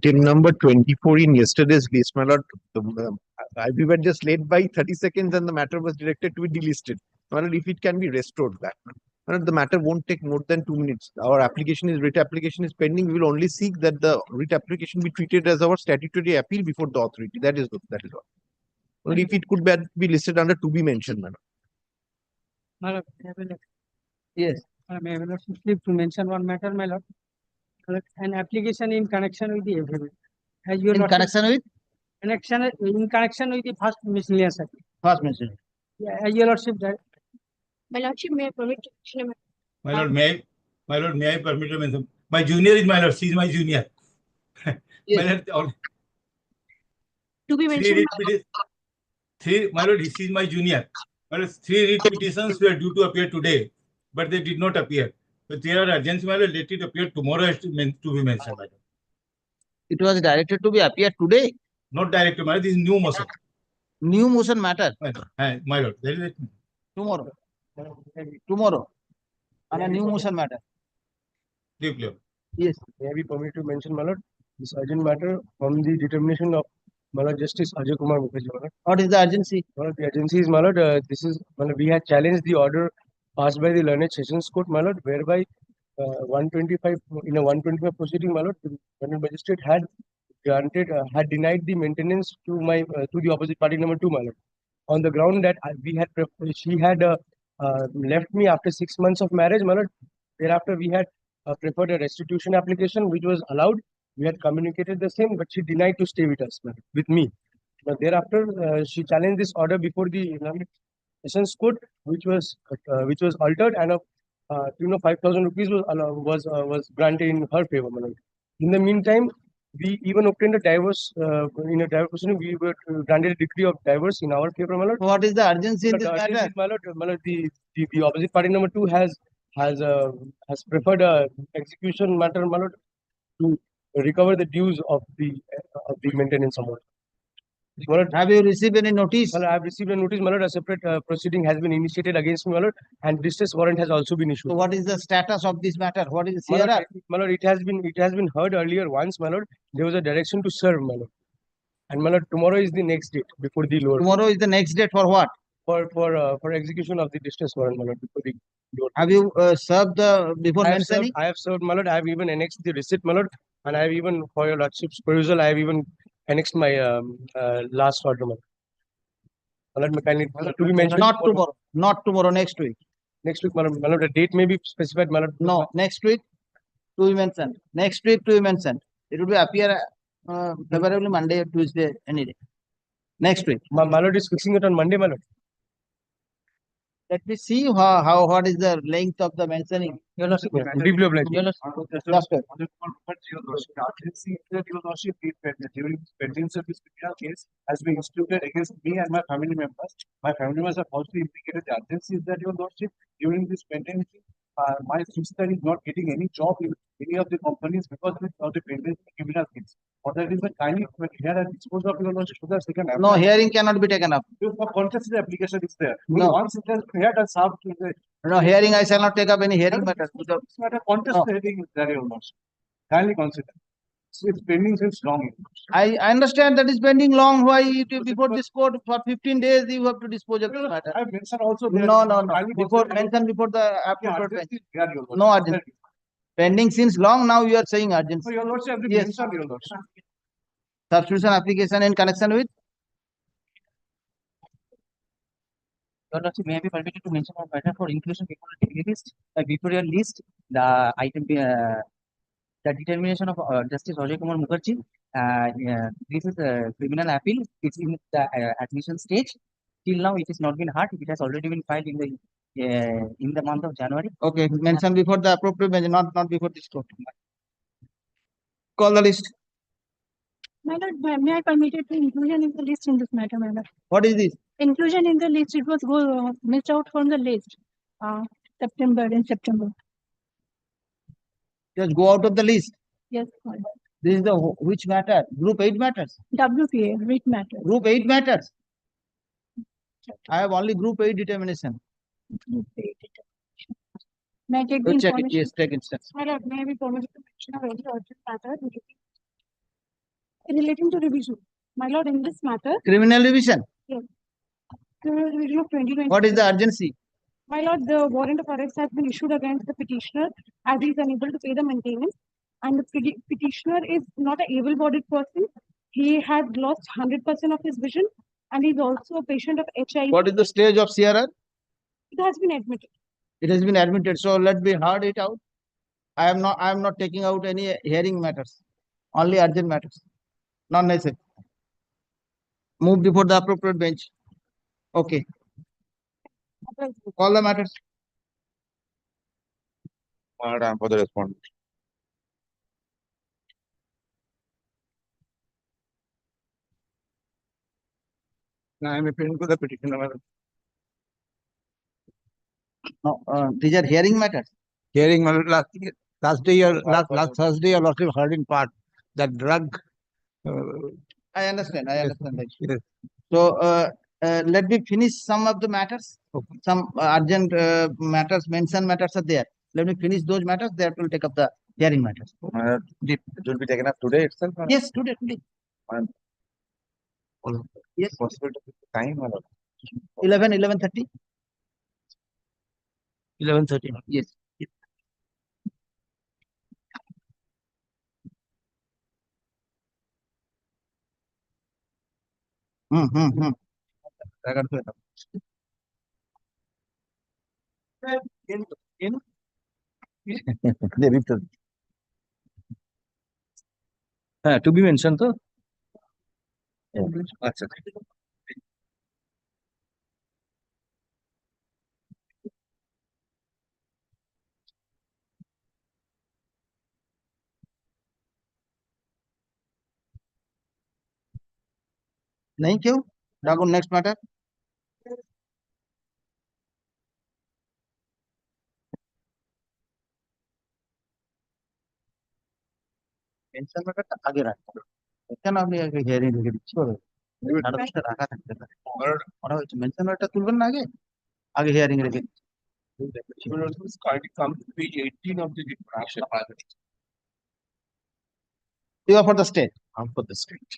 Team number 24 in yesterday's list, my lord. We were just late by 30 seconds and the matter was directed to be delisted. My lord, if it can be restored back. My lord, the matter won't take more than 2 minutes. Our writ application is pending. We will only seek that the writ application be treated as our statutory appeal before the authority. That is all. Only if it could be listed under to be mentioned, madam. My lord, yes. My lord, slip to mention one matter, my lord. An application in connection with the affidavit. As you In connection with in connection with the first miscellaneous appeal. first mention. Yeah, as your lordship that. My lordship, may I permit to mention My lord, may I permit to mention? My junior is my lord. She is my junior. Yes. My lord, to be mentioned? my lord, she is my junior. My lord, 3 writ petitions were due to appear today, but they did not appear. But there are urgency, my lord. Let it appear tomorrow as to be mentioned, my lord. It was directed to be appeared today. Not directed, my lord. This is new motion. New motion matter. My lord, there is Tomorrow. Tomorrow. On a new motion matter. deeply. Yes. May I be permitted to mention, my lord, this urgent matter from the determination of my lord Justice Ajay Kumar Mukherjee, my lord. What is the urgency? My lord, the urgency is, my lord, this is, my lord, we had challenged the order passed by the learned sessions court, my lord, whereby 125 in a 125 proceeding, my lord, the learned magistrate had granted, had denied the maintenance to my to the opposite party number 2, my lord, on the ground that she had left me after 6 months of marriage, my lord. Thereafter, we had preferred a restitution application, which was allowed. We had communicated the same, but she denied to stay with us, with me. But thereafter, she challenged this order before the Sessions Court, which was altered, and of 5,000 rupees was granted in her favor. In the meantime, we even obtained a divorce in a divorce proceeding. We were granted a decree of divorce in our favor, my lord. What is the urgency in this matter? My lord, the opposite party number 2 has preferred a execution matter, my lord, to recover the dues of the maintenance amount. My lord, Have you received any notice? well, I have received a notice, my lord. A separate proceeding has been initiated against me, my lord, and distress warrant has also been issued. So what is the status of this matter? What is the My lord, CRR? my lord, it has been heard earlier once, my lord. There was a direction to serve, my lord. And my lord, tomorrow is the next date before the lower. Tomorrow is the next date for what? For execution of the distress warrant, my lord, before the lower. Have you served before mentioning? I have served, my lord. I have even annexed the receipt, my lord, and I have even, for your lordship's perusal, I have even annexed my last order, my lord. My lord, kindly to be mentioned. Not tomorrow. Not tomorrow. Next week. Next week, my lord. The date may be specified, my lord. No, next week to be mentioned. Next week to be mentioned. It will be appear favorably Monday or Tuesday, any day. Next week. My lord is fixing it on Monday, my lord. Let me see what is the length of the mentioning. Your lordship, Deeply obliged. your lordship. Last week. During this pending service case has been instituted against me and my family members. My family members have falsely implicated the urgency that your lordship during this pandemic. My sister is not getting any job in any of the companies because of the pandemic criminal case. For that reason, kindly here and dispose of your lordship so that they can. No, hearing cannot be taken up. For contested application is there. No. Once it has heard and served to the No, hearing I shall not take up any hearing matter. this matter contested hearing is there, your lordship. Kindly consider. So it's pending since long. I understand that is pending long. Why before this court for 15 days you have to dispose of this matter? I have mentioned also. there. No. Kindly Before consider. mention before the Yeah, appropriate bench. urgency is there, your lordship. No urgency. Pending since long. Now you are saying urgency. So your lordship, I have Yes. mentioned your lordship. Substitution application in connection with. Your lordship, may I be permitted to mention one matter for inclusion before the daily list? Before your list, the item, the determination of Justice Ajay Kumar Mukherjee. This is a criminal appeal. It's in the admission stage. Till now, it has not been heard. It has already been filed in the month of January. Okay, mention before the appropriate bench, not before this court. Call the list. My lord, may I permit it to inclusion in the list in this matter, my lord? What is this? Inclusion in the list, it was missed out from the list. In September. Just go out of the list. Yes, my lord. This is the which matter? Group 8 matters. WPA, writ matter. Group 8 matters. I have only group 8 determination. Group 8 determination. May I take the We'll check it. information? Yes, take instance. My lord, may I be permitted to mention a very urgent matter? relating to revision. My lord, in this matter, Criminal revision. criminal revision of 2020. What is the urgency? My lord, the warrant of arrest has been issued against the petitioner as he is unable to pay the maintenance. And the petitioner is not an able-bodied person. He had lost 100% of his vision, and he's also a patient of HIV. What is the stage of CRR? It has been admitted. It has been admitted. So let me hard it out. I am not taking out any hearing matters. Only urgent matters. Not necessary. Move before the appropriate bench. Okay. Call the matters. Madam, for the response. Now I am appealing to the petitioner. Madam. No, these are hearing matters. Hearing last day or last Thursday or last heard in part that drug. I understand. I Yes. understand that. Yes. So let me finish some of the matters. Okay. Some urgent matters, mentioned matters are there. Let me finish those matters. That will take up the hearing matters. It will be taken up today itself. Yes, today. Yes, Possible to fix the time, madam. 11:30. 11:30. Yes. Hmm. To be mentioned, तो अच्छा नहीं क्यों? Thakur next matter. Tension ব্যাপারটা আগে রাখতে হবে. কেন আপনি আগে হিয়ারিং রেখে দিচ্ছি বলো? সাড়ে দশটা রাখা থাকতে পারে. ওরা হচ্ছে মেনশন ব্যাপারটা তুলবেন না আগে হিয়ারিং রেখে দিচ্ছি. come to page 18 of the declaration. You are for the state. I'm for the state.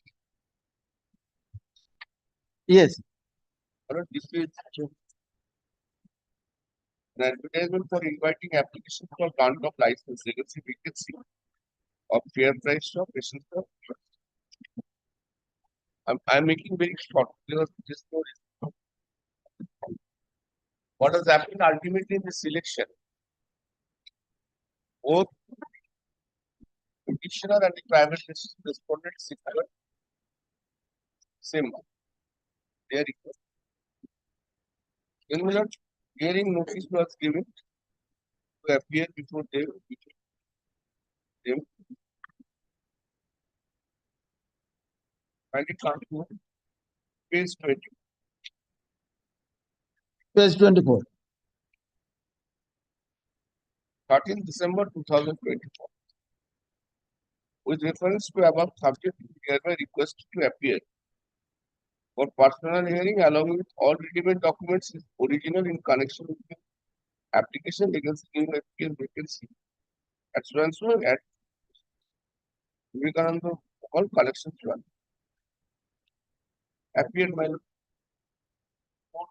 Yes. This is an advertisement for inviting application for grant of license, legacy vacancy of fair price shop, patient shop. I'm making very short because this story. What has happened ultimately in this election? Both petitioner and the private respondent secured same their request. Similar hearing notice was given to appear before them. And it comes to page 20. Page 24. 13th December 2024. With reference to above subject, hereby requested to appear for personal hearing along with all relevant documents is original in connection with the application against new FPL vacancy at so at Vivekananda all collections run. Appeared my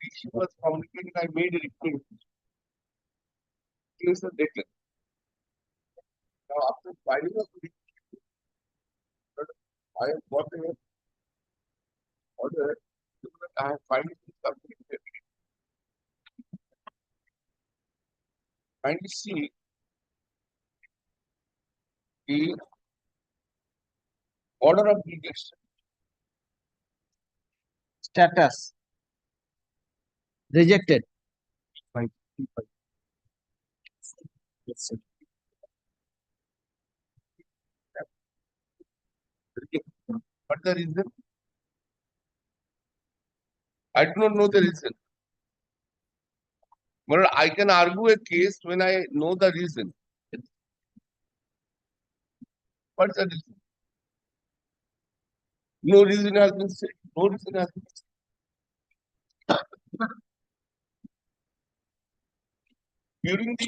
issue was communicated. I made a request. Here's the deadline. Now after filing a I have got a order. I have filed something. Kindly see the order of delegation. Status. Rejected. What the reason? I do not know the reason. But I can argue a case when I know the reason. What's the reason? No reason has been said. No reason has been said. During the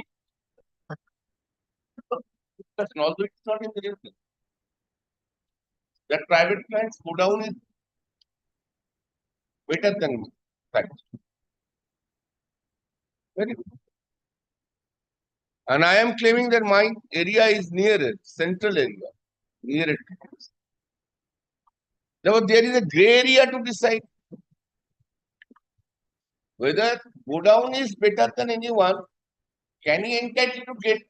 discussion, although it's not in the reason. that private clients go down is better than private. Very good. And I am claiming that my area is near it, central area, near it. Therefore, there is a gray area to decide whether go down is better than anyone. Can he entitle to get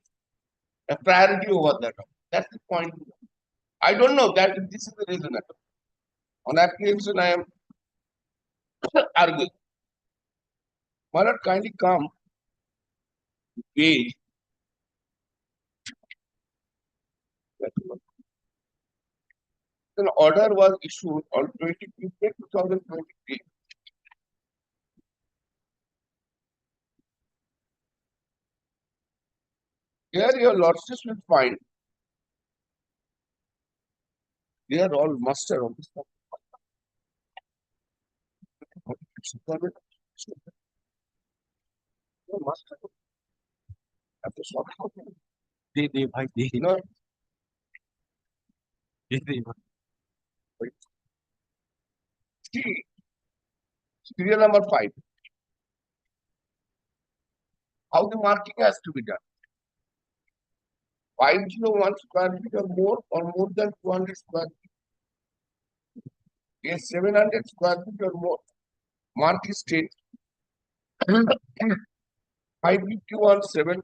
a priority over that? That's the point. I don't know that this is the reason. On apprehension, I am arguing. My lord, kindly come to page. An order was issued on 25th May 2023. Here your lordships will find they are all master of this. Master. दे भाई दे You know, they see, serial number 5. How the marking has to be done. 501 square feet or more than 200 square feet. Yes, 700 square feet or more. Mark is state. 551 7.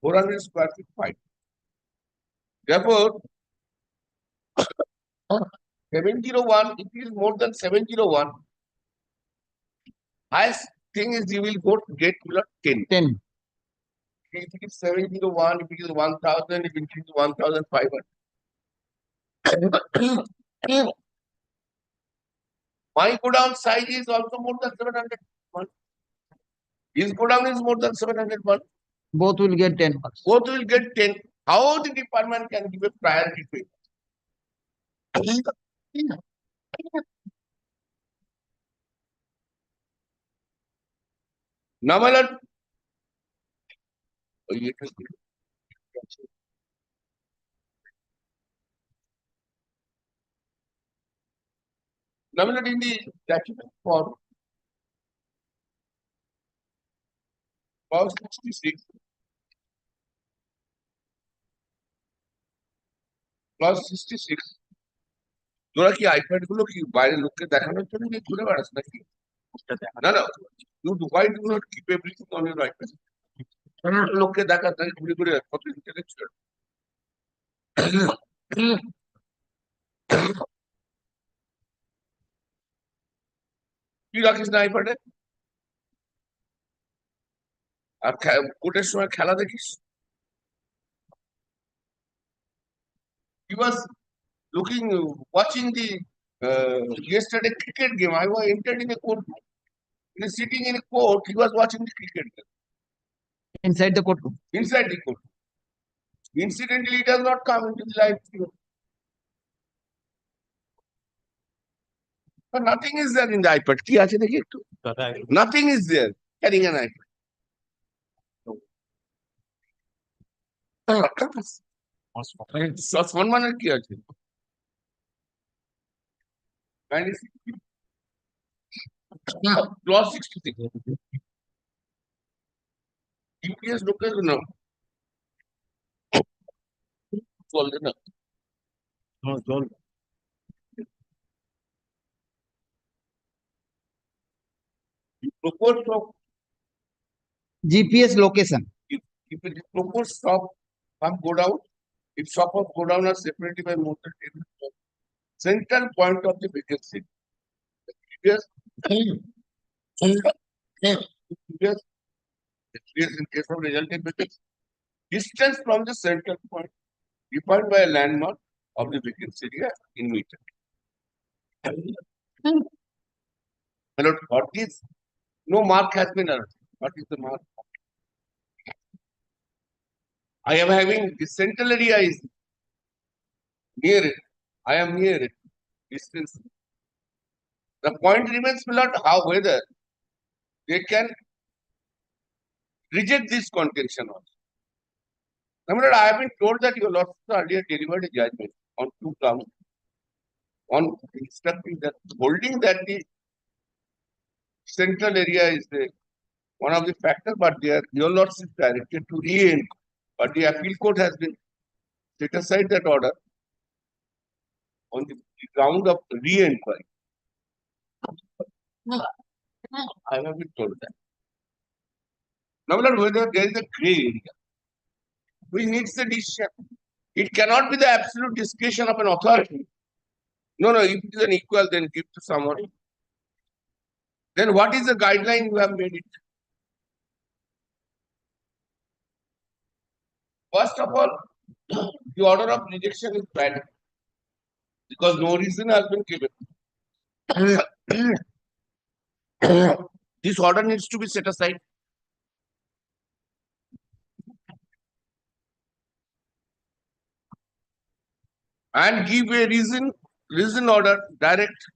400 square feet 5. Therefore, 701, if it is more than 701, highest thing is you will get 10. 10. If it is 701, if it is 1000, if it is 1500. My godown size is also more than 701. His godown is more than 701. Both will get 10 marks. Both will get 10. How the department can give a priority to it? Now, my lord. Now, my lord, in the statute form, clause 66, clause 66, তোরা কি iPad গুলো কি বাইরে লোককে দেখানোর জন্য কি ঘুরে বেড়াস নাকি? না না, why do not keep everything on your iPad? লোককে দেখাস নাকি ঘুরে ঘুরে কত ইন্টেলেকচুয়াল। কি রাখিস না আইপ্যাডে? আর কোর্টের সময় খেলা দেখিস? He was watching the yesterday cricket game. I was entered in a court. He was sitting in a court. He was watching the cricket game Inside the courtroom. inside the court. Incidentally, it does not come into the live view. But nothing is there in the iPad. কি আছে দেখি একটু? Nothing is there carrying an iPad. সম্মানের কি আছে? Clause 66. GPS location না চলবে না। জল Proposed of GPS location. if it is proposed stop pump go down, if stop of go down are separated by motor table, central point of the vacancy. The previous in case of resultant vacancy, distance from the central point defined by a landmark of the vacancy area in meter. But what is no mark has been added. What is the mark? I am having the central area is near it. I am near it. Distance. The point remains not how whether they can reject this contention also. I have been told that your lords earlier delivered a judgment on two grounds. On instructing that, holding that the central area is the one of the factors, but your lordship directed to re-end. But the appeal court has been set aside that order on the ground of re-inquiry. I have been told that. Now, Lord, whether there is a gray area, we need the decision. It cannot be the absolute discretion of an authority. No, if it is an equal, then give to someone. Then what is the guideline you have made it? First of all, the order of rejection is bad because no reason has been given. This order needs to be set aside. And give a reason order direct.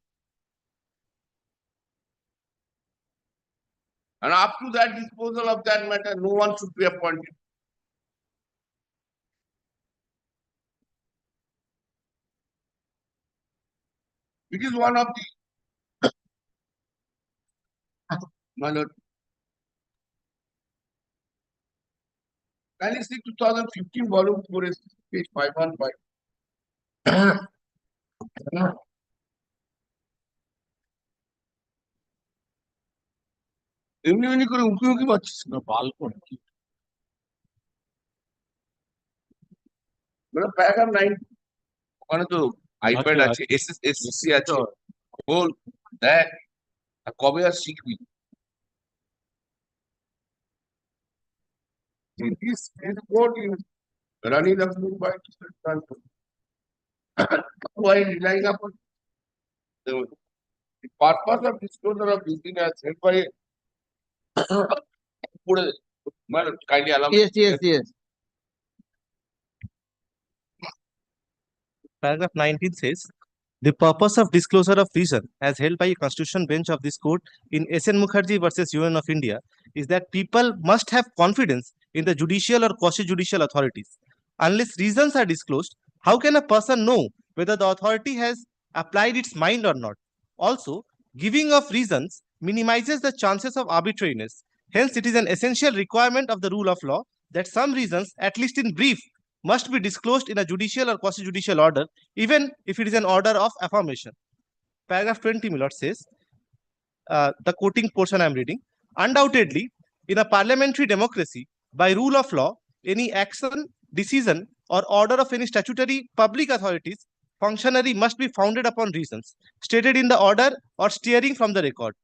And up to that disposal of that matter, no one should be appointed. It is one of the, my lord, can you see 2015 volume 4 is page 515. এমনি করে উঁকি উঁকি পাচ্ছিস না বালকন কি মানে paragraph 9 ওখানে তো আইপ্যাড আছে এসএসসি আছে বল দেখ কবে আর শিখবি this court is running up by while relying upon the purpose of disclosure of this thing as held by kindly allow Yes. Paragraph 19 says, the purpose of disclosure of reason as held by a constitution bench of this court in S.N. Mukherjee versus Union of India is that people must have confidence in the judicial or quasi-judicial authorities. Unless reasons are disclosed, how can a person know whether the authority has applied its mind or not? Also, giving of reasons minimizes the chances of arbitrariness. Hence, it is an essential requirement of the rule of law that some reasons, at least in brief, must be disclosed in a judicial or quasi-judicial order, even if it is an order of affirmation. Paragraph 20, my lord, says, the quoting portion I am reading, undoubtedly, in a parliamentary democracy, by rule of law, any action, decision, or order of any statutory public authorities, functionary must be founded upon reasons stated in the order or steering from the record.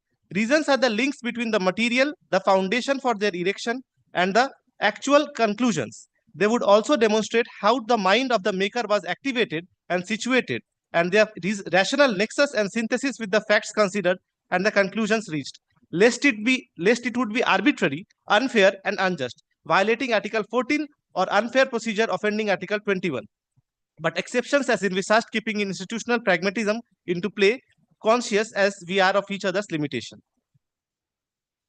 Reasons are the links between the material, the foundation for their erection, and the actual conclusions. They would also demonstrate how the mind of the maker was activated and situated, and their rational nexus and synthesis with the facts considered and the conclusions reached, lest it would be arbitrary, unfair, and unjust, violating Article 14 or unfair procedure offending Article 21. But exceptions as envisaged keeping institutional pragmatism into play, conscious as we are of each other's limitation.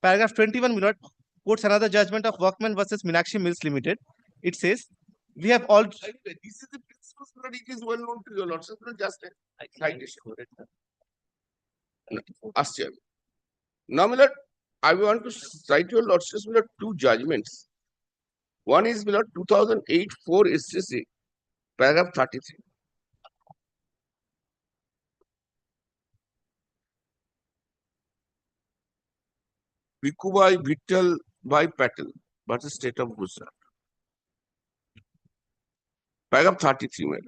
Paragraph 21, Milord, quotes another judgment of Workman versus Meenakshi Mills Limited. It says, we have all... This is the principle, but it is well known to your lordship, just a citation. Now, my lord, I want to cite your lordship, my lord, two judgments. One is, my lord, 2008 4 SCC, paragraph 33. Bikubai Vittal by Patel versus State of Gujarat. Paragraph 33, madam.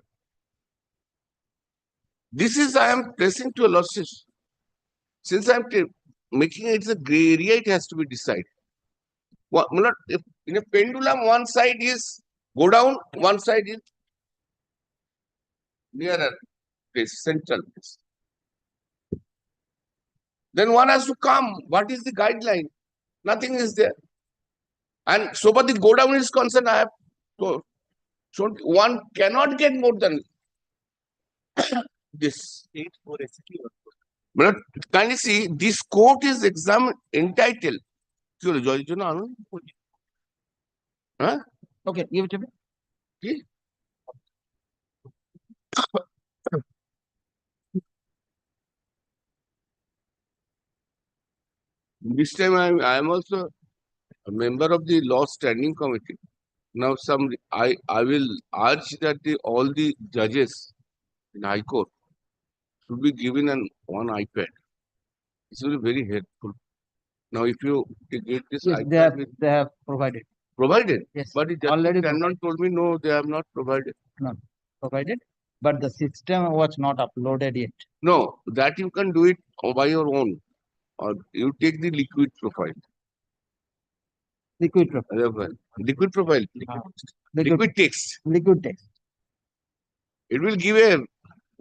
This is I am pressing to a lordship. Since I am making it a gray area, it has to be decided. What, if in a pendulum, one side is go down, one side is nearer place, central place. Then one has to come. What is the guideline? Nothing is there. And so far the go down is concerned, I have told. So one cannot get more than this. But can you see this court is entitled? Huh? Okay, give it to me. See? This time I am also a member of the law standing committee. Now I will urge that all the judges in High Court should be given one iPad. This will be very helpful. Now if you get this Yes, iPad they have provided. provided, Yes, but the already judge cannot told me no, they have not provided. provided, but the system was not uploaded yet. No, that you can do it by your own, or you take the liquid profile. Liquid profile. Liquid profile, liquid text. Liquid text. It will give a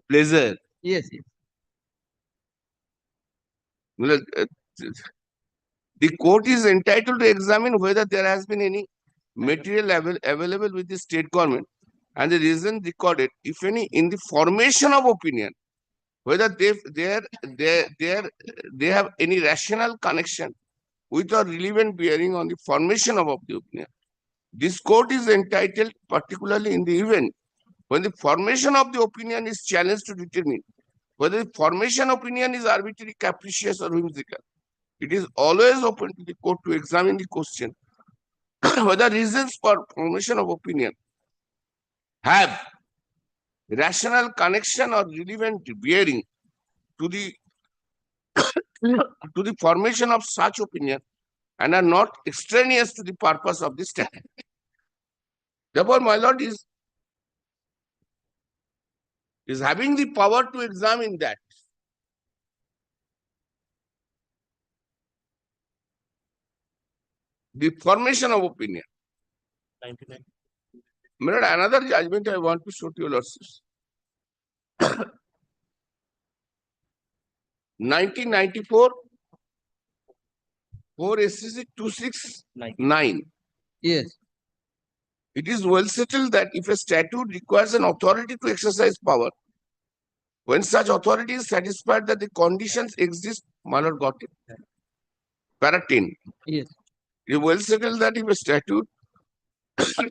pleasure. Yes, yes. Well, the court is entitled to examine whether there has been any material available with the state government and the reason recorded, if any, in the formation of opinion, whether they have any rational connection with or relevant bearing on the formation of the opinion. This court is entitled, particularly in the event when the formation of the opinion is challenged, to determine whether the formation opinion is arbitrary, capricious, or whimsical. It is always open to the court to examine the question whether reasons for formation of opinion have rational connection or relevant bearing to the formation of such opinion and are not extraneous to the purpose of the statute. Therefore, my lord is having the power to examine that. The formation of opinion. 99. My lord, another judgment I want to show to your lordships. 1994, 4 SCC 269. Yes. It is well settled that if a statute requires an authority to exercise power, when such authority is satisfied that the conditions exist, my lord got it. Para 10. Yes. It is well settled that if a statute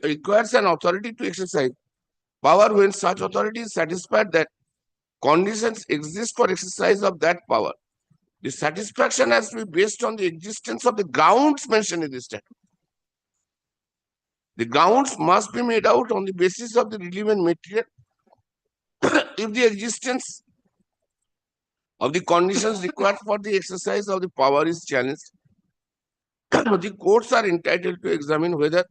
requires an authority to exercise power, when such authority is satisfied that conditions exist for exercise of that power, the satisfaction has to be based on the existence of the grounds mentioned in the statute. The grounds must be made out on the basis of the relevant material. If the existence of the conditions required for the exercise of the power is challenged, the courts are entitled to examine whether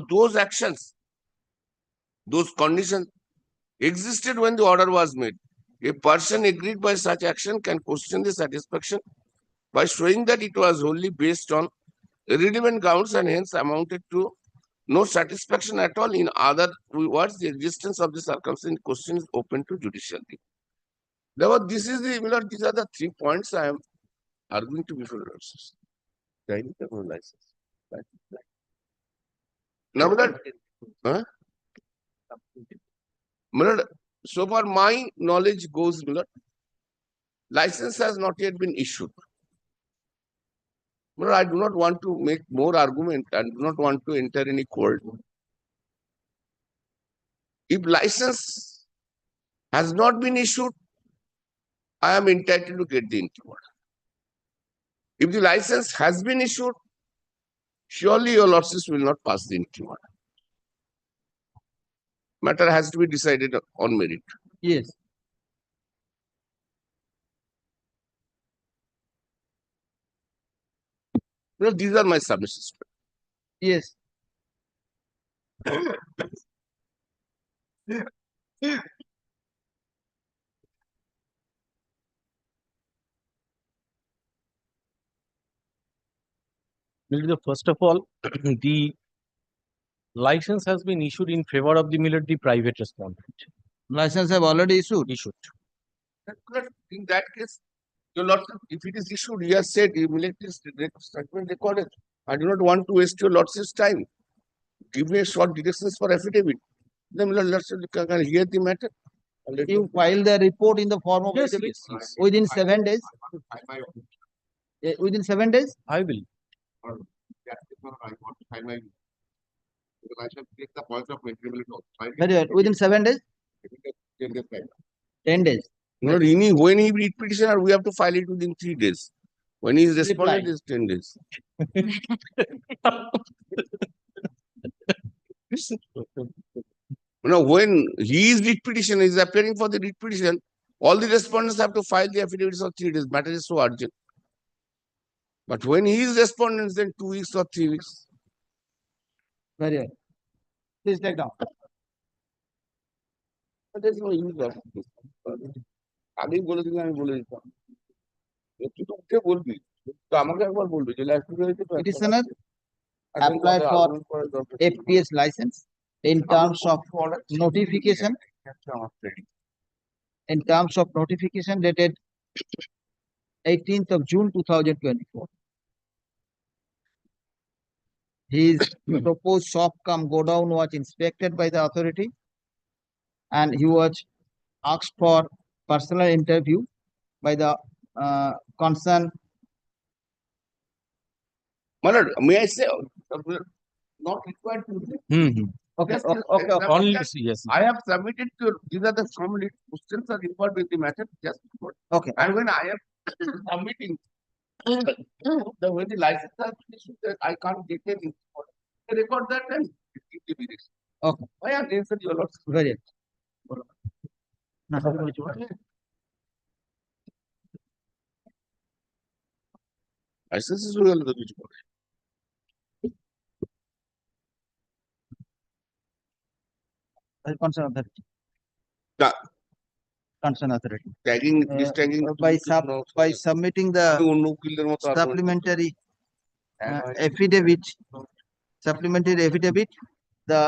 those actions, those conditions existed when the order was made. A person agreed by such action can question the satisfaction by showing that it was wholly based on irrelevant grounds and hence amounted to no satisfaction at all. In other words, the existence of the circumstance in question is open to judicial review. Therefore, these are the 3 points I am arguing to before the judges. Now, so far my knowledge goes, license has not yet been issued. I do not want to make more argument and do not want to enter any court. If license has not been issued, I am entitled to get the entry order. If the license has been issued, surely your lordships will not pass the entry order. Matter has to be decided on merit. Yes. These are my submissions. Yes. First of all, the license has been issued in favor of the private respondent. License have already issued. In that case, your lordship, if it is issued, you have said you military statement recorded. I do not want to waste your lordship's time. Give me a short directions for affidavit. Then lordship can hear the matter. You file the report in the form of affidavit within 7 days. Within 7 days? I will. Because I shall take the point of maintainability of 5 Very well. Within 7 days, 10 days time. 10 days. Not when he read petitioner, we have to file it within 3 days. When he is responded, Reply. it's 10 days. When he is read petition, he is appearing for the read petition, all the respondents have to file the affidavits of 3 days. Matter is so urgent. But when he is respondents, then 2 weeks or 3 weeks. Very well. Please take down. There is no use of this. আগেই বলে দিলে আমি বলে দিতাম একটু তো উঠে বলবি তো আমাকে একবার বলবি যে life Petitioner apply for FPS license in terms of notification. In terms of notification dated 18th of June 2024. His proposed shop cum go down was inspected by the authority and he was asked for personal interview by the concerned. My lord, may I say not required to Okay, Yes, okay, okay. Only, yes. yes. I have submitted to these are the formal questions are referred with the matter just before. Okay. And when I am submitting when the license are issued, I can't detail it. I record that and give the minutes. Okay. I have answered your lord's Very well. license is real the which one. Concerned authority. Yeah. Concerned authority. Tagging, this tagging By submitting the supplementary affidavit, the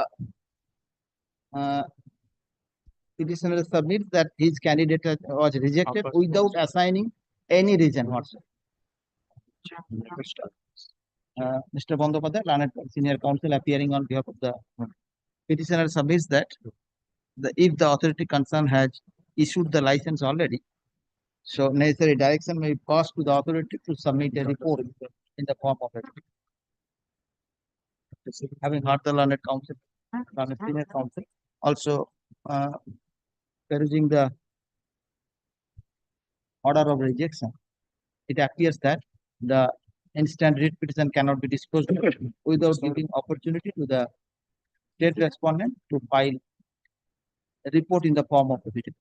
petitioner submits that his candidate was rejected without assigning any reason whatsoever. Mr. Bandopadhyay, learned senior counsel appearing on behalf of the petitioner submits that if the authority concerned has issued the license already, so necessary direction may be passed to the authority to submit a report in the form of it. Having heard the learned counsel, learned senior counsel, also perusing the order of rejection, it appears that the instant writ petition cannot be disposed of without giving opportunity to the state respondent to file a report in the form of affidavit.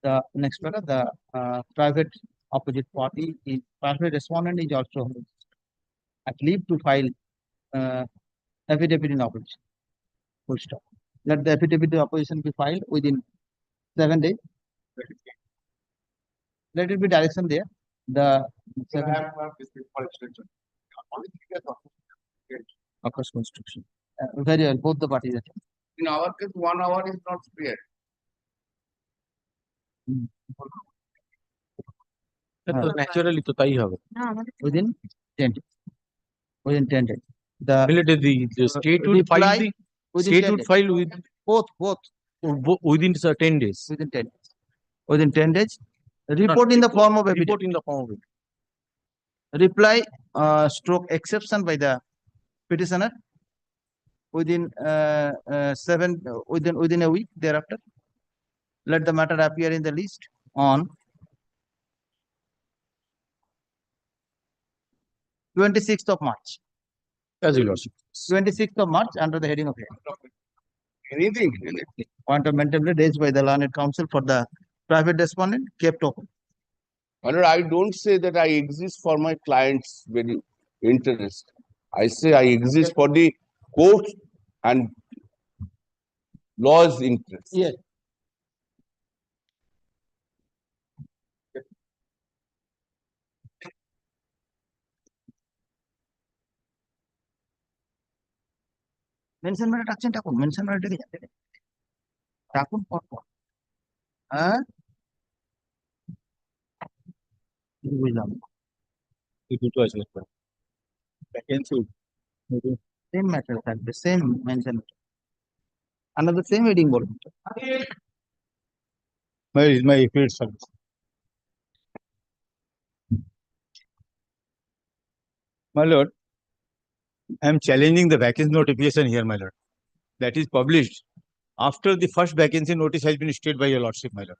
The next one, the private opposite party is private respondent is also at leave to file affidavit in opposition. Full stop. Let the affidavit of opposition be filed within 7 days. Let it be direction there. The Occurs construction. Very well, both the parties. In our case, 1 hour is not spared. Naturally তো তাই হবে Within 10 days. Within 10 days. The state would file reply the within state 10 would days. file with Both within 10 days. within 10 days. Within 10 days. Report in the form of affidavit. Report in the form of it. Reply stroke exception by the petitioner within within a week thereafter. Let the matter appear in the list on 26th of March. As you lordship. 26th of March under the heading of hearing. Anything. Point of maintainability raised by the learned counsel for the private respondent kept open. I don't say that I exist for my clients' very interest. I say I exist for the court and law's interest. Yes. Mention matter action takun. Mention matter deke jate. Takun por. বুঝলাম এই দুটো আছে vacancy same matter থাকবে same mention another same heading বলুন Where is my field service? My lord, I am challenging the vacancy notification here, my lord. That is published after the first vacancy notice has been issued by your lordship, my lord.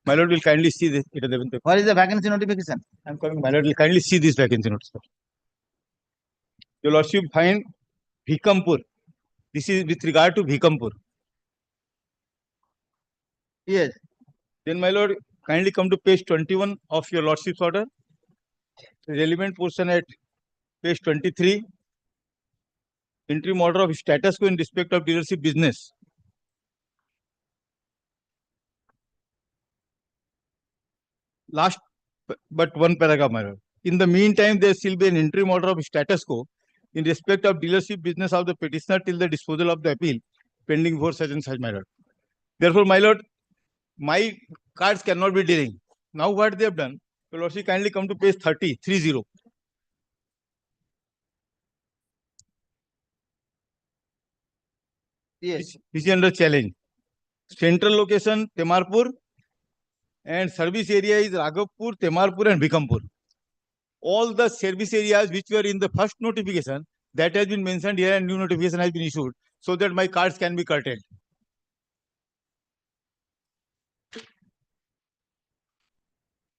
My lord will kindly see this. It is What is the vacancy notification? I am coming. My lord will kindly see this vacancy notice. Your lordship find Bhikampur. This is with regard to Bhikampur. Yes. Then, my lord, kindly come to page 21 of your lordship's order. The relevant portion at page 23. Interim order of status quo in respect of dealership business. Last but one paragraph, my lord. In the meantime, there shall be an interim order of status quo in respect of dealership business of the petitioner till the disposal of the appeal pending for such and such, my lord. Therefore, my lord, my cards cannot be dealing. Now, what they have done, your lordship kindly come to page 30. Yes. Which is under challenge. Central location, Temarpur, and service area is Raghavpur, Temarpur, and Bhikampur. All the service areas which were in the first notification, that has been mentioned here and new notification has been issued so that my cards can be curtailed.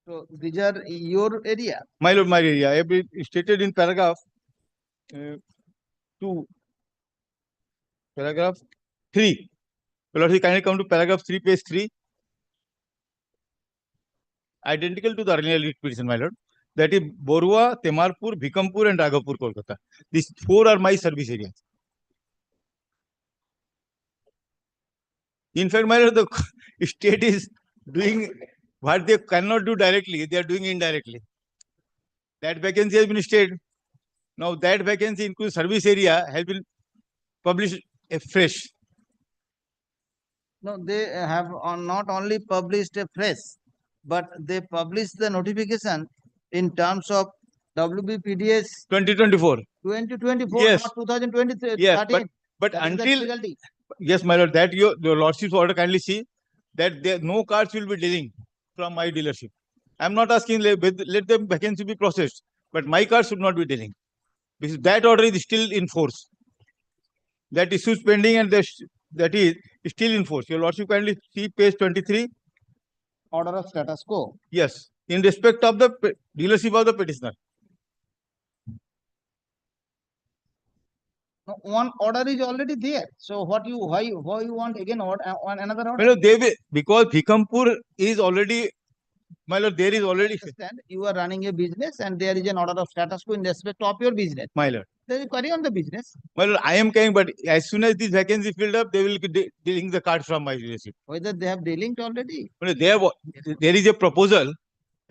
So these are your area. My lord, my area. I have been stated in paragraph 2. Paragraph 3. Lord, you kindly come to paragraph 3, page 3. Identical to the earlier lead petition, my lord. That is Borua, Temarpur, Bhikampur, and Raghavpur, Kolkata. These 4 are my service areas. In fact, my lord, the state is doing what they cannot do directly, they are doing indirectly. That vacancy has been stated. Now, that vacancy includes service area has been published afresh. No, they have not only published a press, but they published the notification in terms of WBPDS 2024. 2024, Yes. not 2023. Yes, but That is the until difficulty. yes, my lord, that your lordship's order kindly see that there no cards will be dealing from my dealership. I am not asking let the vacancy be processed, but my cards should not be dealing because that order is still in force. That issue is pending and that is still in force. Your lordship kindly see page 23. Order of status quo. Yes, in respect of the dealership of the petitioner. No, one order is already there. So why you want again another order? My lord, they will, because Bhikampur is already, my lord, there is already. Understand, you are running a business and there is an order of status quo in respect of your business. My lord. Then you carry on the business. Well, I am coming, but as soon as this vacancy filled up, they will be dealing the cards from my dealership. Whether they have delinked already? Well, there is a proposal,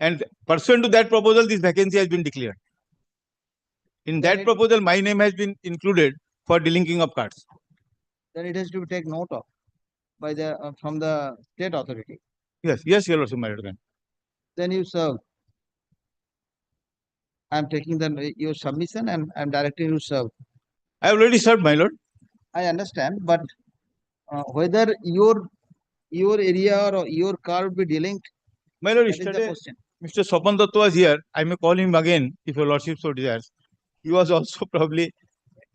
and pursuant to that proposal, this vacancy has been declared. In that proposal, my name has been included for delinking of cards. Then it has to be taken note of by the from the state authority. Yes, your lordship, my lord. Then you serve. I am taking your submission and I am directing you serve. I have already served, my lord. I understand, but whether your area or your car will be delinked, my lord, that is the yesterday question. Mr. Swapan Datta was here. I may call him again if your lordship so desires. He was also probably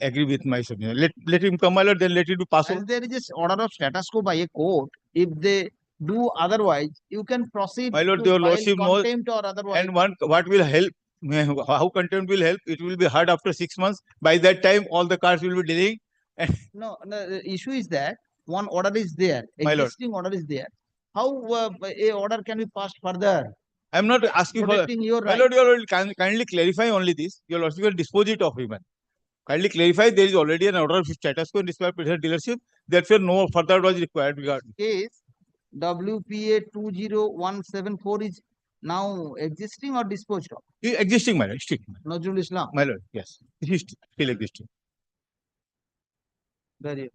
agree with my submission. Let him come, my lord, then let it be passed. As there is this order of status quo by a court, if they do otherwise, you can proceed. My lord, to your file lordship knows. contempt or otherwise. And what will help? How contempt will help? It will be heard after 6 months. By that time, all the cards will be dealing. No, the issue is that one order is there, My lord. existing order is there. How a order can be passed further? I am not asking for. Protecting your My right. lord, your lord, kindly clarify only this. Your lordship will dispose it of him. Kindly clarify there is already an order of status quo in respect of dealership. Therefore, no further was required. Case WPA 20174 is now existing or disposed of? Existing, my lord. Still. Nazrul Islam. My lord, yes. It is still existing. Very.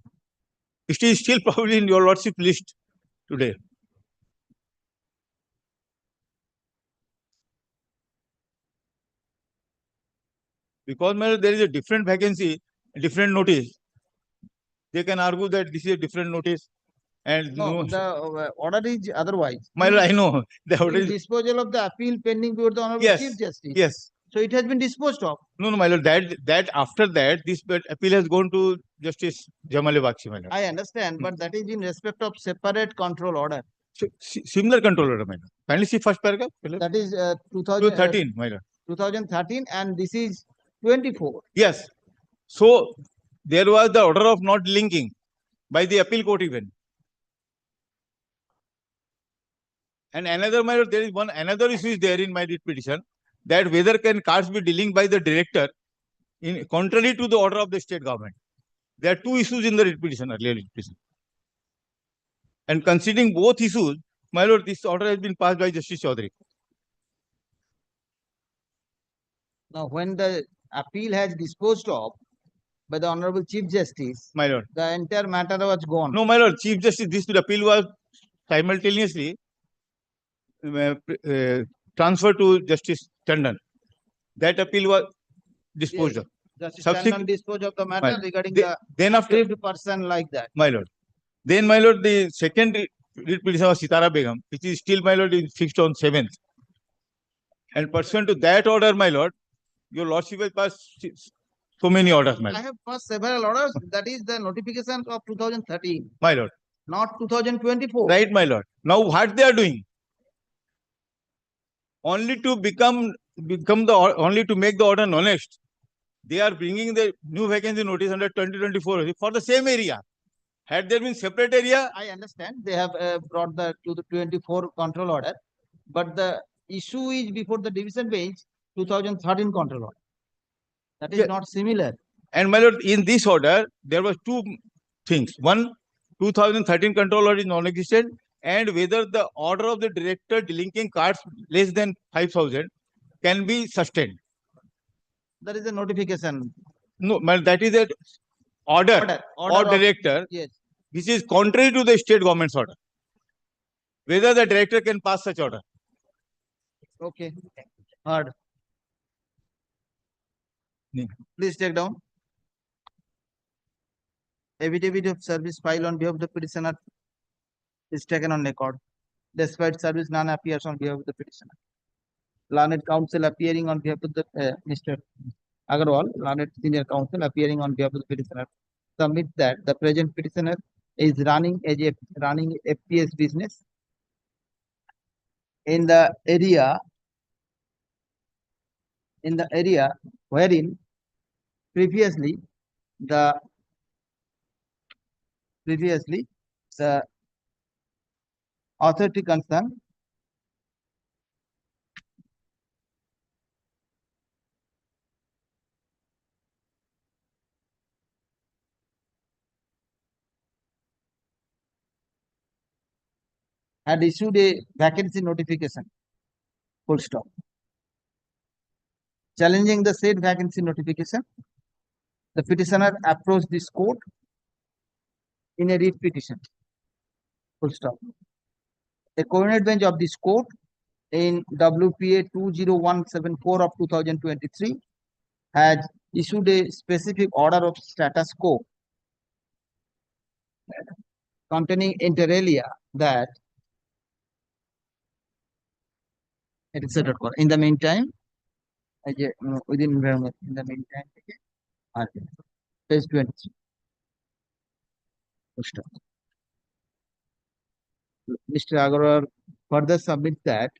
It is still probably in your lordship list today. Because my lord, there is a different vacancy, different notice. They can argue that this is a different notice. And No, the order is otherwise. my lord, I know. The order In is, disposal of the appeal pending before the Honorable Yes, Chief Justice. yes. So it has been disposed of. No, no, my lord, that after that, this appeal has gone to Justice Jamale Bakshi, my lord. I understand, but that is in respect of separate control order. Similar control order, my lord. Kindly see first paragraph. That is 2013, 13, my lord. 2013, and this is 24. Yes. So there was the order of not linking by the appeal court even. And another, my lord, there is another issue is there in my writ petition, that whether can cards be delinked by the director in contrary to the order of the state government. There are two issues in the writ petition, earlier writ petition. And considering both issues, my lord, this order has been passed by Justice Chaudhary. Now, when the appeal has disposed of by the Honorable Chief Justice, My lord. the entire matter was gone. No, my lord, Chief Justice, this appeal was simultaneously transferred to Justice Tandon. That appeal was disposed of. Justice Subsequent- Tandon disposed of the matter My- regarding Then- the Then after, aggrieved person like that. my lord. Then, my lord, the second writ petition was Sitara Begum, which is still, my lord, is fixed on 7th. And pursuant to that order, my lord, your lordship has passed so many orders, my I lord. have passed several orders. That is the notification of 2013, My lord. not 2024. Right, my lord. Now, what they are doing? Only to only to make the order honest. They are bringing the new vacancy notice under 2024 for the same area. Had there been separate area, I understand they have brought the 24 control order, but the issue is before the division bench 2013 control order. That is Yeah. not similar. and my lord, in this order, there were two things. One, 2013 control order is non-existent, and whether the order of the director delinking cards less than 5,000 can be sustained. There is a notification No, my lord, that is an order or of- director, yes. which is contrary to the state government's order. Whether the director can pass such order. Okay. Heard. Yeah. Please take down. Affidavit of service filed on behalf of the petitioner is taken on record. Despite service, none appears on behalf of the petitioner. Learned counsel appearing on behalf of the Mr. Agarwal, learned senior counsel appearing on behalf of the petitioner, submit that the present petitioner is running FPS business in the area wherein previously the authority concerned had issued a vacancy notification. Full stop. Challenging the said vacancy notification, the petitioner approached this court in a writ petition. Full stop. The coordinate bench of this court in WPA 20174 of 2023 has issued a specific order of status quo containing inter alia that it is settled. In the meantime, within environment, in the meantime, page 23. Full stop. Mr. Agarwal further submits that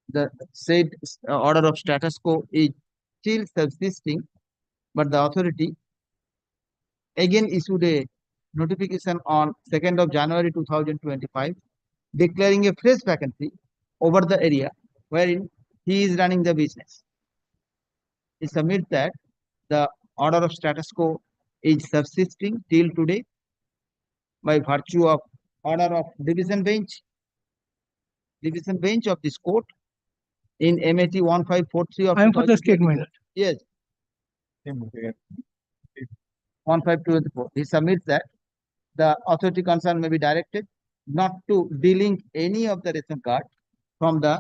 the said order of status quo is still subsisting, but the authority again issued a notification on 2nd of January 2025 declaring a fresh vacancy over the area wherein he is running the business. He submits that the order of status quo is subsisting till today by virtue of order of division bench of this court in MAT 1543 of I am for the 2024. statement. Yes, 1524. He submits that the authority concerned may be directed not to delink any of the ration card from the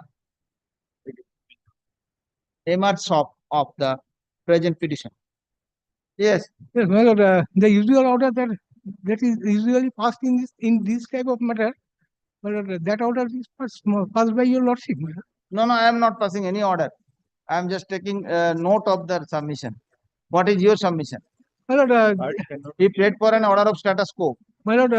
MR shop of the present petition. Yes, Yes, my lord, the usual order that is usually passed in this type of matter, my lord, that order is passed by your lordship. My lord. no, I am not passing any order. I am just taking note of the submission. What is your submission? My lord, He prayed for an order of status quo. my lord,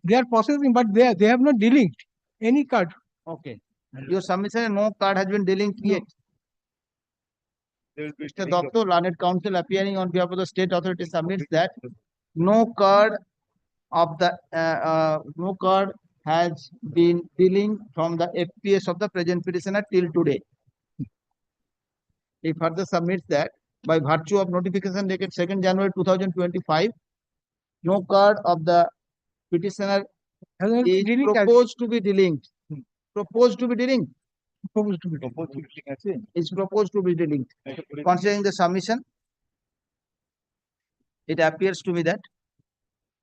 they are processing, but they have not delinked any card. Okay. Your submission, no card has been delinked No. yet. Mr. Doctor, Learned Counsel appearing on behalf of the state authority submits that no card of the no card has been dealing from the FPS of the present petitioner till today. He further submits that by virtue of notification dated 2nd January 2025, no card of the petitioner Has not is been delinked as proposed to be delinked. Proposed to be delinked. proposed to be. Is proposed to be delinked. Considering the submission, it appears to me that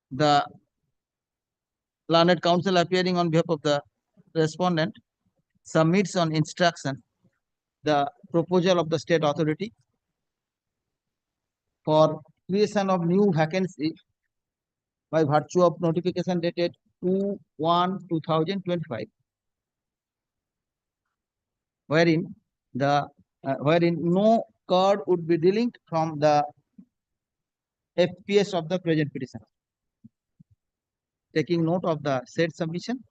the learned counsel appearing on behalf of the respondent submits on instruction the proposal of the state authority for creation of new vacancy by virtue of notification dated 2/1/2025, wherein no card would be delinked from the FPS of the present petition. Taking note of the said submission,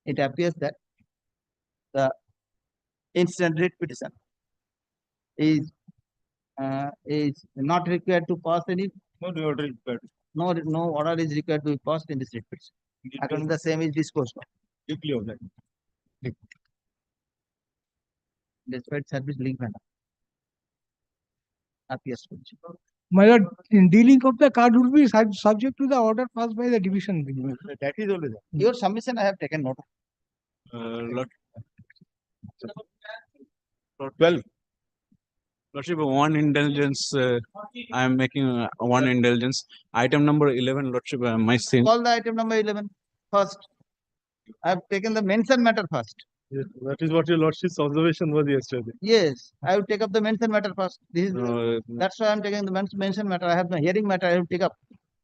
it appears that the instant writ petition is not required to pass any. No order is required to be passed in this writ petition. According to the same is disposed of. Despite service link manner. Appears to be. My lord, in dealing of the card would be subject to the order passed by the division bench. That is always. Your submission I have taken note of. Lord, 12. Lordship, one indulgence. I am making one indulgence. Item number 11, Lordship, my sin. Call the item number 11 first. I have taken the mention matter first. Yes, that is what your lordship's observation was yesterday. Yes, I will take up the mention matter first. This is No, that's why I am taking the mention matter. I have the hearing matter. I will take up.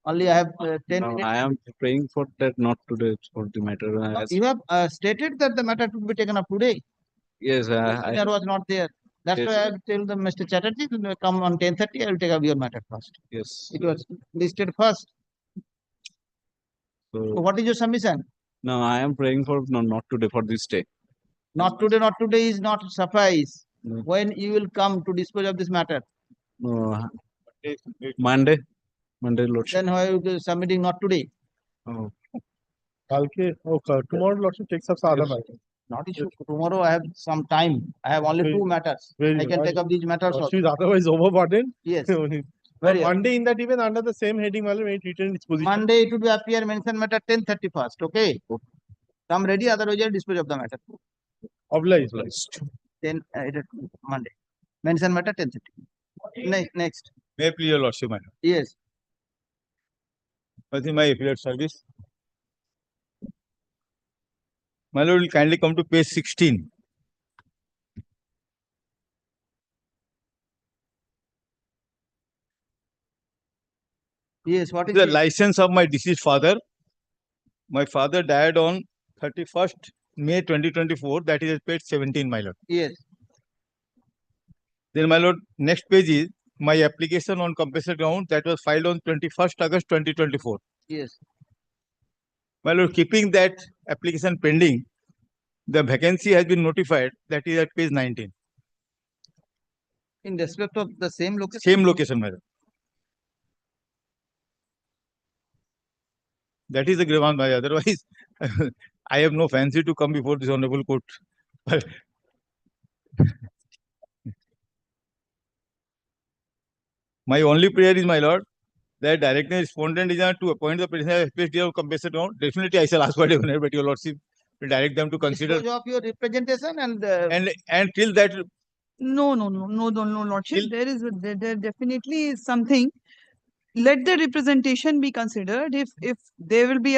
Only I have 10 no, minutes. I am praying for that, not today, for the matter. As, You have stated that the matter to be taken up today. yes, There was not there. That's Yes. why I tell the Mr. Chatterjee to come on 10:30. I will take up your matter first. yes. It was listed first. So So, what is your submission? no, I am praying for no, not today, for this day. Not today is not suffice. No. When you will come to dispose of this matter, No, Monday, Lordship. then why you submitting not today? Oh, Okay, tomorrow lordship takes up other matter. Not issue. Tomorrow I have some time. I have only Very- 2 matters. very I can well. take up these matters also. Lordship is otherwise overburdened. Yes. Only- Very well. Monday in that even under the same heading, when it returned its position. Monday it will be appear mention matter 10:30 first. Okay. Come ready, otherwise I'll dispose of the matter. Obliged. Then Monday. Mention matter 10:30. Next. May I please your lordship, my lord. Yes. Within my appellate service. My lord will kindly come to page 16. Yes. What is The it? license of my deceased father. My father died on 31st May 2024. That is at page 17, my lord. Yes. Then, my lord, next page is my application on compulsory ground that was filed on 21st August 2024. Yes. My lord, keeping that application pending, the vacancy has been notified. That is at page 19. In respect of the same location. Same location, my lord. That is the grievance, my otherwise, I have no fancy to come before this honorable court. My only prayer is, my lord, that directing respondent is to appoint the petitioner as PSD of compulsory ground. Definitely, I shall ask for it, but your lordship will direct them to consider. Dispose of your representation and And till that, No, Lordship. Till- There definitely is something. Let the representation be considered. If there will be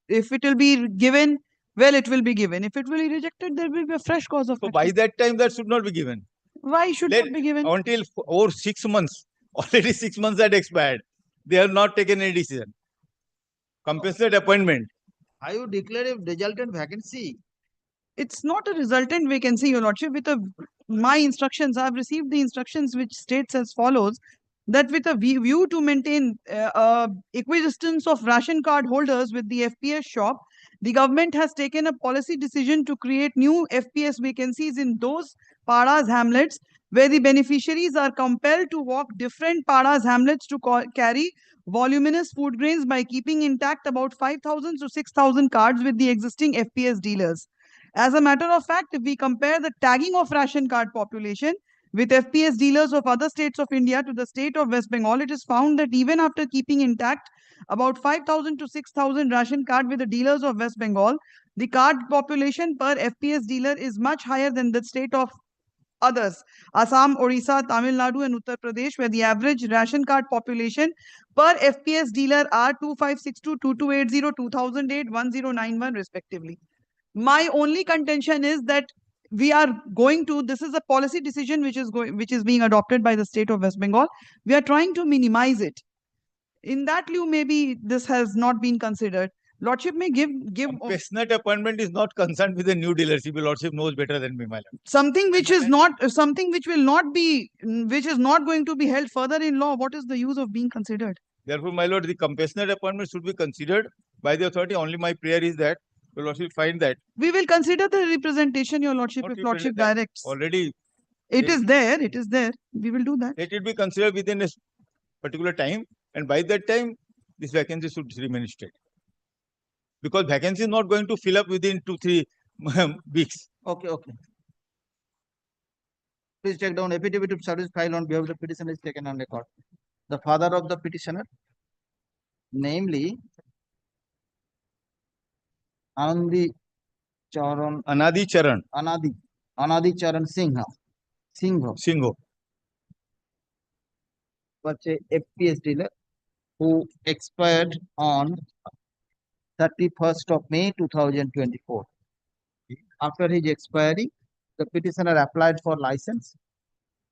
if it will be given, well, it will be given. If it will be rejected, there will be a fresh cause of so action. by that time, that should not be given. Why should let- not be given? Until over 6 months, Already 6 months had expired. They have not taken any decision. Compassionate appointment. How you declare a resultant vacancy? It's not a resultant vacancy, Your Lordship. My instructions, I've received the instructions which states as follows, that with a view to maintain equidistance of ration card holders with the FPS shop, the government has taken a policy decision to create new FPS vacancies in those paras hamlets where the beneficiaries are compelled to walk different paras hamlets to carry voluminous food grains by keeping intact about 5,000 to 6,000 cards with the existing FPS dealers. As a matter of fact, if we compare the tagging of ration card population with FPS dealers of other states of India to the state of West Bengal, it is found that even after keeping intact about 5,000 to 6,000 ration card with the dealers of West Bengal, the card population per FPS dealer is much higher than the state of others, Assam, Orissa, Tamil Nadu, and Uttar Pradesh, where the average ration card population per FPS dealer are 2562, 2280, 2008, 1091 respectively. My only contention is that this is a policy decision which is being adopted by the state of West Bengal. We are trying to minimize it. In that lieu, maybe this has not been considered. Lordship may give Compassionate appointment is not concerned with the new dealership. Your Lordship knows better than me, my lord. something which is not which is not going to be held further in law. What is the use of being considered? Therefore, my lord, the compassionate appointment should be considered by the authority. Only my prayer is that your lordship find that We will consider the representation, Your Lordship, Not if Lordship represent- directs. already It is there. It is there. We will do that. let it be considered within a particular time, and by that time, this vacancy should remain state. Because vacancy is not going to fill up within 2-3 weeks. Okay, okay. Please take down affidavit of service file on behalf of the petitioner is taken on record. The father of the petitioner, namely Anandi Charan Anadi Charan Anadi Charan Singha Singho. was a FPS dealer who expired on 31st of May 2024. After his expiry, the petitioner applied for license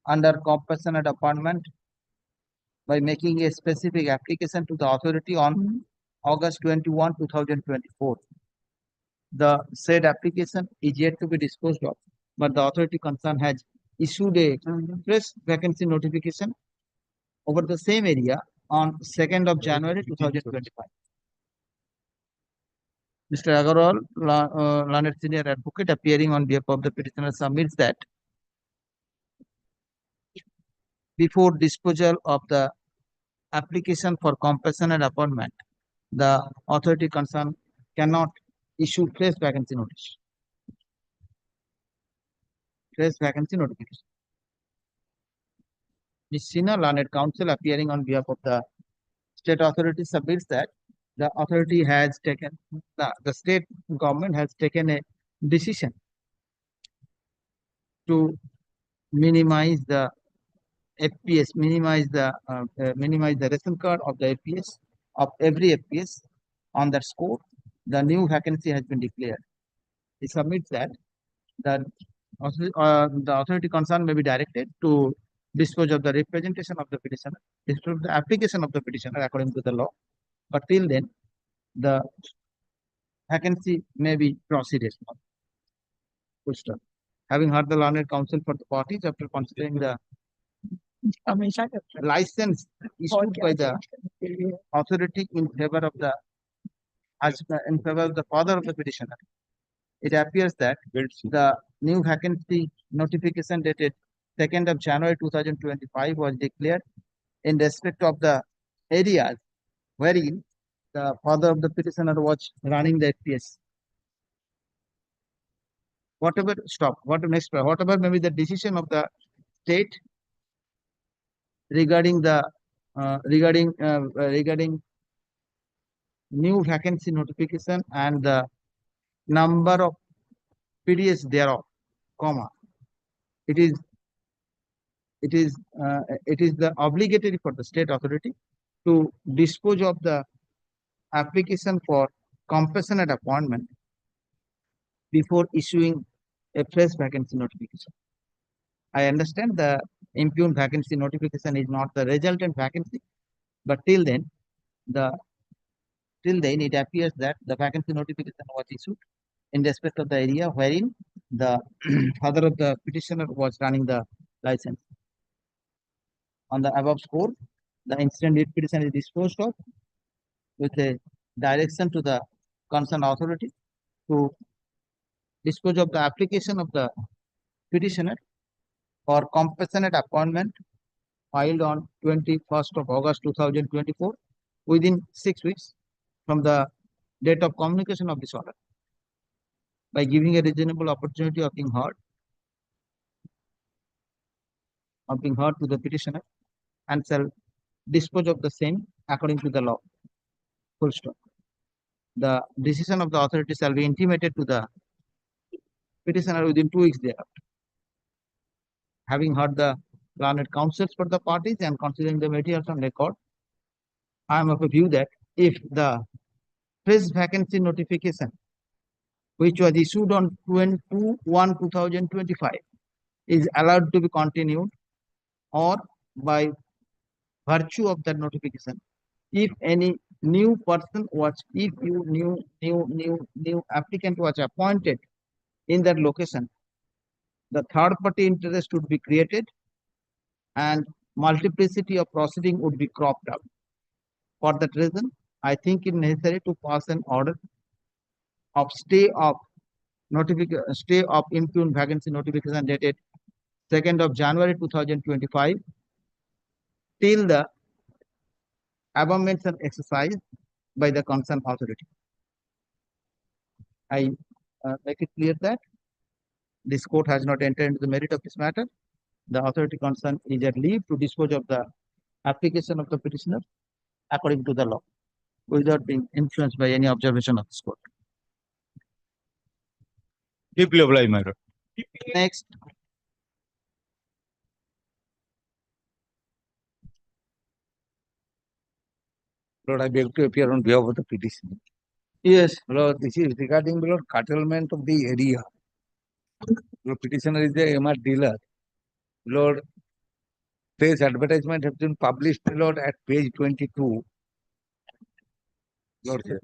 under compassionate appointment by making a specific application to the authority on August 21, 2024. The said application is yet to be disposed of, but the authority concerned has issued a fresh vacancy notification over the same area on 2nd of January 2025. Mr. Agarwal, learned senior advocate appearing on behalf of the petitioner, submits that before disposal of the application for compassionate appointment, the authority concerned cannot issue fresh vacancy notice. Fresh vacancy notification. Ms. Sinha, learned counsel appearing on behalf of the state authority, submits that the authority has taken, the state government has taken a decision to minimize the FPS, minimize the ration card of the FPS, of every FPS. On that score, the new vacancy has been declared. He submits that the authority concerned may be directed to dispose of the representation of the petitioner, dispose of the application of the petitioner according to the law. But till then, the vacancy may be proceeded. Full stop. Having heard the learned counsel for the parties, after considering the license issued by the authority in favor of the father of the petitioner, it appears that the new vacancy notification dated 2nd of January 2025 was declared in respect of the areas wherein the father of the petitioner was running the FPS. Whatever may be the decision of the state regarding the regarding new vacancy notification and the number of periods thereof, comma, it is the obligatory for the state authority to dispose of the application for compassionate appointment before issuing a fresh vacancy notification. I understand the impugned vacancy notification is not the resultant vacancy, but till then it appears that the vacancy notification was issued in respect of the area wherein the father of the petitioner was running the license. On the above score, the incident lead petition is disposed of with a direction to the concerned authority to dispose of the application of the petitioner for compassionate appointment filed on 21st of August 2024 within 6 weeks from the date of communication of this order, by giving a reasonable opportunity of being heard to the petitioner, and shall dispose of the same according to the law. Full stop. The decision of the authority shall be intimated to the petitioner within 2 weeks thereafter. Having heard the learned counsels for the parties and considering the materials on record, I am of a view that if the fresh vacancy notification, which was issued on 22/1/2025, is allowed to be continued, or by virtue of that notification, if any new person was, if you new applicant was appointed in that location, the third party interest would be created and multiplicity of proceeding would be cropped up. For that reason, I think it necessary to pass an order of stay of impugned vacancy notification dated 2nd of January 2025 till the above mentioned exercise by the concerned authority. I make it clear that this court has not entered into the merit of this matter. The authority concerned is at leave to dispose of the application of the petitioner according to the law, without being influenced by any observation of this court. Deeply obliged, my lord. Next. Lord, I beg to appear on behalf of the petitioner. Yes. Lord, this is regarding Lord curtailment of the area. Lord, petitioner is the MR dealer. Lord, press advertisement has been published, Lord, at page 22. Lord, sir.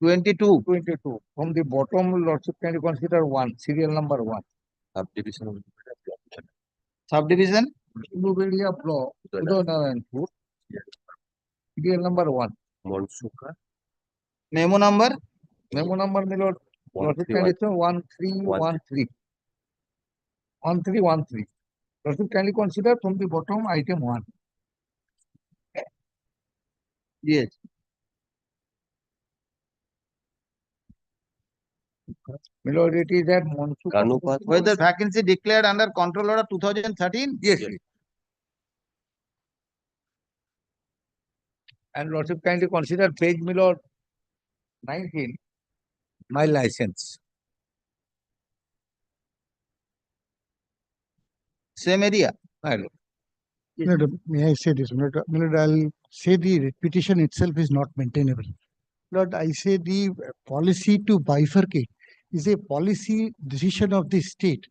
22. From the bottom, Lordship can you consider 1, serial number 1. Subdivision? Area block, 2004. Serial number 1. Memo number? Memo number, my Lord. Lordship can you 1313. 1313. Lordship can you consider from the bottom item 1. Yes. My Lord, it is at Monsuka. Whether vacancy declared under control order 2013? Yes. And Lordship kindly consider page, my Lord, 19, my license. Same area? My Lord. Madam, may I say this? Madam, I'll say the petition itself is not maintainable. Lord, I say the policy to bifurcate is a policy decision of the state,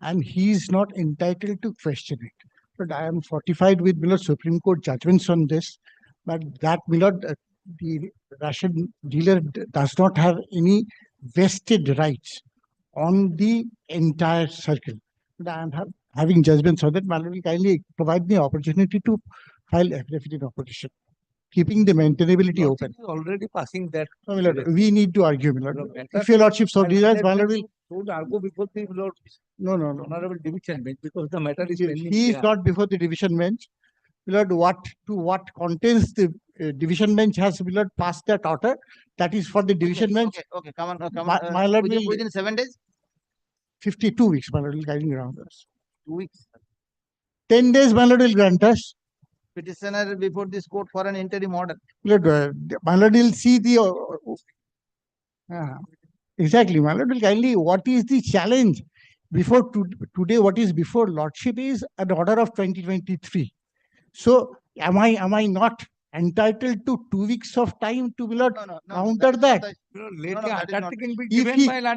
and he is not entitled to question it. But I am fortified with Lord Supreme Court judgments on this, but that Lord, the Russian dealer does not have any vested rights on the entire circle. But I am having judgments on that. Madam will kindly provide me opportunity to file affidavit in opposition, keeping the maintainability open. Already passing that. No, my lord, we need to argue, my lord. If your lordship so desires, my lord will. Should argue before the Lord. No. Honorable division bench, because the matter is pending. He is not before the division bench. My lord, what contains the division bench has, my lord, passed that order. That is for the division bench. Okay, come on. My lord will. Within 7 days? 52 weeks, my lord will guide around us. 2 weeks. 10 days, my lord will grant us. Petitioner before this court for an interim order. My lord will see the. Exactly, my lord will kindly. What is the challenge before today? What is before lordship is an order of 2023. So am I not entitled to 2 weeks of time to counter that? Later,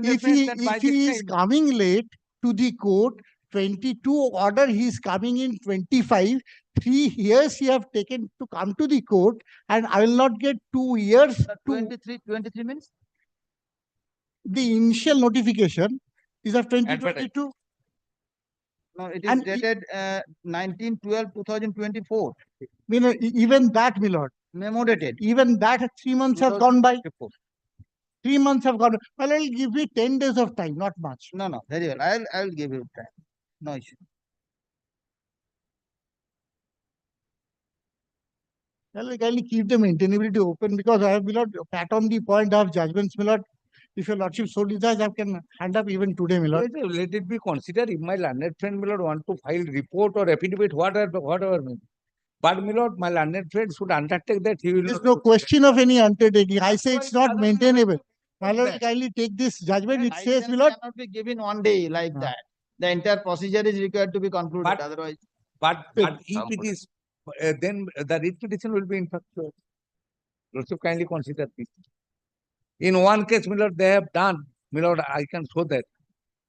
If he is coming late, to the court. 22 order, he is coming in 25. 3 years he have taken to come to the court, and I will not get 2 years to 23 means the initial notification is of 2022. no, it is And dated 19/12/2024. Even that, my lord, Memo dated. even that 3 months have gone by. 2024. 3 months have gone. Well, I'll give you 10 days of time, not much. No, very well. I will give you time. No issue. Well, kindly keep the maintainability open, because I have, my lord, pat on the point of judgments, my lord. If your lordship so desires, I can hand up even today, my lord. Yes, let it be considered. If my learned friend, my lord, want to file report or affidavit, whatever means. But, my lord, my learned friend should undertake that he will There's not. no question of any undertaking. I say it's not Otherwise, maintainable. My lord, Yes. kindly take this judgment. It says, my License lord, cannot be given one day like Ah. that. The entire procedure is required to be concluded. But- Otherwise, But if it is, then the writ petition will be infructuous. Lordship, kindly consider this. In one case, my lord, they have done. My lord, I can show that.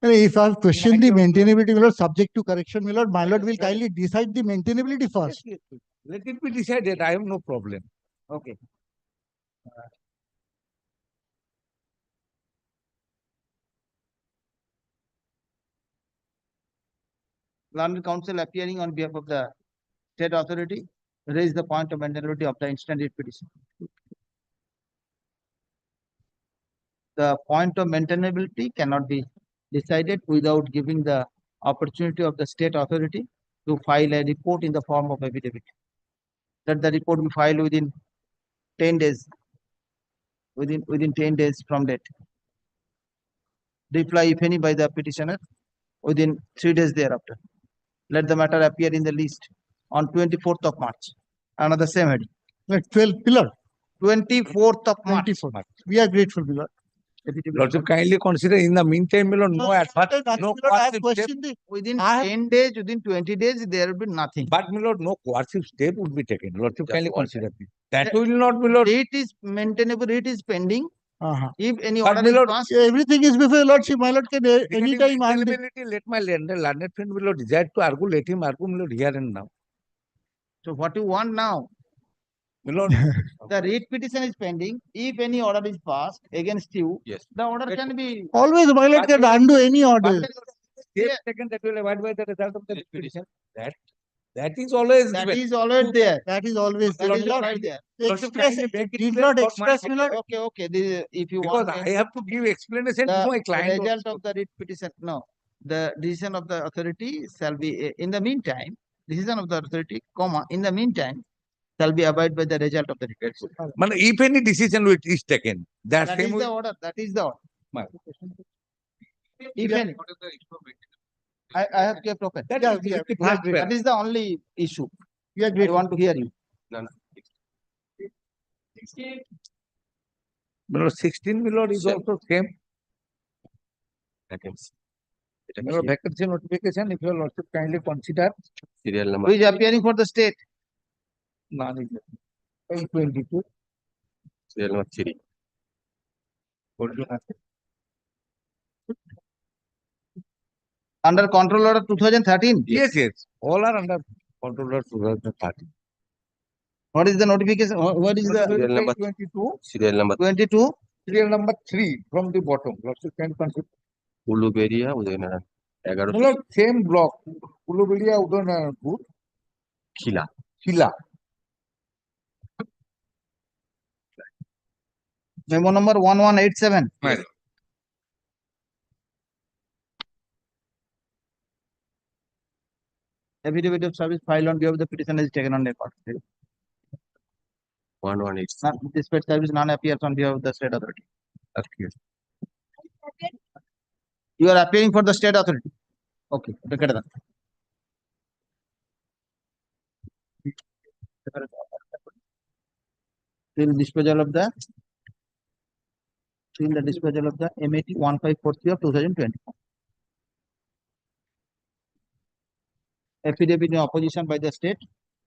if I have questioned the High Court, maintainability, my lord, subject to correction, my lord will Yes. kindly decide the maintainability Yes, first. yes, yes. Let it be decided. I have no problem. okay. Learned counsel appearing on behalf of the state authority raise the point of maintainability of the instant writ petition. The point of maintainability cannot be decided without giving the opportunity of the state authority to file a report in the form of affidavit. That the report be filed within 10 days, within 10 days from date. Reply, if any, by the petitioner within 3 days thereafter. Let the matter appear in the list on 24th of March. Another same heading. Like 12 pillar, 24th of March. 24. We are grateful, my lord. Lordship, kindly consider in the meantime, my lord, no advert, no I have coercive step. questioned the Within I have- 10 days, within 20 days, there will be nothing. But, my lord, no coercive step would be taken. Lordship, Just kindly one consider this. That will not, my lord. Rate is maintainable, rate is pending. If any But, order my is lord, passed, everything is before your lordship. My lord can regarding anytime undo. maintainability, let my learned friend, my lord, desire to argue, let him argue, my lord, here and now. so what you want now? My lord, The rate petition is pending. If any order is passed against you, Yes. the order can be. Always, my lord can undo any order. but step taken that will abide by the result of the petition. That is always That given. is always there. That is always That there. is Lord, always there. Lordship, express, kindly make it did clear not for my express, my lord. Okay. If you Because want I have to give explanation to my the client. result also. of the writ petition, no. The decision of the authority shall be, in the meantime, decision of the authority, comma, in the meantime, shall be abide by the result of the writ petition. Man, if any decision which is taken, that That same is will. the order. That is the order. My- If any, I have kept open. That Yeah, is we are the great. fair. That is the only issue. We are I grateful. want to hear you. No. My lord, 16 my lord is Same. also same. Vacancy. My lord, vacancy notification, if your lordship kindly consider. Serial Who number. is appearing for the state? None is there. 822. Serial number 3. Under control order 2013. Yes. All are under control of 2030. What is the notification? What is the Serial number 22, Serial number 22? serial number 3 from the bottom. Lordship can consider. Uluberia Udayanaran. 11 My lord, same block. Ulubedia Udanaranpur, Khila. Hila. Memo number 1187. Yes. Affidavit of service filed on behalf of the petitioner is taken on record. 1187. Dispatch service none appears on behalf of the state authority. You are appearing for the state authority. Okay. Look at that. Till disposal of the MAT 1543 of 2024. Affidavit in opposition by the state.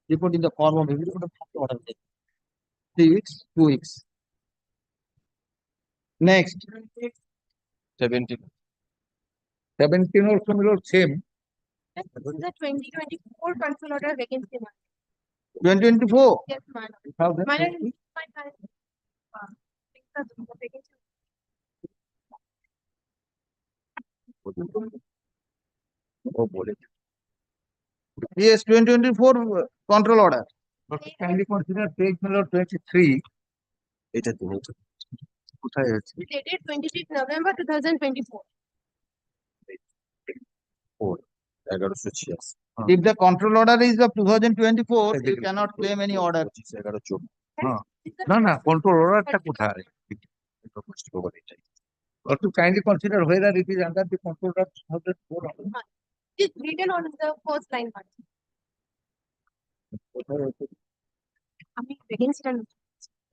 Report in the form of affidavit of order. 3 weeks, 2 weeks. Next, 17. 17 also my lord same. This is the 2024 control order vacancy. 2024. Yes, ma'am. 2020? My current, the vacancy. Oh, bole. Yes, 2024 control order. Kindly consider page my lord 23. এটা তুমি কোথায় আছে Dated 26 November 2024. 1186 If the control order is of 2024, you cannot claim any order. 1114 No, no, control order টা কোথায়? Or to kindly consider whether it is under the control order 2004. It's written on the first line. Vacancy.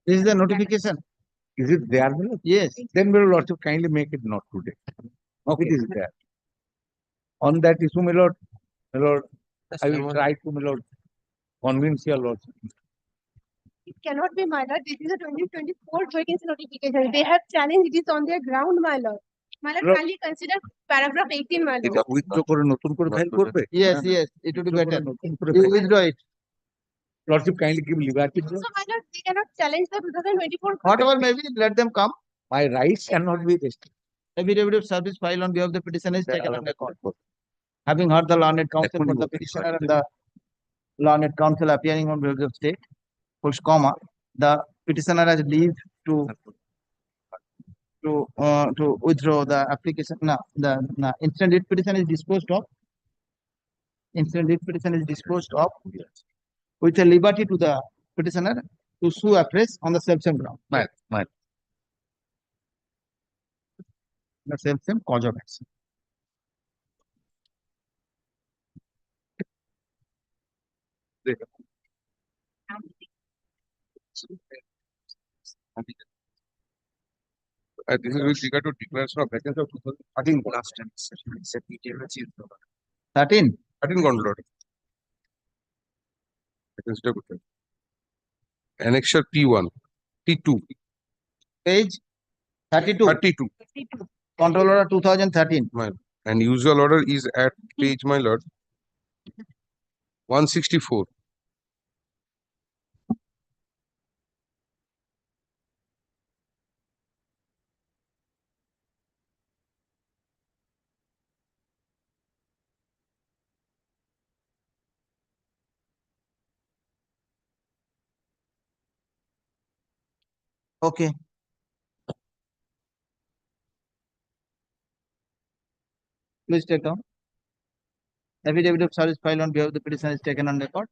This is the notification. Is it there? my lord? Yes. Then my lord also kindly make it not today. Okay. It is there. On that issue, my lord, I will try to, my lord, convince your lord. It cannot be, my lord. This is a 2024 vacancy notification. They have challenged it is on their ground, my lord. My lord, Lord- kindly consider paragraph 18, my lord. এটা withdraw করে নতুন করে file করবে? Yes, yes. It would be Withdraw করে better. নতুন করে You file- withdraw it. Lordship kindly give liberty. So, my lord, they cannot challenge the 2024. Whatever may be, let them come. My rights cannot be restricted. Affidavit of service filed on behalf of the petitioner is taken on record. Having heard the learned counsel for the petitioner and the learned counsel appearing on behalf of the state, push comma, the petitioner has leave to withdraw the application. No, the instant writ petition is disposed of. Instant writ petition is disposed of with a liberty to the petitioner to sue afresh on the self-same ground. Right. The self-same cause of action. This is with regard to declaration of vacancy of 2013 last time. 13. 13 control order. Vacancy টা কোথায়? Annexure P1, P2, Page 32. 32. Control order 2013. And usual order is at page, my lord, 164. Okay. Please take down. Affidavit of service filed on behalf of the petitioner is taken on record.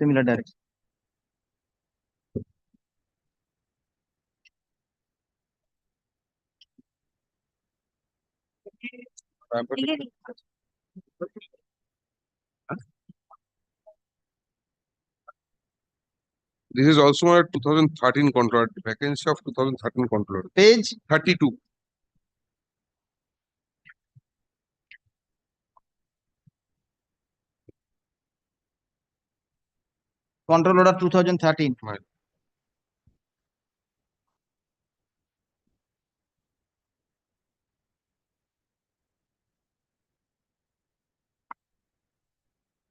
Similar direction. This is also a 2013 control order, vacancy of 2013 control order. Page 32. control order 2013.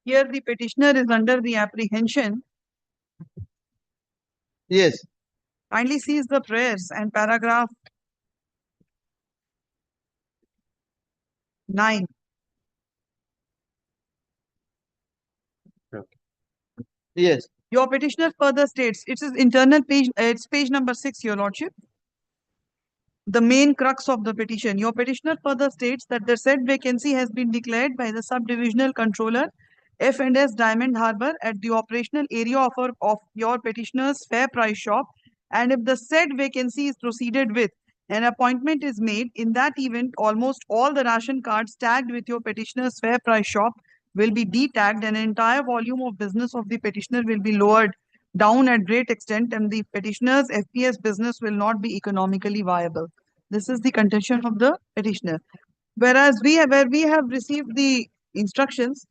Here the petitioner is under the apprehension. Yes. Kindly sees the prayers and paragraph 9. Yes. Your petitioner further states, it is internal page, it's page number 6, your lordship. The main crux of the petition. Your petitioner further states that the said vacancy has been declared by the subdivisional controller F&S Diamond Harbour at the operational area of your petitioner's fair price shop, and if the said vacancy is proceeded with, an appointment is made. In that event, almost all the ration cards tagged with your petitioner's fair price shop will be detagged, and an entire volume of business of the petitioner will be lowered down at great extent, and the petitioner's FPS business will not be economically viable. This is the contention of the petitioner. Whereas where we have received the instructions,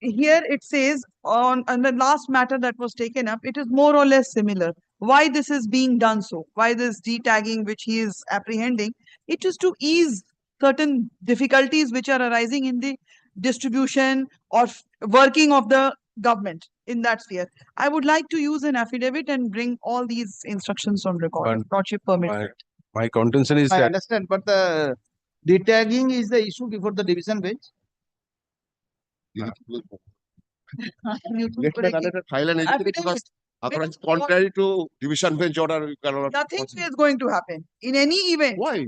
here it says on the last matter that was taken up, it is more or less similar. why this is being done so, why this de-tagging which he is apprehending. It is to ease certain difficulties which are arising in the distribution or working of the government in that sphere. I would like to use an affidavit and bring all these instructions on record. If Lordship permits. My contention is I that understand, but the tagging is the issue before the division bench. Let me file an affidavit because otherwise, contrary to division bench order, you cannot. Nothing is going to happen in any event. Why?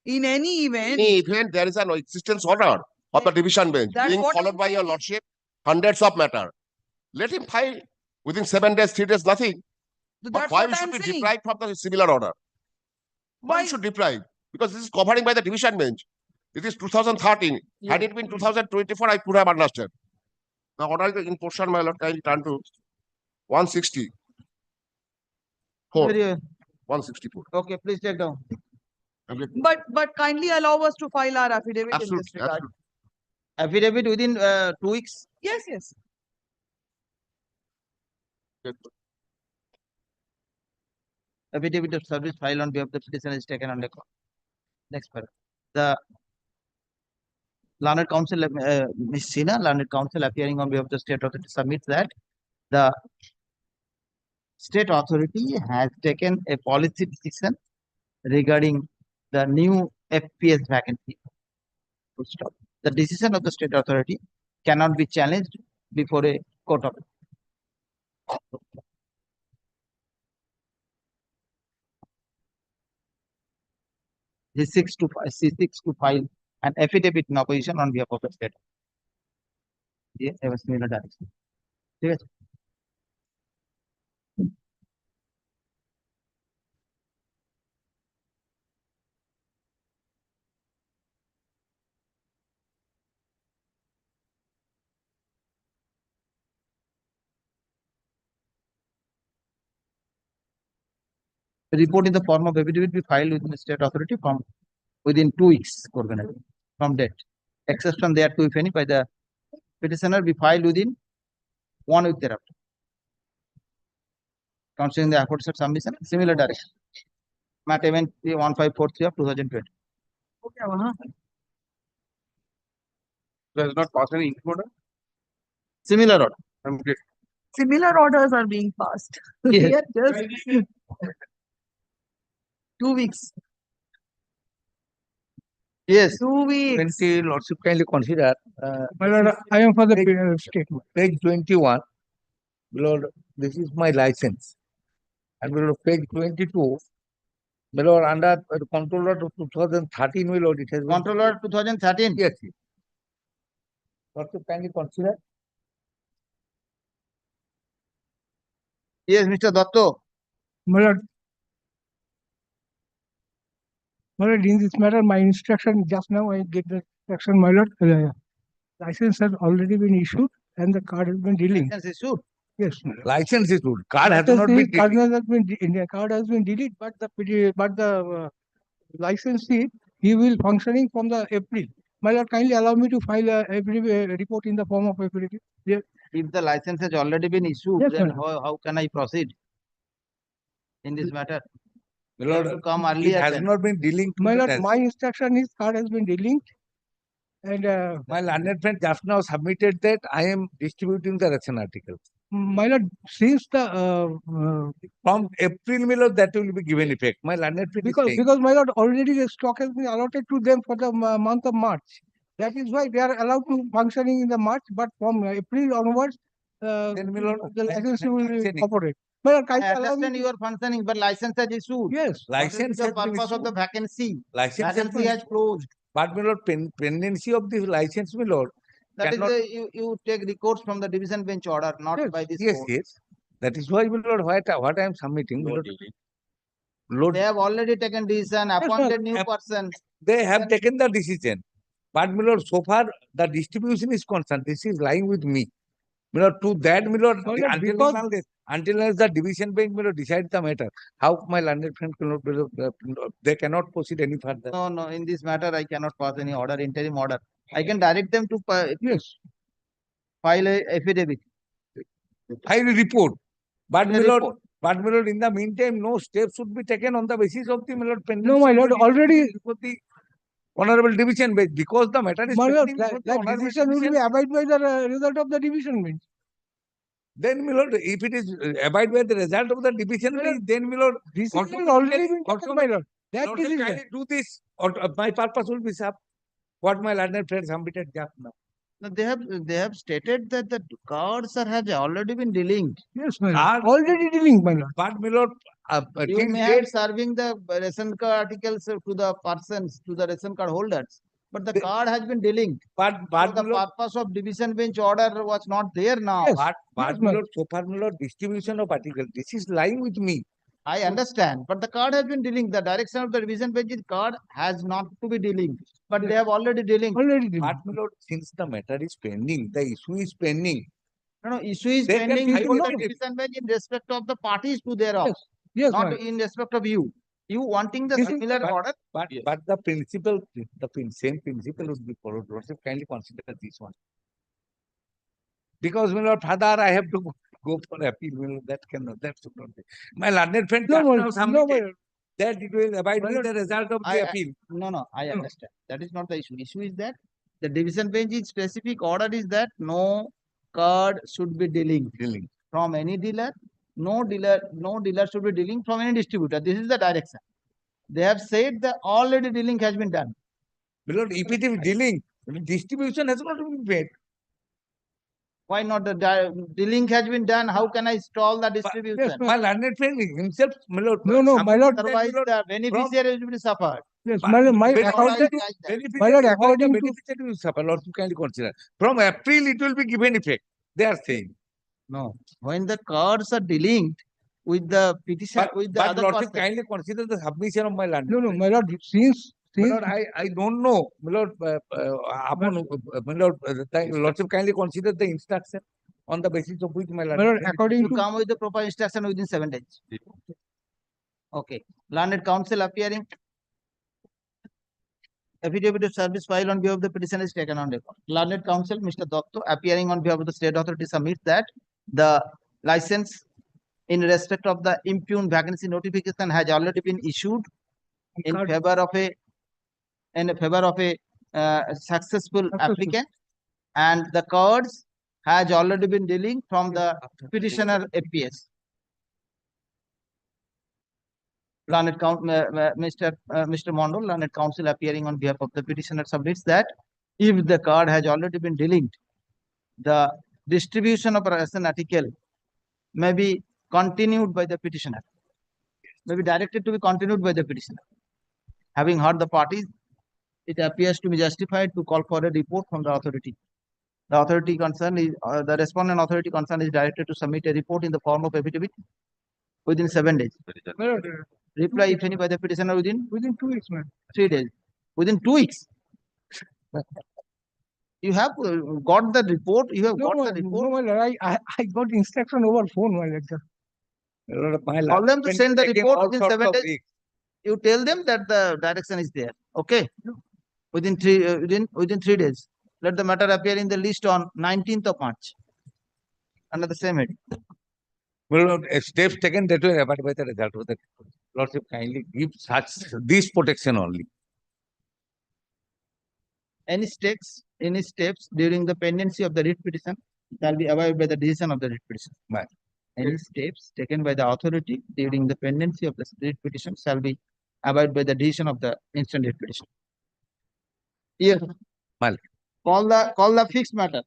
In any event. Any event, there is an existence order of the division bench That's being what followed by your lordship, hundreds of matter. Let him file within 7 days, 3 days, nothing. But That's why what we should I'm be saying. deprived from the similar order? Why Why? we should deprive? Because this is governing by the division bench. It is 2013. Had it been 2024, I could have understood. The order is in portion, my lord, can turn to 160. Very- 164. Okay, please take down. But kindly allow us to file our affidavit in this regard. Affidavit within 2 weeks. Yes, yes. Affidavit of service filed on behalf of the petitioner is taken on record. Next paragraph. The learned counsel, Ms. Sina, learned counsel appearing on behalf of the state authority submits that the state authority has taken a policy decision regarding the new FPS vacancy. Full stop. The decision of the state authority cannot be challenged before a court of he seeks to file an affidavit in opposition on behalf of the state. Yes, I was similar direction. Yes. A report in the form of affidavit be filed within the state authority from within 2 weeks from date. Exception thereto, if any, by the petitioner be filed within 1 week thereafter. Considering the aforesaid submission, similar direction. Matter event 1543 of 2020. does not pass any interim order. Similar order. Okay. Similar orders are being passed. Yes. Here, just 2 weeks. Yes. 2 weeks. 20, Lordship kindly consider. My lord, I am for the statement. Page 21. My lord, this is my license. And my lord, page 22. My lord, under the control order of 2013, my lord, it has been. Control order 2013. Yes. Yes. Lordship kindly consider. Yes, Mr. Datto. My lord, in this matter, my instruction just now I get the instruction, my lord. License has already been issued and the card has been deleted. License issued. Yes, my lord. License issued. Card has License not been is- card deleted. has been deleted, but the licensee he will functioning from the April. My lord, kindly allow me to file every report in the form of affidavit. Yes. If the license has already been issued, Yes, then madam. how can I proceed in this matter? My You have lord, to come it earlier has then. not been delinked. to My the lord, test. my instruction is card has been delinked and My learned friend just now submitted that I am distributing the ration article. my lord, since the From April, my lord, that will be given effect. My learned friend is saying. because my lord, already the stock has been allotted to them for the month of March. That is why they are allowed to functioning in the March, but from April onwards, Then, my lord, the license will functioning. operate. My lord, I kindly allow me understand you are functioning, but license has issued. Yes. What is License the has been purpose of issued. the vacancy? License has Vacancy been has issued. closed. But my lord, pendency of the license, my lord, That is cannot. you take recourse from the division bench order, not Yes. by this Yes, court. yes. That is why, my lord, what I am submitting, my lord. Lord, They have already taken decision, appointed new App- person. they have Then- taken the decision. But, my lord, so far the distribution is concerned. This is lying with me. My lord, to that, my lord, My lord, until because- until the division bench, my lord, decide the matter. How my learned friend cannot, they cannot proceed any further. No, in this matter, I cannot pass any order, interim order. I can direct them to Yes. file a affidavit. File a report. But, A my lord, report. But my lord, in the meantime, no steps should be taken on the basis of the my lord pending. No, my lord, already before the honorable division bench, because the matter is my lord, pending before the that honorable decision will be division. abide by the result of the division bench. Then, my lord, if it is abide by the result of the division My bench, lord, then, my lord, decision has already been taken, my lord. That Lord, decision. kindly do this, or my purpose will be served. What my learned friends submitted just now. No, they have stated that the cards have already been delinked. Yes, my lord. Cards- Already dealing, my lord. But, my lord, You till may date, have serving the ration card articles to the persons, to the ration card holders, but the card has been delinked. but, So the my lord, purpose of division bench order was not there now. Yes. but, Yes, my ma'am. lord, so far, my lord, distribution of articles, this is lying with me. I understand, but the card has been delinked. The direction of the division bench is card has not to be delinked, but they have already delinked. Already dealing. But, my lord, since the matter is pending, the issue is pending. No, issue is They can pending file before the it. division bench in respect of the parties to thereof, Yes. Yes, my not lord. in respect of you. You wanting the This is- similar order? But, the principle, same principle would be followed. Lordship, kindly consider this one. Because, my lord, father, I have to go for appeal. My lord, that should not be. My learned friend No, just my now lord. No, submitted my lord. that it will abide My with lord, the result of the I appeal. I understand. That is not the issue. Issue is that the division bench is specific order is that no card should be dealing from any dealer. No dealer should be dealing from any distributor. This is the direction. They have said that already dealing has been done. My lord, if it is dealing, distribution has not been paid. Why not the dealing has been done? How can I stall the distribution? Yes, My learned friend himself, my lord, No, no, my lord. Otherwise, the beneficiary will be suffered. Yes, But my lord. My beneficiary according to Like that. my lord, why the according to beneficiary will suffer? Lord, you kindly consider. From April, it will be given effect. They are saying. No, when the cards are delinked with the petition with the But other Lordship, person. kindly consider the submission of my learned no, no, friend. my lord. Since My lord, I don't know. My lord, my lord, Lordship, kindly consider the instruction on the basis of which my my learned lord, friend. according You to come with the proper instruction within 7 days. Okay. Learned counsel appearing. Affidavit of service filed on behalf of the petitioner is taken on record. Learned counsel, Mr. Dotto, appearing on behalf of the state authority, submits that the license in respect of the impugned vacancy notification has already been issued in card- favor of a successful applicant, and the cards has already been dealing from the petitioner FPS. Learned Mr. Mondal, learned counsel appearing on behalf of the petitioner submits that if the card has already been delinked, the distribution of a ration article may be continued by the petitioner, may be directed to be continued by the petitioner. Having heard the parties, it appears to be justified to call for a report from the authority. The authority concerned is the respondent authority concerned is directed to submit a report in the form of affidavit within 7 days. my lord, Reply, if any, by the petitioner within within 2 weeks, man. 3 days. Within 2 weeks. You have got the report. You have No, got the no, report. my lord. I got instruction over phone, my lord. My lord, my Call them to friend send the taking report all within sorts 7 of days. risks. You tell them that the direction is there. Okay. Within 3 days. Let the matter appear in the list on 19th of March. Under the same heading. My lord, steps taken that will abide by the result of the Lordship, kindly give such this protection only. Any steps during the pendency of the writ petition shall be abided by the decision of the writ petition. Right. Any steps taken by the authority during the pendency of the writ petition shall be abided by the decision of the instant writ petition. Here, Mal. call the fixed matter.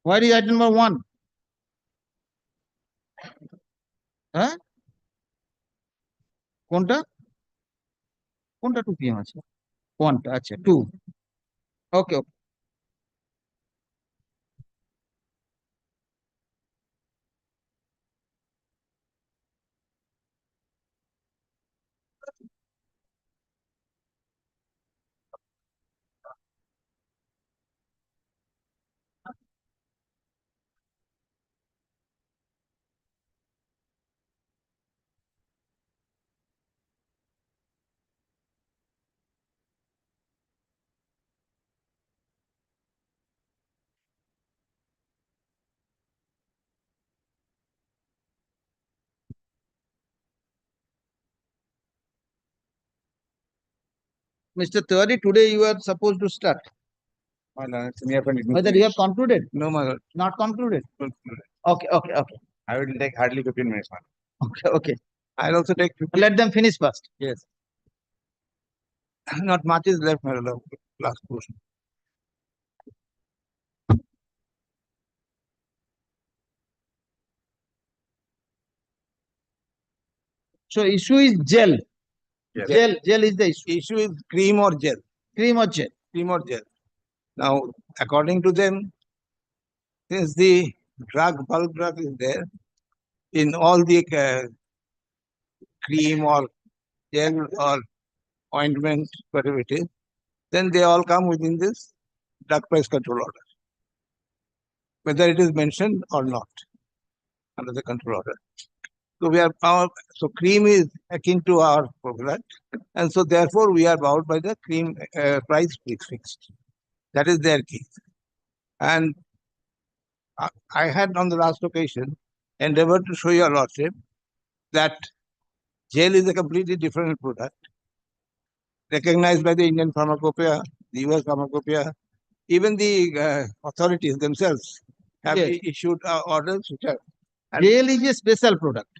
Where is item number 1? হ্যাঁ কোনটা কোনটা 2 PM আছে 1 আচ্ছা 2 ওকে ওকে Mr. Tiwari, today you are supposed to start. My lord, it's near when it will Whether you have finish. concluded? No, my lord. Not concluded. Okay, okay, okay. I will take hardly 15 minutes, my lord. Okay, okay. I'll also take 15. Let them finish first. Yes. Not much is left, my lord. Last portion. So issue is gel. Yes. Gel is the issue. Issue is cream or gel. Cream or gel. Cream or gel. Now, according to them, since the bulk drug is there in all the cream or gel or ointment, whatever it is, then they all come within this drug price control order, whether it is mentioned or not under the control order. So so cream is akin to our product, and so therefore we are bound by the cream price fixed. That is their case. And I had on the last occasion endeavored to show your lordship that gel is a completely different product, recognized by the Indian Pharmacopoeia, the US Pharmacopoeia, even the authorities themselves have Yes. issued orders which are. Gel is a special product.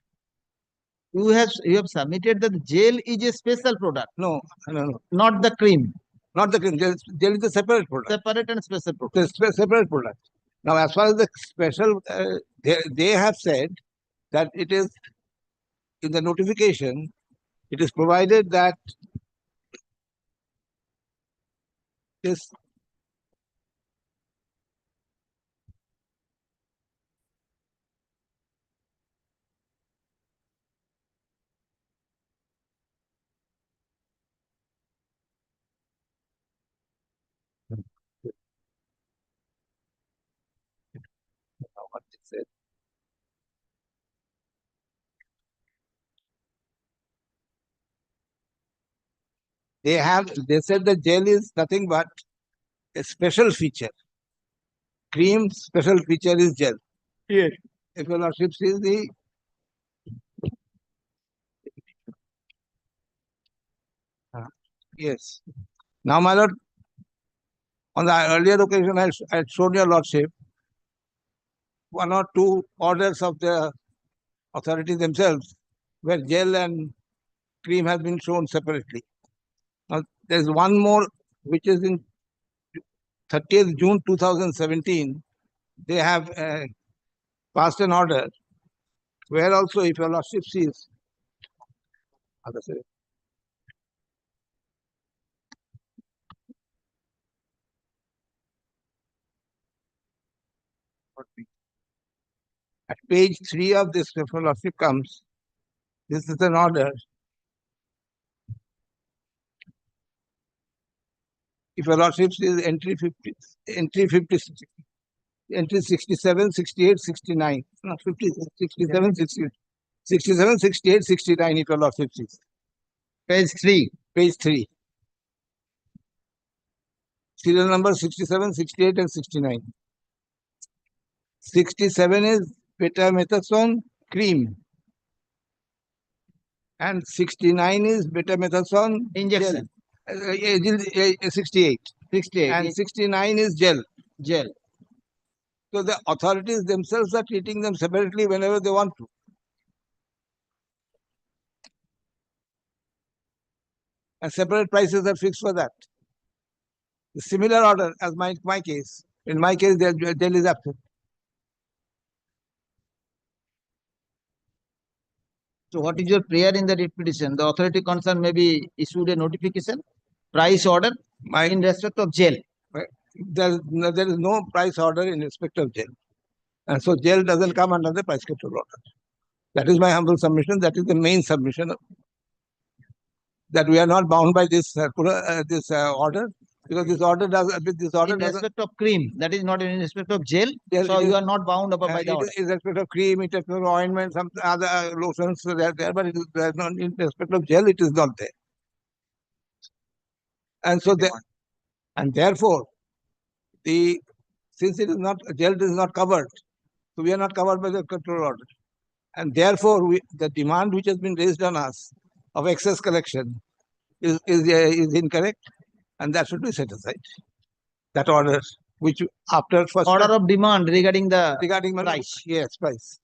You have submitted that gel is a special product. No, no. Not the cream. Not the cream. Gel is a separate product. Separate and special product. It's a separate product. Now, as far as the special, they have said that it is in the notification, it is provided that this what it said. They said that gel is nothing but a special feature. Cream special feature is gel. Yes. If your lordship sees the yes. Now, my lord, on the earlier occasion, I had shown your lordship one or two orders of the authorities themselves, where gel and cream has been shown separately. Now, there's one more, which is in 30th June 2017. They have passed an order where also, if your lordship sees, at page 3 of this, if your lordship comes, this is an order. If your lordship sees entry 50, entry 67, 68, 69, no, 50, 67, 60, 67, 68, 69, if your lordship sees. Page 3. Page 3. Serial number 67, 68, and 69. 67 is betamethasone cream. And 69 is betamethasone Injection. 68. 68. And 69 is gel. Gel. So the authorities themselves are treating them separately whenever they want to. And separate prices are fixed for that. The similar order as my case. In my case, gel is absent. So what is your prayer in the writ petition? The authority concerned maybe issued a notification, price order in respect of gel. There is no price order in respect of gel. And so gel doesn't come under the price control order. That is my humble submission. That is the main submission. That we are not bound by this order, because this order In respect of cream, that is not in respect of gel. So you are not bound up by the order. In respect of cream, in respect of ointment, some other lotions they are there, but it is not in respect of gel. It is not there. And so therefore, since it is not gel is not covered, so we are not covered by the control order. And therefore, the demand which has been raised on us of excess collection is incorrect, and that should be set aside. That order, which after first Order of demand regarding the regarding my price. yes, price.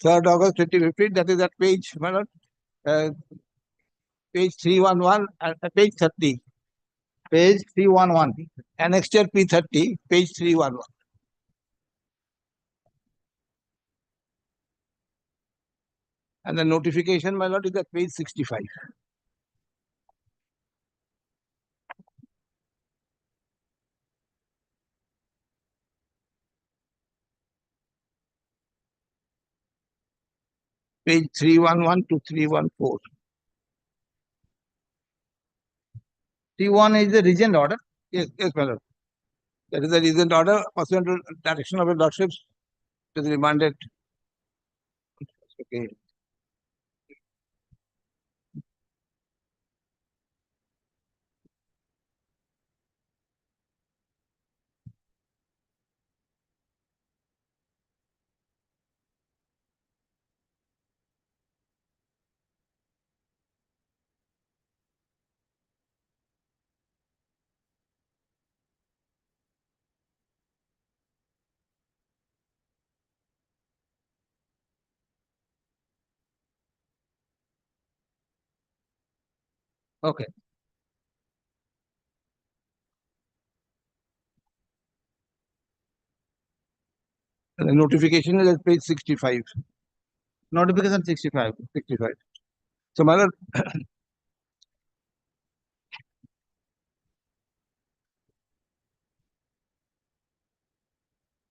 3rd August 2015, that is at page, my lord, page 311, page 30. Page 311. Annexure P30, page 311. And the notification, my lord, is at page 65. Page 311 to 314. 31 is the regent order. Yes, yes, my lord. That is the recent order pursuant to direction of the lordships. It is remanded. Okay. Okay. And the notification is at page 65. Notification 65. 65. So, my lord,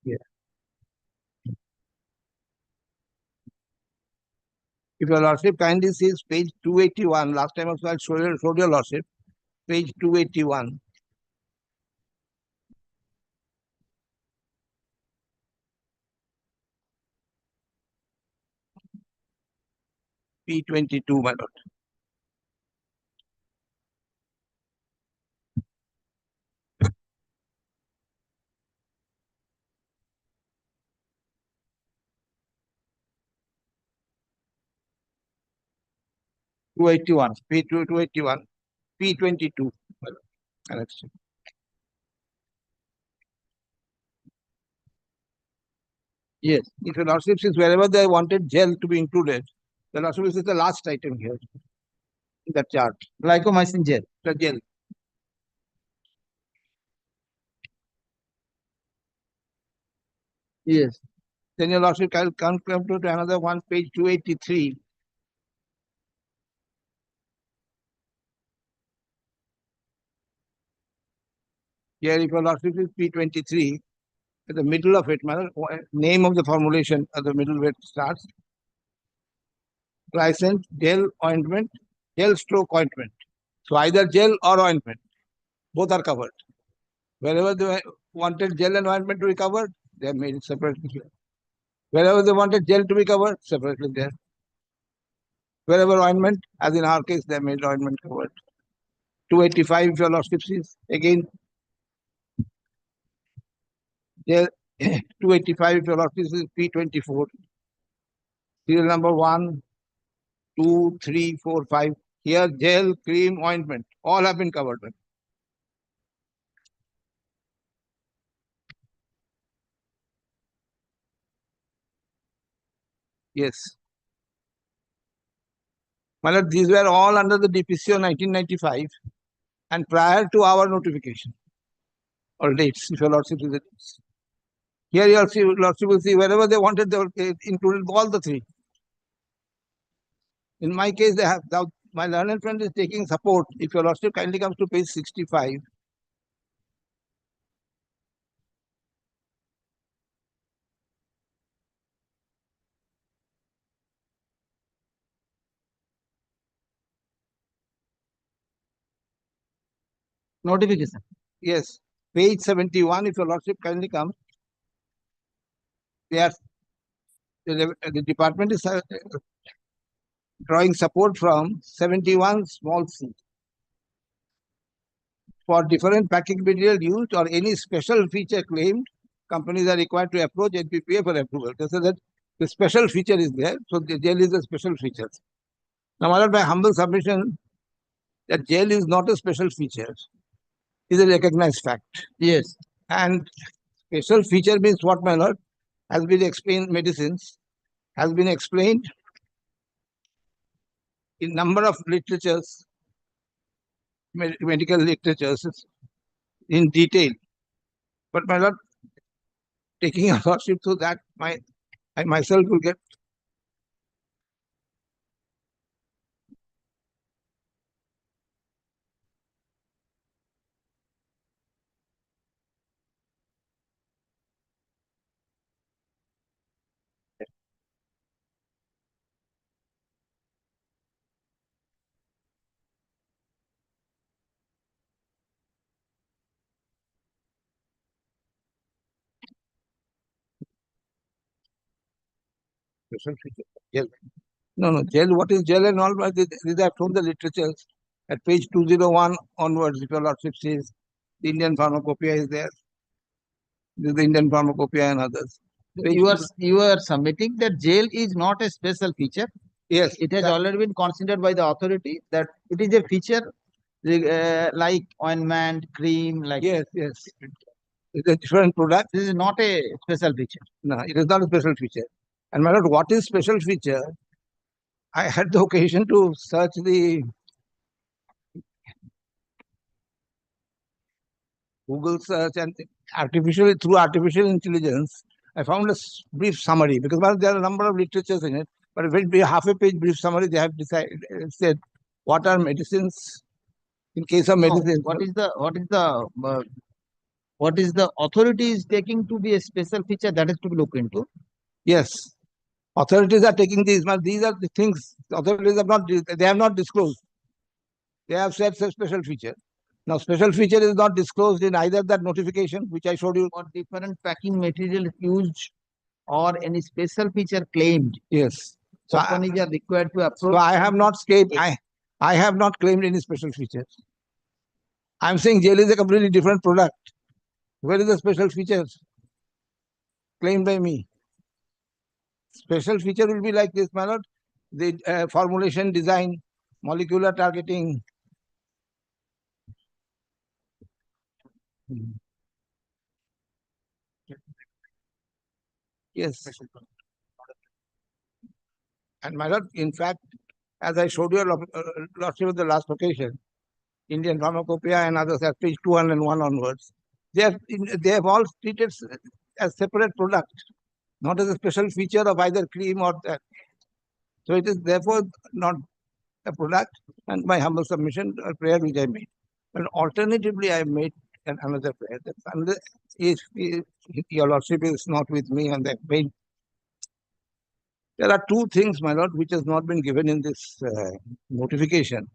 yeah. If your lordship kindly sees page 281, last time also I showed your lordship, page 281. P22, my lord. P281. P281, P22, my lord. Annexure. Yes. If your lordship says wherever they wanted gel to be included, the lordship is the last item here in that chart. Glycomycin gel. The gel. Yes. Then your lordship can come to another one, page 283. Here, if your lordship is P23, at the middle of it, name of the formulation at the middle where it starts. Glycine, gel, ointment, gel stroke ointment. So either gel or ointment, both are covered. Wherever they wanted gel and ointment to be covered, they have made it separately here. Wherever they wanted gel to be covered, separately there. Wherever ointment, as in our case, they have made ointment covered. 285, if your lordship sees, again, gel, 285, if your lordship is P24. Serial number 1, 2, 3, 4, 5. Here, gel, cream, ointment, all have been covered. Yes. These were all under the DPCO 1995 and prior to our notification or dates, if your lordship is the dates. Here, your lordship will see wherever they wanted, they included all the three. In my case, they have now. My learned friend is taking support. If your lordship kindly comes to page 65. Notification. Yes, page 71. If your lordship kindly comes, they are the department is drawing support from 71 small c. For different packing material used or any special feature claimed, companies are required to approach NPPA for approval. They say that the special feature is there, so the gel is a special feature. Now, my humble submission, that jail is not a special feature, is a recognized fact. Yes. And special feature means what, my lord? Has been explained, medicines has been explained in number of literatures, medical literatures in detail. But my lord, taking a lordship through that, I myself will get. Special feature. Jail. No, jail. What is jail and all? These are from the literatures. At page 201 onwards, if your lordship says, the Indian pharmacopoeia is there. This is the Indian pharmacopoeia and others. So you are submitting that jail is not a special feature. Yes. It has already been considered by the authority that it is a feature like ointment, cream, like. Yes. It's a different product. This is not a special feature. No, it is not a special feature. And my lord, what is special feature? I had the occasion to search the Google search and through artificial intelligence, I found a brief summary because there are a number of literatures in it, but a very half a page brief summary they have said what are medicines in case of medicine. What is the authority is taking to be a special feature that is to be looked into? Yes, authorities are taking these, but these are the things authorities have not disclosed. They have said special feature. Now, special feature is not disclosed in either that notification, which I showed you. Or different packing material used or any special feature claimed. Yes. So companies are required to approach. So I have not claimed. I have not claimed any special features. I am saying jail is a completely different product. Where is the special features claimed by me? Special feature will be like this, my lord. The formulation, design, molecular targeting. Yes. And my lord, in fact, as I showed you lordship of the last occasion, Indian pharmacopoeia and others at page 201 onwards, they have all treated as separate product, not as a special feature of either cream or that. So it is therefore not a product. And my humble submission, a prayer which I made. And alternatively, I made another prayer. If your lordship is not with me on that page, there are two things, my lord, which has not been given in this notification,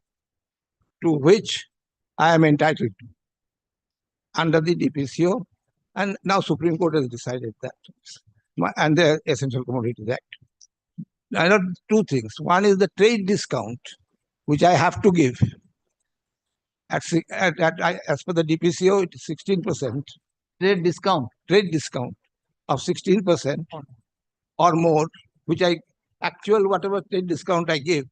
to which I am entitled to under the DPCO, and now Supreme Court has decided that, and the Essential Commodities Act. I know two things. One is the trade discount, which I have to give. As per the DPCO, it is 16%. Trade discount. Trade discount of 16% or more, which actual whatever trade discount I give,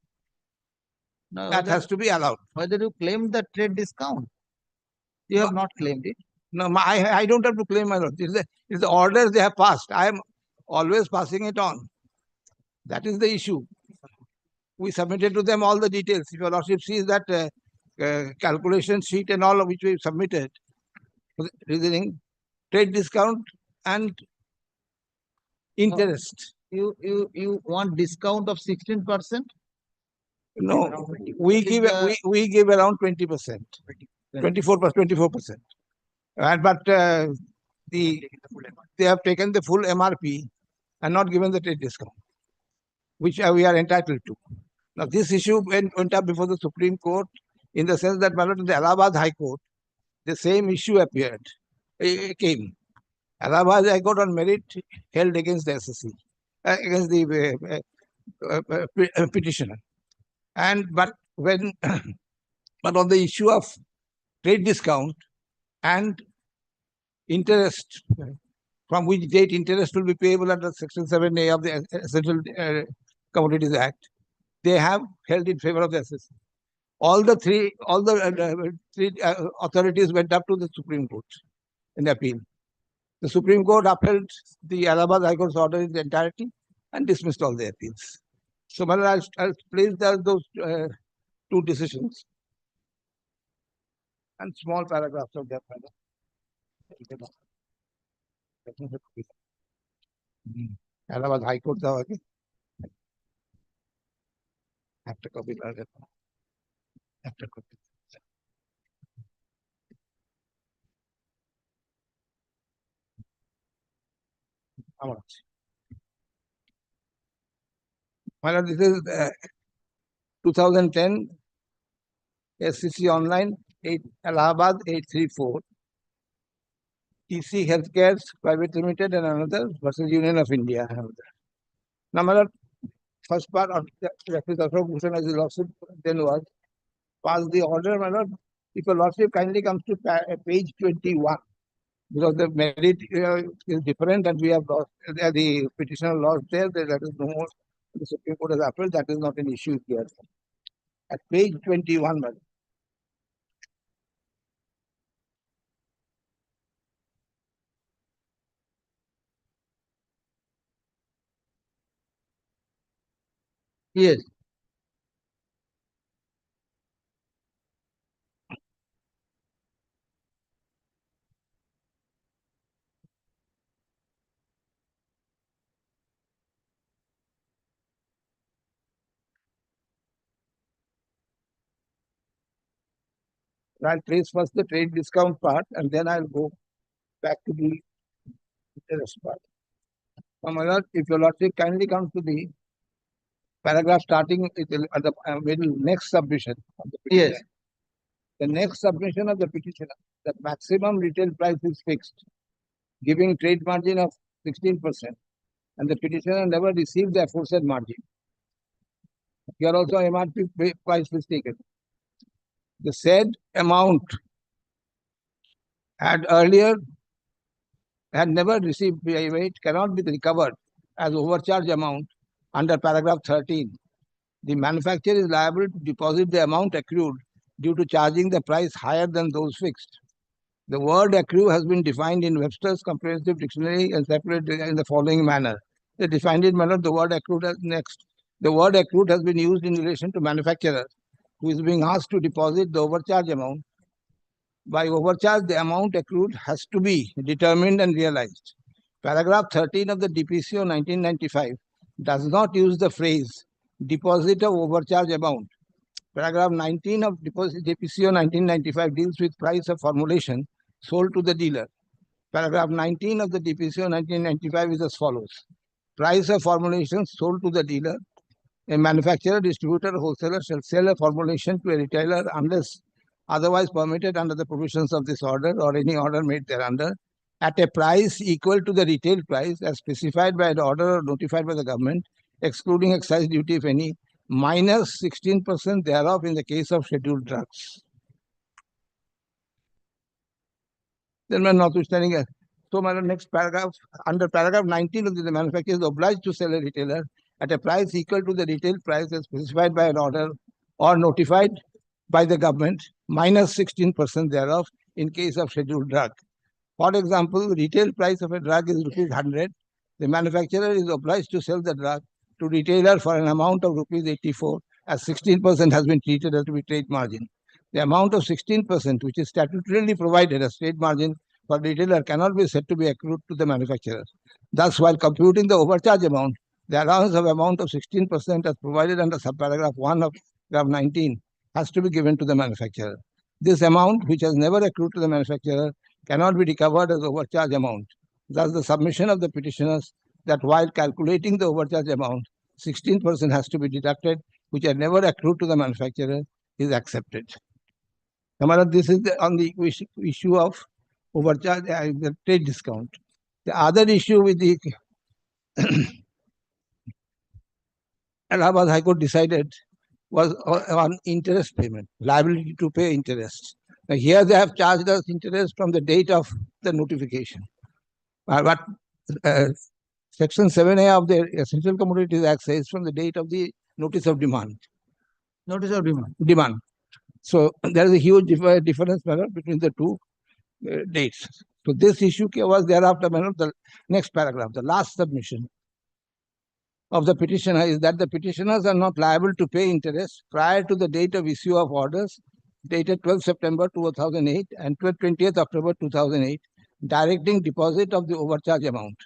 that has to be allowed. Whether you claim the trade discount, you have not claimed it. No, I don't have to claim my lord. It's the orders they have passed. I am always passing it on. That is the issue. We submitted to them all the details. If your lordship sees that calculation sheet and all of which we submitted, reasoning, trade discount and interest. You want discount of 16%? No, we give around 20%, 24%. But they have taken the full MRP and not given the trade discount, which we are entitled to. Now, this issue went up before the Supreme Court in the sense that, my lord, in the Allahabad High Court, the same issue came. Allahabad High Court on merit held against the SSC, against the petitioner. But on the issue of trade discount and interest, from which date interest will be payable under Section 7A of the Essential Commodities Act, they have held in favor of the SSC. all the three authorities went up to the Supreme Court in appeal. The Supreme Court upheld the Allahabad High Court's order in the entirety and dismissed all the appeals. So, I'll place those two decisions and small paragraphs of that. Allahabad High Court जाओ आगे. After copy ला देता हूँ. After copy. This is 2010 SCC Online, Allahabad 834. TC Healthcare Private Limited and another versus Union of India. Now, my lord, first part of Justice Ashok Bhushan as a lawsuit then was pass the order, my lord. If your lordship kindly comes to page 21, because the merit is different and we have lost the petitioner lost there is no more. The Supreme Court has upheld, that is not an issue here. At page 21, my lord. Yes. I'll trace first the trade discount part and then I'll go back to the interest part. Now, my lord, if your lordship kindly comes to the paragraph starting at the middle, next submission of the petitioner. Yes. The next submission of the petitioner, the maximum retail price is fixed, giving trade margin of 16%, and the petitioner never received the aforesaid margin. Here also MRP price is taken. The said amount had never received it cannot be recovered as overcharge amount under paragraph 13. The manufacturer is liable to deposit the amount accrued due to charging the price higher than those fixed. The word accrue has been defined in Webster's Comprehensive Dictionary and separated in the following manner. They defined it manner, the word accrued as next. The word accrued has been used in relation to manufacturer who is being asked to deposit the overcharge amount. By overcharge, the amount accrued has to be determined and realized. Paragraph 13 of the DPCO 1995 does not use the phrase deposit of overcharge amount. Paragraph 19 of DPCO 1995 deals with price of formulation sold to the dealer. Paragraph 19 of the DPCO 1995 is as follows. Price of formulation sold to the dealer. A manufacturer, distributor, wholesaler shall sell a formulation to a retailer unless otherwise permitted under the provisions of this order or any order made thereunder at a price equal to the retail price as specified by an order or notified by the government, excluding excise duty if any, minus 16% thereof in the case of scheduled drugs. Then we're notwithstanding. So my next paragraph, under paragraph 19 of the manufacturer is obliged to sell a retailer at a price equal to the retail price as specified by an order or notified by the government, minus 16% thereof in case of scheduled drug. For example, retail price of a drug is rupees 100. The manufacturer is obliged to sell the drug to retailer for an amount of rupees 84 as 16% has been treated as to be trade margin. The amount of 16%, which is statutorily provided as trade margin for retailer, cannot be said to be accrued to the manufacturer. Thus, while computing the overcharge amount, the allowance of amount of 16% as provided under subparagraph 1 of paragraph 19 has to be given to the manufacturer. This amount, which has never accrued to the manufacturer, cannot be recovered as overcharge amount. Thus, the submission of the petitioners that while calculating the overcharge amount, 16% has to be deducted, which had never accrued to the manufacturer, is accepted. This is on the issue of overcharge, the trade discount. The other issue with the Allahabad High Court decided was on interest payment, liability to pay interest. Now here they have charged us interest from the date of the notification. But Section 7A of the Essential Commodities Act says from the date of the notice of demand. Notice of demand. So there is a huge difference, my lord, between the two dates. So this issue was thereafter, my lord, the next paragraph, the last submission of the petitioner is that the petitioners are not liable to pay interest prior to the date of issue of orders dated 12 September 2008 and 20th October 2008, directing deposit of the overcharge amount.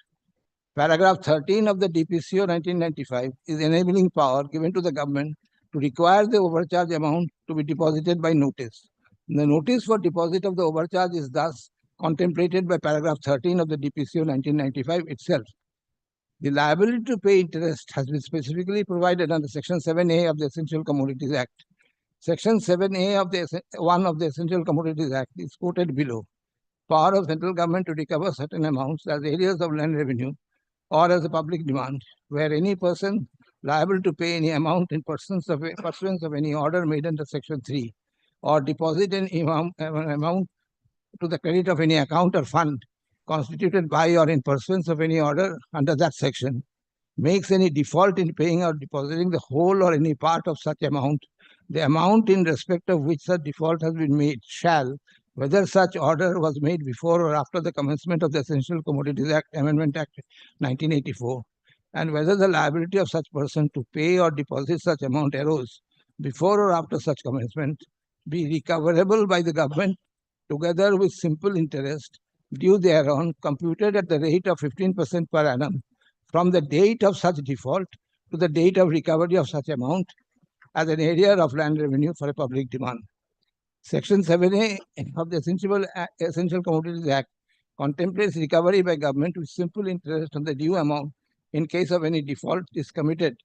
Paragraph 13 of the DPCO 1995 is enabling power given to the government to require the overcharge amount to be deposited by notice. The notice for deposit of the overcharge is thus contemplated by paragraph 13 of the DPCO 1995 itself. The liability to pay interest has been specifically provided under Section 7A of the Essential Commodities Act. Section 7A of the 1 of the Essential Commodities Act is quoted below. Power of central government to recover certain amounts as areas of land revenue or as a public demand, where any person liable to pay any amount in pursuance of any order made under Section 3 or deposit an amount to the credit of any account or fund constituted by or in pursuance of any order under that section, makes any default in paying or depositing the whole or any part of such amount, the amount in respect of which such default has been made shall, whether such order was made before or after the commencement of the Essential Commodities Act, Amendment Act 1984, and whether the liability of such person to pay or deposit such amount arose before or after such commencement, be recoverable by the government together with simple interest due thereon, computed at the rate of 15% per annum from the date of such default to the date of recovery of such amount as an area of land revenue for a public demand. Section 7A of the Essential Commodities Act contemplates recovery by government with simple interest on the due amount in case of any default is committed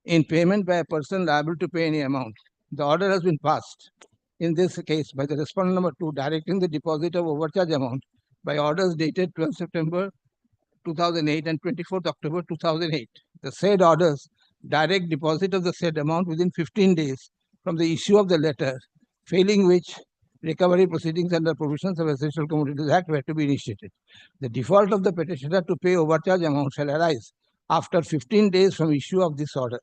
in payment by a person liable to pay any amount. The order has been passed in this case by the respondent number 2, directing the deposit of overcharge amount by orders dated 12 September 2008 and 24th October 2008. The said orders direct deposit of the said amount within 15 days from the issue of the letter, failing which recovery proceedings under provisions of Essential Commodities Act were to be initiated. The default of the petitioner to pay overcharge amount shall arise after 15 days from issue of this order.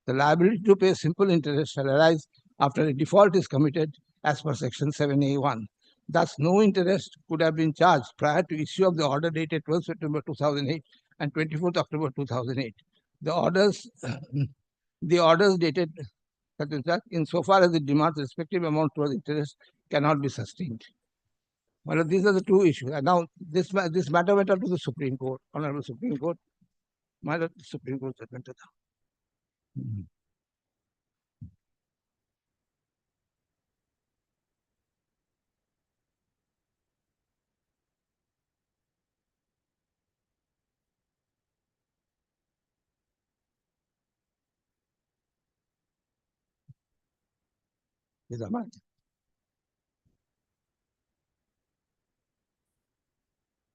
The liability to pay simple interest shall arise after a default is committed as per Section 7A1. Thus, no interest could have been charged prior to issue of the order dated 12 September 2008 and 24th October 2008. The orders dated insofar as it demands respective amount towards interest cannot be sustained. Well, these are the two issues. And now this matter went up to the Supreme Court, Honorable Supreme Court. My Supreme Court judgment.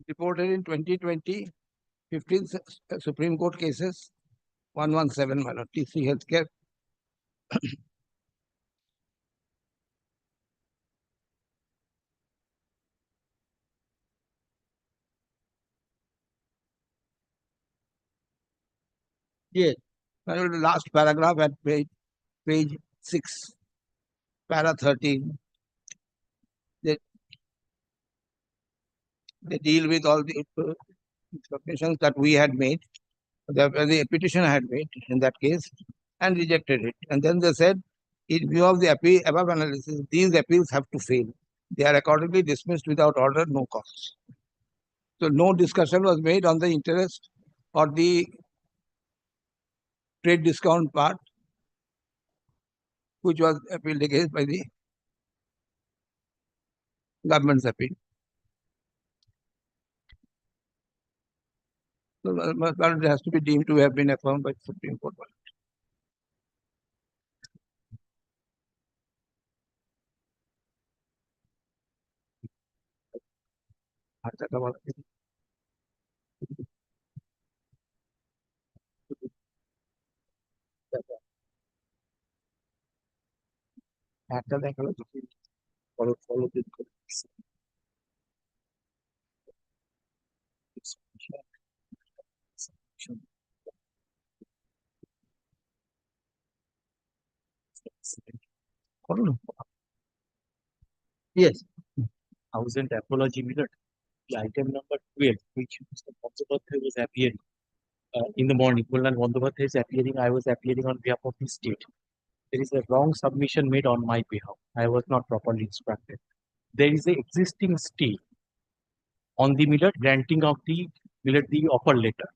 Reported in 2020, 15 Supreme Court cases, 117, my lord, TC Healthcare. Yes, my lord, the last paragraph at page 6, para 13. They deal with all the submissions that we had made, the petitioner had made in that case, and rejected it. And then they said, in view of the above analysis, these appeals have to fail. They are accordingly dismissed without order, no cause. So no discussion was made on the interest or the trade discount part, which was appealed against by the government's appeal. So it has to be deemed to have been affirmed by the Supreme Court. Follow the Yes. Thousand apology minute. The item number 12, which Mr. Bandyopadhyay was appearing in the morning. Kulnan Bandyopadhyay is appearing. I was appearing on behalf of the state. There is a wrong submission made on my behalf. I was not properly instructed. There is an existing stay on the minute granting of the minute the offer letter.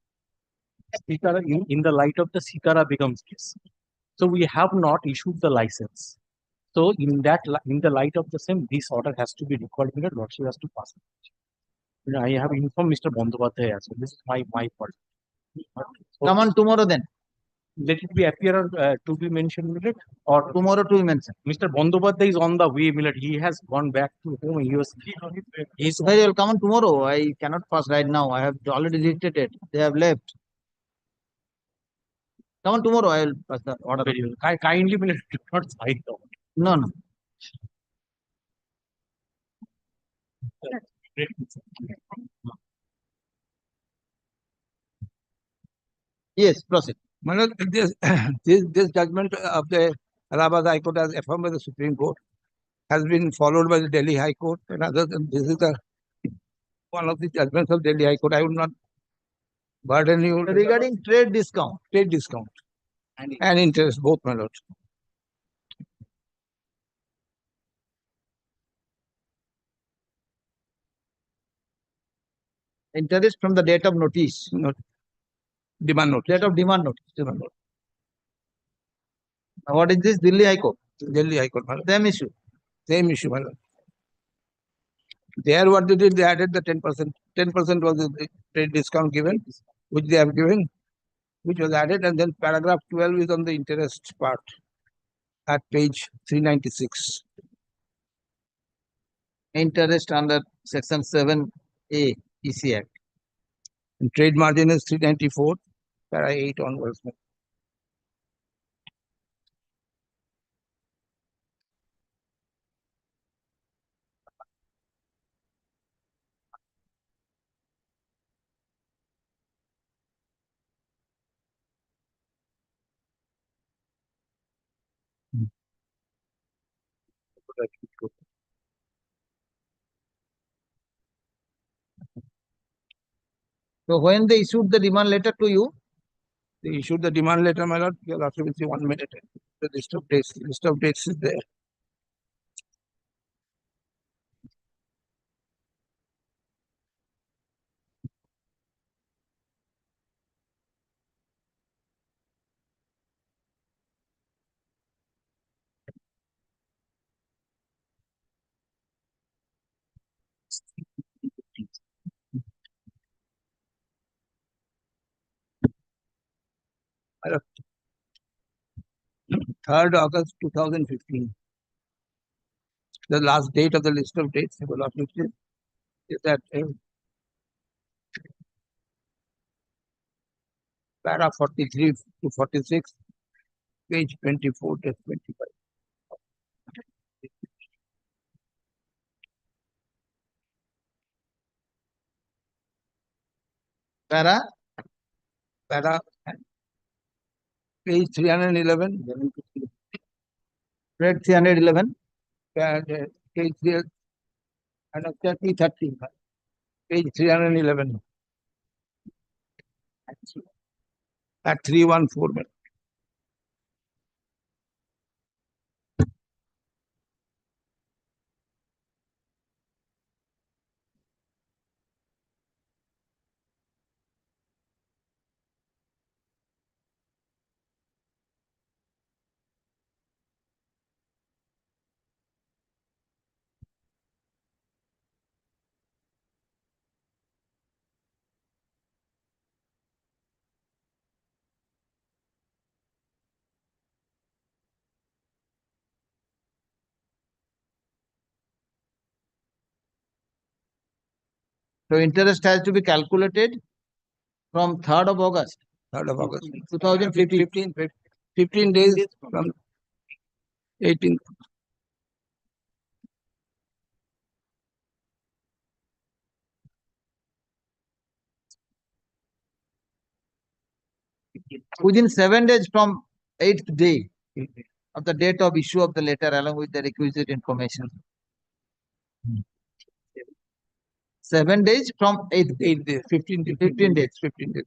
Sikara, in the light of the Sikara becomes case. So we have not issued the license. So in the light of the same, this order has to be recalled. Lordship has to pass it. I have informed Mr. Bandyopadhyay as well. This is my fault. So Come on tomorrow then. let it be appear to be mentioned minute or Tomorrow to be mentioned. Mr. Bandyopadhyay is on the way minute. He has gone back to home. He's Very well, come on tomorrow. I cannot pass right now. I have already dictated it. They have left. Come on tomorrow. I will pass the order. very well. Kindly minute do not sign the order. No, no. Yes, proceed. Manoj, this judgment of the Allahabad High Court as affirmed by the Supreme Court has been followed by the Delhi High Court, and other than this is one of the judgments of Delhi High Court. I would not burden you Regarding trade discount. Trade discount and interest, both, my lord. Interest from the date of notice. Demand notice. Date of demand notice. Demand notice. Now, what is this? Delhi High Court. Delhi High Court, my lord. Same issue. Same issue, my lord. There, what they did, they added the 10%. 10% was the trade discount given, which they have given, which was added, and then paragraph 12 is on the interest part at page 396. Interest under section 7A EC Act. And trade margin is 394, para 8 onwards. So when they issued the demand letter to you, They issued the demand letter, my lord. You'll have to see 1 minute. The list of dates is there. My lord. 3rd August 2015. The last date of the list of dates is that para 43 to 46, page 24 to 25. para page 311, trade 311, page 3, and 30, page 311 at 314. So interest has to be calculated from 3rd of August. 3rd of August. 2015. 15 days from 18th. Within 7 days from 8th day. of the date of issue of the letter along with the requisite information. 7 days from 8 days, 15 days. 15 days.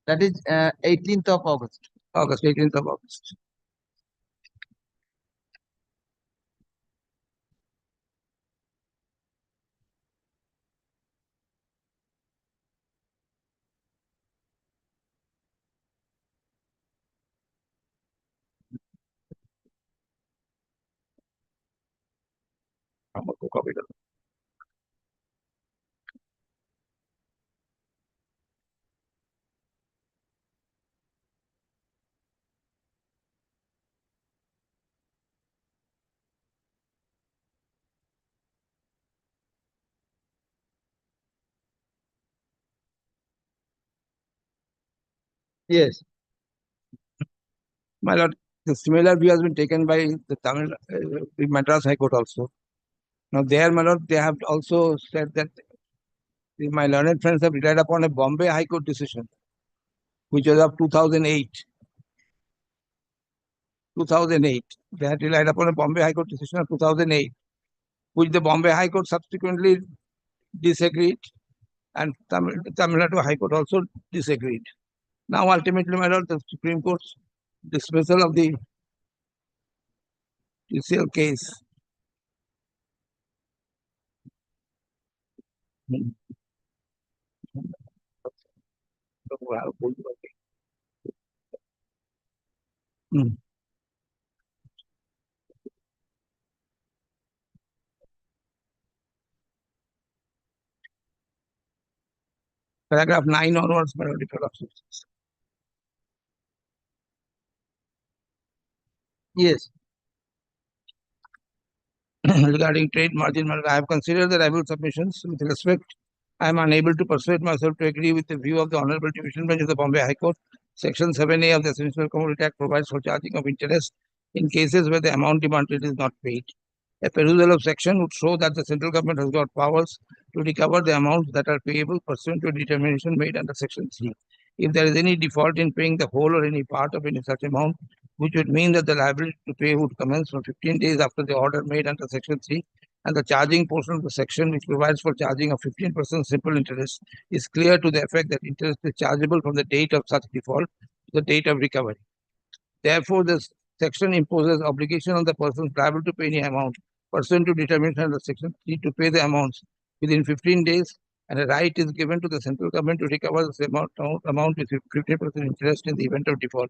That is 18th of August. 18th of August. Yes. My lord, the similar view has been taken by the the Madras High Court also. Now there, my lord, they have also said that my learned friends have relied upon a Bombay High Court decision, which was of 2008. 2008. They had relied upon a Bombay High Court decision of 2008, which the Bombay High Court subsequently disagreed, and Tamil Nadu High Court also disagreed. Now, ultimately, my lord, the Supreme Court's dismissal of the TCL case. Paragraph 9 onwards, my lord, if you have. Yes. Regarding trade margin, I have considered the rival submissions. With respect, I am unable to persuade myself to agree with the view of the Honorable Division Bench of the Bombay High Court. Section 7A of the Essential Commodity Act provides for charging of interest in cases where the amount demanded is not paid. A perusal of section would show that the central government has got powers to recover the amounts that are payable pursuant to a determination made under Section 3. If there is any default in paying the whole or any part of any such amount, which would mean that the liability to pay would commence from 15 days after the order made under Section 3, and the charging portion of the section, which provides for charging of 15% simple interest, is clear to the effect that interest is chargeable from the date of such default to the date of recovery. Therefore, this section imposes obligation on the persons liable to pay any amount pursuant to determination under Section 3 to pay the amounts within 15 days, and a right is given to the central government to recover the amount with 50% interest in the event of default.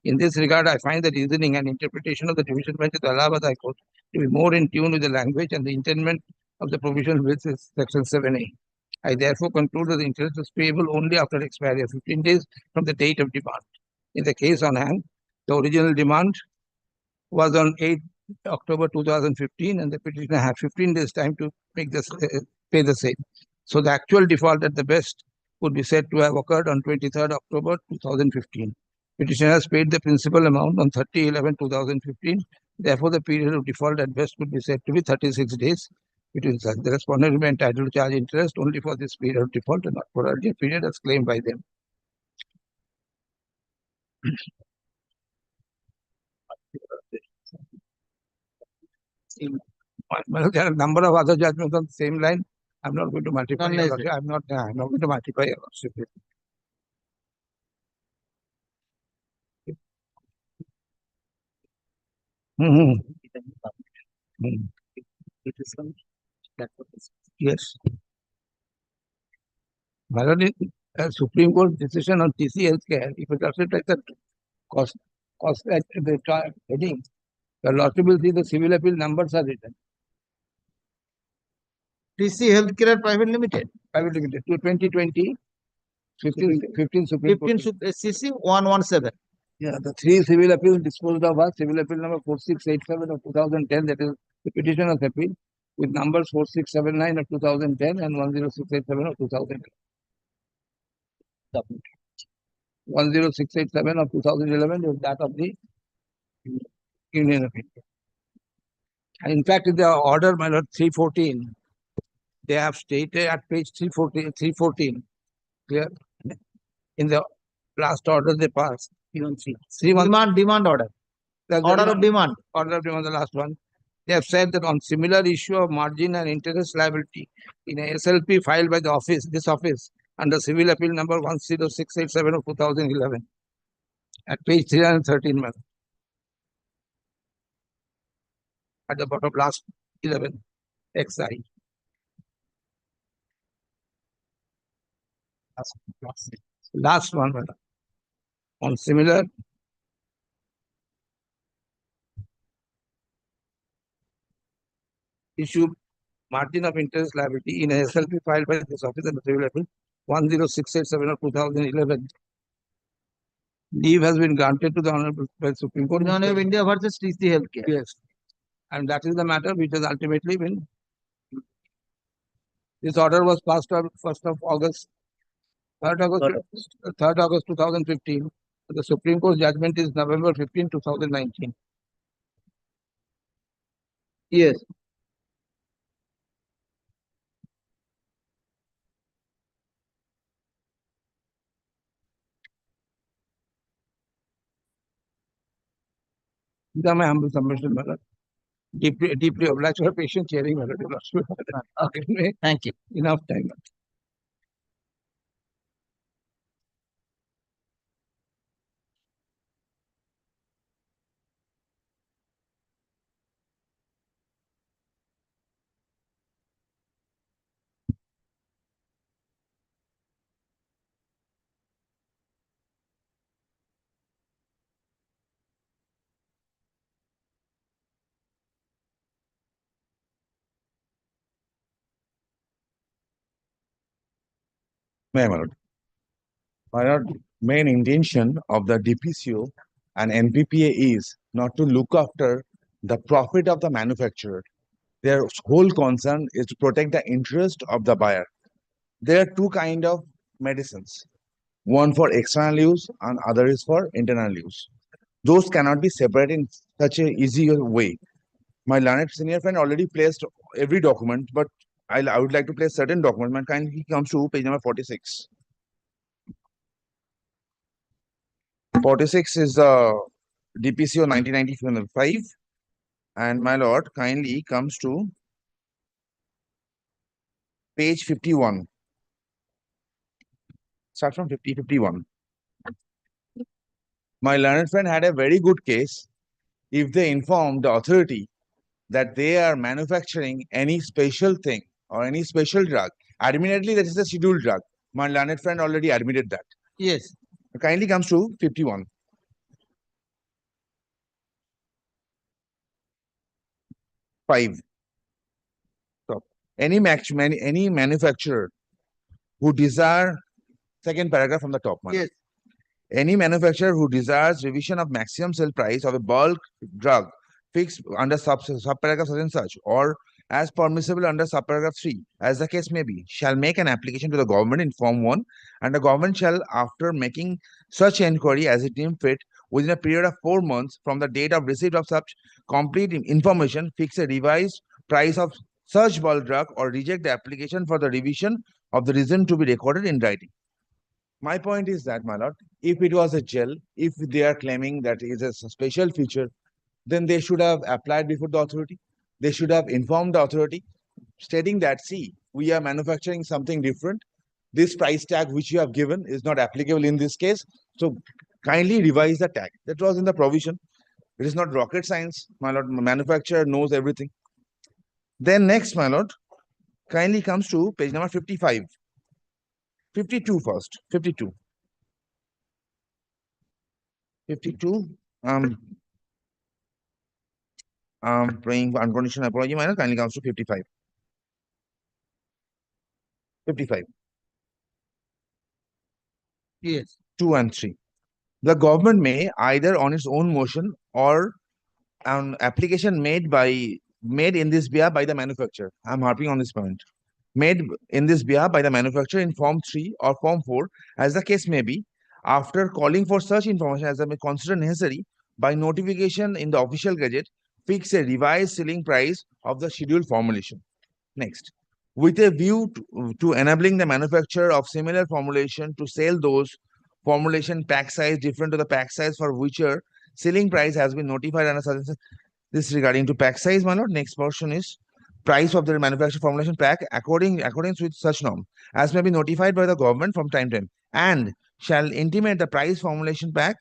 In this regard, I find the reasoning and interpretation of the Division Bench of the Allahabad High Court to be more in tune with the language and the intent of the provision with Section 7A. I therefore conclude that the interest is payable only after expiry of 15 days from the date of demand. In the case on hand, the original demand was on 8 October 2015, and the petitioner had 15 days time to make this, pay the same. So the actual default at the best would be said to have occurred on 23rd October 2015. Petitioner has paid the principal amount on 30/11/2015. Therefore, the period of default at best would be said to be 36 days. The respondent will be entitled to charge interest only for this period of default and not for earlier period as claimed by them. Well, there are a number of other judgments on the same line. I'm not going to multiply. I'm not going to multiply. Yes. Supreme Court decision on TC Healthcare, if it doesn't like the cost at the heading, the lordship will see the civil appeal numbers are written. TC Healthcare Private Limited to 2020, 15 Supreme Court. CC 117. Yeah, the 3 civil appeals disposed of are civil appeal number 4687 of 2010, that is the petition of appeal, with numbers 4679 of 2010 and 10687 of 2011. 10687 of 2011 is that of the Union of India. And in fact, in the order, my lord, 314, they have stated at page 314, clear, in the last order they passed. Demand order. Order of demand. Order of demand, the last one. They have said that on similar issue of margin and interest liability in a SLP filed by this office, under civil appeal number 10687 of 2011, at page 313, ma'am. At the bottom, last 11, XI. Last one, madam. On similar issue, margin of interest liability in a SLP filed by this office under civil appeal 10687 of 2011. Leave has been granted to the Honorable Supreme Court. Union of India versus TC Healthcare. Yes. And that is the matter which has ultimately been. This order was passed on 1st of August, 3rd August 2015. The Supreme Court judgment is November 15, 2019. Yes. These are my humble submission, madam. Deeply obliged for your patient hearing, madam. Okay. Thank you. Enough time. My lord. My lord, main intention of the DPCO and NPPA is not to look after the profit of the manufacturer. Their whole concern is to protect the interest of the buyer. There are two kind of medicines, one for external use and other is for internal use. Those cannot be separated in such a easy way. My learned senior friend already placed every document, but I would like to place certain document. My kind he comes to page number 46. 46 is the DPCO 1995, and my lord kindly comes to page 51. Start from 51. My learned friend had a very good case if they inform the authority that they are manufacturing any special thing or any special drug. Admittedly, that is a scheduled drug. My learned friend already admitted that. Yes. Kindly comes to 51. Five. So, any manufacturer who desire, second paragraph from the top one. Yes. Any manufacturer who desires revision of maximum sale price of a bulk drug fixed under subparagraph such and such, or as permissible under subparagraph 3, as the case may be, shall make an application to the government in Form 1, and the government shall, after making such inquiry as it deems fit, within a period of 4 months from the date of receipt of such complete information, fix a revised price of such bulk drug or reject the application for the revision of the reason to be recorded in writing. My point is that, my lord, if it was a gel, if they are claiming that it is a special feature, then they should have applied before the authority. They should have informed the authority, stating that, see, we are manufacturing something different. This price tag which you have given is not applicable in this case. So kindly revise the tag. That was in the provision. It is not rocket science, my lord. Manufacturer knows everything. Then next, my lord, kindly comes to page number 55. 52 first. 52. 52. Praying for unconditional apology, my lord. Kindly comes to 55. 55. Yes. 2 and 3. The government may either on its own motion or an application made in this behalf by the manufacturer. I'm harping on this point. Made in this behalf by the manufacturer in Form 3 or Form 4, as the case may be, after calling for such information as may consider necessary, by notification in the official gazette, fix a revised selling price of the scheduled formulation. Next, with a view to enabling the manufacturer of similar formulation to sell those formulation pack size different to the pack size for which are Ceiling price has been notified under such. This regarding to pack size, my lord. Next portion is price of the manufactured formulation pack accordance with such norm as may be notified by the government from time to time and shall intimate the price formulation pack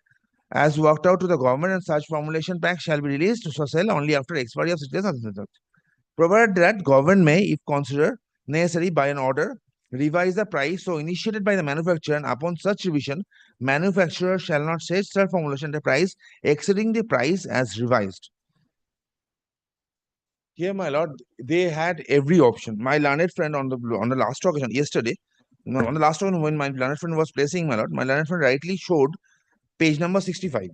as worked out to the government, and such formulation pack shall be released for sale only after expiry of 6 days. Provided that government may, if considered necessary by an order, revise the price so initiated by the manufacturer, and upon such revision, manufacturer shall not set such formulation at a price exceeding the price as revised. Here, my lord, they had every option. My learned friend on the last occasion yesterday, on the last occasion when my learned friend was placing, my lord, my learned friend rightly showed page number 65.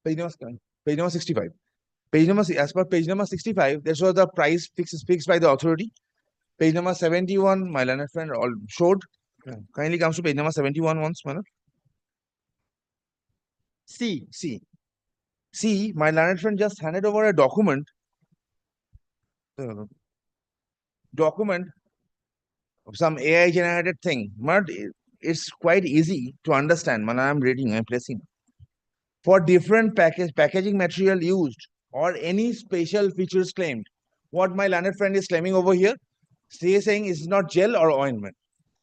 Page number 65. As per page number 65, there was the price fixed by the authority. Page number 71, my learned friend all showed. Kindly comes to page number 71 once, my lord. See, my learned friend just handed over a document. Document of some AI generated thing. But it's quite easy to understand. Man, I'm reading, I'm placing. For different packaging material used or any special features claimed. What my learned friend is claiming over here, he is saying it's not gel or ointment.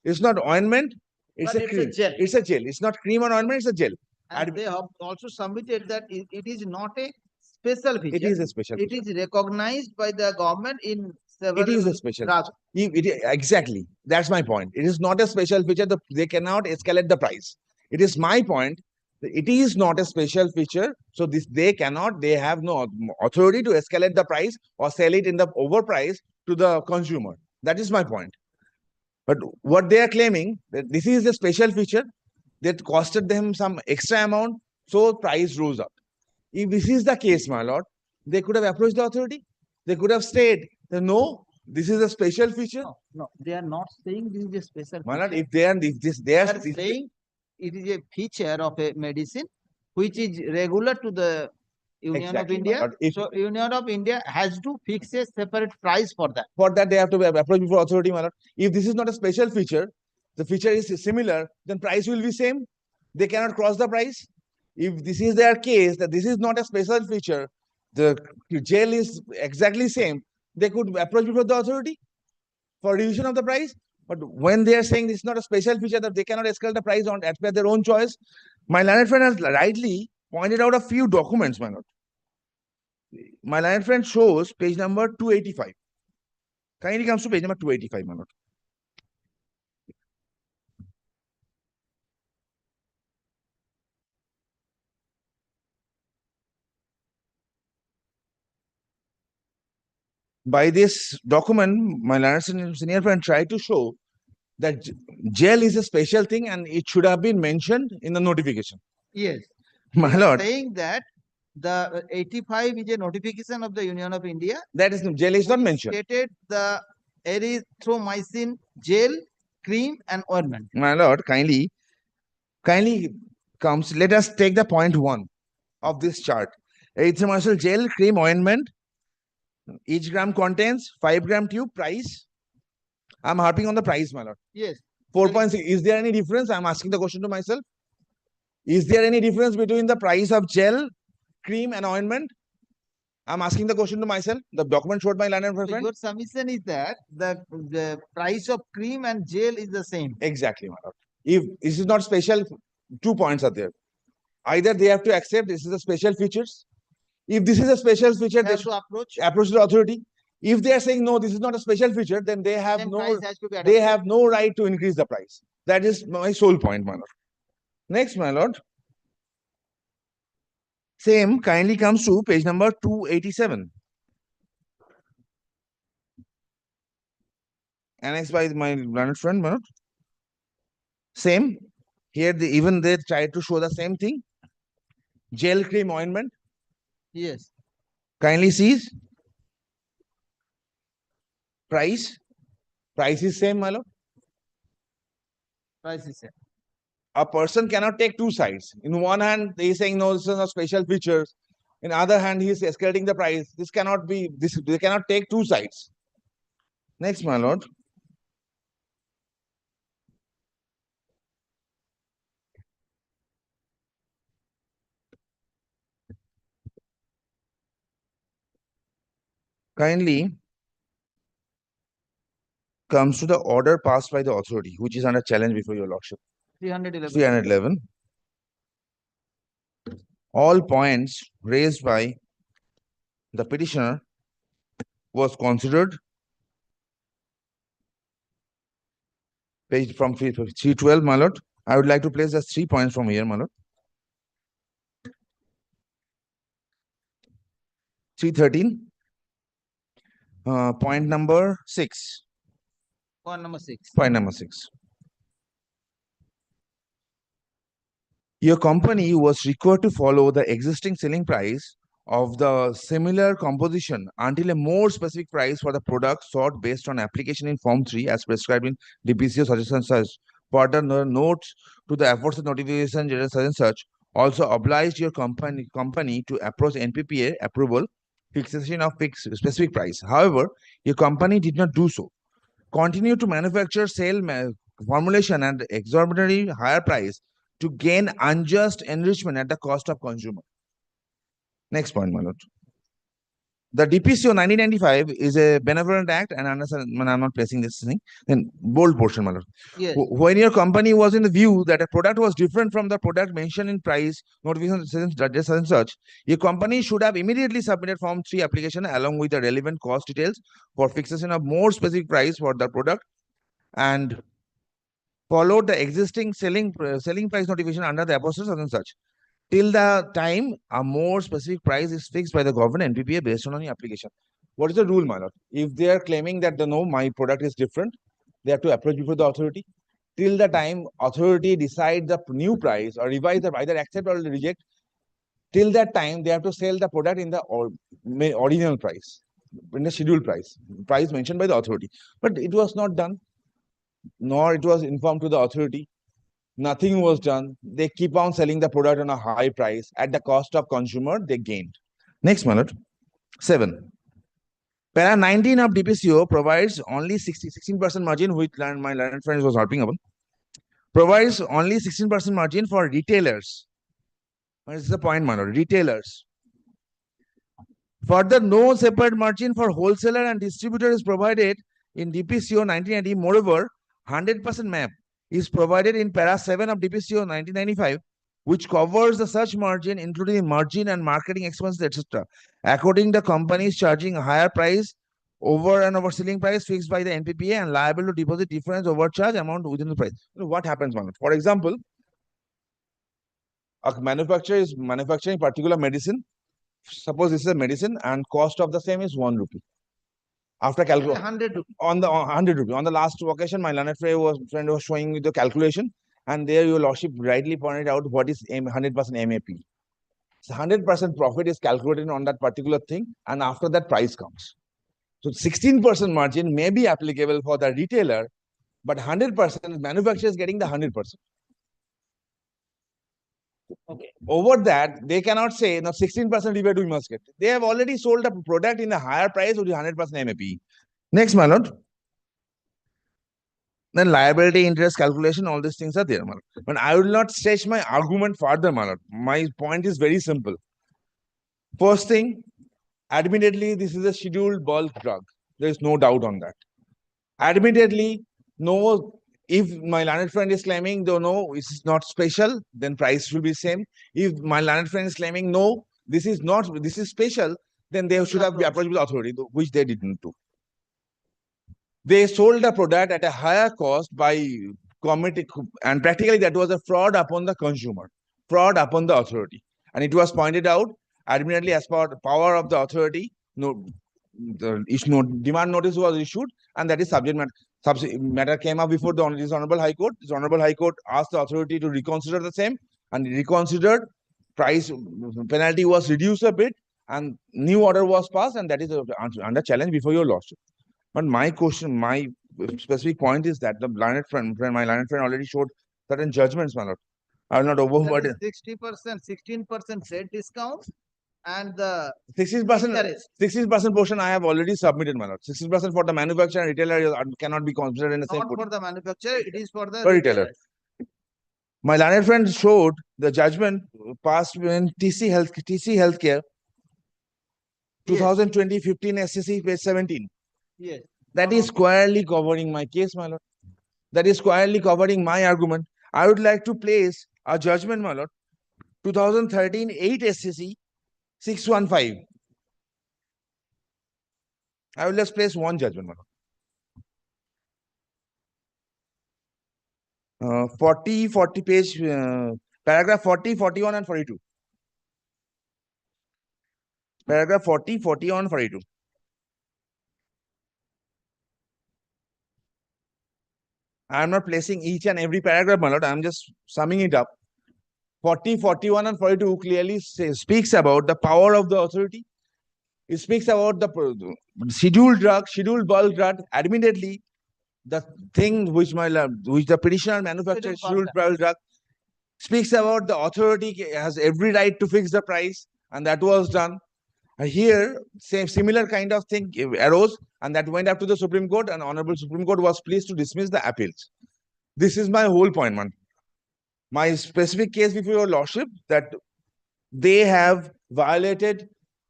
It's not ointment, it's a cream. gel. It's a gel. It's not cream or ointment, it's a gel. And they have also submitted that it is not a special feature. It is a special It feature. is recognized by the government in several. It is a special draft. Exactly. That's my point. It is not a special feature. They cannot escalate the price. It is my point. It is not a special feature. So they have no authority to escalate the price or sell it in the overprice to the consumer. That is my point. But what they are claiming, that this is a special feature that costed them some extra amount, so price rose up. If this is the case, my lord, they could have approached the authority. They could have said, no, this is a special feature. No, they are not saying this is a special My lord, feature. if they are saying it is a feature of a medicine which is regular to the Union Exactly, of my India. lord. So Union of India has to fix a separate price for that. For that, they have to approach before authority, my lord. If this is not a special feature, the feature is similar, then price will be same. They cannot cross the price. If this is their case, that this is not a special feature, the gel is exactly same, they could approach before the authority for revision of the price. But when they are saying this is not a special feature, that they cannot escalate the price on as per their own choice, my learned friend has rightly pointed out a few documents, my lord. My learned friend shows page number 285. Kindly comes to page number 285, my lord. By this document, my learned senior friend tried to show that gel is a special thing and it should have been mentioned in the notification. Yes. My They are lord, saying that the 85 is a notification of the Union of India. that is gel is not mentioned. Stated the erythromycin gel, cream, and ointment. My lord, kindly comes. Let us take the point 1 of this chart. Erythromycin gel, cream, ointment. Each gram contains 5 gram tube. Price. I'm harping on the price, my lord. Yes. 4.6. Is there any difference? I'm asking the question to myself. Is there any difference between the price of gel, cream, and ointment? I'm asking the question to myself. The document showed my learned friend. Your submission is that the price of cream and gel is the same. Exactly, my lord. If this is not special, 2 points are there. Either they have to accept this is a special features. If this is a special feature, they should approach the authority. If they are saying no, this is not a special feature, then they have no right to increase the price. That is my sole point, my lord. Next, my lord. Same kindly comes to page number 287. Annexed by my learned friend, my lord. Same. Here, even they tried to show the same thing. Gel, cream, ointment. Yes. Kindly sees. Price. Price is same, my lord. Price is same. A person cannot take two sides. In one hand, he is saying no, this is not special features. In other hand, he is escalating the price. This cannot be. They cannot take two sides. Next, my lord. kindly comes to the order passed by the authority, which is under challenge before your lordship. 311. 311. All points raised by the petitioner was considered. Page from 312, my lord. I would like to place just 3 points from here, my lord. 313. Point number 6. Point number 6. Point number 6. Your company was required to follow the existing selling price of the similar composition until a more specific price for the product sought based on application in Form 3 as prescribed in DPCO such and such. Further notes to the aforesaid notification such and such also obliged your company to approach NPPA approval fixation of specific price. However, your company did not do so. Continue to manufacture, sell formulation and exorbitantly higher price to gain unjust enrichment at the cost of consumer. Next point, my lord. The DPCO 1995 is a benevolent act, and I'm not placing this thing. Then bold portion, my lord. Yes. When your company was in the view that a product was different from the product mentioned in price notification judges and such, your company should have immediately submitted Form 3 application along with the relevant cost details for fixation of more specific price for the product and followed the existing selling price notification under the apostles and such. Till the time a more specific price is fixed by the government NPPA based on the application. What is the rule, my lord? If they are claiming that no, my product is different, they have to approach before the authority. Till the time authority decide the new price or revise the either accept or reject, till that time they have to sell the product in the original price, in the scheduled price mentioned by the authority. But it was not done, nor it was informed to the authority. Nothing was done. They keep on selling the product on a high price at the cost of consumer they gained. Next, my lord. 7. Para 19 of DPCO provides only 16% margin, which my learned friend was harping upon. Provides only 16% margin for retailers. What is the point, my lord? Retailers. Further, no separate margin for wholesaler and distributor is provided in DPCO 1980. Moreover, 100% MAP is provided in Para 7 of DPCO 1995, which covers the such margin, including margin and marketing expenses, etc. According the company is charging a higher price over and over selling price fixed by the NPPA and liable to deposit difference overcharge amount within the price. So what happens, man? For example, a manufacturer is manufacturing particular medicine. Suppose this is a medicine and cost of the same is 1 rupee. After calculation 100 rupees. On the 100 rupee. On the last occasion, my learned friend was showing me the calculation, and there your lordship rightly pointed out what is 100% MAP. So 100% profit is calculated on that particular thing, and after that price comes. So 16% margin may be applicable for the retailer, but 100% manufacturer is getting the 100%. Okay. Over that, they cannot say, no, 16% rebate we must get. They have already sold a product in a higher price with 100% MAP. Next, my lord. Then liability, interest calculation, all these things are there, my lord. But I will not stretch my argument further, my lord. My point is very simple. First thing, admittedly, this is a scheduled bulk drug. There is no doubt on that. Admittedly, no. If my learned friend is claiming, though, no, this is not special, then price will be same. If my learned friend is claiming, no, this is special, then they should have approached the authority, which they didn't do. They sold the product at a higher cost by committing, and practically that was a fraud upon the consumer, fraud upon the authority. And it was pointed out, admittedly, as per the power of the authority, demand notice was issued, and that is subject matter came up before this Honorable High Court. This Honorable High Court asked the authority to reconsider the same, and reconsidered. Price penalty was reduced a bit, and new order was passed, and that is under challenge before your lordship. But my question, my specific point is that the my learned friend already showed certain judgments, my lord. I will not overburden. 60%, 16% set discount, and the 16% portion I have already submitted, my lord. 16% for the manufacturer and retailer cannot be considered in the same. Not for the manufacturer, it is for the retailer. My learned friend showed the judgment passed in TC Healthcare Yes. 15 SCC, page 17. Yes. That is squarely covering my case, my lord. That is squarely covering my argument. I would like to place a judgment, my lord. 2013 8 SCC 615. I will just place one judgment, my lord. 40 page, paragraph 40, 41, and 42. Paragraph 40, 41, 42. I am not placing each and every paragraph, my lord. I am just summing it up. 40, 41, and 42 clearly speaks about the power of the authority. It speaks about the scheduled drug, scheduled bulk drug. Admittedly, the thing which the petitioner manufactured, scheduled bulk drug, speaks about the authority has every right to fix the price, and that was done. Here, similar kind of thing arose, and that went up to the Supreme Court, and Honorable Supreme Court was pleased to dismiss the appeals. This is my whole point, man. My specific case before your lordship that they have violated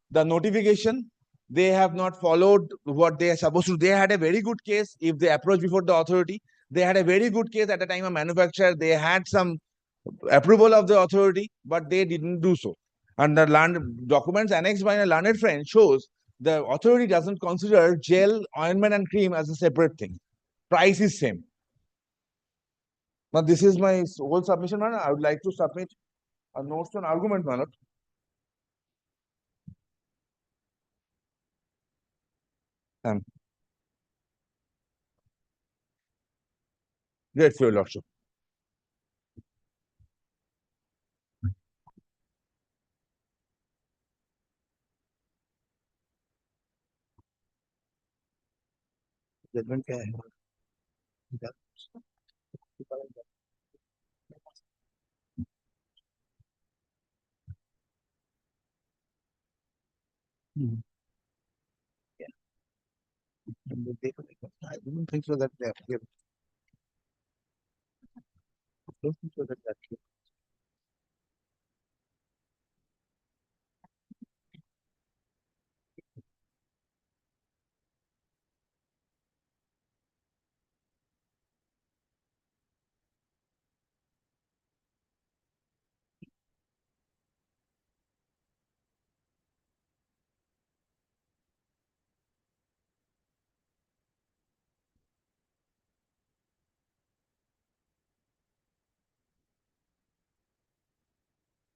the notification. They have not followed what they are supposed to. They had a very good case if they approach before the authority. They had a very good case at the time of manufacture. They had some approval of the authority, but they didn't do so. And the documents annexed by a learned friend shows the authority doesn't consider gel, ointment, and cream as a separate thing. Price is same. Now, this is my whole submission, man. I would like to submit a notes on argument, man. Great for your lordship. Judgment क्या है I don't think so that they are clear. I don't think so that they are clear.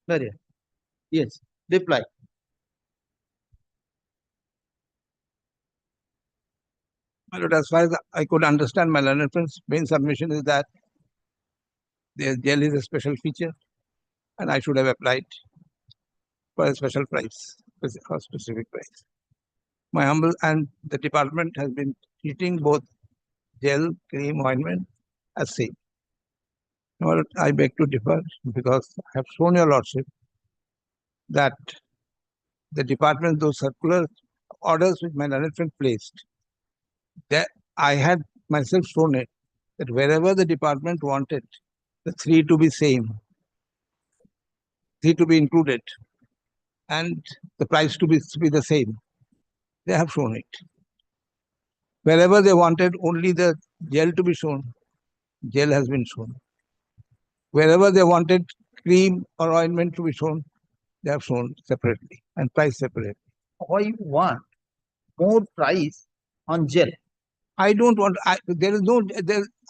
Very yes. Reply. My lord, as far as I could understand, my learned friend's main submission is that the gel is a special feature, and I should have applied for a special price, or specific price. My humble and the department has been treating both gel, cream, ointment as same. Well, I beg to differ because I have shown your lordship that the department, those circular orders which my learned friend placed, that I had myself shown it, that wherever the department wanted the three to be same, three to be included, and the price to be the same, they have shown it. Wherever they wanted only the gel to be shown, gel has been shown. Wherever they wanted cream or ointment to be shown, they have shown separately and price separately. Why you want more price on gel? I don't want. There is no.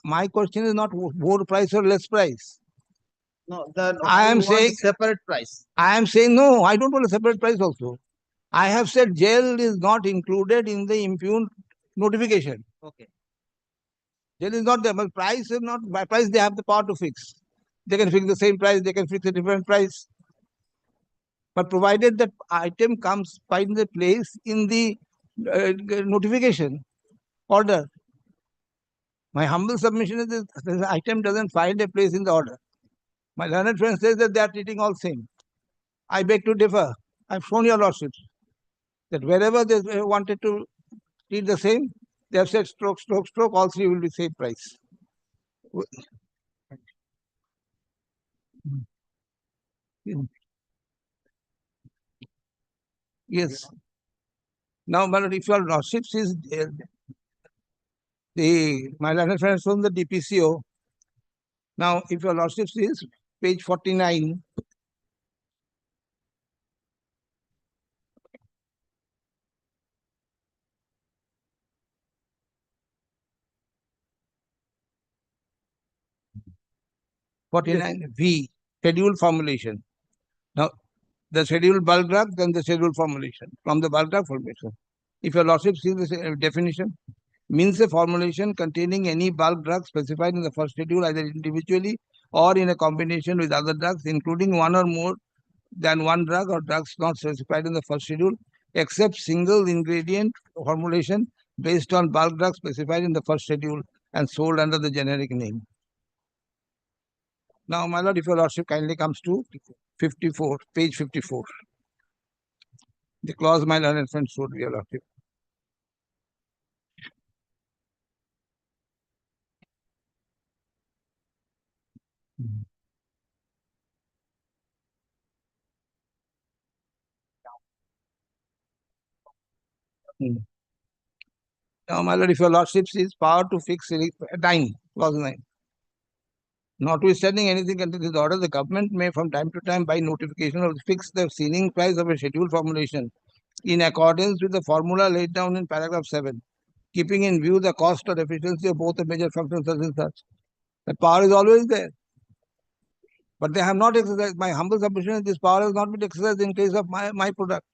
My question is not more price or less price. No, I am saying separate price. I am saying no. I don't want a separate price also. I have said gel is not included in the impugned notification. Okay. Gel is not there, but price is not. By price they have the power to fix. They can fix the same price. They can fix a different price. But provided that item comes find the place in the notification order. My humble submission is that the item doesn't find a place in the order. My learned friend says that they are treating all same. I beg to differ. I've shown your lordship that wherever they wanted to treat the same, they have said stroke, stroke, stroke, all three will be same price. Yes. Now, my lord, if your lordship sees my learned friend has shown the DPCO. Now, if your lordship sees page 49, V, schedule formulation. Now, the scheduled bulk drug, then the scheduled formulation. From the bulk drug formulation. If your lordship sees this definition, means a formulation containing any bulk drug specified in the first schedule, either individually or in a combination with other drugs, including one or more than one drug or drugs not specified in the first schedule, except single ingredient formulation based on bulk drug specified in the first schedule and sold under the generic name. Now, my lord, if your lordship kindly comes to 54, page 54. The clause my learned friend showed, your lordship. Now, my lord, if your lordship sees power to fix 9, clause 9. Notwithstanding anything under this order, the government may from time to time by notification or fix the ceiling price of a scheduled formulation in accordance with the formula laid down in paragraph 7, keeping in view the cost or efficiency of both the major functions such and such. The power is always there. But they have not exercised. My humble submission is this power has not been exercised in case of my product.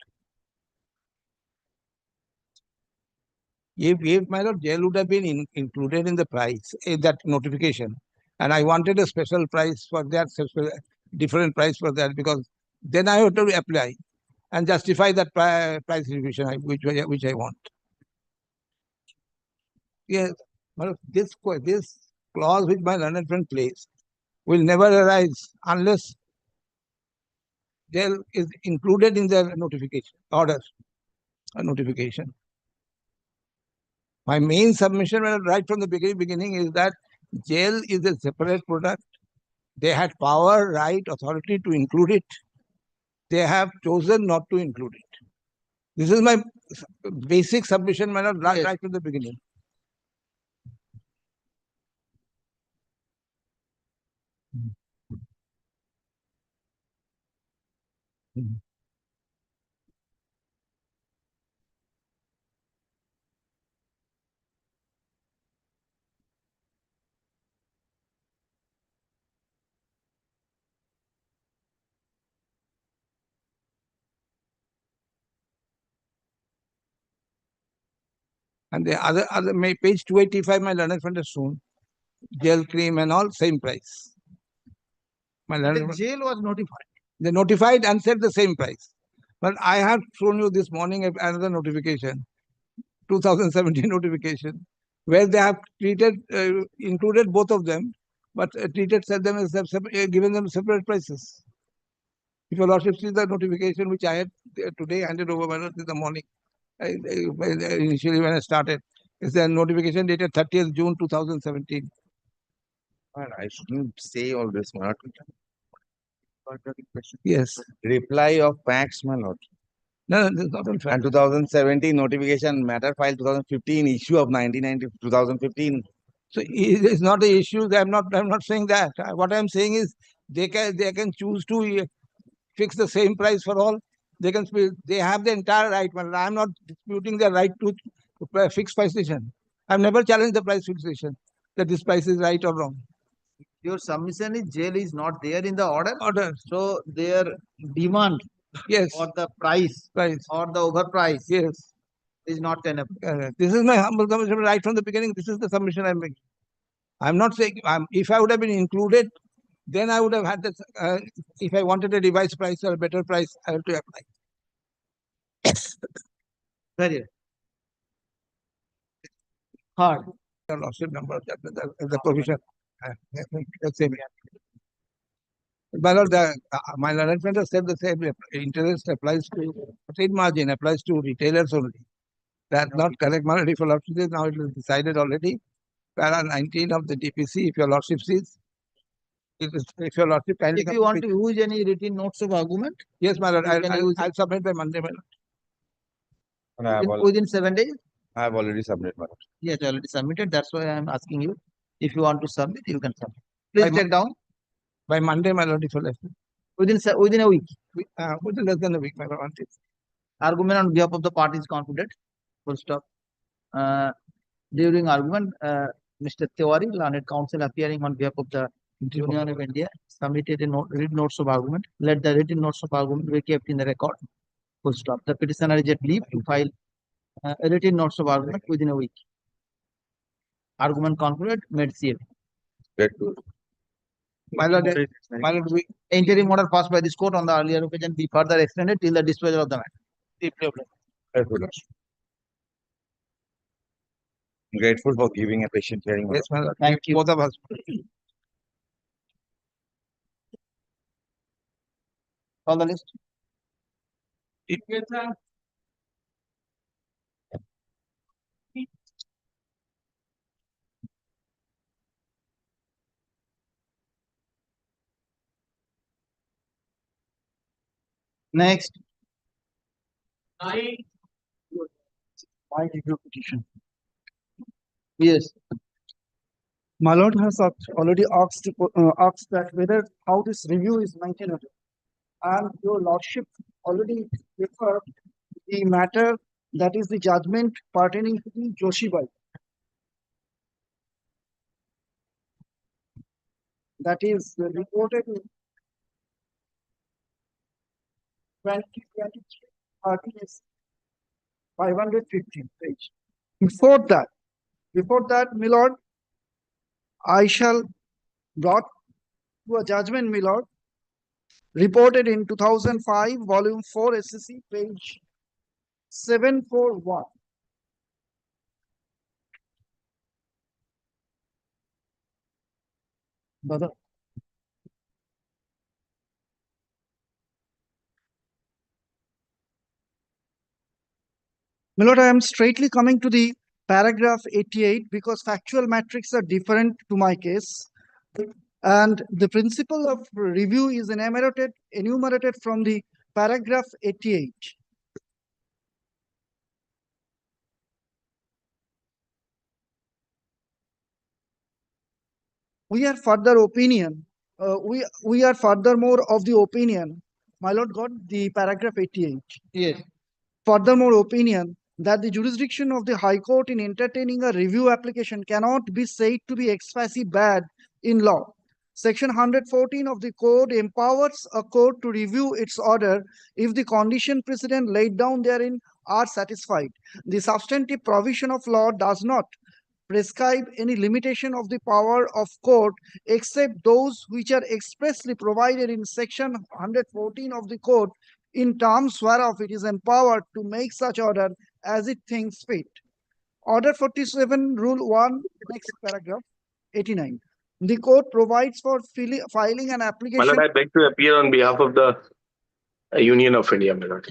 If my lord, jail would have been included in the price, that notification, and I wanted a special price for that, different price for that, because then I have to apply and justify that price revision which I want. Yes, well, this clause which my learned friend placed will never arise unless jail is included in the notification order. A notification. My main submission right from the beginning is that jail is a separate product. They had power, right, authority to include it. They have chosen not to include it. This is my basic submission, right from the beginning. And the other page 285, my learned friend has shown gel cream and all same price. My learned jail was notified. They notified and said the same price. But I have shown you this morning another notification, 2017 notification, where they have included both of them, but said them as given them separate prices. If your lordship sees the notification which I had today handed over in the morning, initially when I started, it's a notification dated 30th June 2017. I shouldn't say all this, my lord. Yes. Reply of PAX, my lord. No, this is not on fact. And 2017 notification, matter file 2015, issue of 2015. So it is not the issue. I'm not saying that. What I'm saying is they can choose to fix the same price for all. They have the entire right. But I'm not disputing their right to fix price fixation. I've never challenged the price fixation that this price is right or wrong. Your submission is jail is not there in the order. Order. So their demand, yes, or the price or the overprice, yes, is not tenable. This is my humble submission right from the beginning. This is the submission I'm making. I'm not saying if I would have been included, then I would have had this. If I wanted a revised price or a better price, I have to apply. Very hard. Lordship number the provision. Same. My lord, my learned friend has said the same. Interest applies to trade margin, applies to retailers only. That's not correct, my lord. If your lordship says now it is decided already. Para 19 of the DPC, if your lordship sees, if your lordship kindly. If you want to use any written notes of argument, yes, my lord, I'll submit by Monday, my lord. And I have Within 7 days? I have already submitted, my lord. Yes, already submitted. That's why I am asking you. If you want to submit, you can submit. Please take down. By Monday, my lord, if you left. Within a week. Within less than a week, my lord. Argument on behalf of the party is concluded. Full stop. During argument, Mr. Tiwari, learned counsel appearing on behalf of the Union of India, submitted a written notes of argument. Let the written notes of argument be kept in the record. Full stop. The petitioner is at leave to file a written notes of argument within a week. Argument concluded, made seal. My lord, Interim order passed by this court on the earlier occasion be further extended till the disposal of the matter. Deeply obliged. Grateful for giving a patient hearing. Yes, my lord. Thank you. Both of us. Call the list. Next. My review petition. Yes. My lord has already asked that whether how this review is maintained, and your lordship already referred the matter, that is the judgment pertaining to the Joshibai. That is reported in 2023 RTS 515 page. Before that, my lord, I shall brought to a judgment, my lord, reported in 2005, volume 4, SCC, page 741. Brother. My lord, I am straightly coming to the paragraph 88 because factual matrix are different to my case. And the principle of review is enumerated from the paragraph 88. We are further opinion. We are furthermore of the opinion. My lord got the paragraph 88. Yes. Furthermore opinion that the jurisdiction of the High Court in entertaining a review application cannot be said to be ex facie bad in law. Section 114 of the code empowers a court to review its order if the condition precedent laid down therein are satisfied. The substantive provision of law does not prescribe any limitation of the power of court except those which are expressly provided in section 114 of the code, in terms whereof it is empowered to make such order as it thinks fit. Order 47, Rule 1, next paragraph, 89. The court provides for filing an application. My lord, I beg to appear on behalf of the Union of India, my lord.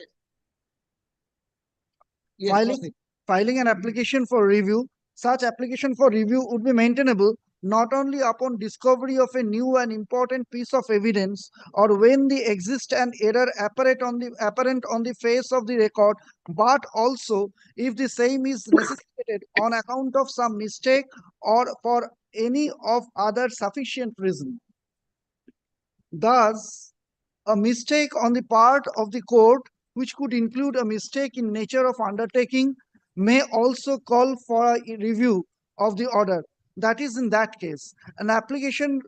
Yes, filing an application for review. Such application for review would be maintainable not only upon discovery of a new and important piece of evidence, or when the exist and error apparent on the face of the record, but also if the same is necessitated on account of some mistake or for any of other sufficient reason. Thus, a mistake on the part of the court, which could include a mistake in nature of undertaking, may also call for a review of the order. That is, in that case, an application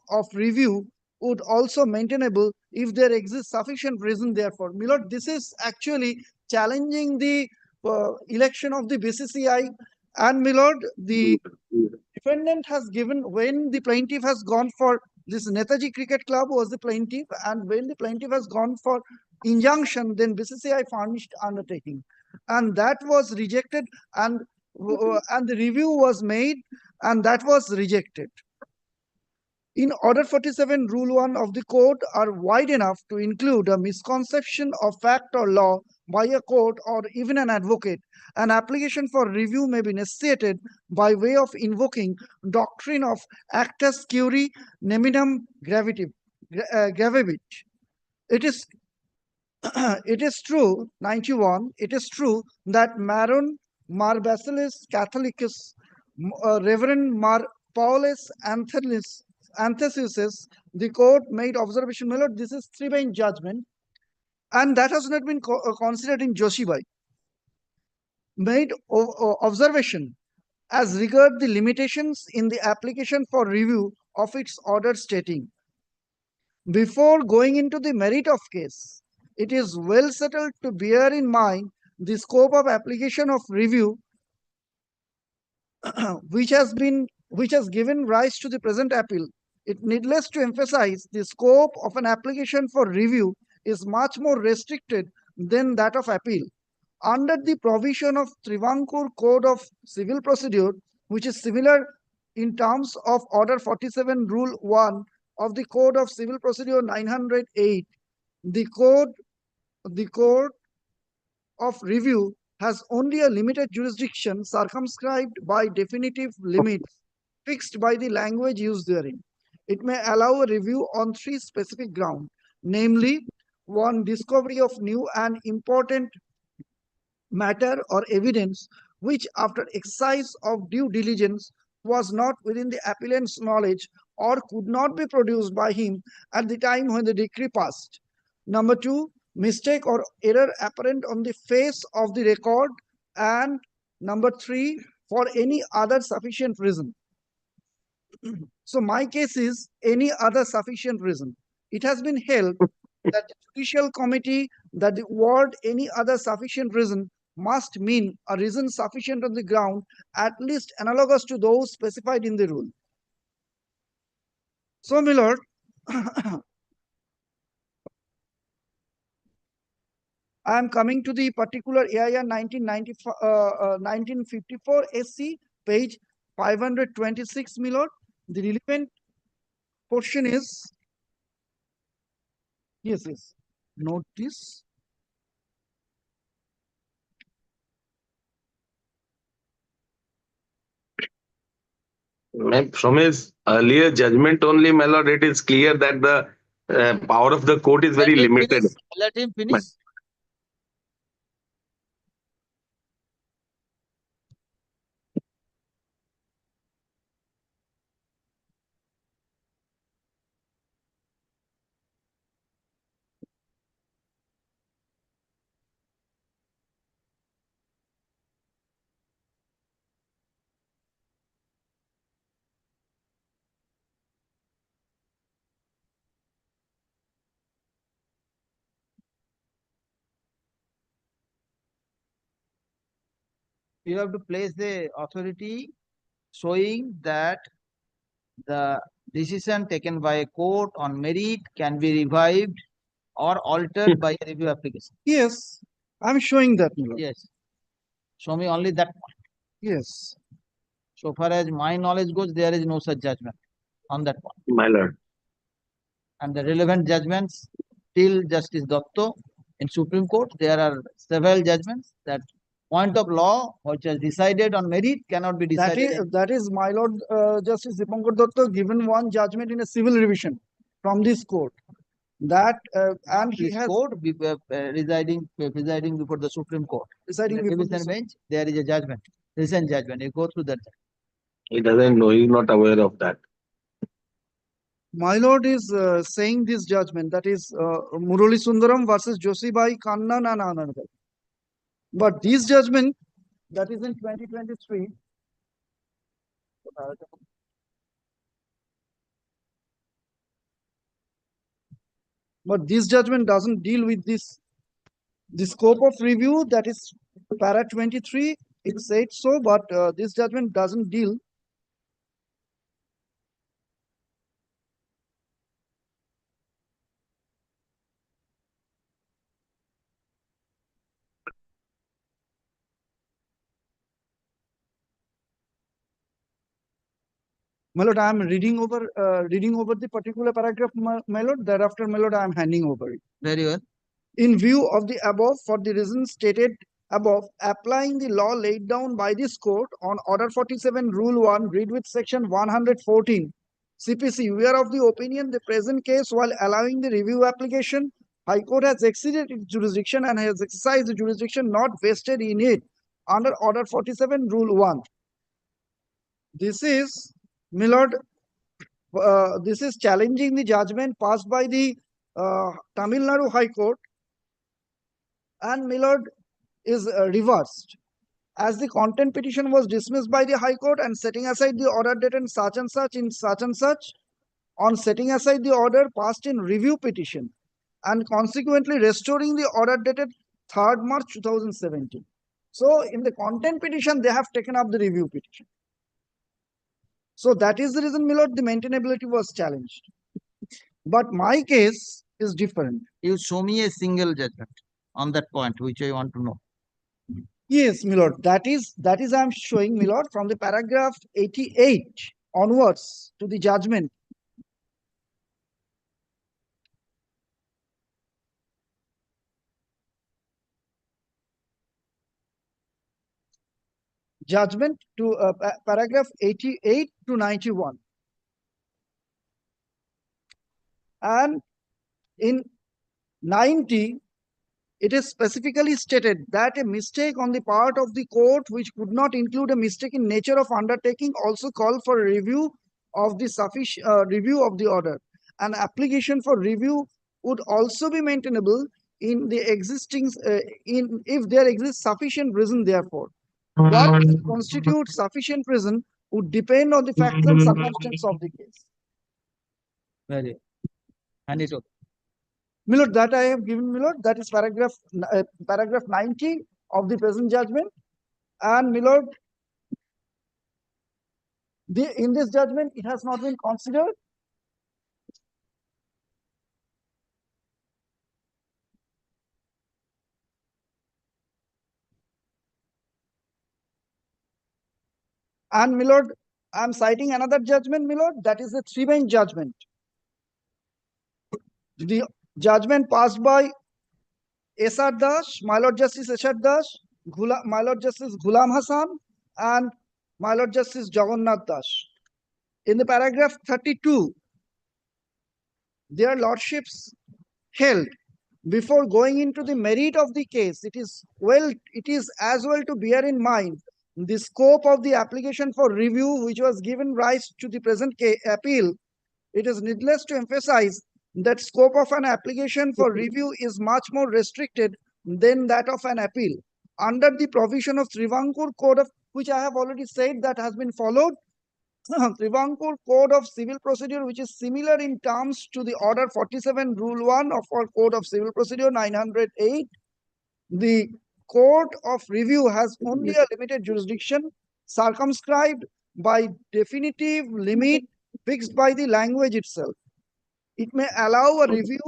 of review would also maintainable if there exists sufficient reason therefore. My lord, this is actually challenging the election of the BCCI. And my lord, the defendant has given, when the plaintiff has gone for this, Netaji Cricket Club was the plaintiff, and when the plaintiff has gone for injunction, then BCCI furnished undertaking, and that was rejected, and the review was made, and that was rejected. In Order 47, Rule 1 of the Code are wide enough to include a misconception of fact or law by a court or even an advocate. An application for review may be necessitated by way of invoking doctrine of actus curiae neminem gravit. It is it is true, 91, it is true that Maron Mar Basilis Catholicus, Reverend Mar Paulus Anthesis, the court made observation, my lord, this is three-bench judgment, and that has not been considered in Joshibai. Made observation as regard the limitations in the application for review of its order stating. Before going into the merit of case, it is well settled to bear in mind the scope of application of review which has given rise to the present appeal. It needless to emphasize the scope of an application for review is much more restricted than that of appeal. Under the provision of Travancore Code of Civil Procedure, which is similar in terms of Order 47 Rule 1 of the Code of Civil Procedure 908, the Court of Review has only a limited jurisdiction circumscribed by definitive limits fixed by the language used therein. It may allow a review on three specific grounds, namely, one, discovery of new and important matter or evidence which after exercise of due diligence was not within the appellant's knowledge or could not be produced by him at the time when the decree passed. Number two, mistake or error apparent on the face of the record. And number three, for any other sufficient reason. So my case is any other sufficient reason. It has been held that the judicial committee that the word any other sufficient reason must mean a reason sufficient on the ground at least analogous to those specified in the rule. So, my lord, I am coming to the particular AIR 1954 SC, page 526, my lord. The relevant portion is, yes, note this. From his earlier judgment only, my lord, it is clear that the power of the court is very limited. Let him finish. You have to place the authority showing that the decision taken by a court on merit can be revived or altered by a review application. Yes, I'm showing that. Yes. Show me only that point. Yes. So far as my knowledge goes, there is no such judgment on that point. My lord. And the relevant judgments till Justice Dotto in Supreme Court, there are several judgments that point of law which is decided on merit cannot be decided. That is my lord, Justice Dipankar Datta given one judgment in a civil revision from this court. That and he has court presiding before the Supreme Court. Presiding in the before the division bench, there is a judgment, recent judgment. You go through that. He doesn't know. He's not aware of that. My lord is saying this judgment, that is Murali Sundaram versus Joshibai Kannan and Anandal. But this judgment, that is in 2023. But this judgment doesn't deal with this. The scope of review, that is para 23, it said so, but this judgment doesn't deal. My lord, I am reading over the particular paragraph, my lord. Thereafter, my lord, I am handing over it. Very well. In view of the above, for the reasons stated above, applying the law laid down by this court on Order 47, Rule 1, read with Section 114, CPC, we are of the opinion the present case, while allowing the review application, High Court has exceeded its jurisdiction and has exercised the jurisdiction not vested in it under Order 47, Rule 1. This is, Milord, this is challenging the judgment passed by the Tamil Nadu High Court, and Milord is reversed. As the content petition was dismissed by the High Court and setting aside the order dated such and such in such and such, on setting aside the order passed in review petition and consequently restoring the order dated 3rd March 2017. So in the content petition, they have taken up the review petition. So that is the reason, Milord, the maintainability was challenged. But my case is different. You show me a single judgment on that point, which I want to know. Yes, Milord, that is I am showing, Milord, from the paragraph 88 onwards to the judgment. Judgment to paragraph 88 to 91. And in 90, it is specifically stated that a mistake on the part of the court which could not include a mistake in nature of undertaking also call for a review of the review of the order. An application for review would also be maintainable in the existing if there exists sufficient reason therefore. What constitutes sufficient reason would depend on the facts and circumstances of the case. Very. And it okay. Milord, that I have given, Milord, that is paragraph 90 of the present judgment. And Milord, in this judgment, it has not been considered. And Milord, I am citing another judgment, Milord, that is the 3-bench judgment. The judgment passed by S.R. Das, My Lord Justice S.R. Das, My Lord Justice Ghulam Hassan, and My Lord Justice Jagannath Das. In the paragraph 32, their lordships held, before going into the merit of the case, it is as well to bear in mind the scope of the application for review which was given rise to the present appeal. It is needless to emphasize that scope of an application for review is much more restricted than that of an appeal. Under the provision of Travancore Code of, which I have already said that has been followed, Travancore Code of Civil Procedure, which is similar in terms to the Order 47, Rule 1 of our Code of Civil Procedure 908, the Court of Review has only a limited jurisdiction circumscribed by definitive limit fixed by the language itself. It may allow a review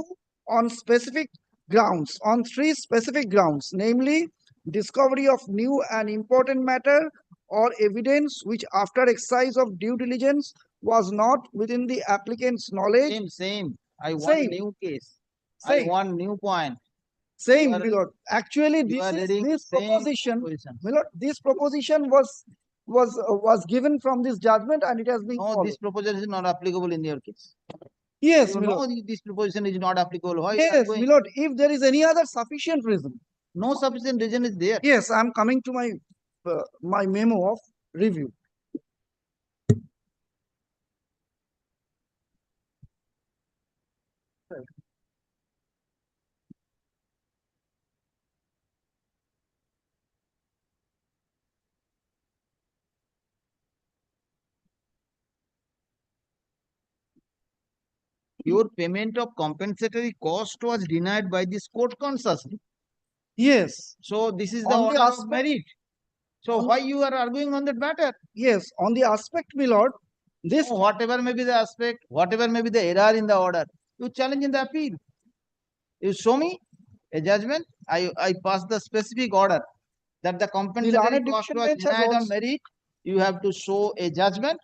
on specific grounds, on 3 specific grounds, namely discovery of new and important matter or evidence which after exercise of due diligence was not within the applicant's knowledge. Same. I want new case. I want new point. Same, Milord. Actually, this proposition, Milord, this proposition was given from this judgment and it has been followed. This proposition is not applicable in your case. Yes, you Milord. know this proposition is not applicable. Why? Yes, Milord. If there is any other sufficient reason. No sufficient reason is there. Yes, I am coming to my my memo of review. Your payment of compensatory cost was denied by this court consciously. Yes. So this is the order of merit. So why you are arguing on that matter? Yes, on the aspect, Milord, this whatever may be the aspect, whatever may be the error in the order, you challenge in the appeal. You show me a judgment. I pass the specific order that the compensatory cost was denied on merit. You have to show a judgment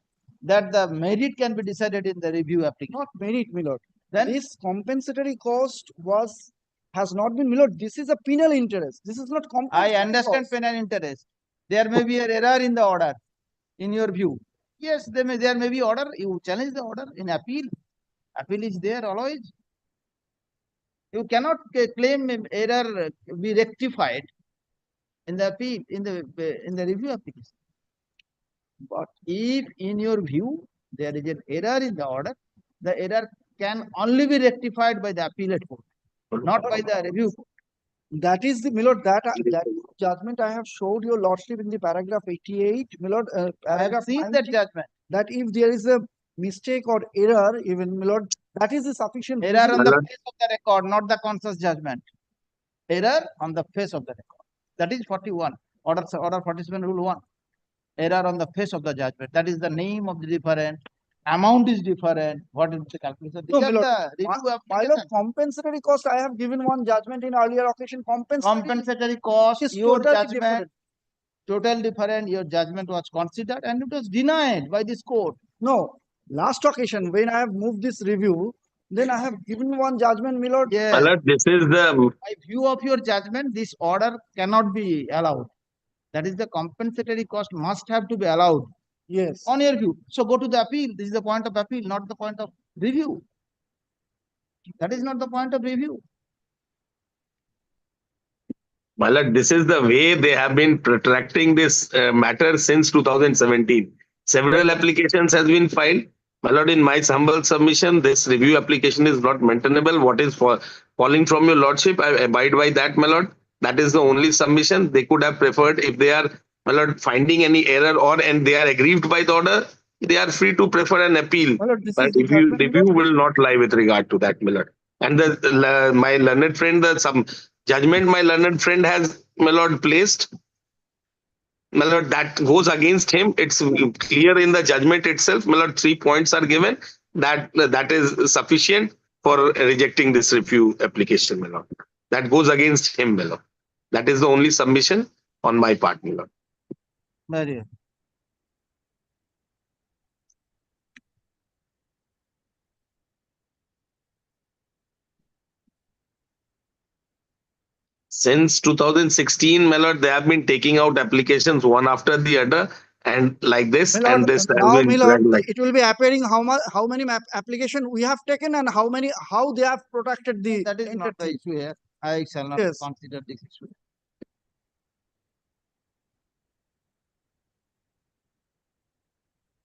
that the merit can be decided in the review application. Not merit, Milord. Then this compensatory cost has not been, Milord. This is a penal interest. This is not compensatory. I understand penal interest. There may be an error in the order, in your view. Yes, there may be order. You challenge the order in appeal. Appeal is there always. You cannot claim error be rectified in the appeal, in the review application. But if in your view there is an error in the order, the error can only be rectified by the appellate court, not by the review court. That is the Milord, that judgment I have showed your lordship in the paragraph 88, Milord, I have paragraph seen that 90, judgment. that if there is a mistake or error, even Milord, that is the sufficient Error on reason. the face of the record, not the conscious judgment. Error on the face of the record. That is 41. Order 47 rule 1. Error on the face of the judgment. That is the name of the different. Amount is different. What is the calculation? These No, are Milord, the review my lord, application. compensatory cost, I have given one judgment in earlier occasion. Compensatory cost, is your totally judgment, different. total different, your judgment was considered and it was denied by this court. No, last occasion when I have moved this review, then I have given one judgment, Milord. Yes. My lord, this is the By view of your judgment, this order cannot be allowed. That is the compensatory cost must have to be allowed. Yes. On your view. So go to the appeal. This is the point of appeal, not the point of review. That is not the point of review. My lord, this is the way they have been protracting this matter since 2017. Several applications has been filed. My lord, in my humble submission, this review application is not maintainable. What is falling from your lordship, I abide by that, my lord. That is the only submission. They could have preferred, if they are, my lord, finding any error and they are aggrieved by the order, they are free to prefer an appeal. My lord, this But is the review judgment, will not lie with regard to that, my lord. And my learned friend, some judgment my learned friend has, my lord, placed, my lord, that goes against him. It's clear in the judgment itself, my lord. 3 points are given. That is sufficient for rejecting this review application, my lord. That goes against him, my lord. That is the only submission on my part, my lord. Very well. Since 2016, my lord, they have been taking out applications one after the other, and like this, Milord, and this has now, been Milord, like. it will be appearing how many application we have taken and how they have protected the. That is not the issue here. I shall not Yes. consider this issue.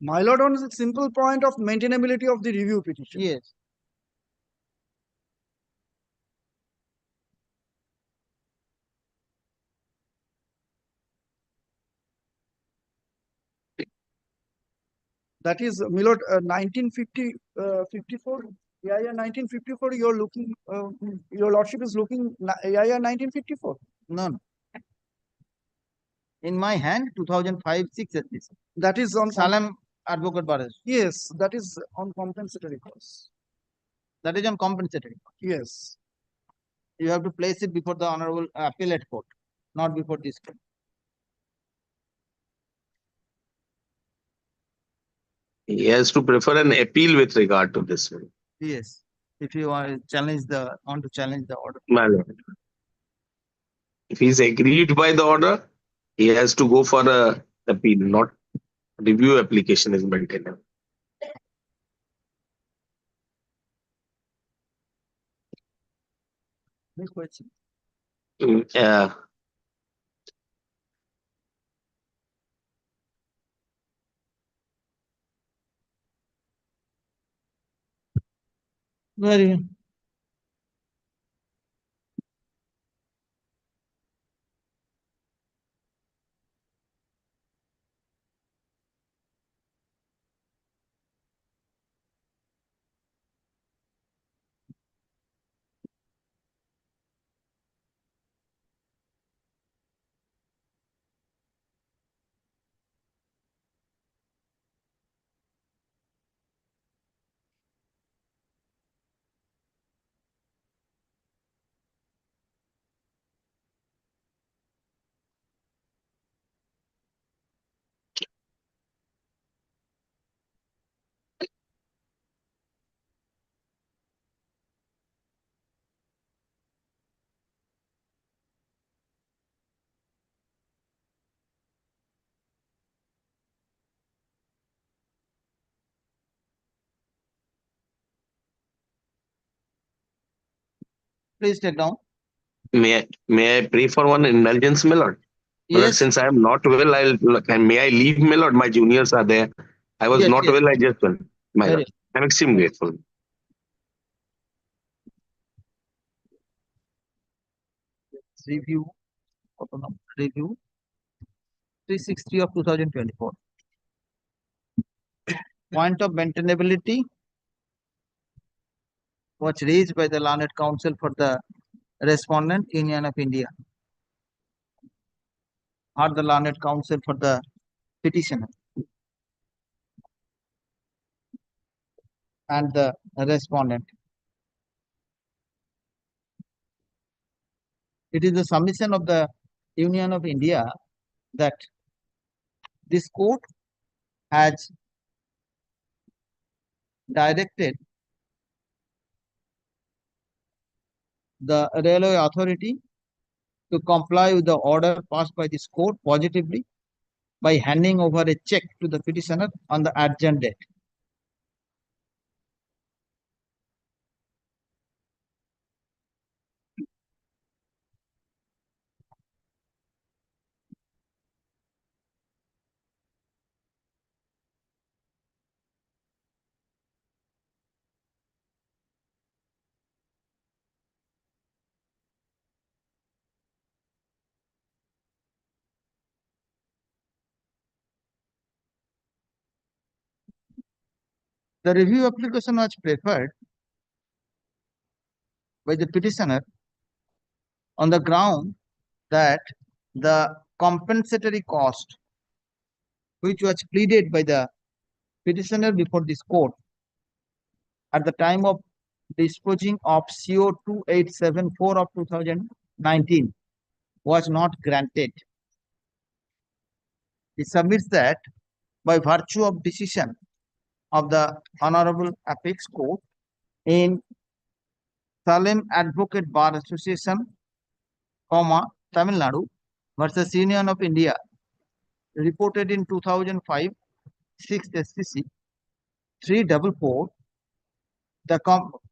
My lord, on the simple point of maintainability of the review petition. Yes. That is, Milord, 54. Yeah, 1954. You're looking. Your lordship is looking. Yeah, 1954. No. In my hand, 2005-6 at least. That is on Salem Advocate Bar. Yes, that is on compensatory costs. That is on compensatory. Yes. You have to place it before the Honorable Appellate Court, not before this court. He has to prefer an appeal with regard to this one. Yes. If you want to challenge the order. My lord. If he is aggrieved by the order, he has to go for a appeal, not review application is maintained. Next question. Yeah. Very. Please take down. May I pray for one indulgence, my lord? My lord, Yes. since I am not well, may I leave, my lord? My juniors are there. I was Yes, not yes. well, I just went. My Very lord, I'm extremely grateful. Review. Review 363 of 2024. Point of maintainability was raised by the learned counsel for the respondent Union of India, or the learned counsel for the petitioner, and the respondent. It is the submission of the Union of India that this court has directed the railway authority to comply with the order passed by this court positively by handing over a check to the petitioner on the urgent date. The review application was preferred by the petitioner on the ground that the compensatory cost which was pleaded by the petitioner before this court at the time of disposing of CO 2874 of 2019 was not granted. It submits that by virtue of decision of the Honorable Apex Court in Salem Advocate Bar Association, Tamil Nadu versus Union of India, reported in 2005, 6 SCC 344, the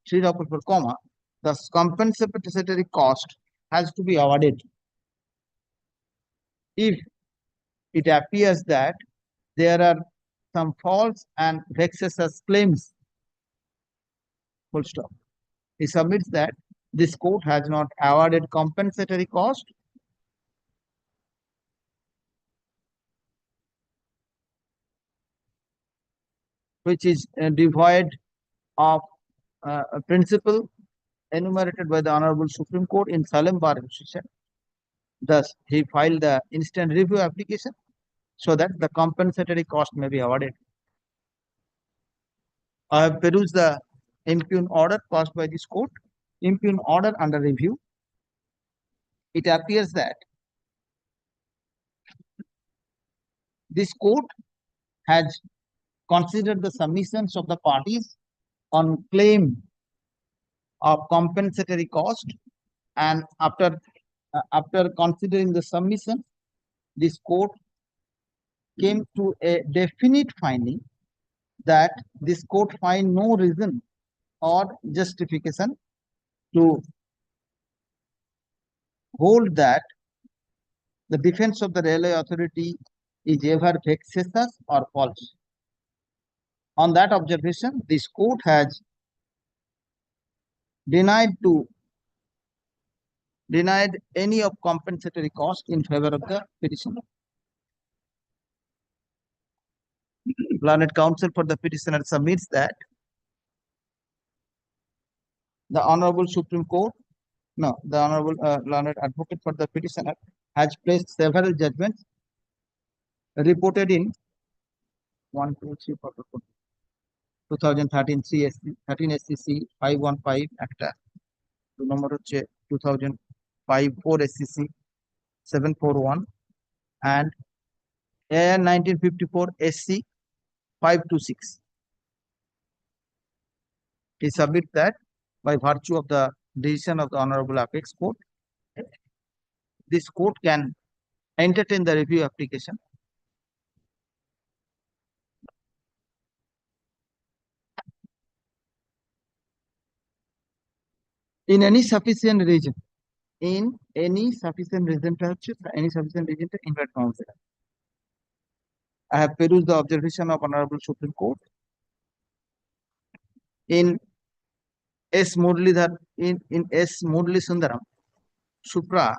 344, the compensatory cost has to be awarded if it appears that there are some false and vexatious claims. Full stop. He submits that this court has not awarded compensatory cost which is devoid of a principle enumerated by the Honorable Supreme Court in Salem Bar Association. Thus, he filed the instant review application so that the compensatory cost may be awarded. I have perused the impugn order passed by this court. Impugn order under review. It appears that this court has considered the submissions of the parties on claim of compensatory cost, and after considering the submission, this court came to a definite finding that this court find no reason or justification to hold that the defense of the railway authority is ever vexatious or false. On that observation, this court has denied any of compensatory cost in favor of the petitioner. Learned counsel for the petitioner submits that the Honorable Supreme Court, the Honorable Learned Advocate for the petitioner has placed several judgments reported in 1, 2, 3, 4, 4, 2013 13 SCC 515 ACTA, number 2005 4 SCC 741 and AN 1954 SC 526. He submits that by virtue of the decision of the Honorable Apex Court, this court can entertain the review application in any sufficient region, in any sufficient region, any sufficient region to invert consider. I have perused the observation of Honorable Supreme Court in S. Muralidhar in S. Murali Sundaram Supra.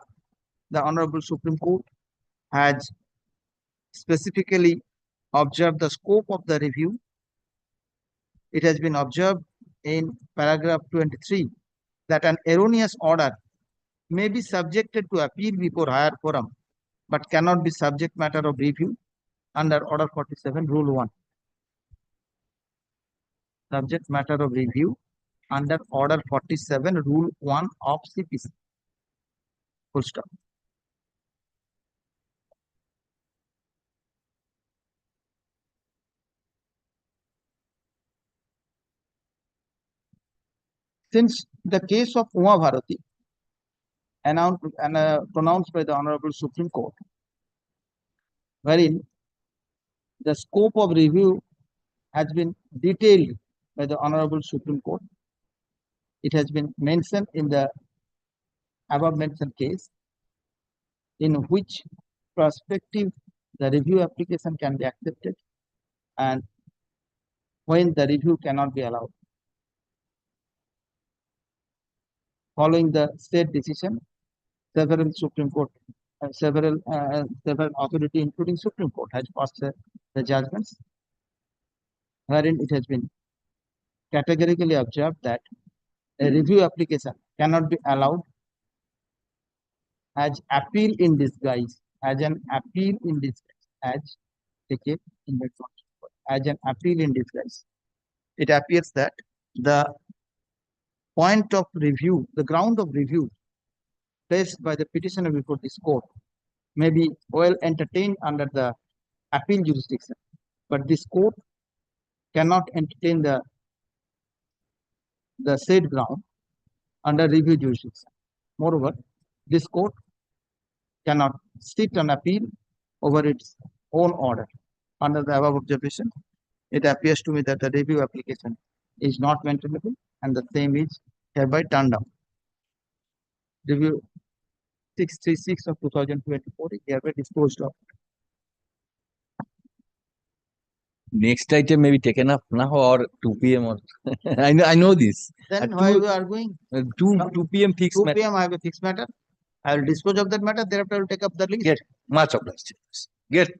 The Honorable Supreme Court has specifically observed the scope of the review. It has been observed in paragraph 23 that an erroneous order may be subjected to appeal before higher forum, but cannot be subject matter of review under Order 47, Rule 1. Subject matter of review under Order 47, Rule 1 of CPC. Full stop. Since the case of Uma Bharati pronounced by the Honorable Supreme Court, wherein the scope of review has been detailed by the Honorable Supreme Court. It has been mentioned in the above mentioned case, in which perspective the review application can be accepted and when the review cannot be allowed. Following the state decision, several Supreme Court, several authority, including Supreme Court, has passed the judgments, wherein it has been categorically observed that a review application cannot be allowed as appeal in disguise, as an appeal in disguise, as take in the as an appeal in disguise. It appears that the point of review, the ground of review placed by the petitioner before this court may be well entertained under the appeal jurisdiction, but this court cannot entertain the said ground under review jurisdiction. Moreover, this court cannot sit on appeal over its own order. Under the above observation, it appears to me that the review application is not maintainable and the same is hereby turned down. Review 636 of 2024 is hereby disposed of. Next item may be taken up now or 2 p.m. or I know this. Then why we are going? 2 p.m. fixed 2 matter. p.m. I have a fixed matter. I will dispose of that matter. Thereafter, I will take up the list. Get much obliged. Get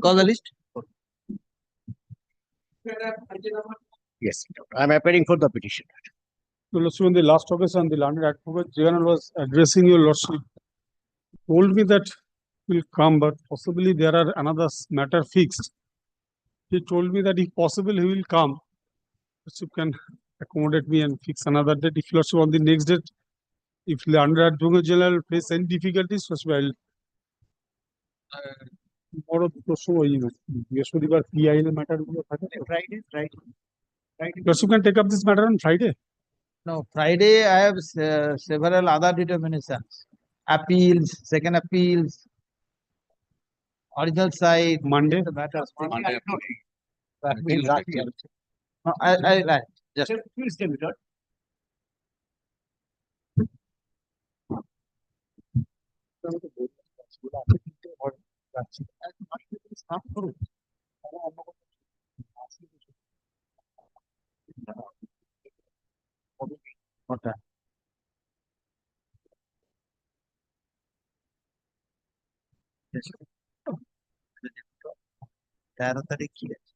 Call the list. Yes, I'm appearing for the petition. Your Lordship, on the last occasion, the learned advocate general was addressing your Lordship, told me that will come, but possibly there are another matter fixed. He told me that if possible, he will come. Lordship can accommodate me and fix another date. If Lordship on the next date, if the under advocate general face any difficulties, Lordship, I'll tomorrow বৃহস্পতিবার PI এর matter গুলো থাকে Friday. Lordship can take up this matter on Friday. No, Friday I have several other determinations. Appeals, second appeals, original side. Monday. The matters. Monday. That means no, I just Please tell me that. Okay. তাড়াতাড়ি কি আছে?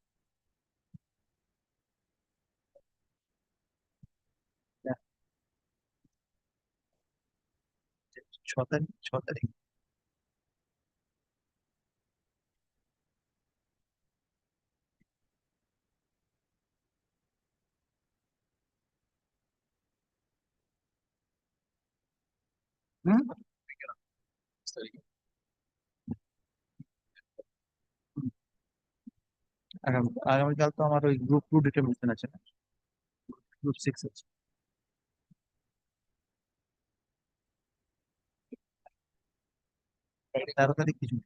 ছ তারিখ আগামীকাল তো আমার ওই group 2 determination আছে না, গ্রুপ 6 আছে। তাড়াতাড়ি কিছু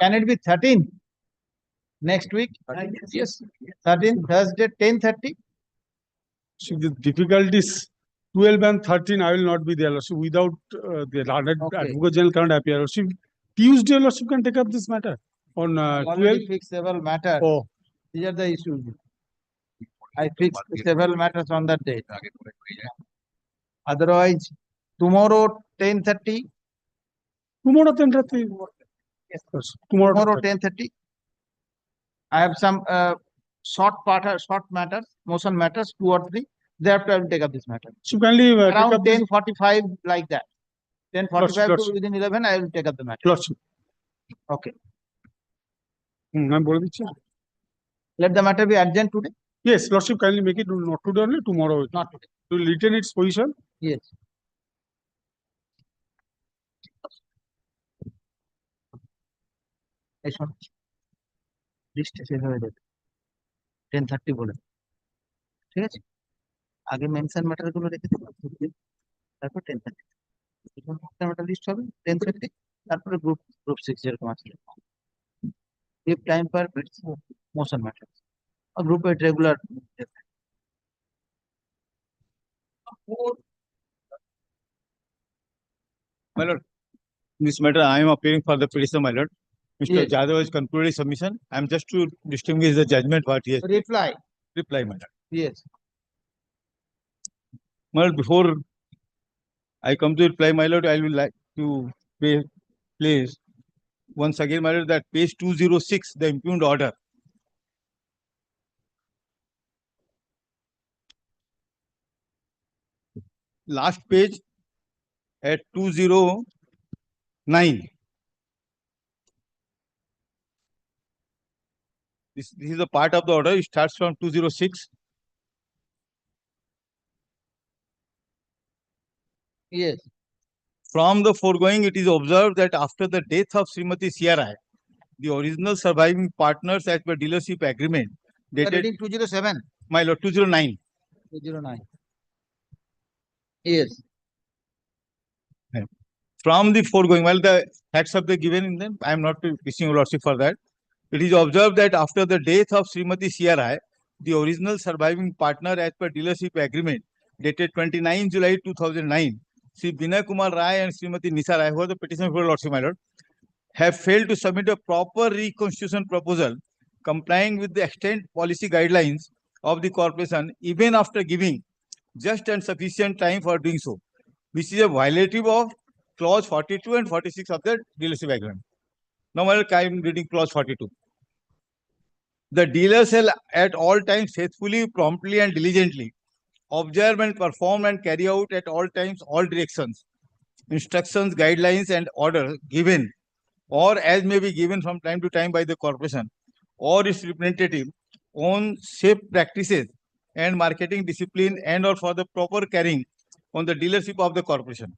Can it be 13 next week? Yes, 13 Thursday 10:30. So the difficulties 12 and 13 I will not be there. Lordship, without the learned advocate general cannot appear. Lordship, Tuesday Lordship can take up this matter on Already 12. fixed several matters. Oh, These are the issues. I fixed several matters on that day. Otherwise, tomorrow 10:30. tomorrow 10:30. Yes, Tomorrow 10:30. I have some short matters, motion matters, 2 or 3. Thereafter, I will take up this matter. So kindly take Around up this. 10:45, like that. 10:45 to Lordship. within 11, I will take up the matter. Lordship. Okay. I'm বলে দিচ্ছি। Let the matter be urgent today. Yes, Lordship, kindly make it not today only, tomorrow. Not today. To retain its position. Yes. এই শোন, লিস্টে শেষ হয়ে যাবে 10:30 বলে, ঠিক আছে? আগে মেনশন ম্যাটার গুলো রেখে দেবো, তারপর 10:30 ম্যাটার লিস্ট হবে 10:30, তারপরে গ্রুপ 6 যেরকম আছে। If time permits, motion matters. A group 8 regular. My lord, in this matter, I am appearing for the petition, my lord. Mr. Yes. Jadhav has concluded his submission. I am just to distinguish the judgment what he has Reply. my lord. Yes. My lord, before I come to reply, my lord, I will like to place once again, my lord, that page 206, the impugned order. Last page at 209. This is a part of the order. It starts from 206. Yes. From the foregoing, it is observed that after the death of Srimati CRI, the original surviving partners as per dealership agreement dated Reading 207. My lord, 209. 209. Yes. From the foregoing, well, the facts have been given in them. I am not wishing your lordship for that. It is observed that after the death of Srimati CRI, the original surviving partner as per dealership agreement dated 29 July 2009, Sri Vinay Kumar Rai and Srimati Nisa Rai, who are the petitioner for lordship, my lord, have failed to submit a proper reconstitution proposal complying with the extent policy guidelines of the corporation even after giving just and sufficient time for doing so, which is a violative of clause 42 and 46 of the dealership agreement. Now, I am reading clause 42. The dealer shall at all times faithfully, promptly, and diligently observe and perform and carry out at all times all directions, instructions, guidelines, and orders given or as may be given from time to time by the corporation or its representative on safe practices and marketing discipline and or for the proper carrying on the dealership of the corporation.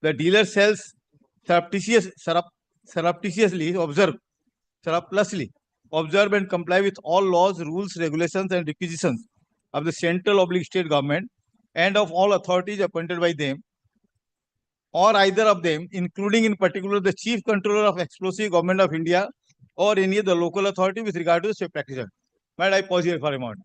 The dealer shall surreptitiously observe and comply with all laws, rules, regulations, and requisitions of the central or state government and of all authorities appointed by them or either of them, including in particular the Chief Controller of Explosive Government of India or any other local authority with regard to the safe practices. But I pause here for a moment.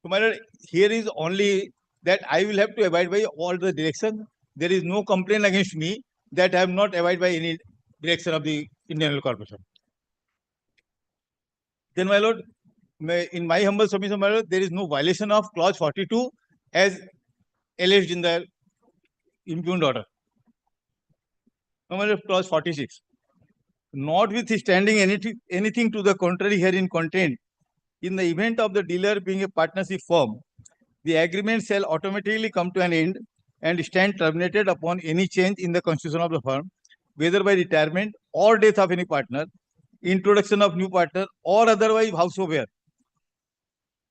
So, my lord, here is only that I will have to abide by all the directions. There is no complaint against me that I have not abided by any direction of the Indian Oil Corporation. Then, my lord, in my humble submission, my lord, there is no violation of clause 42 as alleged in the impugned order. Now, my lord, clause 46. Notwithstanding anything to the contrary herein contained, in the event of the dealer being a partnership firm, the agreement shall automatically come to an end and stand terminated upon any change in the constitution of the firm, whether by retirement or death of any partner, introduction of new partner, or otherwise howsoever,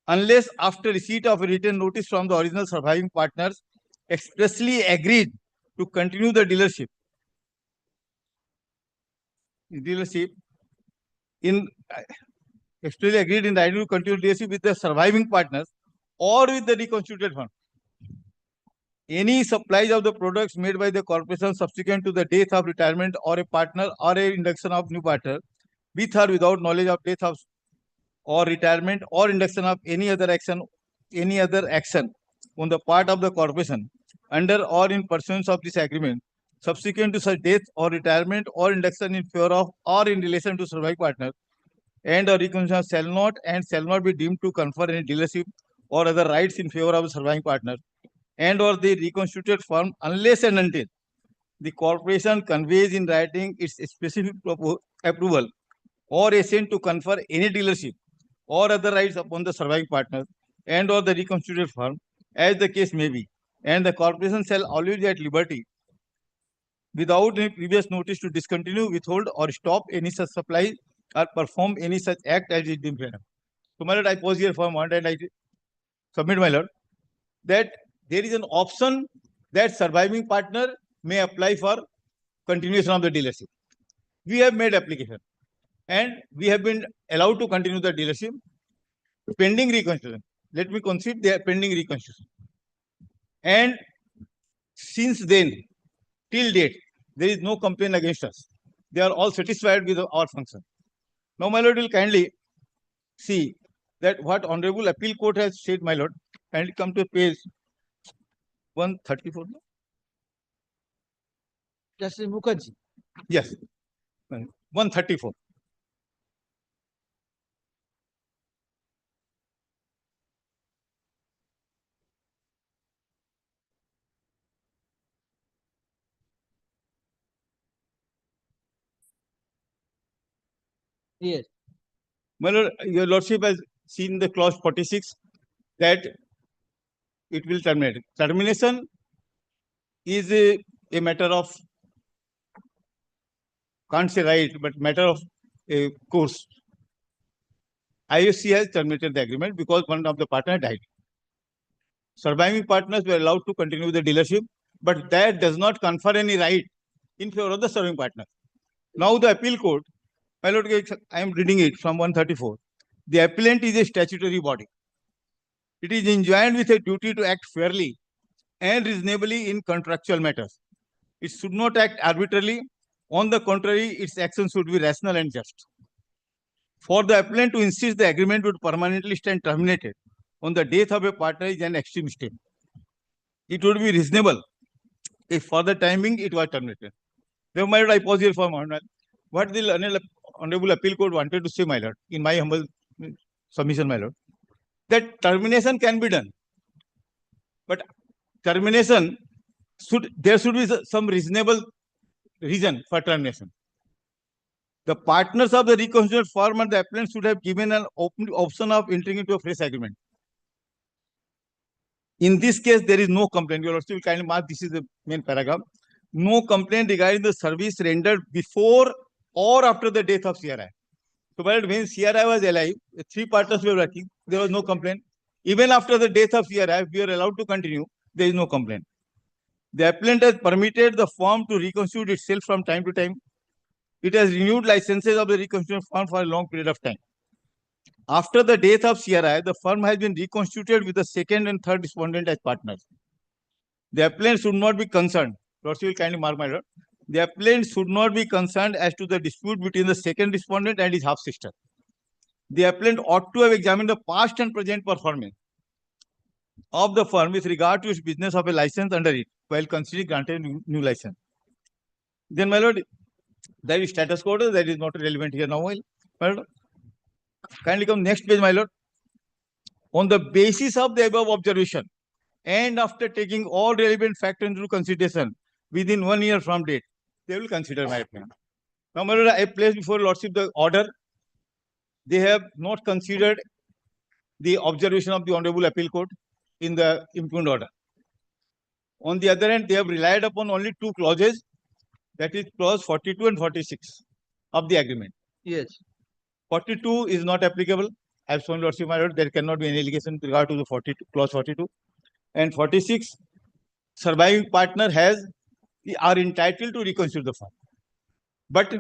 unless after receipt of a written notice from the original surviving partners expressly agreed to continue the dealership in expressly agreed in the idea to continue dealership with the surviving partners or with the reconstituted firm. Any supplies of the products made by the corporation subsequent to the death of retirement or a partner or a induction of new partner, with or without knowledge of death of or retirement or induction of any other action on the part of the corporation under or in pursuance of this agreement, subsequent to such death or retirement or induction in favor of or in relation to surviving partner, and or reconstitution shall not be deemed to confer any dealership or other rights in favor of the surviving partner and or the reconstituted firm unless and until the corporation conveys in writing its specific approval or assent to confer any dealership or other rights upon the surviving partner and or the reconstituted firm, as the case may be, and the corporation shall always be at liberty, without any previous notice, to discontinue, withhold, or stop any such supply or perform any such act as is deemed fair. So, my lord, I pause here for a moment and I submit, my lord, that there is an option that surviving partner may apply for continuation of the dealership. We have made application and we have been allowed to continue the dealership pending reconstitution. Let me concede they are pending reconstitution. And since then, till date, there is no complaint against us. They are all satisfied with our function. Now, my lord will kindly see that what Honorable Appeal Court has said, my lord, and come to page 134. Justice Mukherjee. Yes, 134. Yes. My lord, your lordship has seen the clause 46 that it will terminate. Termination is a matter of, can't say right, but matter of a course. IFC has terminated the agreement because one of the partners died. Surviving partners were allowed to continue the dealership, but that does not confer any right in favor of the serving partner. Now the appeal court, my lord, I am reading it from 134. The appellant is a statutory body. It is enjoined with a duty to act fairly and reasonably in contractual matters. It should not act arbitrarily. On the contrary, its actions should be rational and just. For the appellant to insist the agreement would permanently stand terminated on the death of a partner is an extreme step. It would be reasonable if for the timing it was terminated. Therefore, my lord, I pause here for a moment. What the Honorable Appeal Court wanted to say, my lord, in my humble submission, my lord, that termination can be done, but termination there should be some reasonable reason for termination. The partners of the reconstituted firm and the appellant should have given an option of entering into a fresh agreement. In this case, there is no complaint. Your Lordship will kindly mark, this is the main paragraph. No complaint regarding the service rendered before or after the death of CRI. So, but when CRI was alive, the three partners were working, there was no complaint. Even after the death of CRI, we are allowed to continue, there is no complaint. The appellant has permitted the firm to reconstitute itself from time to time. It has renewed licenses of the reconstituted firm for a long period of time. After the death of CRI, the firm has been reconstituted with the second and third respondent as partners. The appellant should not be concerned. Lordship will kindly mark, my lord. The appellant should not be concerned as to the dispute between the second respondent and his half sister. The appellant ought to have examined the past and present performance of the firm with regard to its business of a license under it while considering granting new license. Then, my lord, that is status quo, that is not relevant here now. My lord, kindly come next page, my lord. On the basis of the above observation and after taking all relevant factors into consideration within 1 year from date, they will consider my opinion. Now, my lord, I place before Lordship the order. They have not considered the observation of the Honorable Appeal Court in the impugned order. On the other hand, they have relied upon only two clauses, that is clause 42 and 46 of the agreement. Yes. 42 is not applicable. I have shown Lordship, my lord, there cannot be any allegation with regard to the 42, clause 42. And 46, surviving partner are entitled to reconstitute the firm. But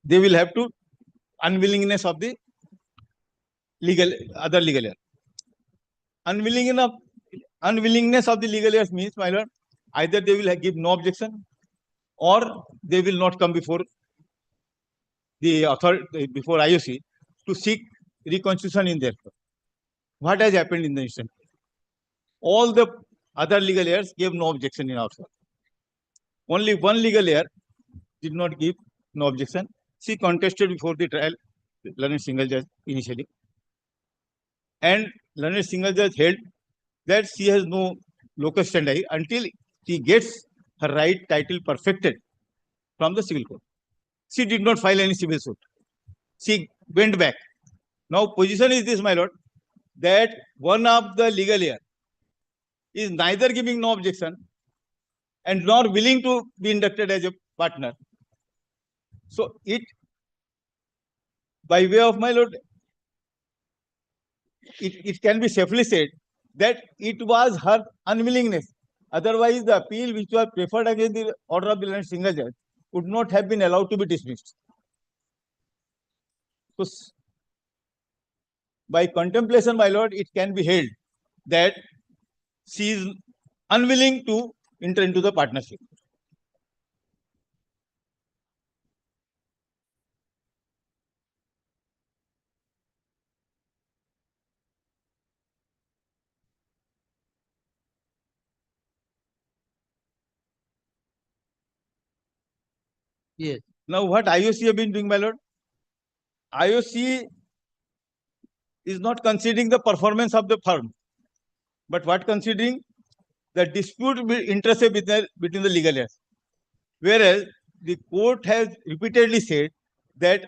they will have to unwillingness of the other legal heir. Unwillingness of the legal heirs means, my lord, either they will give no objection or they will not come before the authority, before IOC, to seek reconstitution in their firm. What has happened in the instant? All the other legal heirs gave no objection in our firm. Only one legal heir did not give no objection. She contested before the trial, learned single judge initially. And learned single judge held that she has no locus standi until she gets her right title perfected from the civil court. She did not file any civil suit. She went back. Now, position is this, my lord, that one of the legal heir is neither giving no objection and nor willing to be inducted as a partner. So, it, by way of, my lord, it can be safely said that it was her unwillingness. Otherwise, the appeal which was preferred against the order of the learned single judge would not have been allowed to be dismissed. So, by contemplation, my lord, it can be held that she is unwilling to enter into the partnership. Yes. Now, what IOC have been doing, my lord? IOC is not considering the performance of the firm, but what considering the dispute interested between the legal heirs. Whereas the court has repeatedly said that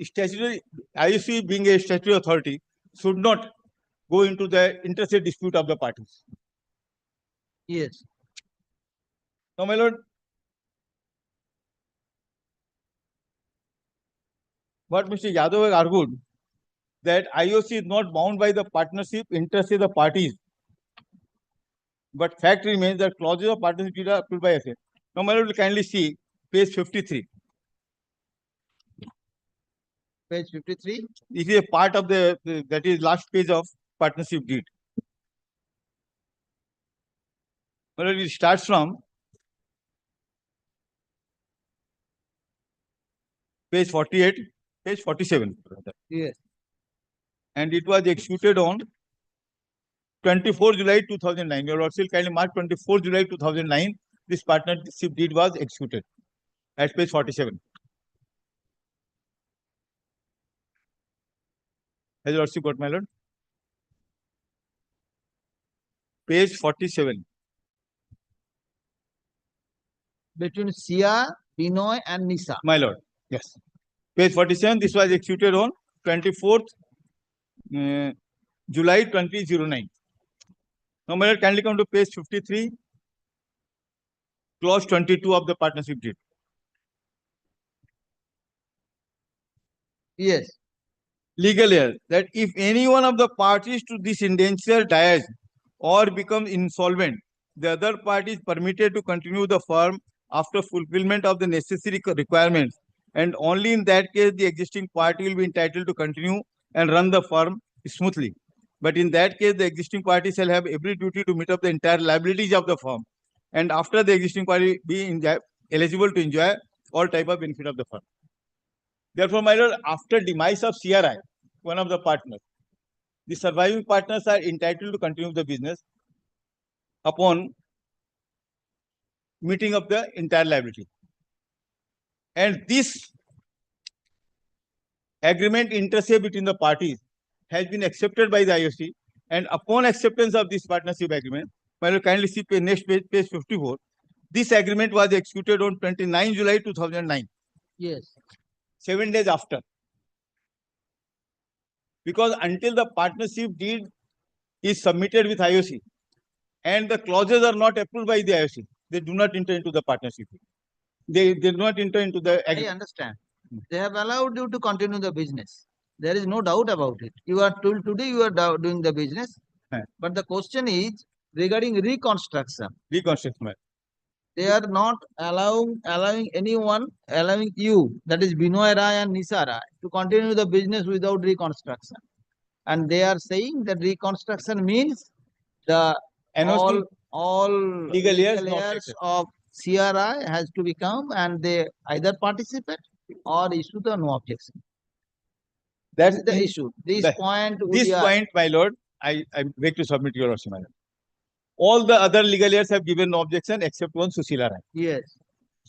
statutory IOC being a statutory authority should not go into the interested dispute of the parties. Yes. Now, my lord, what Mr. Yadav has argued, that IOC is not bound by the partnership interests of the parties, but fact remains that clauses of partnership are approved by SA. Now, my lord, will kindly see page 53. Page 53. This is a part of that is last page of partnership deed. My lord, it starts from page 48, page 47. Yes. And it was executed on 24 July 2009. Your Lordship kindly mark 24 July 2009. This partnership deed was executed at page 47. Has your lordship got, my lord? Page 47. Between Sia, Binoy and Nisa. My lord, yes. Page 47, this was executed on 24th July 2009. Now, my lord, kindly come to page 53, clause 22 of the partnership deed. Yes. Legal error, that if any one of the parties to this indenture dies or becomes insolvent, the other party is permitted to continue the firm after fulfillment of the necessary requirements, and only in that case the existing party will be entitled to continue and run the firm smoothly. But in that case, the existing party shall have every duty to meet up the entire liabilities of the firm, and after the existing party be eligible to enjoy all type of benefit of the firm. Therefore, my lord, after demise of CRI, one of the partners, the surviving partners are entitled to continue the business upon meeting of the entire liability. And this agreement inter se between the parties has been accepted by the IOC, and upon acceptance of this partnership agreement, my lord, kindly see next page, page 54. This agreement was executed on 29 July 2009. Yes. 7 days after. Because until the partnership deed is submitted with IOC and the clauses are not approved by the IOC, they do not enter into the partnership. They do not enter into the I agreement. understand. They have allowed you to continue the business. There is no doubt about it. You are till today you are doing the business. But the question is regarding reconstruction. Reconstruction. They are not allowing anyone, allowing you, that is Binoy Rai and Nisa Rai, to continue the business without reconstruction. And they are saying that reconstruction means the NOC, all legal legal heirs heirs of CRI has to become, and they either participate or issue the no objection. That's the issue. This point, my lord, I beg to submit your lordship, my lord. All the other legal heirs have given no objection except one, Susila Rai. Yes.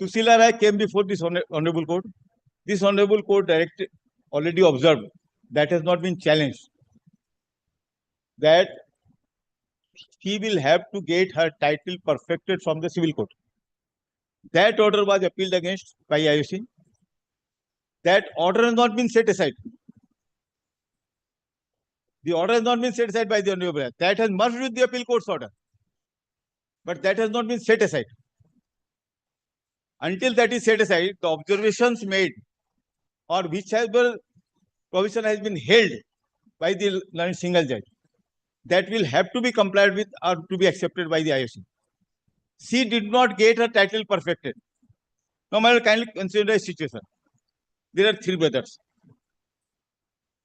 Susila Rai came before this honorable court. This honorable court already observed, that has not been challenged, that he will have to get her title perfected from the civil court. That order was appealed against by IOC. That order has not been set aside. The order has not been set aside by the honorable. That has merged with the appeal court's order. But that has not been set aside. Until that is set aside, the observations made or whichever provision has been held by the learned single judge, that will have to be complied with or to be accepted by the IOC. She did not get her title perfected. Now, my lord, kindly consider a situation. There are three brothers.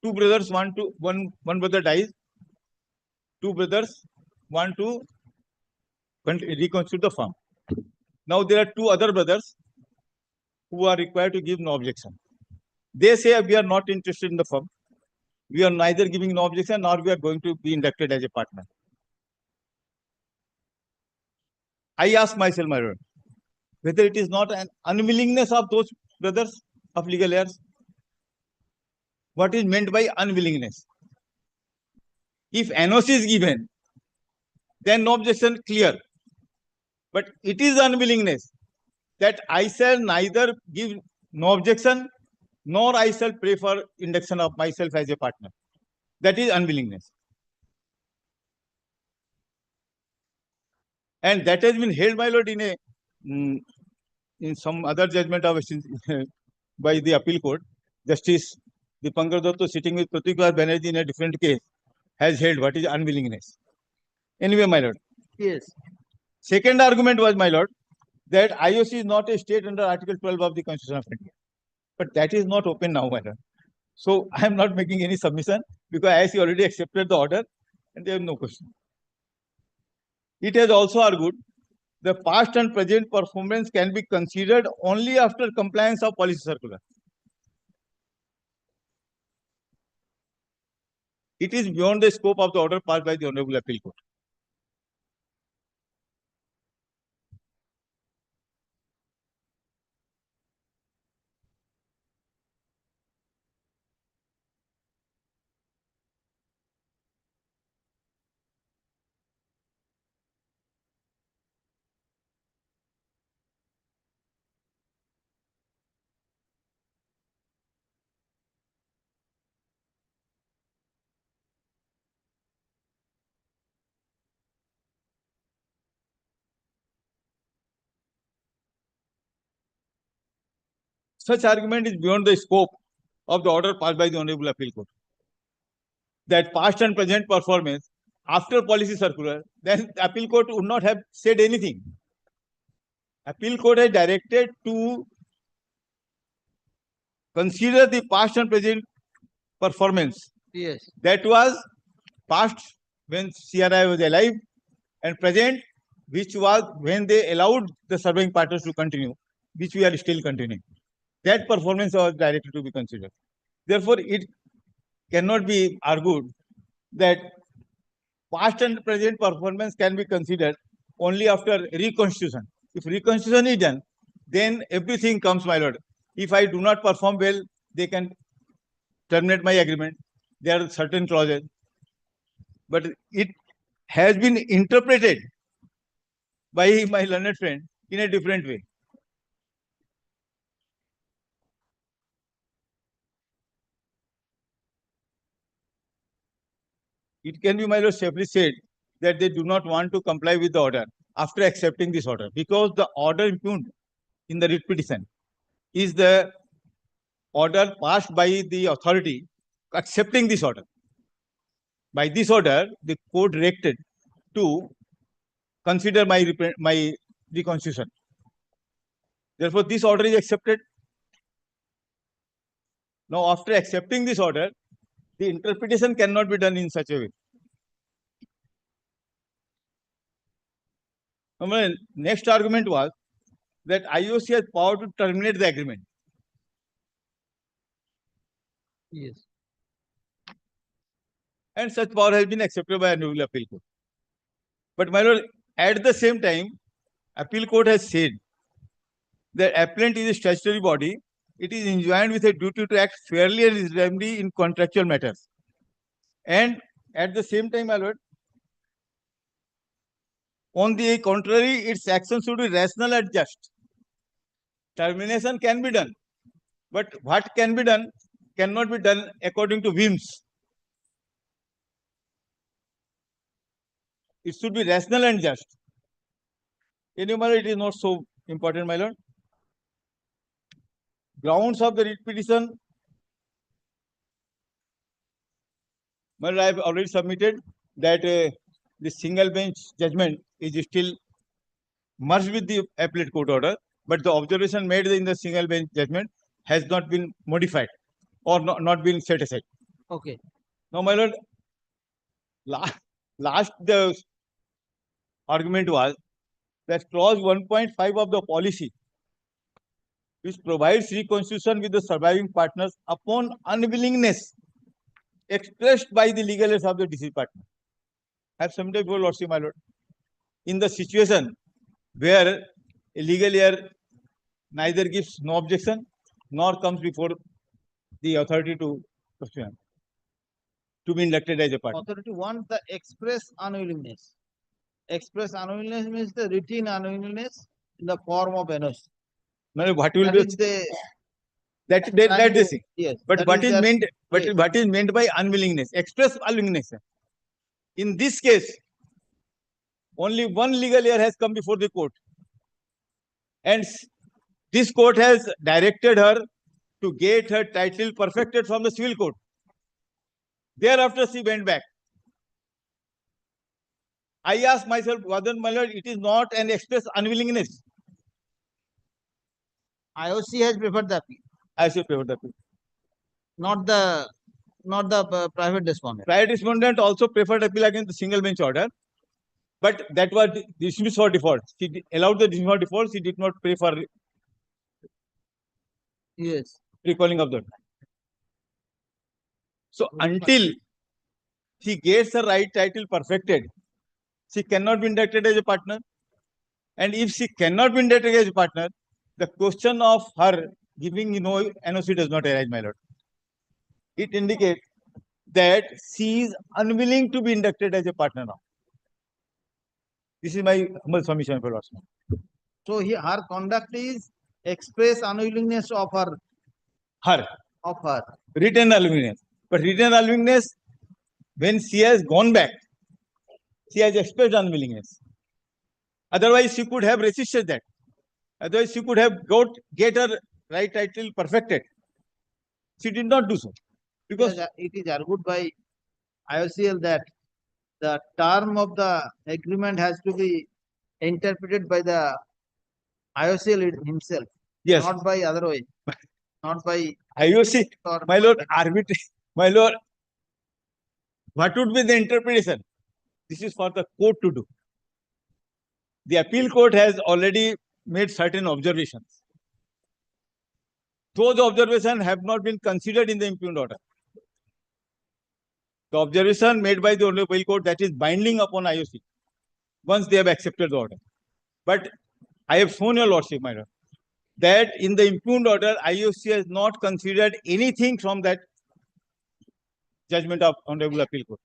Two brothers want to, one brother dies. Two brothers want to reconstitute the firm. Now there are two other brothers who are required to give no objection. They say we are not interested in the firm. We are neither giving no objection nor we are going to be inducted as a partner. I ask myself, my lord, whether it is not an unwillingness of those brothers of legal heirs. What is meant by unwillingness? If NOC is given, then no objection clear. But it is unwillingness that I shall neither give no objection nor I shall pray for induction of myself as a partner. That is unwillingness. And that has been held, my lord, in some other judgment of by the appeal court. Justice Dipankar Datta, sitting with Pratik Banerjee in a different case, has held what is unwillingness. Anyway, my lord. Yes. Second argument was, my lord, that IOC is not a state under Article 12 of the Constitution of India. But that is not open now, my lord. So I am not making any submission because IOC already accepted the order and there is no question. It has also argued the past and present performance can be considered only after compliance of policy circular. It is beyond the scope of the order passed by the Honorable Appeal Court. such argument is beyond the scope of the order passed by the Honorable Appeal Court. That past and present performance after policy circular, then the Appeal Court would not have said anything. Appeal Court has directed to consider the past and present performance. Yes. That was past when CRI was alive, and present, which was when they allowed the surveying partners to continue, which we are still continuing. That performance was directed to be considered. Therefore, it cannot be argued that past and present performance can be considered only after reconstitution. If reconstitution is done, then everything comes, my lord. If I do not perform well, they can terminate my agreement. There are certain clauses. But it has been interpreted by my learned friend in a different way. It can be, my lord, safely said that they do not want to comply with the order after accepting this order, because the order impugned in the writ petition is the order passed by the authority accepting this order. By this order, the court directed to consider my reconstitution. Therefore, this order is accepted. Now, after accepting this order, the interpretation cannot be done in such a way. Next argument was that IOC has power to terminate the agreement. Yes. And such power has been accepted by Honorable Appeal Court. But, my lord, at the same time, Appeal Court has said that appellant is a statutory body. It is enjoined with a duty to act fairly and reasonably in contractual matters. And at the same time, my lord, on the contrary, its action should be rational and just. Termination can be done, but what can be done cannot be done according to whims. It should be rational and just. Anyway, my lord, it is not so important, my lord. Grounds of the writ petition, my lord, I have already submitted that the single bench judgment is still merged with the appellate court order, but the observation made in the single bench judgment has not been modified or not been set aside. Okay. Now, my lord, last the argument was that clause 1.5 of the policy, which provides reconstitution with the surviving partners upon unwillingness expressed by the legal heirs of the deceased partner. I have submitted before Lordship, my lord. In the situation where a legal heir neither gives no objection nor comes before the authority to be inducted as a partner. Authority wants the express unwillingness. Express unwillingness means the written unwillingness in the form of NOC. No, what will be that they say? Yes. But what is meant? What is meant by unwillingness? Express unwillingness. In this case, only one legal heir has come before the court, and this court has directed her to get her title perfected from the civil court. Thereafter, she went back. I asked myself, whether, my lord, it is not an express unwillingness. IOC has preferred the appeal. IOC preferred the appeal. Not the private respondent. Private respondent also preferred appeal against the single bench order, but that was dismissed for default. She allowed the dismissal for default. She did not pray for recalling of that. So until she gets her right title perfected, she cannot be inducted as a partner. And if she cannot be inducted as a partner, the question of her giving NOC does not arise, my lord. It indicates that she is unwilling to be inducted as a partner now. This is my humble submission for Lordship. So her conduct is express unwillingness of her. Written unwillingness. But written unwillingness, when she has gone back, she has expressed unwillingness. Otherwise, she could have resisted that. Otherwise, she could have get her right title perfected. She did not do so. Because it is argued by IOCL that the term of the agreement has to be interpreted by the IOCL himself, yes, not by other way, not by IOC, or my lord, my lord, what would be the interpretation? This is for the court to do. The appeal court has already made certain observations. Those observations have not been considered in the impugned order. The observation made by the Honorable Court, that is binding upon IOC once they have accepted the order. But I have shown your lordship, my lord, that in the impugned order, IOC has not considered anything from that judgment of Honorable Appeal Court.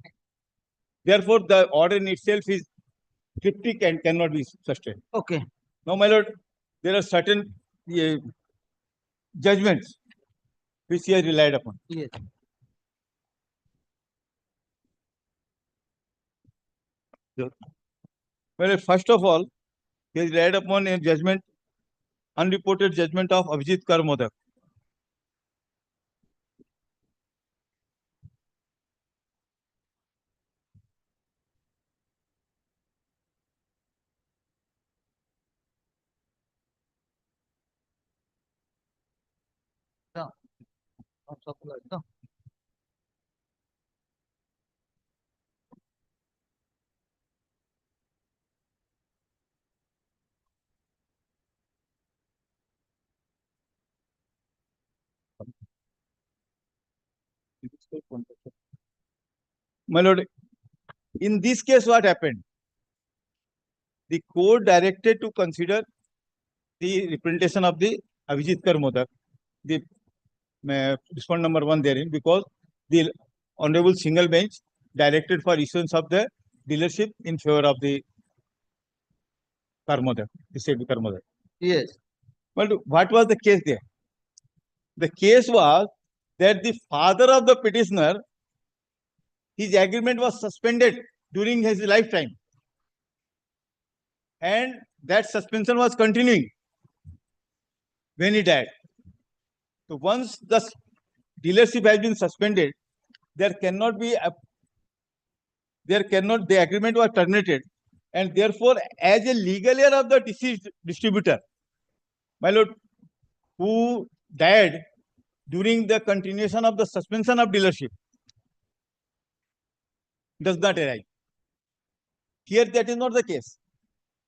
Therefore, the order in itself is cryptic and cannot be sustained. Okay. Now, my lord, there are certain judgments which he has relied upon. Yes. Well, first of all, he has relied upon a judgment, unreported judgment of Abhijit Kar Modak. No. No. My lord, in this case, what happened? The court directed to consider the representation of the Abhijit Kar Modak, the respond number 1 therein, because the Honorable Single Bench directed for issuance of the dealership in favor of the Kar Modak, the state Kar Modak. Yes. Well, what was the case there? The case was that the father of the petitioner, his agreement was suspended during his lifetime, and that suspension was continuing when he died. So once the dealership has been suspended, the agreement was terminated, and therefore, as a legal heir of the deceased distributor, my lord, who died during the continuation of the suspension of dealership, does not arise. Here, that is not the case.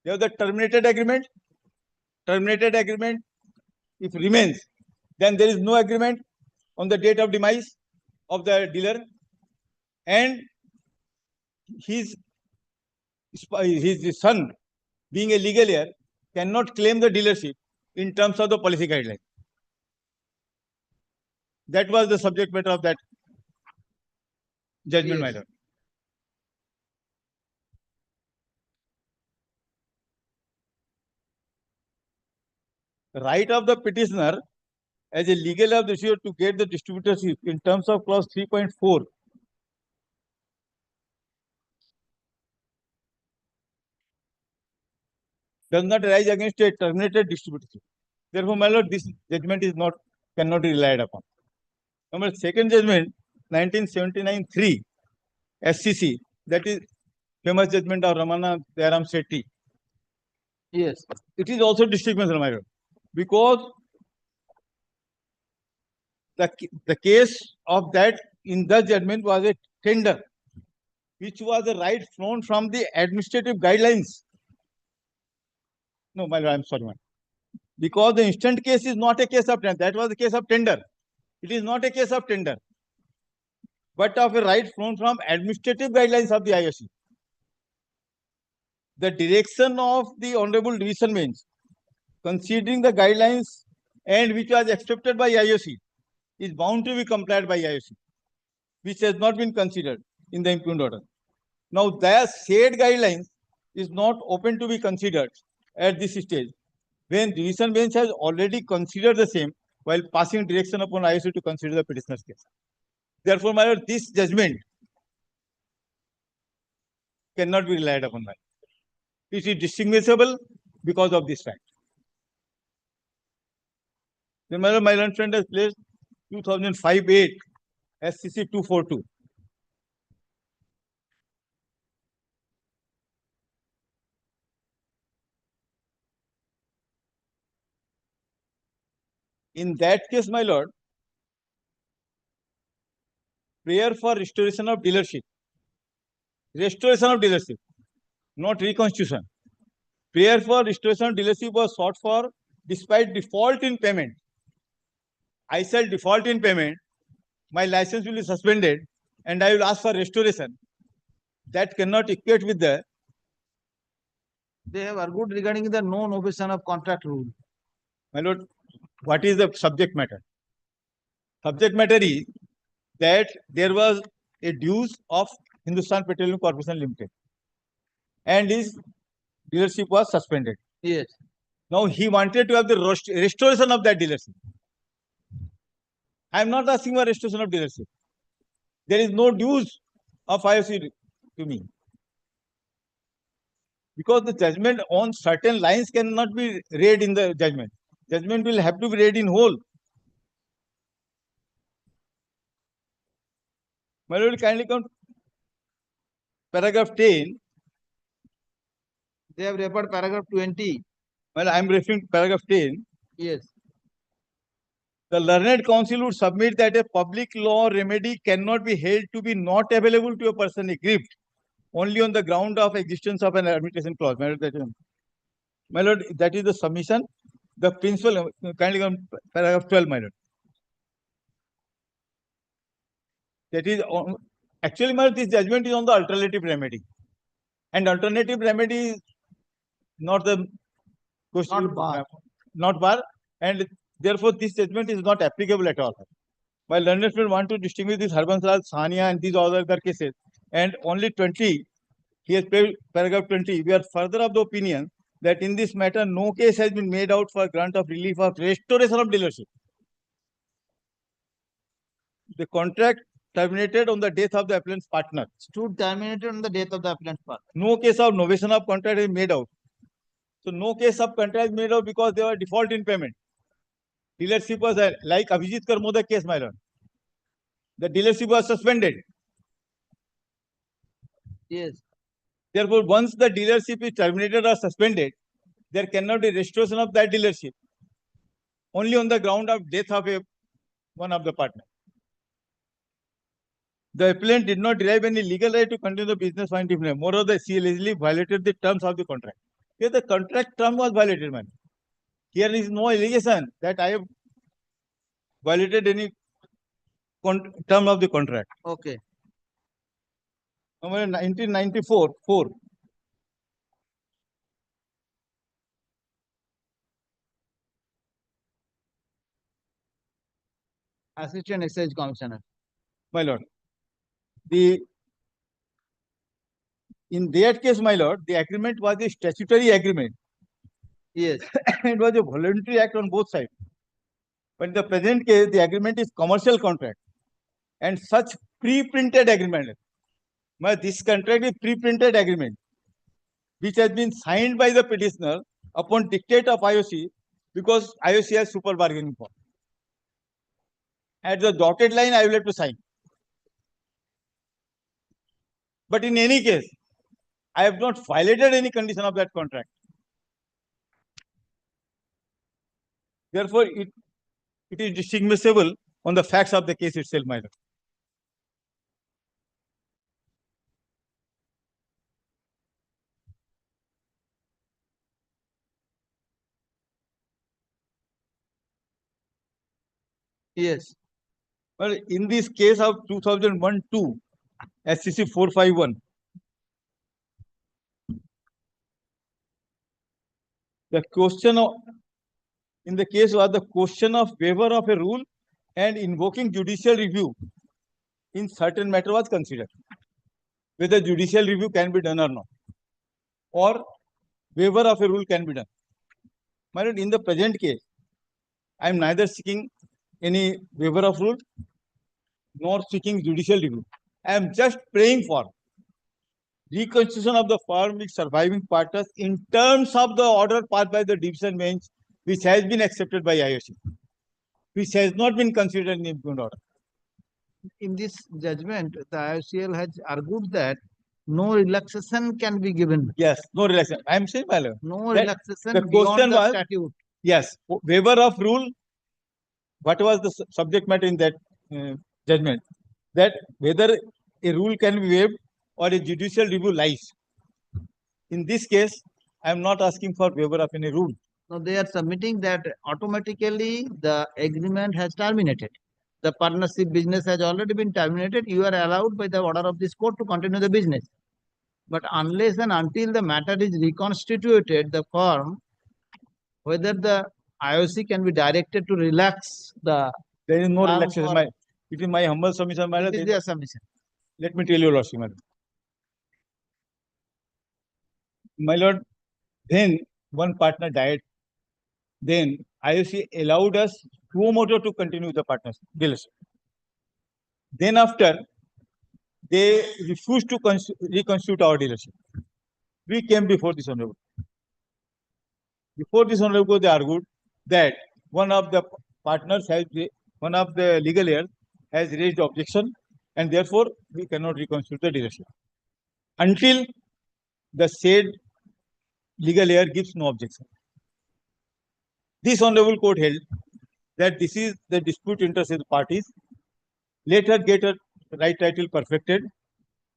You have the terminated agreement. Terminated agreement, if remains, then there is no agreement on the date of demise of the dealer, and his son, being a legal heir, cannot claim the dealership in terms of the policy guideline. That was the subject matter of that judgment, my lord. The right of the petitioner as a legal heir of the issuer to get the distributorship in terms of clause 3.4 does not arise against a terminated distributorship. Therefore, my lord, this judgment is cannot be relied upon. Number second judgment, 1979-3 SCC, that is famous judgment of Ramana Dayaram Shetty. Yes. It is also distinguished, my lord, because the case of that in the judgment was a tender, which was a right flown from the administrative guidelines. No, my lord, I'm sorry, man. Because the instant case is not a case of tender. That was the case of tender. It is not a case of tender, but of a right flown from administrative guidelines of the IOC. The direction of the Honorable Division Bench, considering the guidelines and which was accepted by IOC, is bound to be complied by IOC, which has not been considered in the impugned order. Now, their said guidelines is not open to be considered at this stage, when Division Bench has already considered the same while passing direction upon IOC to consider the petitioner's case. Therefore, my lord, this judgment cannot be relied upon. It is distinguishable because of this fact. The my learned friend has placed 2005-8 SCC 242. In that case, my lord, prayer for restoration of dealership, not reconstitution. Prayer for restoration of dealership was sought for despite default in payment. I said default in payment, my license will be suspended and I will ask for restoration. That cannot equate with the. They have argued regarding the no novation of contract rule. My lord, what is the subject matter? Subject matter is that there was a dues of Hindustan Petroleum Corporation Limited and his dealership was suspended. Yes. Now he wanted to have the restoration of that dealership. I am not asking for restoration of dealership. There is no dues of IOC to me. Because the judgment on certain lines cannot be read in the judgment. Judgment will have to be read in whole. My lord, kindly come paragraph 10. They have referred paragraph 20. Well, I am referring to paragraph 10. Yes. The learned counsel would submit that a public law remedy cannot be held to be not available to a person aggrieved only on the ground of existence of an arbitration clause. My lord, that is the submission. The principle, kindly come paragraph 12, my lord. That is, actually, my lord, this judgment is on the alternative remedy. And alternative remedy is not the question, not bar, and therefore this judgment is not applicable at all. While learned friend want to distinguish this Harbansal, Sania and these other cases, and only 20, he has paid paragraph 20. We are further of the opinion that in this matter, no case has been made out for grant of relief of restoration of dealership. The contract terminated on the death of the appellant's partner. Stood terminated on the death of the appellant's partner. No case of novation of contract is made out. So no case of contract is made out because they were default in payment. Dealership was like Abhijit Karmoda case, my lord. The dealership was suspended. Yes. Therefore, once the dealership is terminated or suspended, there cannot be restoration of that dealership only on the ground of death of one of the partners. The appellant did not derive any legal right to continue the business fine if name. Moreover, she allegedly violated the terms of the contract. Here, the contract term was violated, man. Here is no allegation that I have violated any term of the contract. Okay. Number 1994, 4. Assistant Excise Commissioner. My lord, in that case, my lord, the agreement was a statutory agreement. Yes. It was a voluntary act on both sides. But in the present case, the agreement is commercial contract. And such pre-printed agreement, this contract is pre-printed agreement, which has been signed by the petitioner upon dictate of IOC because IOC has super bargaining power. At the dotted line, I will have to sign. But in any case, I have not violated any condition of that contract. Therefore, it is distinguishable on the facts of the case itself, my lord. Yes. Well, in this case of 2001-2, SCC 451, the question of, in the case was the question of waiver of a rule and invoking judicial review in certain matter was considered. Whether judicial review can be done or not, or waiver of a rule can be done. My lord, in the present case, I am neither seeking any waiver of rule nor seeking judicial review. I am just praying for reconstitution of the firm with surviving partners in terms of the order passed by the division bench, which has been accepted by IOC. which has not been considered in impugn order. In this judgment, the IOCL has argued that no relaxation can be given. Yes, no relaxation. I am saying, my lord. No that relaxation the beyond question the was, statute. yes, waiver of rule. What was the subject matter in that judgment? That whether a rule can be waived or a judicial review lies. In this case, I am not asking for waiver of any rule. No, they are submitting that automatically the agreement has terminated. The partnership business has already been terminated. You are allowed by the order of this court to continue the business. But unless and until the matter is reconstituted, the firm, whether the IOC can be directed to relax the. There is no terms relaxation. or- It is my humble submission, my lord. It is their submission. Let me tell you, Lordship, my lord. My lord, then one partner died. Then IOC allowed us quo modo to continue the partnership dealership. Then after, they refused to reconstitute our dealership. We came before this honorable. Before this honorable, they argued that one of the partners has, one of the legal heirs has raised objection, and therefore we cannot reconstitute the dealership until the said legal heir gives no objection. This honorable court held that this is the dispute interest of the parties. Let her get her right title perfected,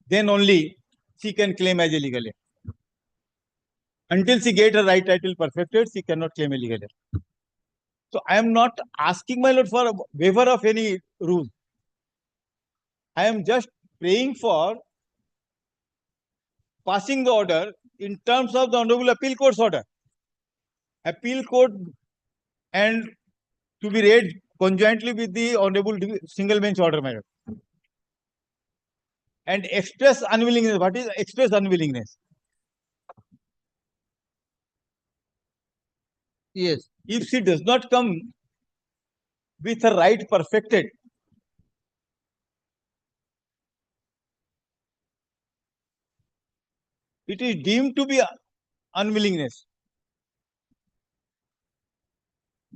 then only she can claim as a legal heir. Until she get her right title perfected, she cannot claim a legal heir. So I am not asking, my lord, for a waiver of any rule. I am just praying for passing the order in terms of the Honorable Appeal Court's order. Appeal Court and to be read conjointly with the Honorable Single Bench order, my lord. And express unwillingness. What is express unwillingness? Yes. If she does not come with her right perfected, it is deemed to be unwillingness.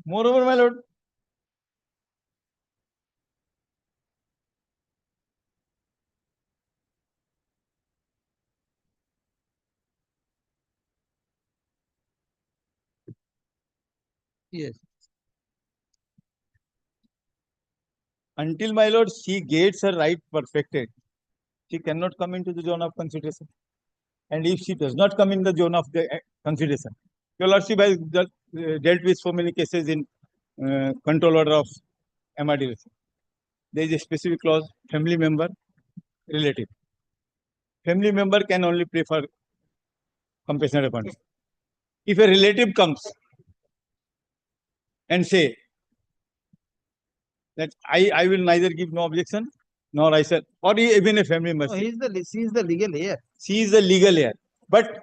Moreover, my lord, yes. Until, my lord, she gets her right perfected, she cannot come into the zone of consideration. And if she does not come in the zone of the consideration, your lordship has dealt with so many cases in control order of MRD. There is a specific clause, family member, relative. Family member can only pay for compassionate funds. If a relative comes and say that I will neither give no objection, nor I said, or even a family member. No, she is the legal heir. She is the legal heir, but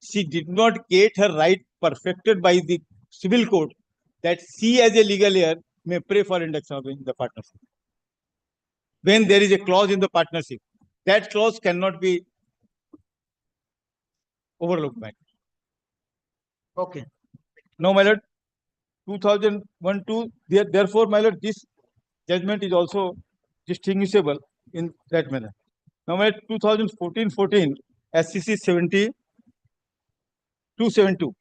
she did not get her right perfected by the civil court that she as a legal heir may pray for induction in the partnership. When there is a clause in the partnership, that clause cannot be overlooked by. Okay. Now, my lord, 2001-2, therefore, my lord, this judgment is also distinguishable in that manner. Now, my 2014-14, SCC 70-272.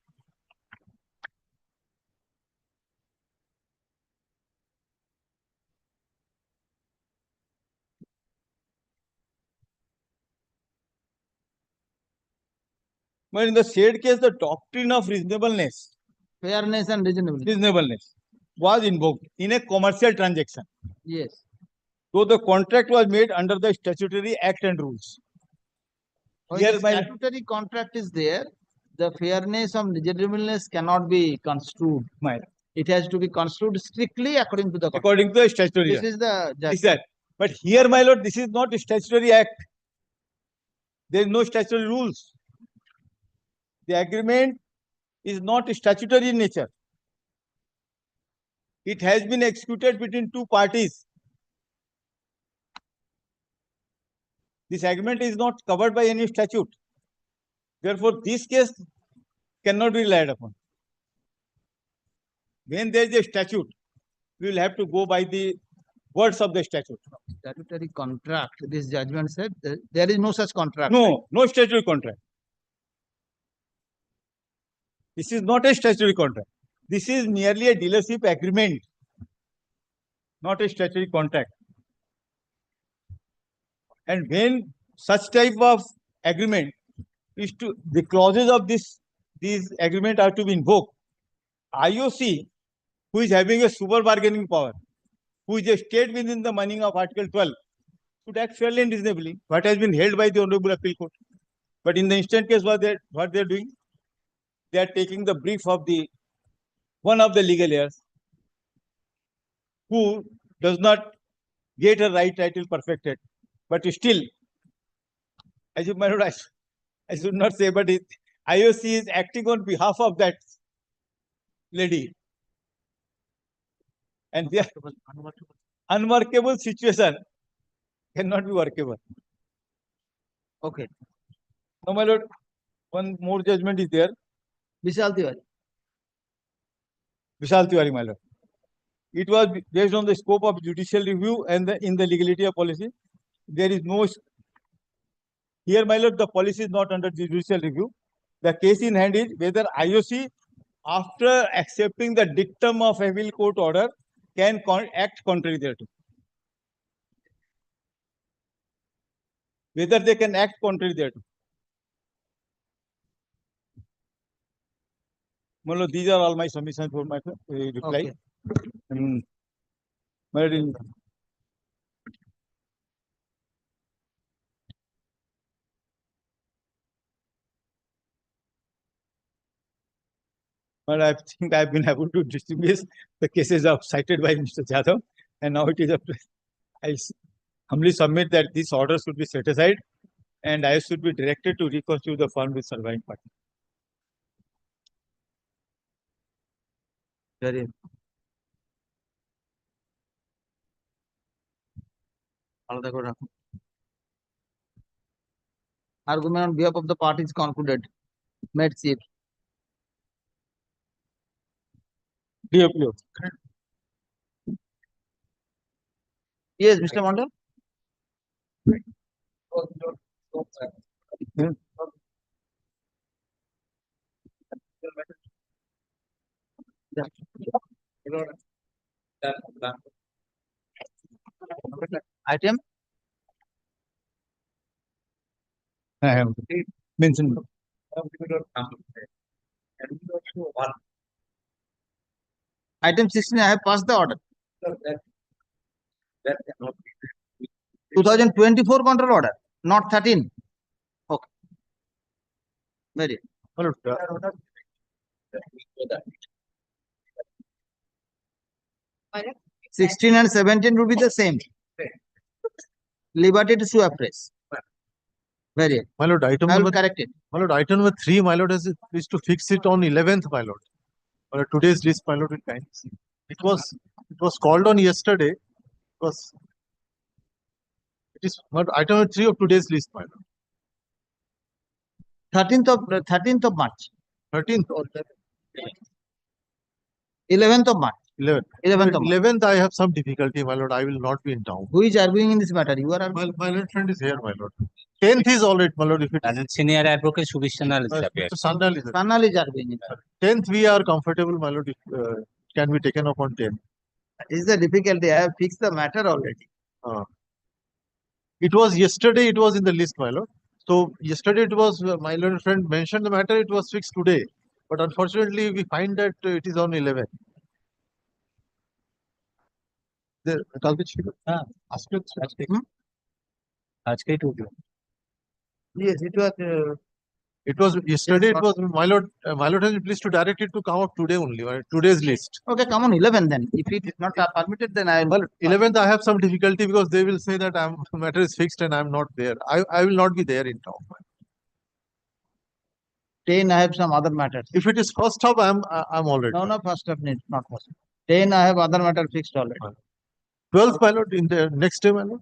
But in the said case, the doctrine of reasonableness, fairness and reasonableness was invoked in a commercial transaction. Yes. So the contract was made under the statutory act and rules. When Here, the statutory contract is there, the fairness of reasonableness cannot be construed. It has to be construed strictly according to the contract. According to the statutory This act. is the Is that? But here, my lord, this is not a statutory act. There is no statutory rules. The agreement is not statutory in nature. It has been executed between two parties. This agreement is not covered by any statute. Therefore, this case cannot be relied upon. When there is a statute, we will have to go by the words of the statute. Statutory contract, this judgment said there is no such contract. No, no statutory contract. This is not a statutory contract. This is merely a dealership agreement, not a statutory contract. And when such type of agreement is to, the clauses of these agreement are to be invoked, IOC, who is having a super bargaining power, who is a state within the meaning of Article 12, should act fairly and reasonably. What has been held by the Honorable Appeal Court. But in the instant case, what they're doing, they are taking the brief of one of the legal heirs who does not get a right title perfected, but still, as you might know, I should not say, but IOC is acting on behalf of that lady. And the unworkable situation cannot be workable. Okay. Now, my lord, one more judgment is there. Vishal Tiwari. Vishal Tiwari, my lord. It was based on the scope of judicial review and in the legality of policy. There is no, here, my lord, the policy is not under judicial review. The case in hand is whether IOC, after accepting the dictum of appeal court order, can act contrary thereto. Whether they can act contrary thereto. Molo, these are all my submissions for my reply. Okay. But I think I've been able to distinguish the cases of cited by Mr. Jadhav, and now it is up to, I humbly submit that this order should be set aside and I should be directed to reconstitute the firm with surviving party. Very. Argument on behalf of the parties concluded. Made seat. DOPO. Yes, Mr. Mandal. Item. I have mentioned. Item 16, I have passed the order. 2024 control order, not 13. Okay. Very. 16 and 17 would be the same. Liberty to sue afresh. Very. My lord, item I will number, correct it. my lord, item number 3, my lord, is to fix it on 11th, my lord. Today's list, my lord, will kindly see. It was called on yesterday. It is item number 3 of today's list, my lord. 13th of March. 13th or 11th of March. 11th. 11th of March. 11th, I have some difficulty, my lord. I will not be in town. Who is arguing in this matter? You are arguing. My lord friend is here, my lord. 10th is all right, my lord. If it is senior advocate Subish Sandal is Mr. Sandal is Sanal is arguing. 10th, we are comfortable, my lord. If, can be taken up on 10th. Is the difficulty? I have fixed the matter already. It was yesterday, it was in the list, my lord. So yesterday it was, my lord friend mentioned the matter, it was fixed today. But unfortunately, we find that it is on 11. The Calcutta. Yes, it was. It was yesterday. It was my lord. My lord has been pleased to direct it to come up today only. Today's list. Okay, come on 11 then. If it is not permitted, then I will. 11th, I have some difficulty because they will say that matter is fixed and I am not there. I will not be there in town. 10, I have some other matters. If it is first half, I'm already. No, first half need not possible. 10, I have other matter fixed already. 12th, my lord, in the next day, my lord.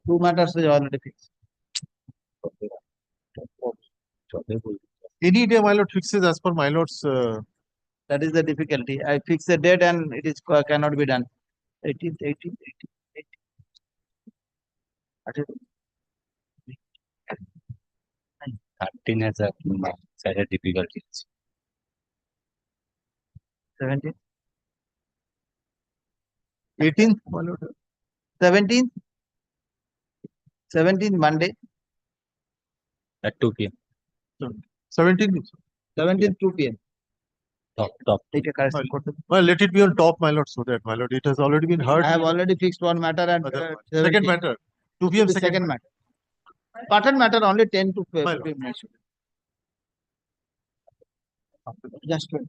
Two matters is already fixed. Any day, my lord, fixes as per my lord's. That is the difficulty. I fix a date and it is cannot be done. 18th, 18th, 18th. 13 has a slight difficulties. 17th, 18th, my lord. 17th, 17th Monday, At 2 p.m. 17th. 17th 2 p.m. Top. Take a correction code. Well, let it be on top, my lord, so that, my lord, it has already been heard. I have already fixed one matter and Second matter. 2 p.m. second matter. Pattern matter only 10 to 15 minutes. Just wait.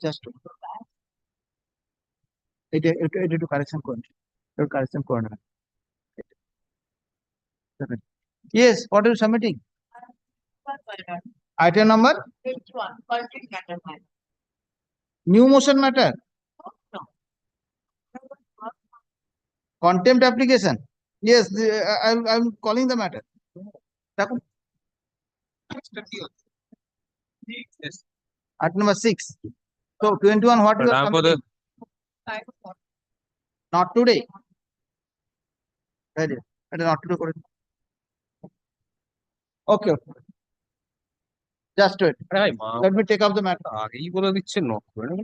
It to correction code. Correction code. Yes, what are you submitting? Item number? New motion matter? Contempt application? Yes, I'm calling the matter. Item number 6. So 21, what you are submitting? Not today. Very good. Not today. Okay. Just wait. Let me take up the matter.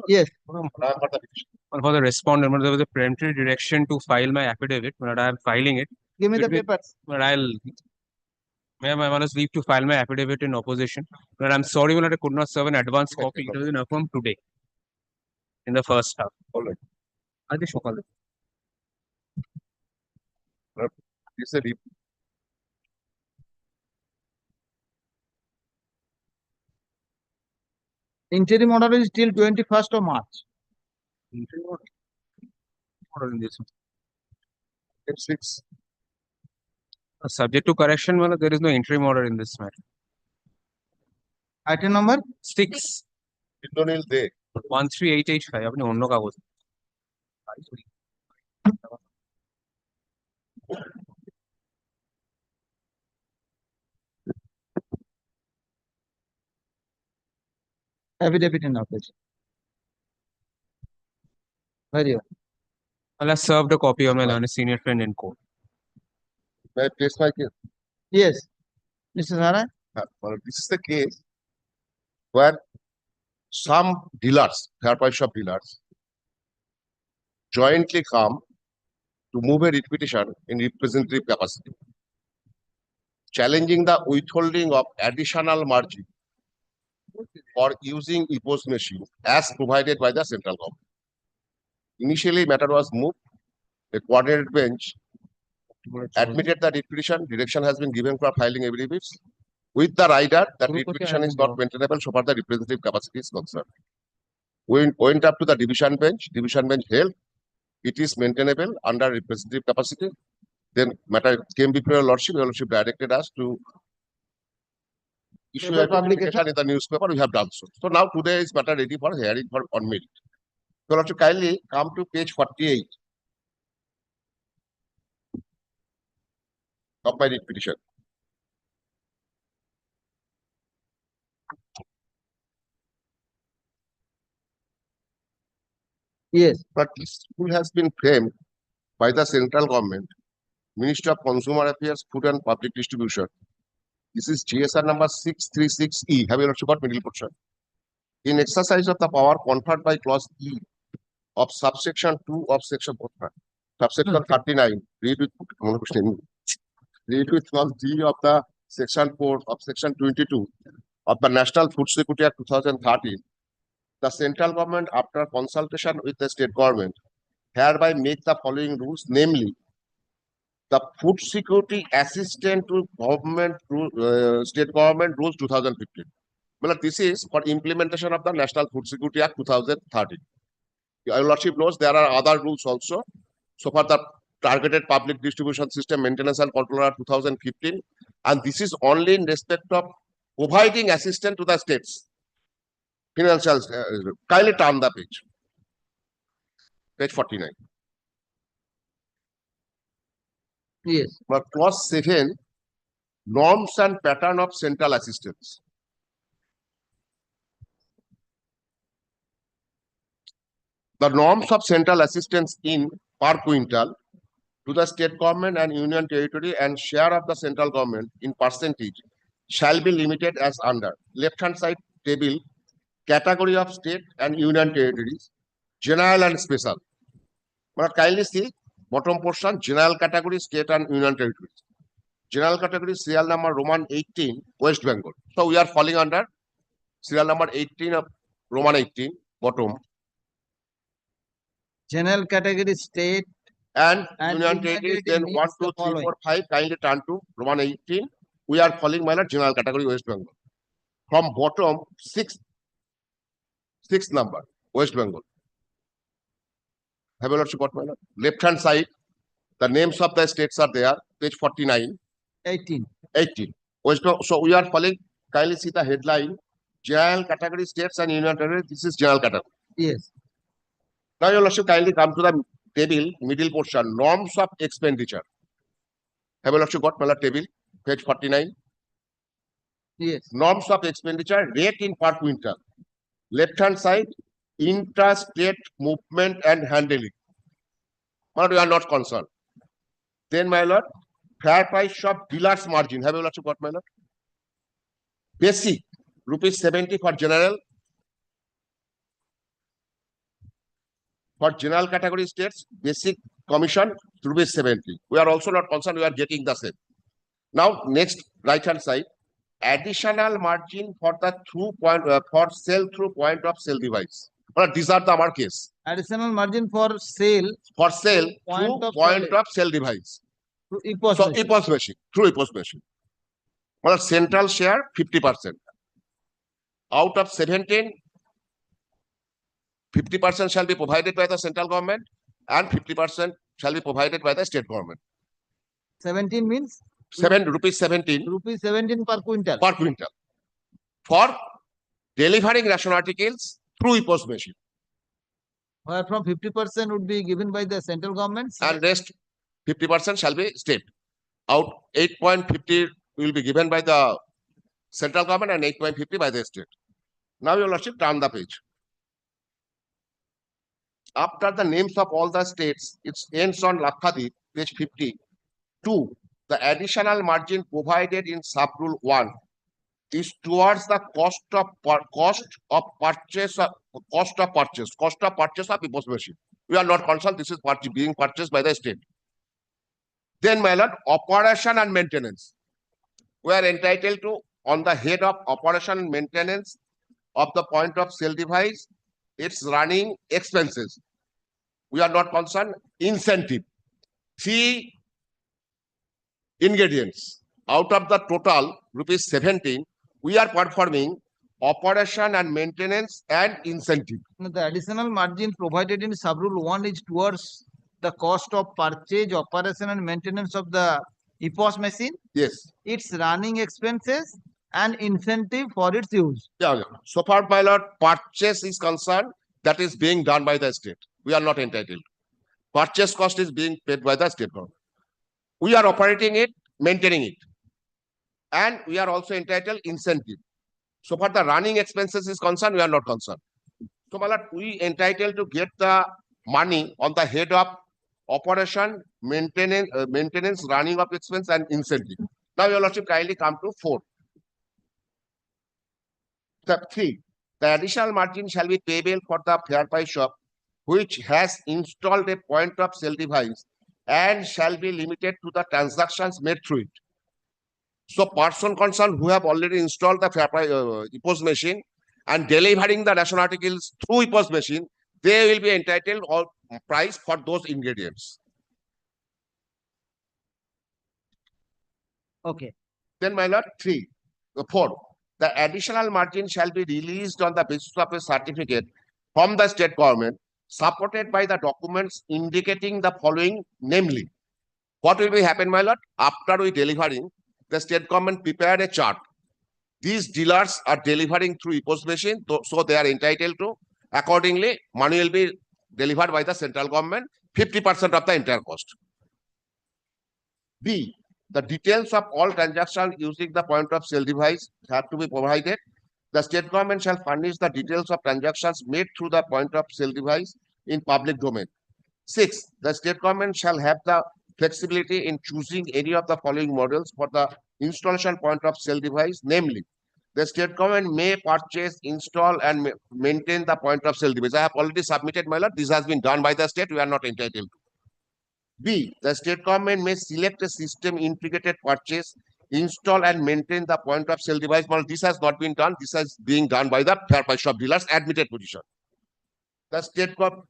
Yes. For the respondent, there was a peremptory direction to file my affidavit, but I am filing it. Give me the papers. But may I must leave to file my affidavit in opposition. But I'm sorry when I could not serve an advance copy. It was in affirm today, in the first half. All right. You said Interim order is till 21st of March. Order in this. It's 6. Subject to correction, well, there is no interim order in this matter. Item number? 6. 13885. আপনি অন্য কাগজ। Affidavit in office. Very well. Well, I served a copy of my learned senior friend in court. May I place my case? Yes. Mr. Sara? This is the case where some dealers, fair price shop dealers, jointly come to move a writ petition in representative capacity, challenging the withholding of additional margin for using EPOS machine as provided by the central government. Initially, matter was moved. A coordinated bench admitted the writ petition. Direction has been given for filing affidavits with the rider that writ petition is not maintainable so far the representative capacity is concerned. We went up to the division bench. Division bench held it is maintainable under representative capacity. Then matter came before your lordship. Your lordship directed us to issue a publication in the newspaper. We have done so. So now today is matter ready for hearing for on merit. So lordship, kindly come to page 48 of my writ petition. Yes. But this rule has been framed by the central government, Ministry of Consumer Affairs, Food and Public Distribution. This is GSR number 636E. Have you lordship got middle portion? In exercise of the power conferred by clause E of subsection 2 of section 39, read with clause D of the section 4 of section 22 of the National Food Security Act 2013, the central government, after consultation with the state government, hereby make the following rules, namely, the Food Security Assistant to Government State Government Rules 2015. Well, this is for implementation of the National Food Security Act 2013. Your lordship knows there are other rules also. So far, the Targeted Public Distribution System Maintenance and Control Act 2015, and this is only in respect of providing assistance to the states. Financial, kindly turn the page. Page 49. Yes. But clause 7, norms and pattern of central assistance. the norms of central assistance in per quintal to the state government and union territory and share of the central government in percentage shall be limited as under. Left hand side table, category of state and union territories, general and special. But kindly see bottom portion, general category, state and union territories. General category, serial number Roman 18, West Bengal. So we are falling under serial number 18 of Roman 18, bottom. General category state and union territories, then 1, 2, 3, 4, 5, kindly turn to Roman 18. We are falling by the general category West Bengal. From bottom, sixth number, West Bengal. Have a look at my left hand side. The names of the states are there, page 49. 18. West Bengal. So we are falling, kindly see the headline, general category states and union territories. This is general category. Yes. Now you will kindly come to the table, middle portion, norms of expenditure. Have a look got my table, page 49. Yes. Norms of expenditure, rate in per quintal. Left hand side, intra-state movement and handling. But we are not concerned. Then, my lord, fair price shop dealer's margin. Have a look got my lord. Basic, rupees 70 for general. For general category states, basic commission, rupees 70. We are also not concerned, we are getting the same. Now, next, right hand side, additional margin for the for sell through point of sale device. But these are the our case. Additional margin for sale. For sale through point of sale device. Through EPOS so machine. EPOS machine. Through EPOS machine. Well, central share 50%. Out of 17, 50% shall be provided by the central government and 50% shall be provided by the state government. 17 means? Rupees 17. Rupees 17 per quintal. Per quintal. For delivering ration articles through EPOS machine. Where from 50% would be given by the central government? And rest 50% shall be state. Out 8.50 will be given by the central government and 8.50 by the state. Now your lordship, turn the page. After the names of all the states, it ends on Lakshadweep, page 50. 2. The additional margin provided in sub-rule 1 is towards the cost of purchase of EPOS machine. We are not concerned. This is being purchased by the state. Then, my lord, operation and maintenance. We are entitled to, on the head of operation and maintenance of the point of sale device, its running expenses. We are not concerned. Incentive. 3 ingredients. Out of the total rupees 17, we are performing operation and maintenance and incentive. The additional margin provided in sub-rule 1 is towards the cost of purchase, operation and maintenance of the EPOS machine. Yes. Its running expenses and incentive for its use. Yeah. So far, my lord, purchase is concerned, that is being done by the state. We are not entitled. Purchase cost is being paid by the state government. We are operating it, maintaining it. And we are also entitled incentive. So far the running expenses is concerned, we are not concerned. So my lord, we entitled to get the money on the head of operation, maintenance, running of expense and incentive. Now your lordship, kindly come to 4. Step 3. The additional margin shall be payable for the fair price shop which has installed a point of sale device and shall be limited to the transactions made through it. So person concerned who have already installed the fair price EPOS machine and delivering the ration articles through EPOS machine, they will be entitled or price for those ingredients. Okay. Then my lord, 4. The additional margin shall be released on the basis of a certificate from the state government supported by the documents indicating the following, namely, what will be happen, my lord? After we delivering, the state government prepared a chart. These dealers are delivering through EPOS machine, so they are entitled to, accordingly, money will be delivered by the central government, 50% of the entire cost. B. The details of all transactions using the point of sale device have to be provided. The state government shall furnish the details of transactions made through the point of sale device in public domain. 6. The state government shall have the flexibility in choosing any of the following models for the installation point of sale device, namely, the state government may purchase, install, and maintain the point of sale device. I have already submitted, my lord. This has been done by the state. We are not entitled to. B. The state government may select a system integrated purchase, install, and maintain the point of sale device. Well, this has not been done. This is being done by the fair price shop dealers, admitted position. The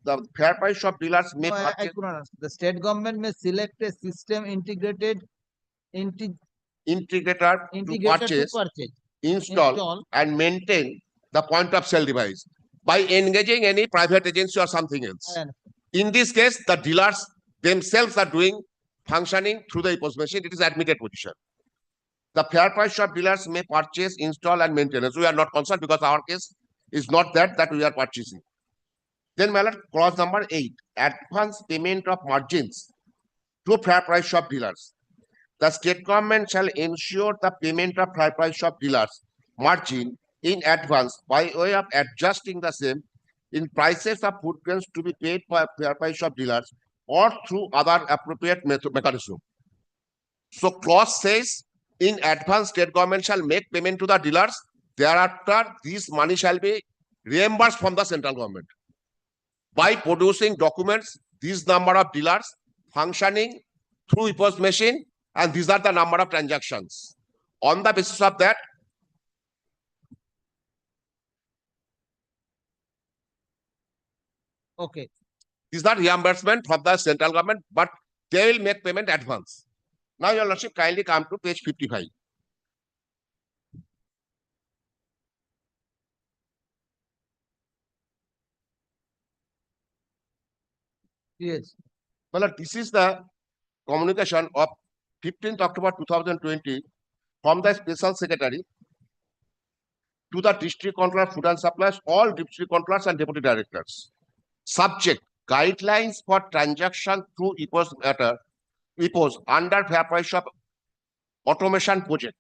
the fair price shop dealers may No, I purchase. could not understand. The state government may select a system integrator to purchase, install, and maintain the point of sale device by engaging any private agency or something else. In this case, the dealers themselves are doing functioning through the EPOS machine. It is admitted position. The fair price shop dealers may purchase, install, and maintain. So we are not concerned because our case is not that we are purchasing. Then, my lord, clause number 8, advance payment of margins to fair price shop dealers. The state government shall ensure the payment of fair price shop dealers margin in advance by way of adjusting the same in prices of food grains to be paid by fair price shop dealers or through other appropriate mechanism. So clause says, in advance, state government shall make payment to the dealers. Thereafter, this money shall be reimbursed from the central government by producing documents, this number of dealers functioning through EPOS machine, and these are the number of transactions. On the basis of that, okay, these are reimbursement from the central government, but they will make payment advance. Now, your lordship, kindly come to page 55. Yes. Well, this is the communication of 15th October 2020 from the Special Secretary to the District Controller Food and Supplies, all District Controllers and Deputy Directors. Subject, guidelines for transaction through EPOS under Fair Price Shop Automation Project.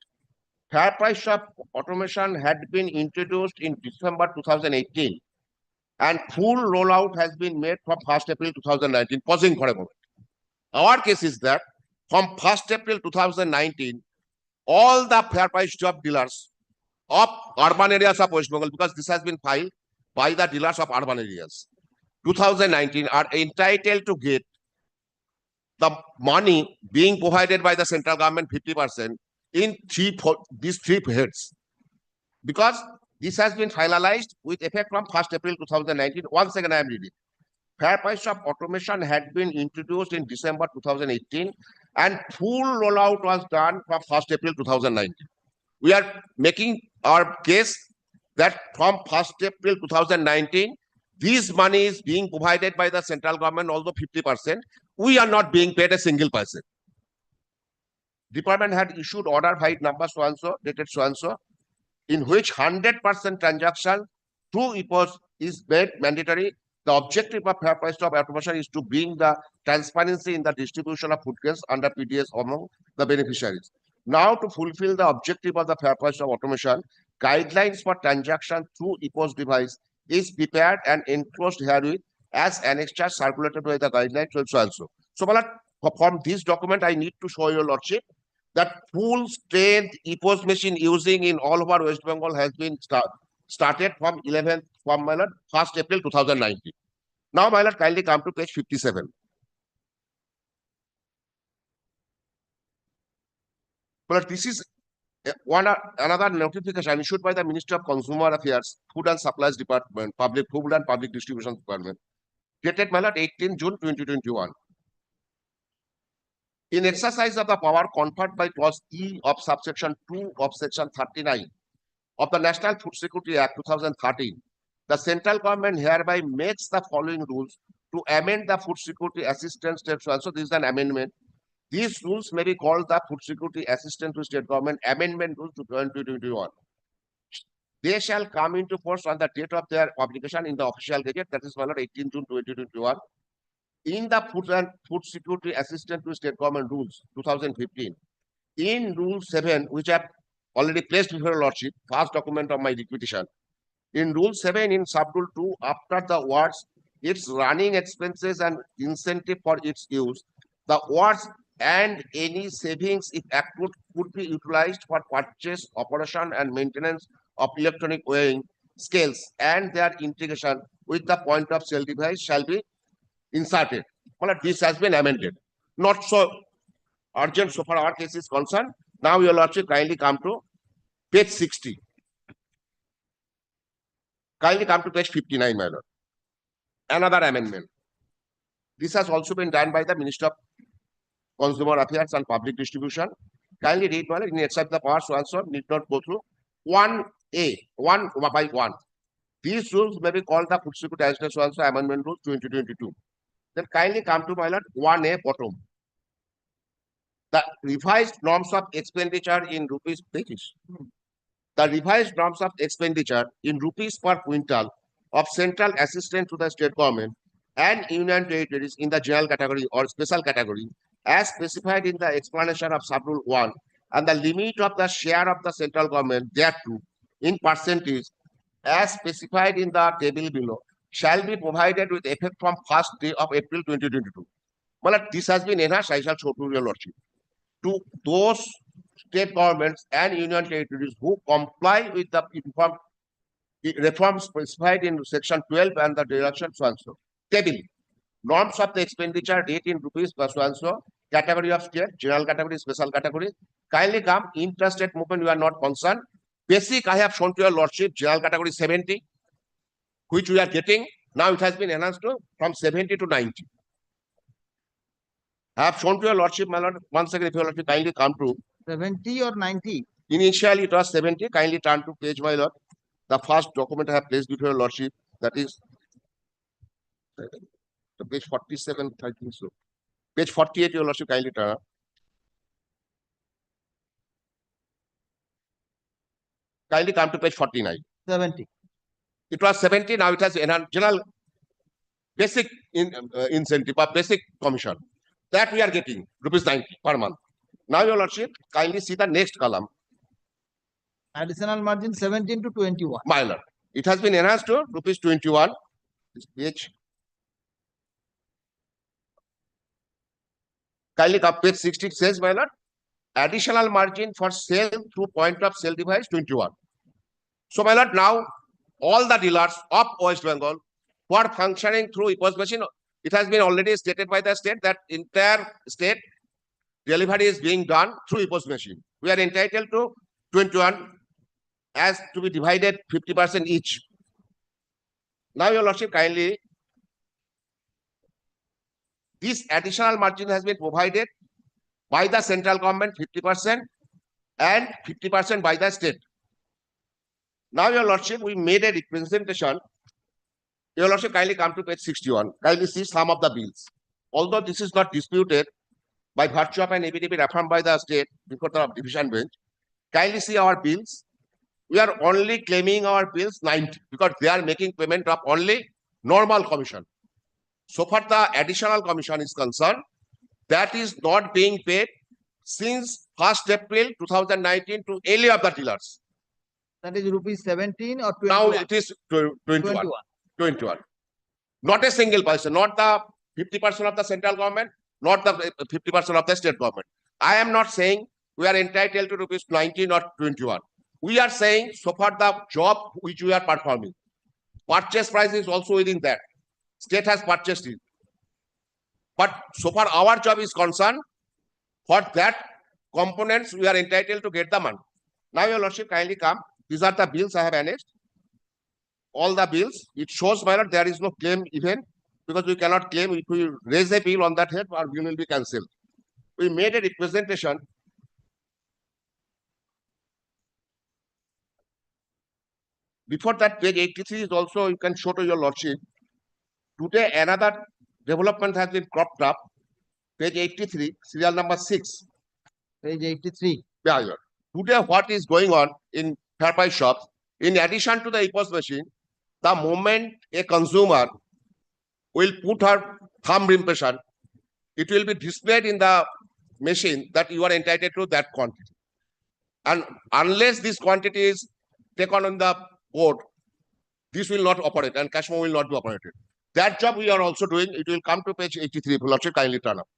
Fair Price Shop Automation had been introduced in December 2018 and full rollout has been made from 1st April 2019. Pausing for a moment. Our case is that from 1st April 2019, all the fair price shop dealers of urban areas of West Bengal, because this has been filed by the dealers of urban areas, 2019 are entitled to get the money being provided by the central government 50% in these three heads. Because this has been finalized with effect from 1st April 2019. Once again, I am reading. Fair price shop automation had been introduced in December 2018 and full rollout was done from 1st April 2019. We are making our case that from 1st April 2019, this money is being provided by the central government, although 50%, we are not being paid a single person. Department had issued order file number so-and-so, dated so-and-so, in which 100% transaction through EPOS is made mandatory. The objective of fair price shop automation is to bring the transparency in the distribution of food grains under PDS among the beneficiaries. Now, to fulfill the objective of the fair price shop automation, guidelines for transaction through EPOS device is prepared and enclosed herewith as annexure circulated by the guidelines so-and-so. So, from this document, I need to show your lordship that full strength EPOS machine using in all over West Bengal has been started from 1st April 2019. Now, my lord, kindly come to page 57. But this is another notification issued by the Ministry of Consumer Affairs, Food and Supplies Department, Public Food and Public Distribution Department, dated, my lord, 18 June 2021. In exercise of the power conferred by clause E of subsection 2 of section 39 of the National Food Security Act 2013, the central government hereby makes the following rules to amend the Food Security Assistance State. So this is an amendment. These rules may be called the Food Security Assistance to State Government Amendment Rules to 2021. They shall come into force on the date of their publication in the official gazette, that is 18 June 2021. In the Food Security Assistance to State Government Rules 2015, in Rule 7, which I have already placed before your lordship, first document of my requisition. In Rule 7, in Sub-Rule 2, after the words its running expenses and incentive for its use, the words and any savings if accrued could be utilized for purchase, operation, and maintenance of electronic weighing scales and their integration with the point of sale device shall be inserted. Well, this has been amended. Not so urgent so far our case is concerned. Now your lordship kindly come to page 60. Kindly come to page 59, my lord. Another amendment. This has also been done by the Minister of Consumer Affairs and Public Distribution. Kindly read, my lord, in except the power so and so need not go through. 1A, 1 by 1. These rules may be called the Food Security Act so and so Amendment Rules 2022. Then kindly come to, my lord, 1A bottom. The revised norms of expenditure in rupees pages. The revised norms of expenditure in rupees per quintal of central assistance to the state government and union territories in the general category or special category as specified in the explanation of sub-rule 1 and the limit of the share of the central government thereto in percentage as specified in the table below shall be provided with effect from 1st day of April 2022. Well, this has been enhanced, I shall show to your lordship. To those state governments and union territories who comply with the reforms specified in section 12 and the direction so and so. Table. Norms of the expenditure rate in rupees per so and so. Category of state, general category, special category. Kindly come, interstate movement, you are not concerned. Basic, I have shown to your lordship, general category 70, which we are getting. Now it has been enhanced to from 70 to 90. I have shown to your lordship, my lord. Once again, if your lordship kindly come to 70 or 90? Initially it was 70. Kindly turn to page, my lord. The first document I have placed before your lordship, that is page 47, I think so. Page 48, your lordship, kindly turn up. Kindly come to page 49. 70. It was 70, now it has enhanced general basic incentive or basic commission. That we are getting rupees 90 per month. Now, your lordship, kindly see the next column. Additional margin 17 to 21. My lord, it has been enhanced to rupees 21. This page. Kindly come page 60 says, my lord, additional margin for sale through point of sale device 21. So, my lord, now all the dealers of West Bengal who are functioning through EPOS machine, it has been already stated by the state that entire state delivery is being done through EPOS machine. We are entitled to 21 as to be divided 50% each. Now, your lordship, kindly, this additional margin has been provided by the central government 50% and 50% by the state. Now, your lordship, we made a representation. Your lordship, kindly come to page 61. Kindly see some of the bills. Although this is not disputed by virtue of an affidavit affirmed by the state before the division bench, kindly see our bills. We are only claiming our bills 90 because they are making payment of only normal commission. So far the additional commission is concerned, that is not being paid since 1st April 2019 to any of the dealers. That is rupees 17 or 21? Now it is 21. 21. Not a single person, not the 50% of the central government, not the 50% of the state government. I am not saying we are entitled to rupees 19 or 21. We are saying so far the job which we are performing, purchase price is also within that. State has purchased it. But so far our job is concerned, for that components we are entitled to get the money. Now, your lordship, kindly come. These are the bills I have annexed. All the bills. It shows, my lord, there is no claim even because we cannot claim. If we raise a bill on that head, our bill will be cancelled. We made a representation. Before that, page 83 is also, you can show to your lordship. Today, another development has been cropped up. Page 83, serial number 6. Page 83. Yeah, yeah. Today, what is going on in Fairprice shops, in addition to the EPOS machine, the moment a consumer will put her thumb impression, it will be displayed in the machine that you are entitled to that quantity. And unless this quantity is taken on the board, this will not operate and cash flow will not be operated. That job we are also doing. It will come to page 83. Lordship, kindly turn up.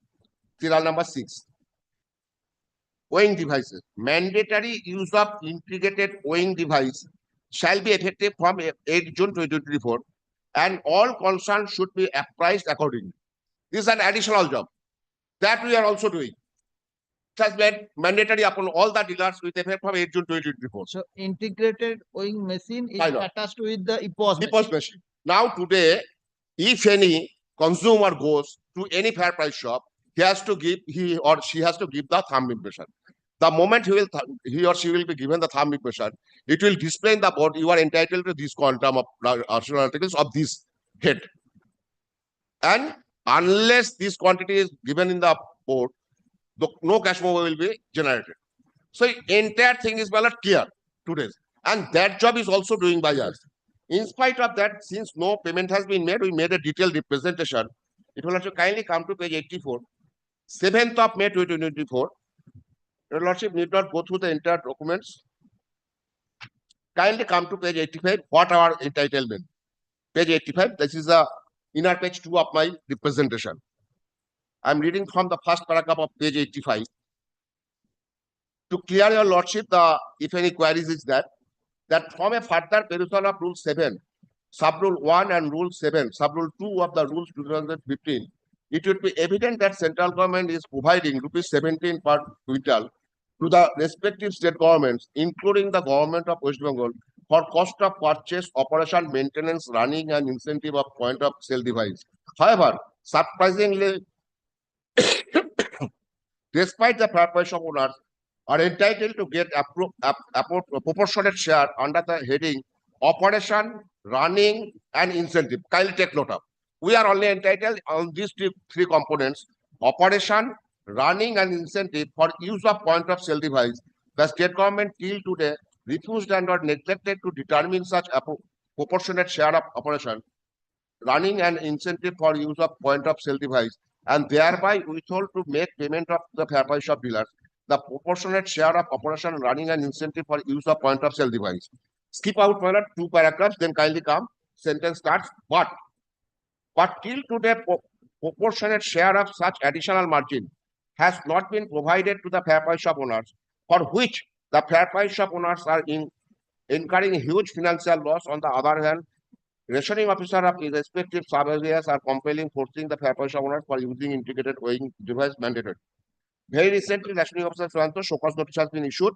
Serial number 6. Weighing devices. Mandatory use of integrated weighing device shall be effective from 8 June 2024, and all concerns should be apprised accordingly. This is an additional job that we are also doing. It has been mandatory upon all the dealers with effect from 8 June 2024. So integrated weighing machine is Pilot. attached with the EPOS EPOS machine. Now today, if any consumer goes to any fair price shop, he or she has to give the thumb impression. The moment he or she will be given the thumb impression, it will display in the board, you are entitled to this quantum of arsenal articles of this head. And unless this quantity is given in the board, no cash memo will be generated. So entire thing is well clear today. And that job is also doing by us. In spite of that, since no payment has been made, we made a detailed representation. It will also kindly come to page 84. 7th of May 2024. Your Lordship need not go through the entire documents. Kindly come to page 85. What our entitlement? Page 85. This is the inner page 2 of my representation. I am reading from the first paragraph of page 85. To clear your Lordship, if any queries is that from a further perusal of Rule 7, Sub-Rule 1 and Rule 7, Sub-Rule 2 of the Rules 2015, it would be evident that central government is providing ₹17 per quintal to the respective state governments, including the government of West Bengal, for cost of purchase, operation, maintenance, running, and incentive of point of sale device. However, surprisingly, despite the fair price shop owners are entitled to get a proportionate share under the heading operation, running, and incentive. Kindly take note of. We are only entitled on these three components: operation, running, and incentive for use of point of sale device. The state government till today refused and or neglected to determine such a proportionate share of operation, running, and incentive for use of point of sale device, and thereby withhold to make payment of the fair price shop dealers the proportionate share of operation, running, and incentive for use of point of sale device. Skip out 2 paragraphs, then kindly come. Sentence starts, but till today, proportionate share of such additional margin has not been provided to the fair price shop owners, for which the fair price shop owners are incurring huge financial loss. On the other hand, rationing officer of the respective sub-areas are forcing the fair price shop owners for using integrated weighing device mandated. Very recently, rationing officer Swanto show cause notice has been issued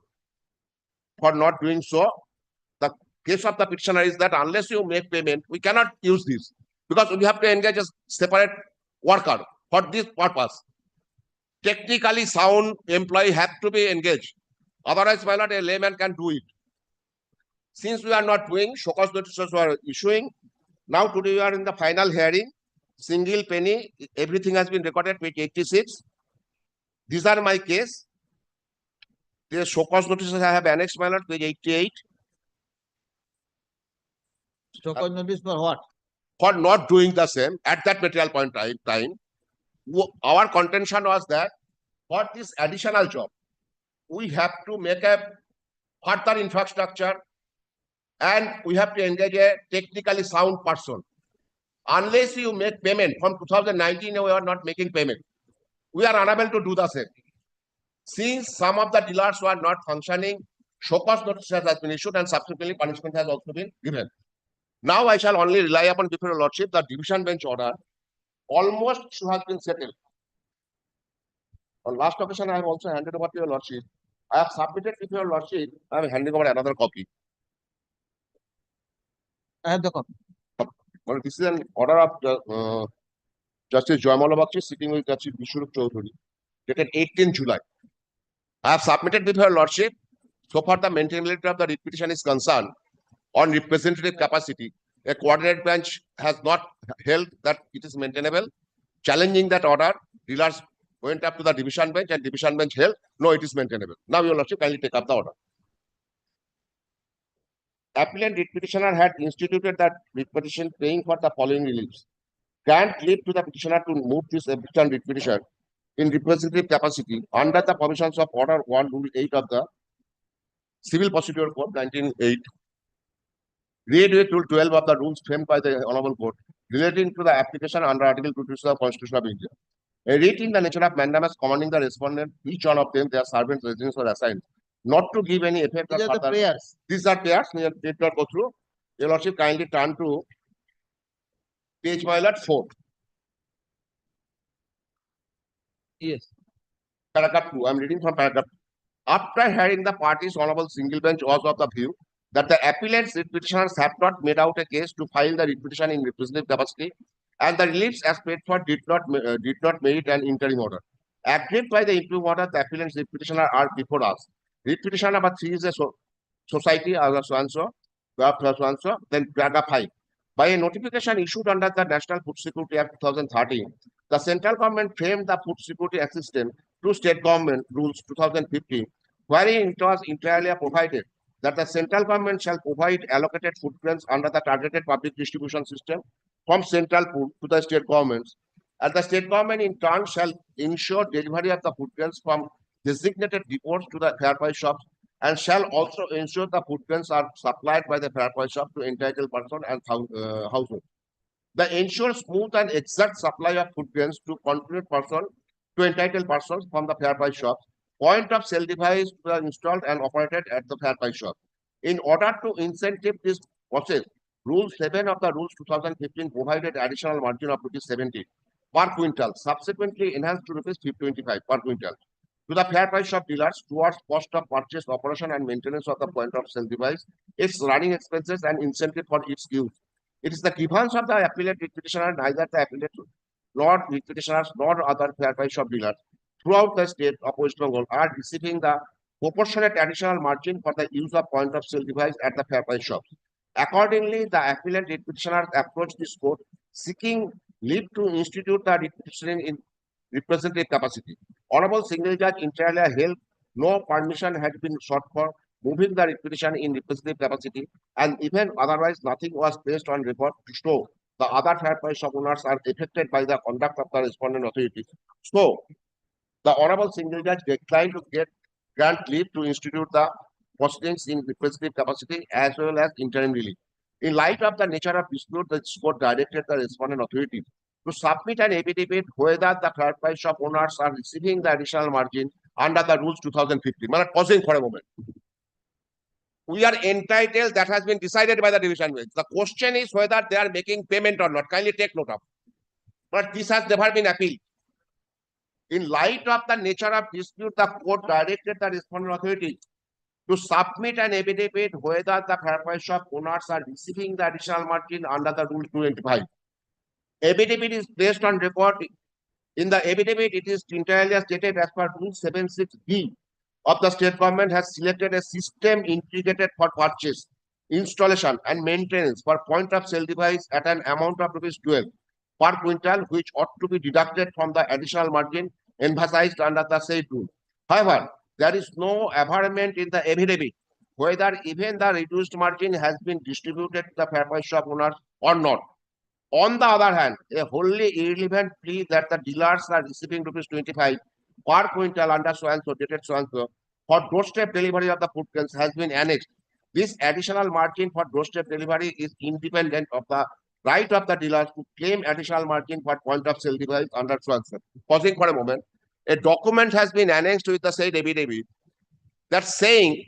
for not doing so. The case of the petitioner is that unless you make payment, we cannot use this, because we have to engage a separate worker for this purpose. Technically sound employee have to be engaged. Otherwise, why not a layman can do it? Since we are not doing, show cause notices were issuing. Now today we are in the final hearing. Single penny, everything has been recorded, page 86. These are my case. The show cause notices I have annexed, my lord, page 88. Show cause notice for what? For not doing the same at that material point in time. Our contention was that for this additional job, we have to make a further infrastructure and we have to engage a technically sound person. Unless you make payment, from 2019, we are not making payment. We are unable to do the same. Since some of the dealers were not functioning, show cause notice has been issued and subsequently punishment has also been given. Now I shall only rely upon before your lordship the division bench order almost has been settled. On last occasion, I have also handed over to your lordship. I have submitted to your lordship. I am handing over another copy. I have the copy. Well, this is an order of Justice Joyamala Bakshi sitting with Justice Vishwarup Chaudhary, dated 18 July. I have submitted with her lordship. So far, the maintainability of the writ petition is concerned on representative capacity. A coordinate bench has not held that it is maintainable. Challenging that order, dealers went up to the division bench and division bench held, no, it is maintainable. Now, your lordship, kindly take up the order. Appellant writ petitioner had instituted that writ petition paying for the following reliefs. Grant leave to the petitioner to move this appellant writ petition in representative capacity under the provisions of Order 1, Rule 8 of the Civil Procedure Code 1908. Read with Rule 12 of the rules framed by the Honorable Court. relating to the application under Article 226 of the Constitution of India. A writ in the nature of mandamus commanding the respondent, each one of them, their servants, residence or assigned, not to give any effect These or are the further. prayers. These are prayers. We did not go through. Your Lordship, kindly turn to page 4. Yes. Paragraph 2. I am reading from paragraph 2. After hearing the parties, honorable single bench was of the view that the appellant's petitioners have not made out a case to file the petition in representative capacity, and the reliefs as paid for did not merit an interim order. Aggrieved by the interim order, the appellant's petitioner are before us. Petition number 3 is a society as so then paragraph 5. By a notification issued under the National Food Security Act 2013, the central government framed the food security assistance to state government rules 2015, wherein it was entirely provided that the central government shall provide allocated food grains under the targeted public distribution system from central pool to the state governments, and the state government in turn shall ensure delivery of the food grains from designated depots to the fair price shops, and shall also ensure the food grains are supplied by the fair price shop to entitled person and household. The ensure smooth and exact supply of food grains to concrete person to entitled persons from the fair price shops. Point of sale device are installed and operated at the fair price shop. In order to incentive this process, Rule 7 of the Rules 2015 provided additional margin of ₹70 per quintal, subsequently enhanced to ₹525 per quintal, to the fair price shop dealers towards cost of purchase, operation and maintenance of the point of sale device, its running expenses and incentive for its use. It is the grievance of the appellate petitioner, neither the appellate nor petitioners nor other fair price shop dealers throughout the state of West Bengal are receiving the proportionate additional margin for the use of point of sale device at the fair price shops. Accordingly, the appellate petitioners approached this court seeking leave to institute the petitioning in representative capacity. Honorable single judge entirely held no permission had been sought for moving the petition in representative capacity, and even otherwise nothing was placed on record to show the other fair price shop owners are affected by the conduct of the respondent authorities. So, the honorable single judge declined to grant leave to institute the proceedings in representative capacity as well as interim relief. In light of the nature of dispute, the court directed the respondent authorities to submit an affidavit whether the fair price shop owners are receiving the additional margin under the rules 2015. Pausing for a moment. We are entitled, that has been decided by the division bench. The question is whether they are making payment or not. Kindly take note of. But this has never been appealed. In light of the nature of dispute, the court directed the respondent authority to submit an affidavit whether the fair price shop owners are receiving the additional margin under the rule 285. Affidavit is placed on record. In the affidavit, it is entirely stated as per Rule 76B of the state government has selected a system integrated for purchase, installation and maintenance for point of sale device at an amount of ₹12 per quintal, which ought to be deducted from the additional margin emphasized under the said rule. However, there is no averment in the affidavit whether even the reduced margin has been distributed to the fair price shop owners or not. On the other hand, a wholly irrelevant plea that the dealers are receiving ₹25 per quintal under so and so, dated so and so, for doorstep delivery of the food grains has been annexed. This additional margin for doorstep delivery is independent of the right of the dealers to claim additional margin for point of sale device under so and so. Pausing for a moment. A document has been annexed with the said affidavit that's saying,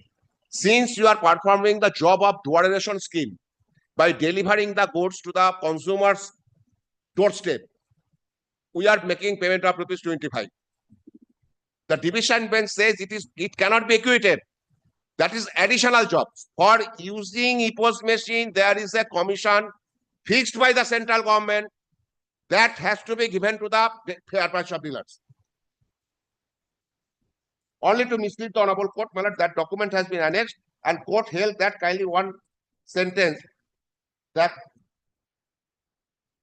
since you are performing the job of duration scheme by delivering the goods to the consumer's doorstep, we are making payment of ₹25. The division bench says it cannot be equated. That is additional jobs. For using EPOS machine, there is a commission fixed by the central government that has to be given to the fair price shop dealers. Only to mislead the honorable court, that document has been annexed, and court held that kindly one sentence that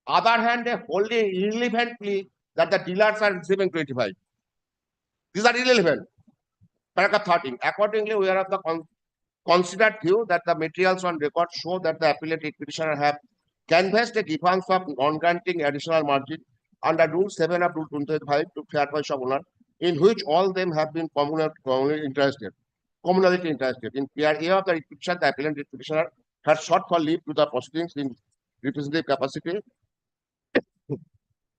other hand a wholly irrelevant plea that the dealers are receiving 25. These are irrelevant. Paragraph 13. Accordingly, we are of the considered view that the materials on record show that the appellate petitioner have canvassed a grievance of non-granting additional margin under Rule 7 of Rule 25 to fair price shop owner, in which all them have been communally interested. In PRA of the petition, the appellant petitioner has sought for leave to the proceedings in representative capacity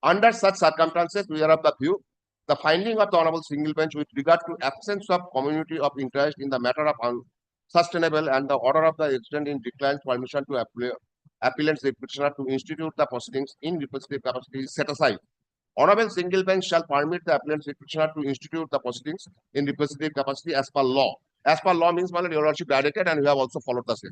Under such circumstances, we are of the view the finding of the Honorable Single Bench with regard to absence of community of interest in the matter of unsustainable and the order of the extent in declines permission to appellant's petitioner to institute the proceedings in representative capacity is set aside. Honorable Single Bench shall permit the appellant's petitioner to institute the proceedings in representative capacity as per law. As per law means, your lordship directed, and we have also followed the same.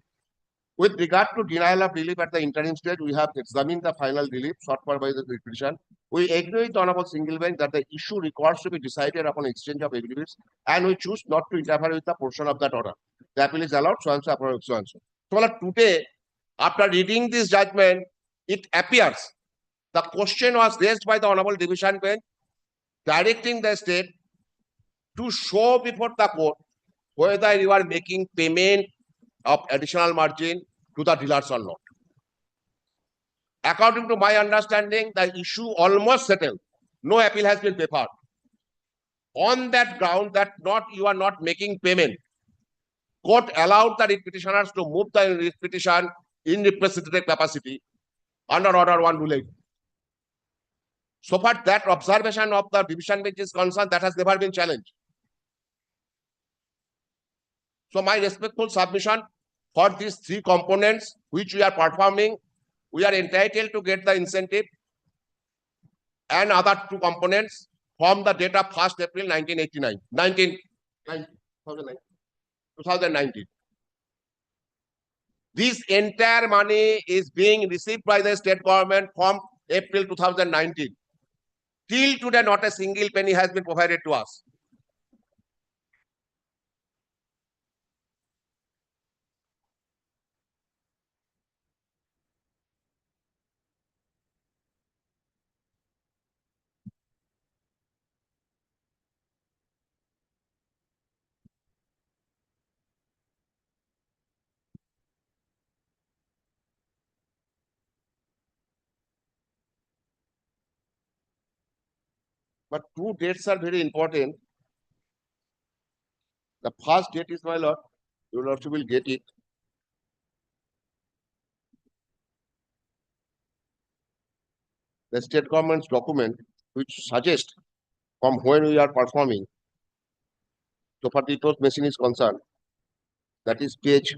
With regard to denial of relief at the interim stage, we have examined the final relief sought for by the petition. We agree with the Honorable Single Bench that the issue requires to be decided upon exchange of agreements, and we choose not to interfere with the portion of that order. The appeal is allowed, so and so, so and so. So today, after reading this judgment, it appears the question was raised by the Honorable Division Bench, directing the state to show before the court whether you are making payment of additional margin to the dealers or not. According to my understanding, the issue almost settled. No appeal has been preferred. On that ground that you are not making payment, court allowed the petitioners to move the petition in representative capacity under Order 1 So far, that observation of the division bench is concerned, that has never been challenged. So my respectful submission for these three components which we are performing, we are entitled to get the incentive and other two components from the date of 1st April 2019. This entire money is being received by the state government from April 2019. Till today, not a single penny has been provided to us. But two dates are very important. The first date is, my lord, your lordship will get it. The state government's document which suggests from when we are performing, so far the EPOS machine is concerned, that is page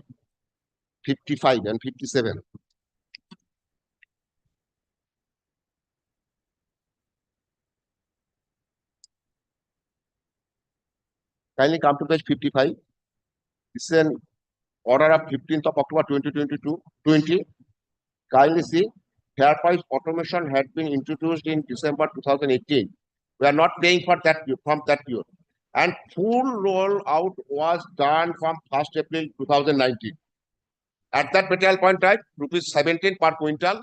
55 and 57. Kindly come to page 55. This is an order of 15th of October 2022-20. Kindly see, fair price automation had been introduced in December 2018. We are not paying for that from that year. And full rollout was done from 1st April 2019. At that material point type, rupees 17 per quintal,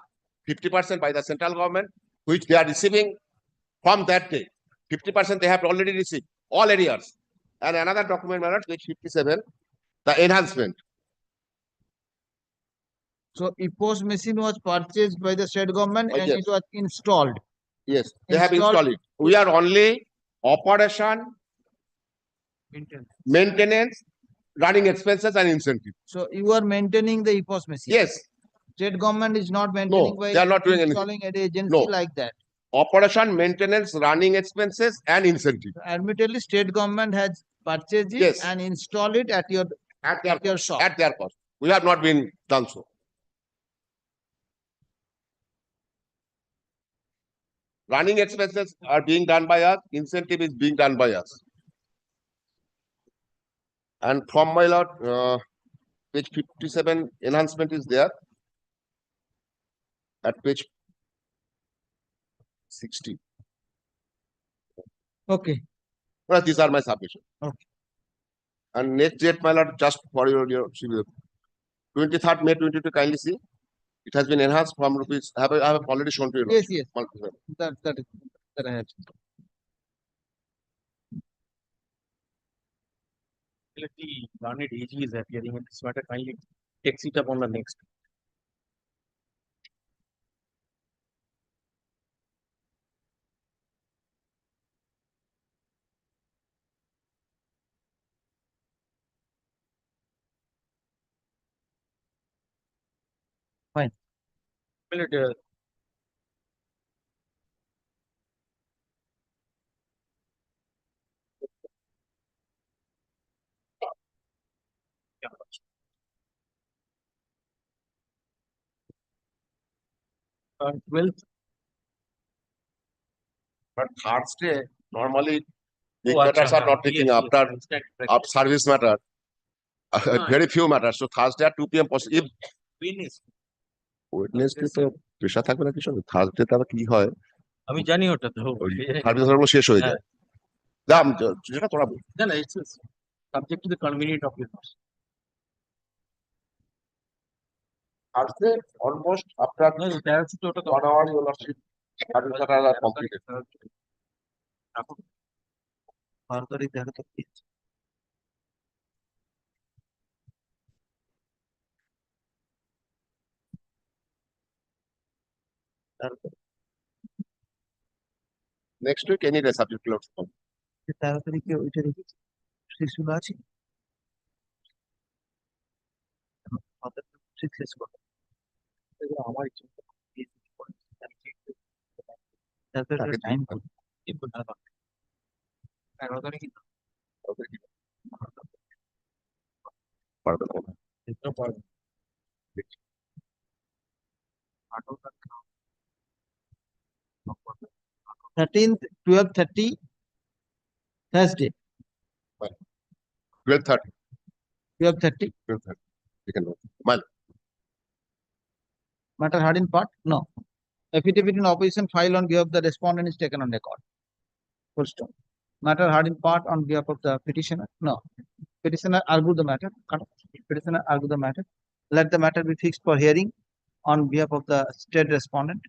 50% by the central government, which they are receiving from that day. 50% they have already received, all areas. And another document, page 57, the enhancement. So EPOS machine was purchased by the state government and yes. it was installed. Yes, they have installed it. We are only operation, maintenance, running expenses and incentive. So you are maintaining the EPOS machine? Yes. State government is not maintaining by they are not doing installing anything. an agency like that. Operation, maintenance, running expenses and incentive. So admittedly, state government has purchased it and installed it at your shop. At their cost. We have not been done so. Running expenses are being done by us, incentive is being done by us. And from my lord, page 57 enhancement is there. At page 60. Okay. Well, these are my submission. Okay. And next date, my lord, just for your 23rd May 22, kindly see. It has been enhanced from rupees. I have already shown to you. Yes. That I have. The learned AG is appearing in this matter. Kindly takes it up on the next. Fine. 12th. But Thursday, normally big Oh, matters acha, are not taking yes, after instant up service matter. Very few matters. So Thursday at 2 p.m. possible. If Finish. Wednesday তো পেশা থাকবে না কিছু Thursday তে আবার কি হয় আমি জানি ওটা তো সার্ভিস গুলো শেষ হয়ে যায় দাম যেটা তোরা বল না না it's subject to the convenient of your Thursday almost after 1 hour your lordship service are completed. 12 তারিখ দেখা তো Next week any day subject close. 13 তারিখে ওইটা রেখেছি শিশুরা আছে শেষ করো আমার ইচ্ছা টাইম পারবে না 13th, 12:30, Thursday, 12:30. 12:30. 12:30. You can note. Mile. Matter heard in part? No. Affidavit in opposition file on behalf of the respondent is taken on record. Full stop. Matter heard in part on behalf of the petitioner? No. Petitioner argue the matter. Petitioner argue the matter. Let the matter be fixed for hearing on behalf of the state respondent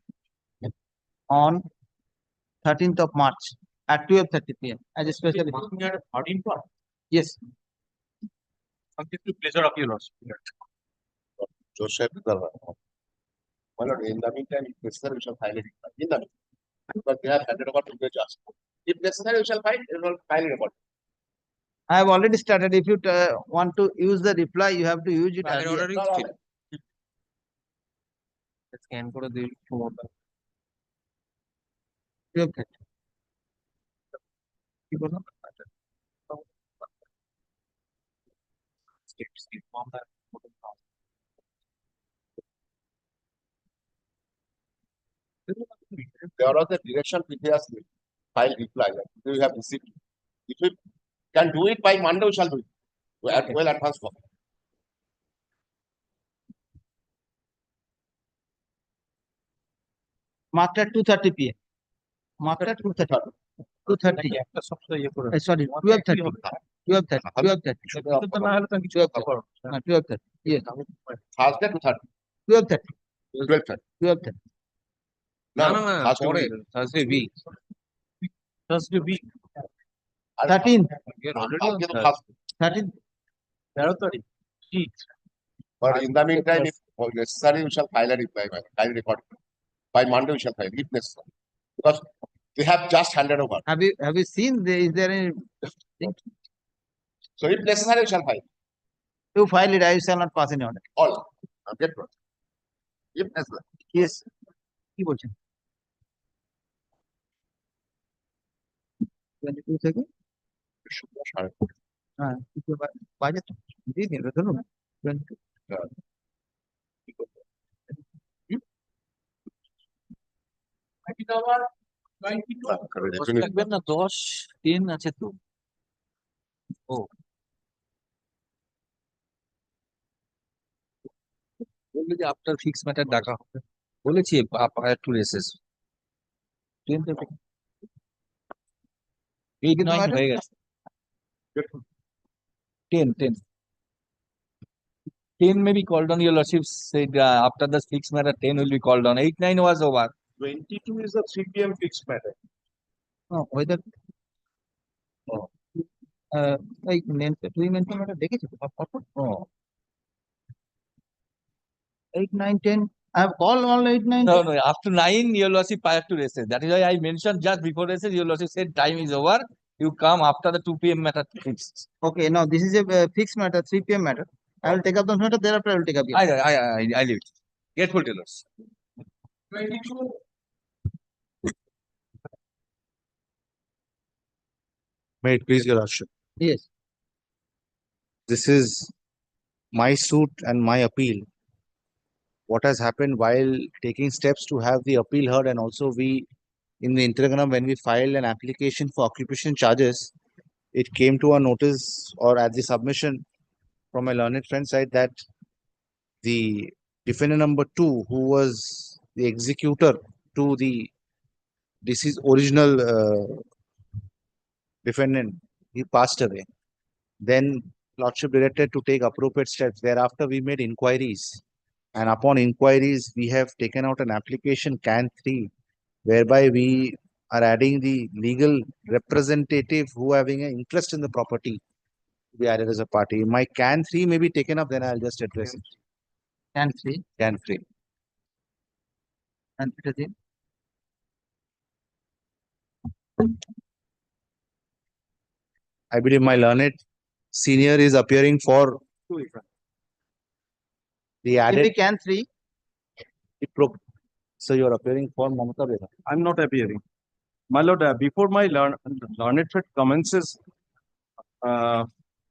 on 13th of March at 12:30 p.m. as a special. Heard in part? Yes. Subject to pleasure of your lordship. Joseph my lord, in the meantime, if necessary, we shall file it. In the meantime, but they have handed over to the judge. If necessary, we shall file. We will file a report. I have already started. If you want to use the reply, you have to use it. earlier. Scan করে দিই ফোনটা Okay. কি বলো? There was a direction previously file reply that we have received. If we can do it by Monday, we shall do it. We are well advanced for. Marked at 2:30 p.m. Marked at 2:30. 2:30. Sorry, 12:30. 12:30. 12:30. 12:30. Yes. Thursday 2:30. 12:30. 12:30. 12:30. না না না পরে Thursday week Thursday week 13th. 13th. 13th. 13 তারিখ But in the meantime, if necessary, we shall file a reply, file record. By Monday, we shall file if necessary. Because they have just handed over. Have you seen is there any So if necessary, we shall file. you file it, I shall not pass any order. All. Get what? If necessary. Yes. কি বলছেন 22 থেকে হ্যাঁ budget দিয়ে দিন ধরুন 22 দেখবেন না 10-10 আছে তো ও বললি যে আফটার ফিক্স ম্যাটার ডাকা হবে বলেছি prior to recess 10 থেকে 8-9 হয়ে গেছে 10 may be called on. Your lordship said after the fixed matter 10 will be called on. 8-9 was over. 22 is a 3 p.m. fixed matter. No, whether like three mention matter দেখেছি তো Oh. 8, 9, 10 I have called all 8, 9, No, 10. no, after 9, your lordship prior to recess. That is why I mentioned just before recess, your lordship said time is over. You come after the 2 p.m. matter fixed. Okay, now this is a fixed matter, 3 p.m. matter. I will take up the matter, thereafter I will take up your. I leave it. Grateful to us. May it please your lordship. Yes. This is my suit and my appeal, what has happened while taking steps to have the appeal heard, and also we, in the interim, when we filed an application for occupation charges, it came to our notice or at the submission from my learned friend side that the defendant number 2, who was the executor to the deceased original defendant, he passed away. Then Lordship directed to take appropriate steps. Thereafter, we made inquiries. And upon inquiries, we have taken out an application CAN 3, whereby we are adding the legal representative who having an interest in the property to be added as a party. My CAN 3 may be taken up, then I'll just address it. CAN 3. CAN 3. And Peter Dean. I believe my learned senior is appearing for the added. CAN 3. So you're appearing for Mamata Bega. I'm not appearing. My lord, before my learned friend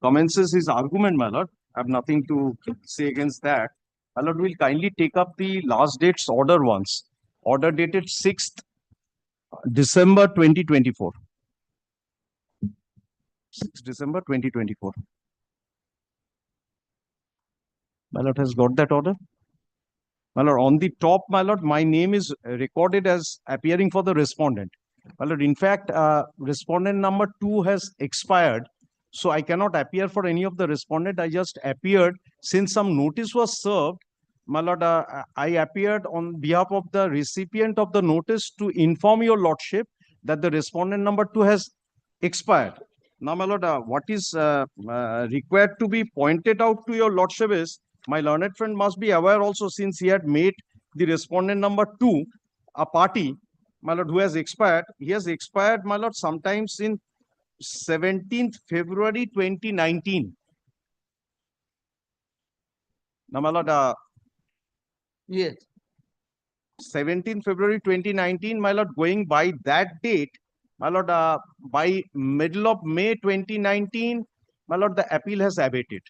commences his argument, my lord, I have nothing to say against that. My lord, will kindly take up the last date's order once. Order dated 6th December 2024. 6th December 2024. My lord has got that order. My lord, on the top, my lord, my name is recorded as appearing for the respondent. My lord, in fact, respondent number 2 has expired. So I cannot appear for any of the respondent. I just appeared since some notice was served. My lord, I appeared on behalf of the recipient of the notice to inform your lordship that the respondent number 2 has expired. Now, my lord, what is required to be pointed out to your lordship is, my learned friend must be aware also, since he had made the respondent number 2 a party, my lord, who has expired. He has expired, my lord, sometimes in 17th February 2019. Now, my lord, yes, 17th February 2019, my lord, going by that date, my lord, by middle of May 2019, my lord, the appeal has abated.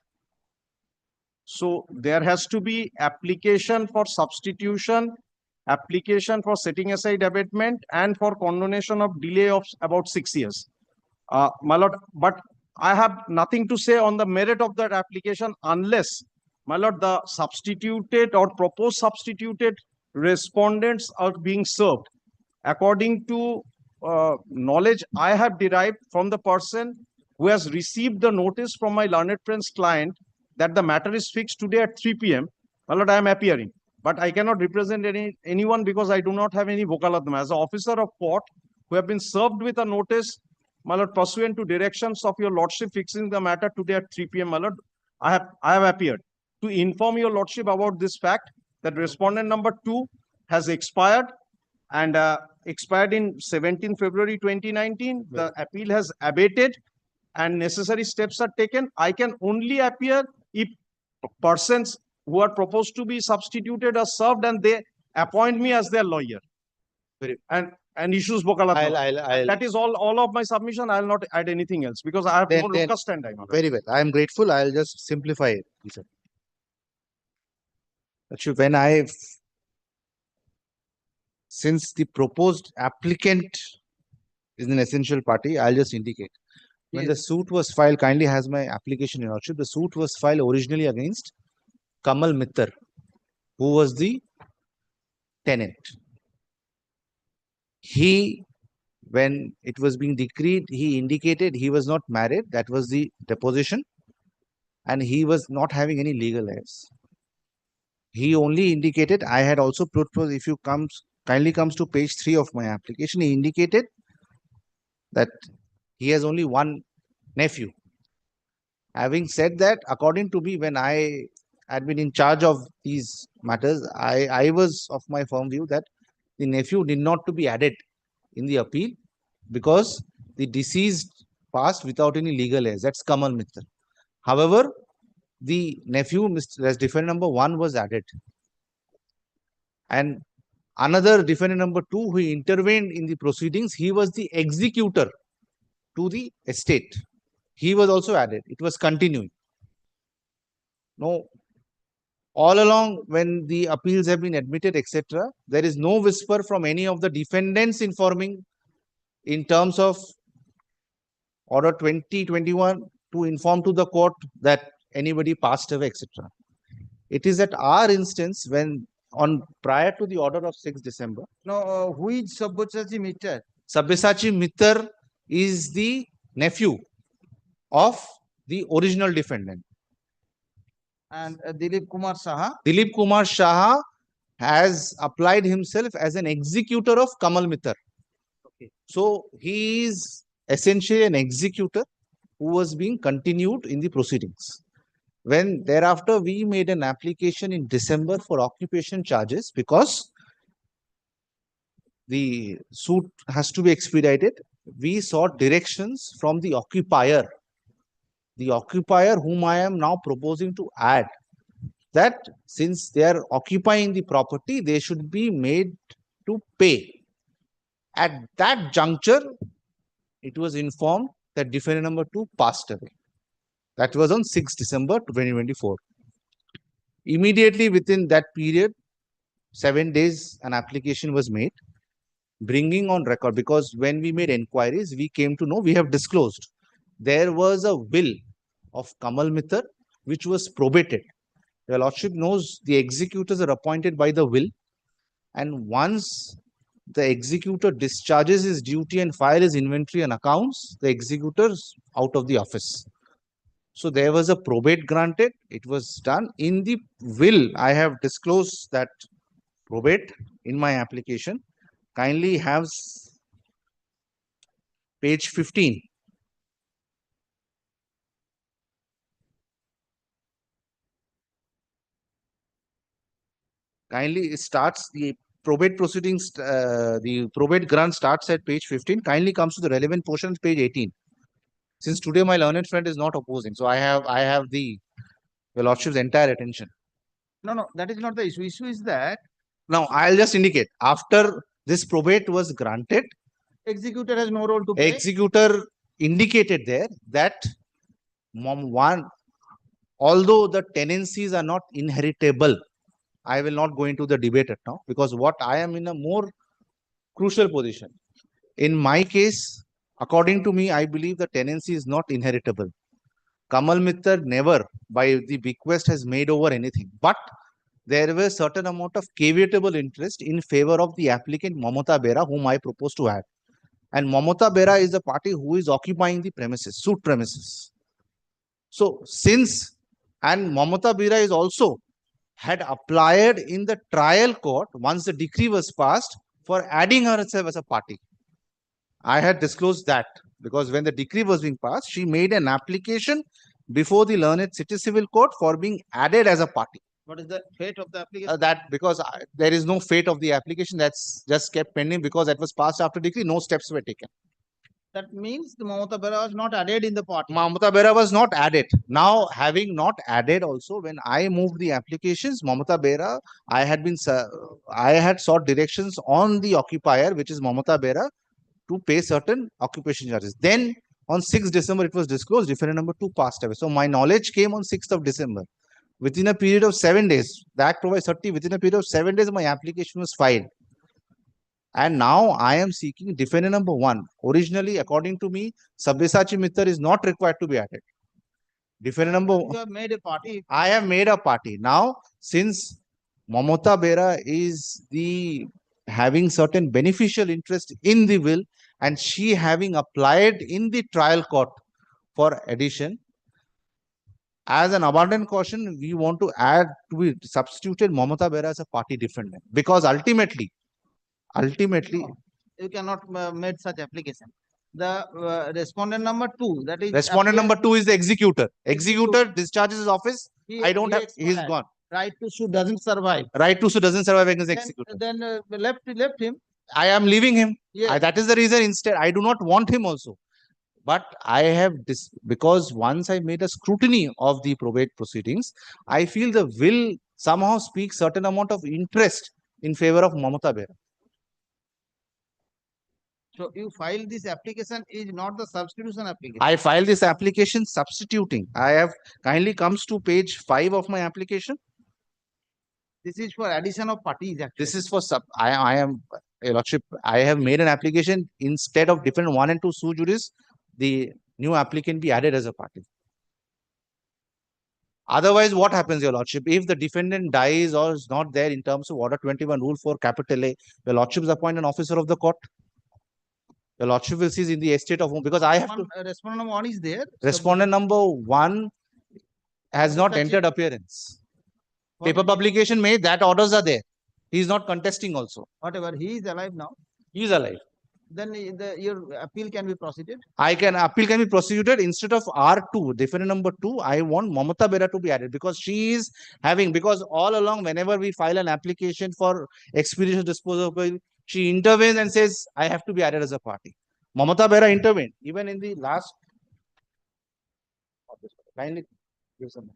So there has to be application for substitution, application for setting aside abatement, and for condonation of delay of about 6 years. My lord, but I have nothing to say on the merit of that application unless, my lord, the substituted or proposed substituted respondents are being served. According to knowledge I have derived from the person who has received the notice from my learned friend's client that the matter is fixed today at 3 p.m. My lord, I am appearing, but I cannot represent anyone because I do not have any vocalatma. As an officer of court who have been served with a notice, my lord, pursuant to directions of your lordship fixing the matter today at 3 p.m., my lord, I have appeared to inform your lordship about this fact that respondent number 2 has expired and expired in 17th February 2019. The appeal has abated and necessary steps are taken. I can only appear if persons who are proposed to be substituted are served and they appoint me as their lawyer and issues vocalatma. That is all of my submission. I will not add anything else because I have no locus standi. Very well. I am grateful. I'll just simplify it. Actually, since the proposed applicant is an essential party, I'll just indicate. When the suit was filed, kindly has my application in lordship. The suit was filed originally against Kamal Mittar, who was the tenant. He, when it was being decreed, he indicated he was not married. That was the deposition. And he was not having any legal heirs. He only indicated, I had also proposed, if you kindly comes to page 3 of my application, he indicated that he has only one nephew. Having said that, according to me, when I had been in charge of these matters, I was of my firm view that the nephew did not to be added in the appeal because the deceased passed without any legal heirs. That's Kamal Mittal. However, the nephew, as defendant number 1, was added. And another defendant number 2 who intervened in the proceedings, he was the executor to the estate. He was also added. It was continuing. No, all along when the appeals have been admitted, etc., there is no whisper from any of the defendants informing in terms of order 2021 to inform to the court that anybody passed away, etc. It is at our instance when on prior to the order of 6th December. No, who is Sabyasachi Mittal? Sabyasachi Mittal is the nephew of the original defendant. And Dilip Kumar Saha? Dilip Kumar Saha has applied himself as an executor of Kamal Mittal. Okay. So he is essentially an executor who was being continued in the proceedings. When thereafter we made an application in December for occupation charges because the suit has to be expedited, we sought directions from the occupier whom I am now proposing to add, that since they are occupying the property, they should be made to pay. At that juncture, it was informed that defendant number 2 passed away. That was on 6th December 2024. Immediately within that period, 7 days, an application was made, bringing on record, because when we made inquiries, we came to know, we have disclosed, there was a will of Kamal Mittal which was probated. Your Lordship knows the executors are appointed by the will, and once the executor discharges his duty and file his inventory and accounts, the executor's out of the office. So there was a probate granted. It was done in the will. I have disclosed that probate in my application. Kindly have page 15. Kindly starts the probate proceedings, the probate grant starts at page 15. Kindly comes to the relevant portion, page 18. Since today my learned friend is not opposing, so I have the Your Lordship's entire attention. No, that is not the issue. Issue is that now I'll just indicate after this probate was granted, executor has no role to play. Executor indicated there that although the tenancies are not inheritable, I will not go into the debate at now, because what I am in a more crucial position. In my case, according to me, I believe the tenancy is not inheritable. Kamal Mittal never, by the bequest, has made over anything. But there was certain amount of caveatable interest in favor of the applicant Mamata Bera, whom I propose to add. And Mamata Bera is the party who is occupying the premises, suit premises. So and Mamata Bera is also had applied in the trial court once the decree was passed for adding herself as a party. I had disclosed that because when the decree was being passed, she made an application before the learned city civil court for being added as a party. What is the fate of the application? Because there is no fate of the application, that's just kept pending because that was passed after decree, no steps were taken. That means the Mamata Bera was not added in the party. Mamata Bera was not added. Now, having not added also, when I moved the applications, Mamata Bera, I had sought directions on the occupier, which is Mamata Bera, to pay certain occupation charges. Then on 6th December, it was disclosed, defendant number 2 passed away. So my knowledge came on 6th of December. Within a period of 7 days, the Act provides 30, within a period of 7 days, my application was filed. And now I am seeking defendant number 1. Originally, according to me, Sabyasachi Mittal is not required to be added. Defendant number 1. You have made a party. I have made a party. Now, since Mamata Bera is having certain beneficial interest in the will, and she having applied in the trial court for addition, as an abundant caution, we want to add to be substituted Mamata Bera as a party defendant, because ultimately you cannot make such application. The respondent number 2, that is respondent number 2 is the executor. Executor discharges his office. He's gone. Right to sue doesn't survive. Right to sue doesn't survive against the executor. Then left him. I am leaving him. Yes. That is the reason. Instead, I do not want him also. But I have because once I made a scrutiny of the probate proceedings, I feel the will somehow speaks certain amount of interest in favor of Mamata Bera. So you file this application is not the substitution application. I filed this application substituting. I have kindly comes to page 5 of my application. This is for addition of parties actually. This is for I am, Your Lordship, I have made an application instead of different 1 and 2 sui juris, the new applicant be added as a party. Otherwise, what happens, Your Lordship? If the defendant dies or is not there in terms of Order 21, Rule 4, capital A, Your Lordships appoint an officer of the court. Your Lordship will see in the estate of, because I have to. Respondent number 1 is there. Respondent number 1 has not entered appearance. Paper publication made, that orders are there. He is not contesting also. Whatever, he is alive now. He is alive. Then your appeal can be proceeded. Appeal can be prosecuted instead of R2, defendant number 2. I want Mamata Bera to be added because she is having, because all along, whenever we file an application for expeditious disposal, she intervenes and says, I have to be added as a party. Mamata Bera intervened. Even in the last. Kindly give some.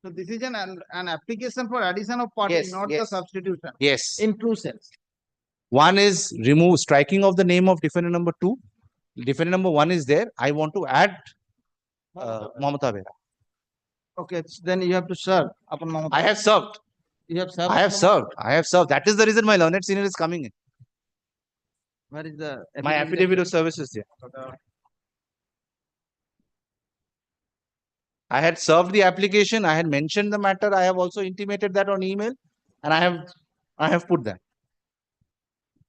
So this is an application for addition of party, Yes, not yes. the substitution. Yes. In true sense. 1 is remove striking of the name of defendant number 2. Defendant number 1 is there. I want to add Mamata Bera. Okay, then you have to serve upon Mamata. I have served. You have served. I have served. I have served. That is the reason my learned senior is coming in. Where is the My affidavit of service is there. I had served the application. I had mentioned the matter. I have also intimated that on email, and I have put that.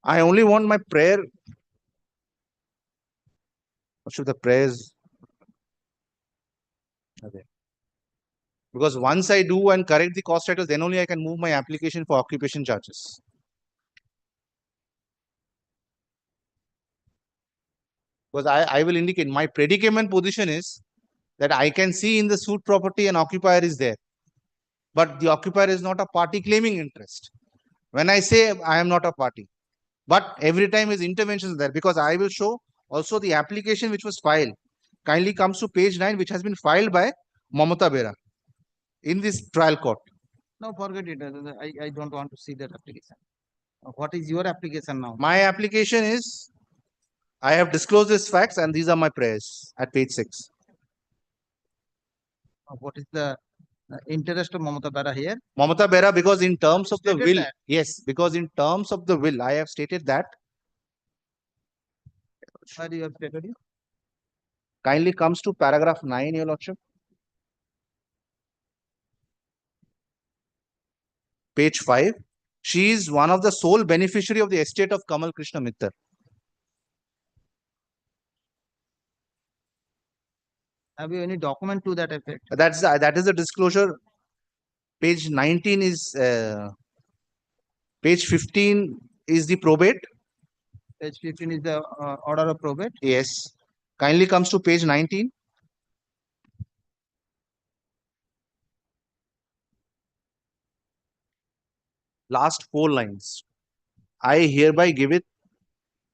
I only want my prayer. What should the prayers? Okay. Because once I do and correct the cost titles, then only I can move my application for occupation charges. Because I will indicate my predicament position is that I can see in the suit property an occupier is there. But the occupier is not a party claiming interest. When I say I am not a party, but every time his intervention is there, because I will show also the application which was filed. Kindly comes to page 9, which has been filed by Mamata Bera in this trial court. No, forget it. I don't want to see that application. What is your application now? My application is, I have disclosed these facts and these are my prayers at page 6. What is the interest of Mamata Bera here? Mamata Bera, because in terms of the Stated will, that. yes, because in terms of the will, I have stated that. Where you have stated it? Kindly comes to paragraph 9, Your Lordship. Page 5. She is one of the sole beneficiary of the estate of Kamal Krishna Mittal. Have you any document to that effect? That is the disclosure. Page 19 is page 15 is the probate. Page 15 is the order of probate. Yes. Kindly comes to page 19. Last 4 lines. I hereby give it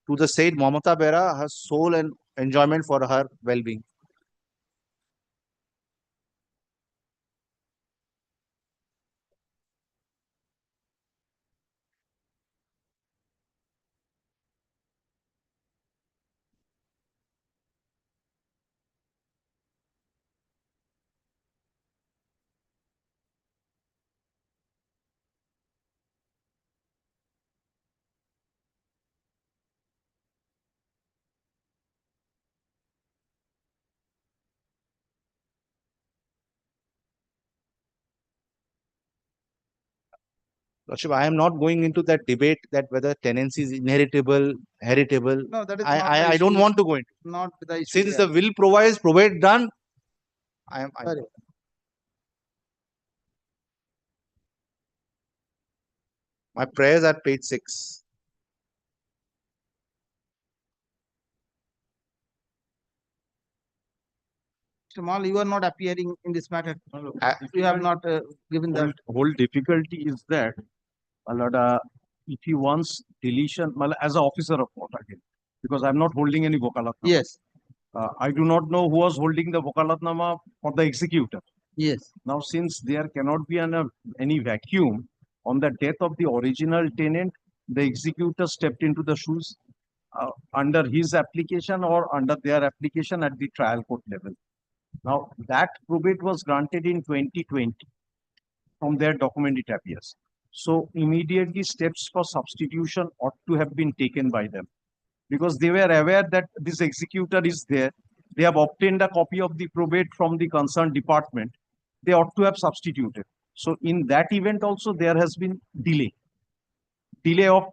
to the said Mamata Bera, her soul and enjoyment for her well-being. Lordship, I am not going into that debate that whether tenancy is inheritable, heritable. No, that is I don't want to go into. Not the issue. Since the will provides probate done, Sorry. my prayers at page 6. Jamal, you are not appearing in this matter. You have not given the whole difficulty is that if he wants deletion as an officer of court again, because I'm not holding any vokalatnama. Yes. I do not know who was holding the vokalatnama for the executor. Yes. Now, since there cannot be any vacuum on the death of the original tenant, the executor stepped into the shoes under his application or under their application at the trial court level. Now, that probate was granted in 2020. From their document it appears. So immediately steps for substitution ought to have been taken by them, because they were aware that this executor is there. They have obtained a copy of the probate from the concerned department. They ought to have substituted. So in that event also there has been delay of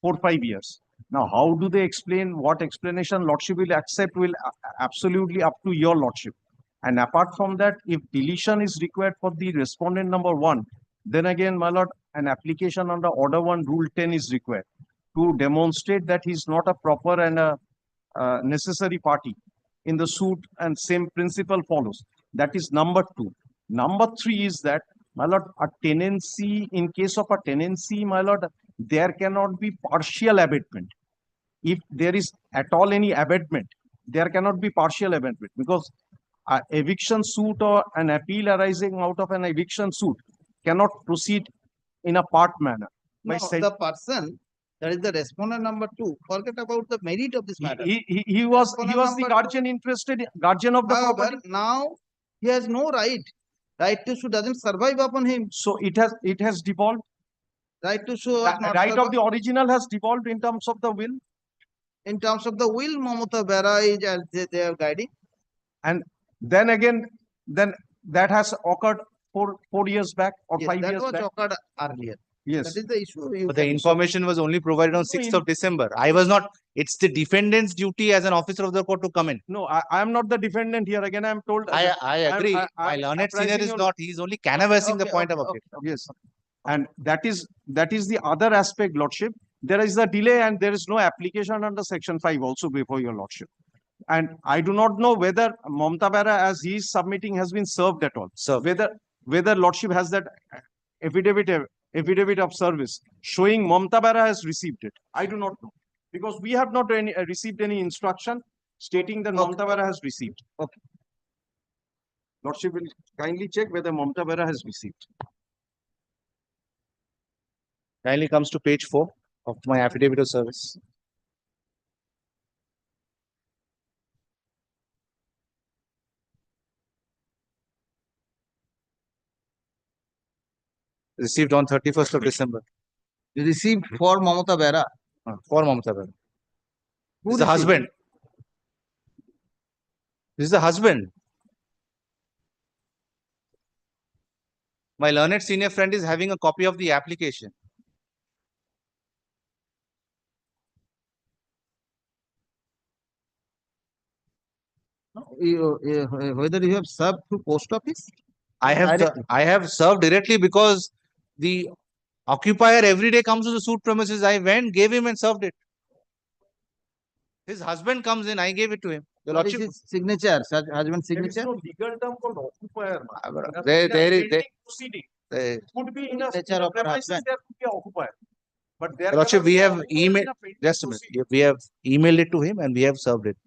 4-5 years. Now, how do they explain? What explanation Lordship will accept will absolutely up to your Lordship. And apart from that, if deletion is required for the respondent number 1, then again, my lord, an application under Order 1, Rule 10 is required to demonstrate that he is not a proper and a necessary party in the suit, and same principle follows. That is number 2. Number 3 is that, my lord, a tenancy, in case of a tenancy, my lord, there cannot be partial abatement. If there is at all any abatement, there cannot be partial abatement, because an eviction suit or an appeal arising out of an eviction suit cannot proceed in a part manner. No, the person, that is the respondent number 2, forget about the merit of this matter. He was the guardian guardian of the property. Now he has no right. Right to sue doesn't survive upon him. So it has devolved. Right to sue. Right of the original has devolved in terms of the will. In terms of the will, Mamata Bera is as they are guiding. And then again, then that has occurred 4 years back or 5 years back. That was occurred earlier. Yes. That is the issue. But the information was only provided on 6th of December. I was not. It's the defendant's duty as an officer of the court to come in. No, I am not the defendant here. Again, I am told. I agree. My learned senior is not. He is only canvassing the point of objection. Yes. And that is the other aspect, Lordship. There is a delay and there is no application under Section 5 also before your Lordship. And I do not know whether Mamata Bera, as he is submitting, has been served at all. So whether Lordship has that affidavit of service showing Mamata Bera has received it. I do not know, because we have not received any instruction stating that Mamata Bera has received. Okay. Lordship will kindly check whether Mamata Bera has received. Kindly comes to page 4 of my affidavit of service. Received on 31st of December. You received for Mamata Bera. For Mamata Bera. This is the husband. This is the husband. My learned senior friend is having a copy of the application. Whether you have served through post office? I have served directly, because the occupier every day comes to the suit premises. I went, gave him and served it. His husband comes in, I gave it to him. The What is Lordship, his signature? Husband's signature? There is no legal term called occupier. Could be in a Signature of premises, husband. there could be an occupier. But there Lordship, cannot we be have an occupier in emailed, a pending just a minute, proceeding. we have emailed it to him and we have served it.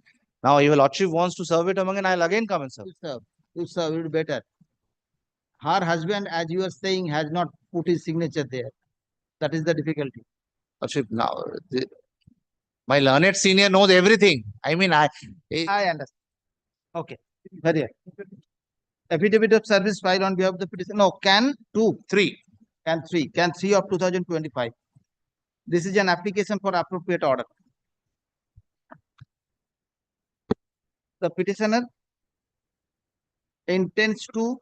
Now, if your Lordship wants to serve it among, and I'll again come and serve. You serve it better. Her husband, as you are saying, has not put his signature there. That is the difficulty. Lordship, now, my learned senior knows everything. I mean, I understand. Okay. Very well. Affidavit of service filed on behalf of the petition. No, can 3 of 2025. This is an application for appropriate order. The petitioner intends to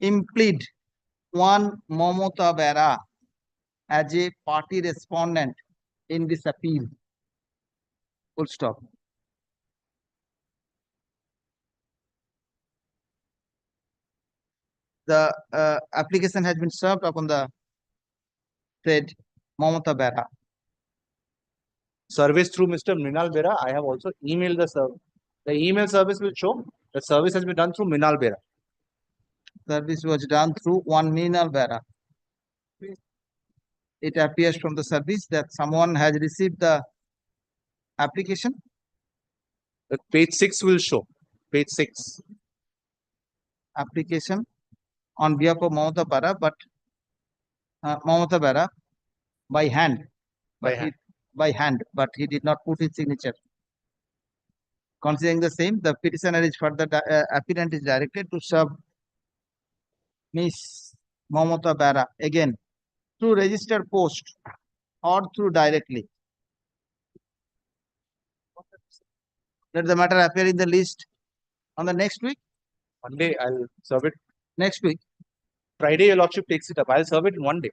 implead one Mamata Bera as a party respondent in this appeal. Full stop. The application has been served upon the said Mamata Bera. Service through Mr. Mrinal Bera. I have also emailed the service. The email service will show the service has been done through Mrinal Bera. Service was done through one Mrinal Bera. It appears from the service that someone has received the application. The page 6 will show. Page 6. application on behalf of Mamata Bara, but Mamata Bara by hand. By hand, but he did not put his signature. Considering the same, the petitioner is further applicant is directed to serve Miss Mamata Bara again through registered post or through directly. Let the matter appear in the list on the next week. Monday, I'll serve it. Next week. Friday, your lordship takes it up. I'll serve it in one day.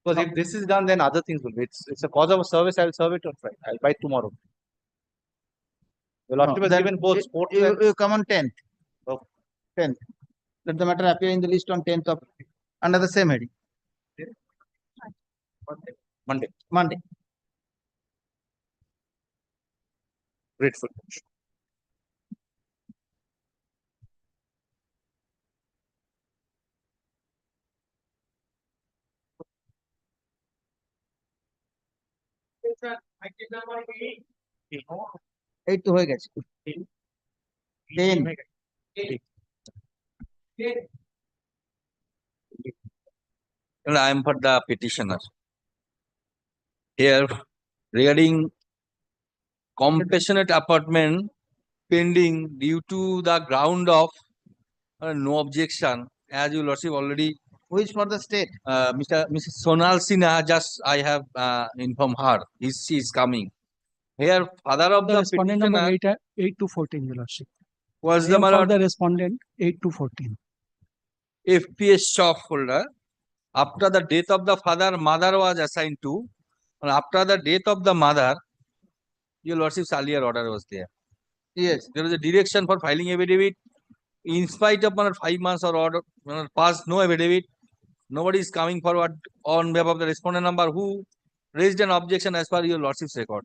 Because if this is done, then other things will be. It's a cause of a service. I'll serve it on Friday. I'll buy it tomorrow. Your lordship has Then given both sports. you come on 10th. Okay. 10th. Let the matter appear in the list on 10th of under the same heading. Monday. Monday. Grateful. এই তো হয়ে গেছে 10 And I am for the petitioner. Here, regarding compassionate apartment pending due to the ground of no objection, as you lordship already. Who is for the state? Mrs. Sonal Sinha, just I have informed her. She is coming. Here, father of the respondent number petitioner. 8 to 14, your lordship. Was I the am for malord the respondent 8 to 14. FPS shop holder. After the death of the father, mother was assigned to. And after the death of the mother, your lordship's earlier order was there. Yes. There was a direction for filing affidavit. In spite of 5 months or order past, no affidavit. Nobody is coming forward on behalf of the respondent number who raised an objection as per your lordship's record.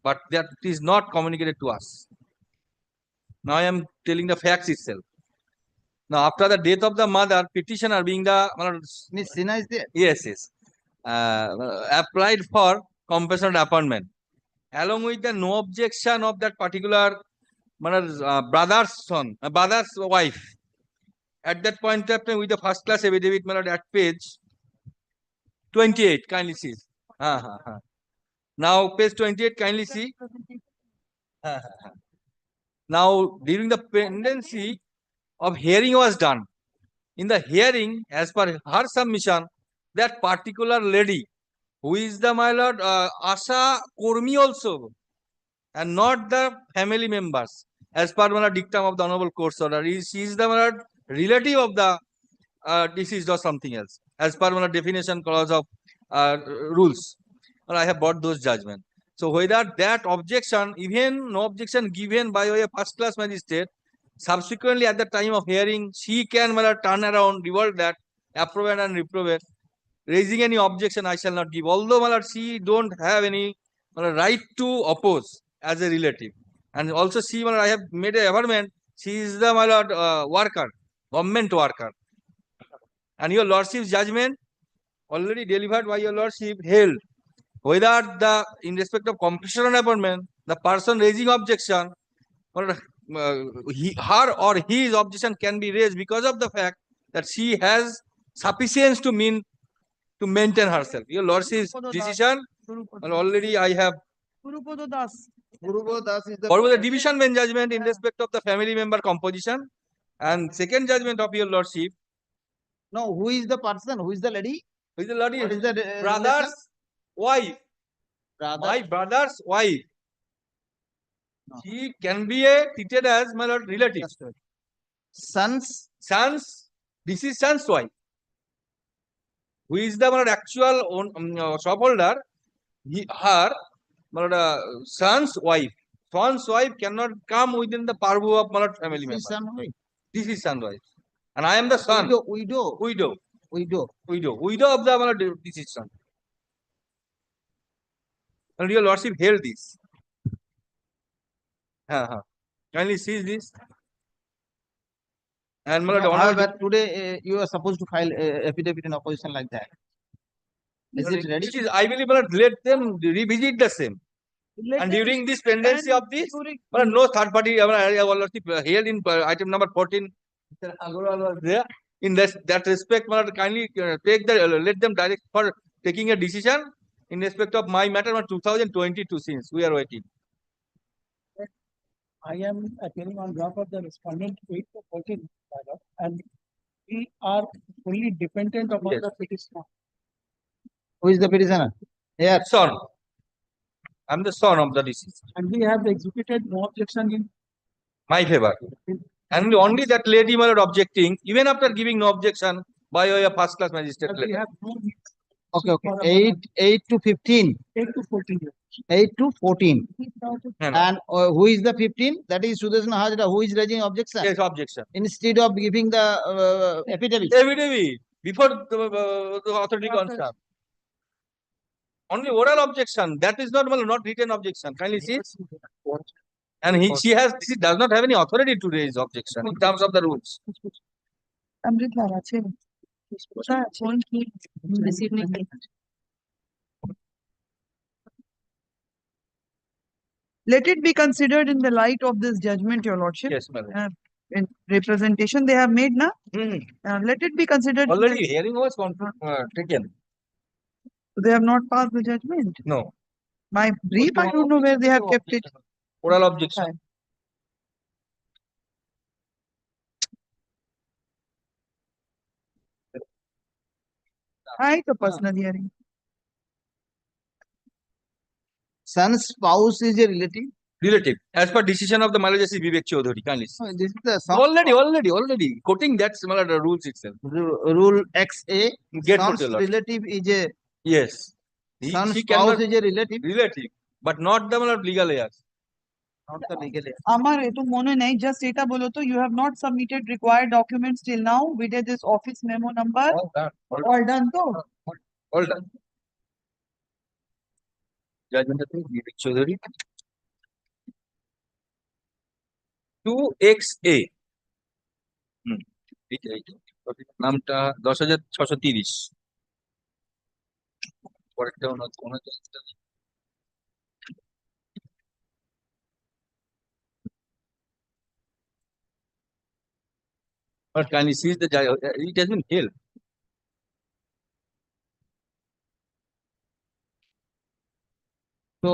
But that is not communicated to us. Now I am telling the facts itself. Now, after the death of the mother, petitioner being the Miss Sinha is there. Yes, yes. Applied for compassionate appointment. Along with the no objection of that particular brother's son, brother's wife. At that point of time, with the first class affidavit at page 28, kindly see. Now, page 28, kindly see. Now, during the pendency of hearing was done. In the hearing, as per her submission, that particular lady, who is the Asha Kurmi also, and not the family members, as per dictum of the Honorable Court's order, she is the relative of the deceased or something else, as per definition clause of rules. And I have brought those judgment. So whether that objection, even no objection given by a first class magistrate, subsequently at the time of hearing, she can turn around, revolt that, approve and reprove. Raising any objection, I shall not give. Although she don't have any right to oppose as a relative. And also she, I have made a averment, she is the worker, government worker. And your lordship's judgment, already delivered by your lordship, held whether the, in respect of compassionate appointment, the person raising objection, or her or his objection can be raised because of the fact that she has sufficiency to maintain herself. Your lordship's decision, and already I have. Gurupada Das. Gurupada Das is the. What was the division bench judgment in respect of the family member composition, and second judgment of your lordship. No, who is the person? Who is the lady? Who is the lady? What is the brother's wife. My brother's wife. She can be treated as my lord relative. Son's deceased son's wife. Who is the actual shopholder? Her son's wife. Son's wife cannot come within the purview of my family member. This is son's wife. And I am the son. Widow of the deceased son. And your lordship held this. Kindly see this. And however, today you are supposed to file affidavit in opposition like that. Is it ready? I believe let them revisit the same. And during this pendency of this, no third party held in item number 14. Mr. Agarwal was there. In that respect, kindly take the let them direct for taking a decision in respect of my matter on 2022 since we are waiting. I am appearing on behalf of the respondent 8 to 14, and we are fully dependent upon Yes. the petitioner. Who is the petitioner? Here. Son. I'm the son of the deceased. And we have executed no objection in My favor. And only that lady my lord objecting, even after giving no objection by way of first class magistrate we letter. have no. Okay. 8 to 15. 8 to 14. 8 to 14. No. And who is the 15? That is Sudarshan Hajra, who is raising objection. Yes, objection. Instead of giving the affidavit. Affidavit before the authority concerned. Only oral objection. That is not written objection. Kindly see. And she does not have any authority to raise objection in terms of the rules. Amritlar আছে কোথায় আছে phone কি receive নেই Let it be considered in the light of this judgment, your lordship. Yes, madam. In representation they have made, na? Let it be considered. Already hearing was taken. They have not passed the judgment. No. My brief, I don't know where they have kept it. Oral objection. I to personal hearing. Son's spouse is a relative. Relative. As per decision of the Malaysia Vivek Chaudhary. Kindly see. This is the son. Already. Quoting that similar rules itself. Rule XA. Get Son's what you relative is a. Yes. Son's She spouse cannot, is a relative. relative. But not the legal heirs. Not the legal heir. আমার এতো মনে নেই just এটা বলো তো you have not submitted required documents till now with this office memo number. All done তো? All done. Judgment of Vivek Chaudhary. 2XA. নামটা 10,630 পরেরটা but kindly see the it has been held. So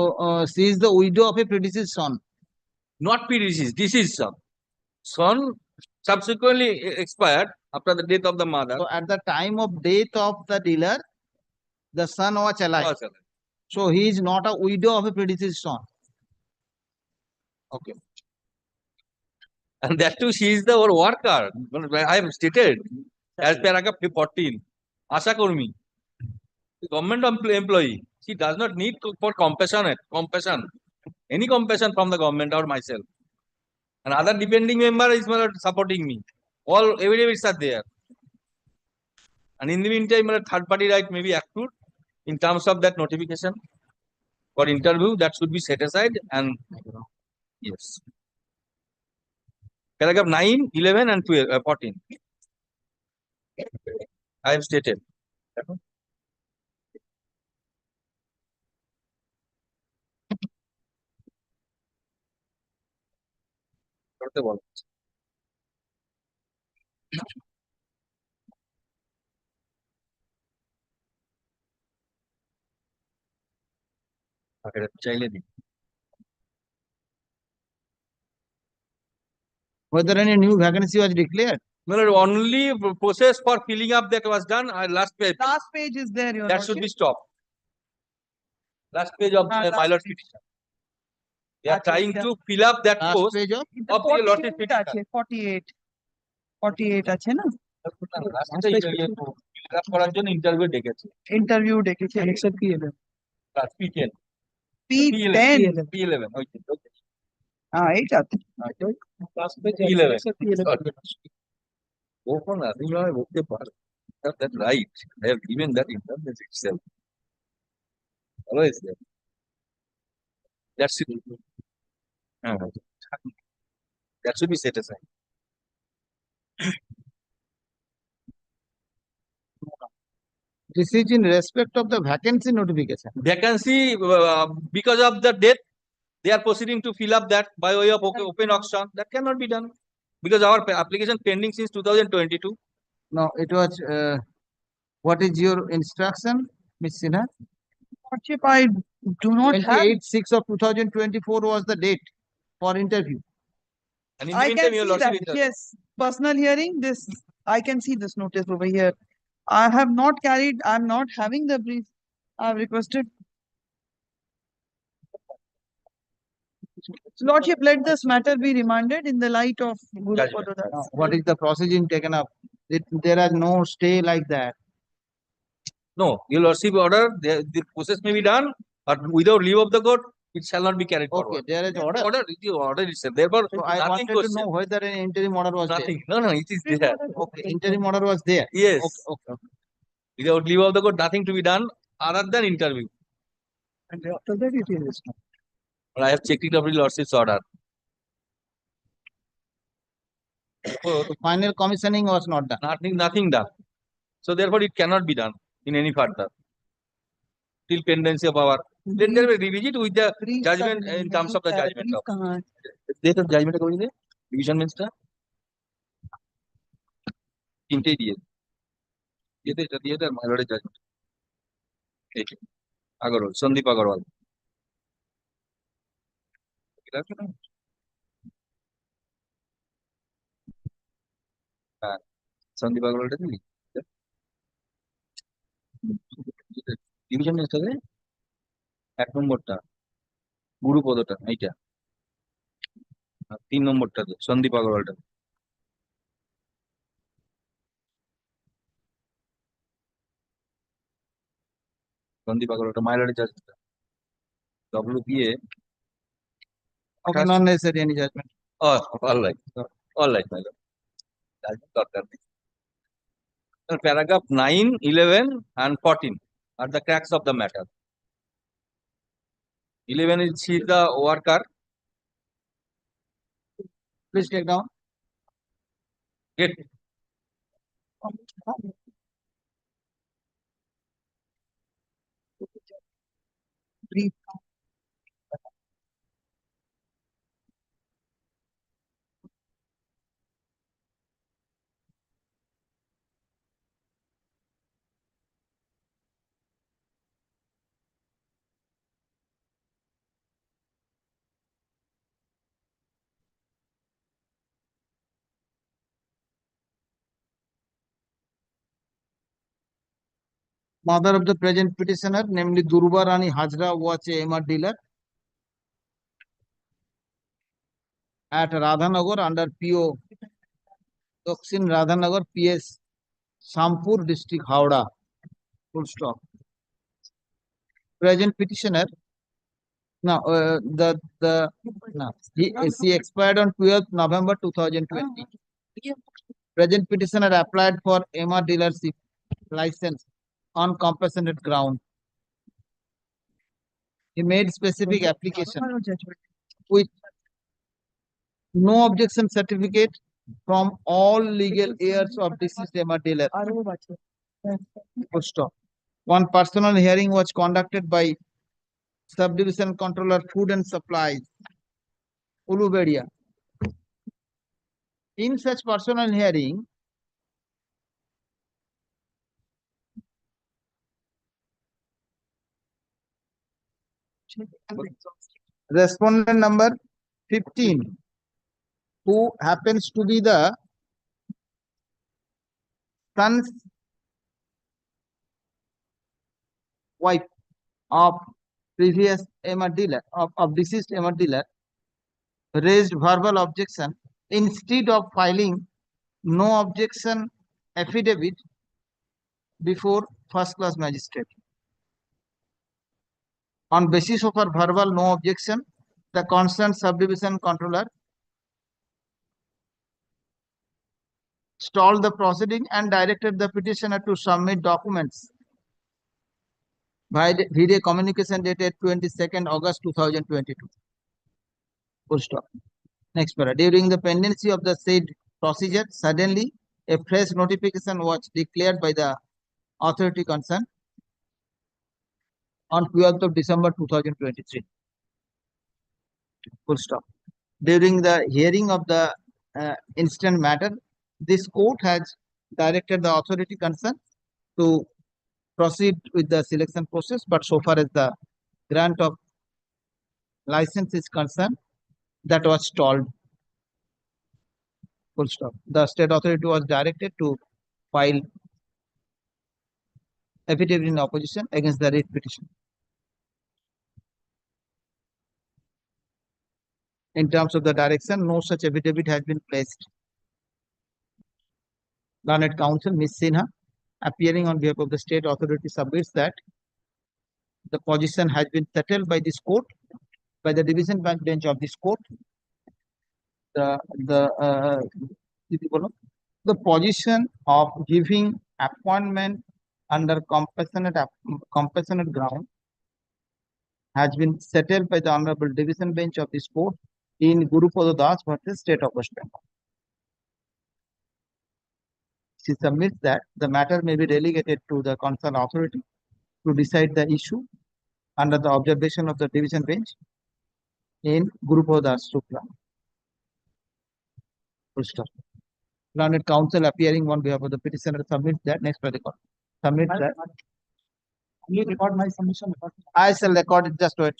she is the widow of a predeceased son. Not predeceased, deceased son. Son subsequently expired after the death of the mother. So at the time of death of the dealer, the son was alive. So he is not a widow of a predeceased son. Okay. And that too, she is the worker. I am stated as paragraph 14. Asha Kurmi, government employee. She does not need for compassion. Any compassion from the government or myself. And other depending member is supporting me. All evidence are there. And in the meantime, third party right may be accrued in terms of that notification for interview that should be set aside. And yes. Paragraph 9, 11 and 12, 14. I have stated. Whether any new vacancy was declared? Well, only process for filling up that was done. Last page. Last page is there, your That should be lordship. stopped. Last page of the pilot petition. They are trying to fill up that Last post page of of the lottery 48 আছে 48 48 আছে না fill up করার জন্য interview ডেকেছে interview ডেকেছে Annexure P11. Class P10 P10 P11 ওইটা এইটা Last page. P11 Annexure P11. Open আমি নয় বলতে পারে that right they have given that internet itself hello is there that's it that should be set aside. This is in respect of the vacancy notification. Vacancy because of the death they are proceeding to fill up that by way of open auction. That cannot be done because our application pending since 2022. No, it was, what is your instruction, Ms. Sinha? Lordship, I do not have. 28/6 of 2024 was the date for interview. And in the I meantime, can your see lordship that. is Yes, personal hearing. This I can see this notice over here. I have not carried. I'm not having the brief. I've requested. Lordship, let this matter be remanded in the light of Guru Judgment. Padodas. What is the proceeding taken up? There are no stay like that. No, your lordship order, the process may be done, but without leave of the court, it shall not be carried forward. Okay, there is order. Order, it is order itself. Therefore, So I nothing wanted to know whether an interim order was nothing. No, no, it is there. there. Okay, interim order was there. Yes. Okay. Without leave of the court, nothing to be done other than interview. And after that, it is. But I have checked it of the lordship's order. So final commissioning was not done. Nothing done. So therefore, it cannot be done in any further. Till pendency of our. Then there will revisit with the judgment in terms of the judgment. Date of judgment according to division minister. Interior. Theater, my lord judgment. Okay. Agarwal, Sandeep Agarwal. Sandeep Agarwal টা দিলি division minister 1 নম্বরটা গুরুপদটা এইটা আর 3 নম্বরটা সন্দীপ আগরওয়ালটা সন্দীপ আগরওয়ালটা মাইলরের judgement WPA. Okay, not necessary any judgment. Oh, all right, my lord. Judgment দরকার নেই। Paragraph 9, 11 and 14 are the cracks of the matter. 11 is she is the worker. Please take down. Get. Brief. Mother of the present petitioner, namely Durba Rani Hajra, was a MR dealer at Radhanagar under PO Dakshin Radhanagar, PS Sampur district, Howrah. Full stop. Present petitioner. Now, she expired on 12th November 2020. Present petitioner applied for MR dealership license on compassionate ground. He made specific application with no objection certificate from all legal heirs of deceased MR dealer. Full stop. One personal hearing was conducted by Subdivision Controller Food and Supplies, Ulubedia. In such personal hearing, respondent number 15, who happens to be the son's wife of previous MR dealer, of deceased MR dealer, raised verbal objection instead of filing no objection affidavit before first class magistrate. On basis of her verbal no objection, the concerned subdivision controller stalled the proceeding and directed the petitioner to submit documents by video communication dated 22nd August 2022. Full stop. Next para. During the pendency of the said procedure, suddenly a fresh notification was declared by the authority concerned on 12th of December 2023. Full stop. During the hearing of the incident matter, this court has directed the authority concerned to proceed with the selection process, but so far as the grant of license is concerned, that was stalled. Full stop. The state authority was directed to file affidavit in opposition against the writ petition. In terms of the direction, no such affidavit has been placed. Learned Counsel, Ms. Sinha, appearing on behalf of the state authority, submits that the position has been settled by this court, by the division bench of this court. The position of giving appointment under compassionate ground has been settled by the Honorable Division Bench of this court in Gurupada Das versus State of West Bengal. She submits that the matter may be relegated to the concerned authority to decide the issue under the observation of the Division Bench in Gurupada Das Shukla. Learned Counsel, appearing on behalf of the petitioner, submits that. Next for the court. Submit that. You record my submission. I shall record it. Just wait.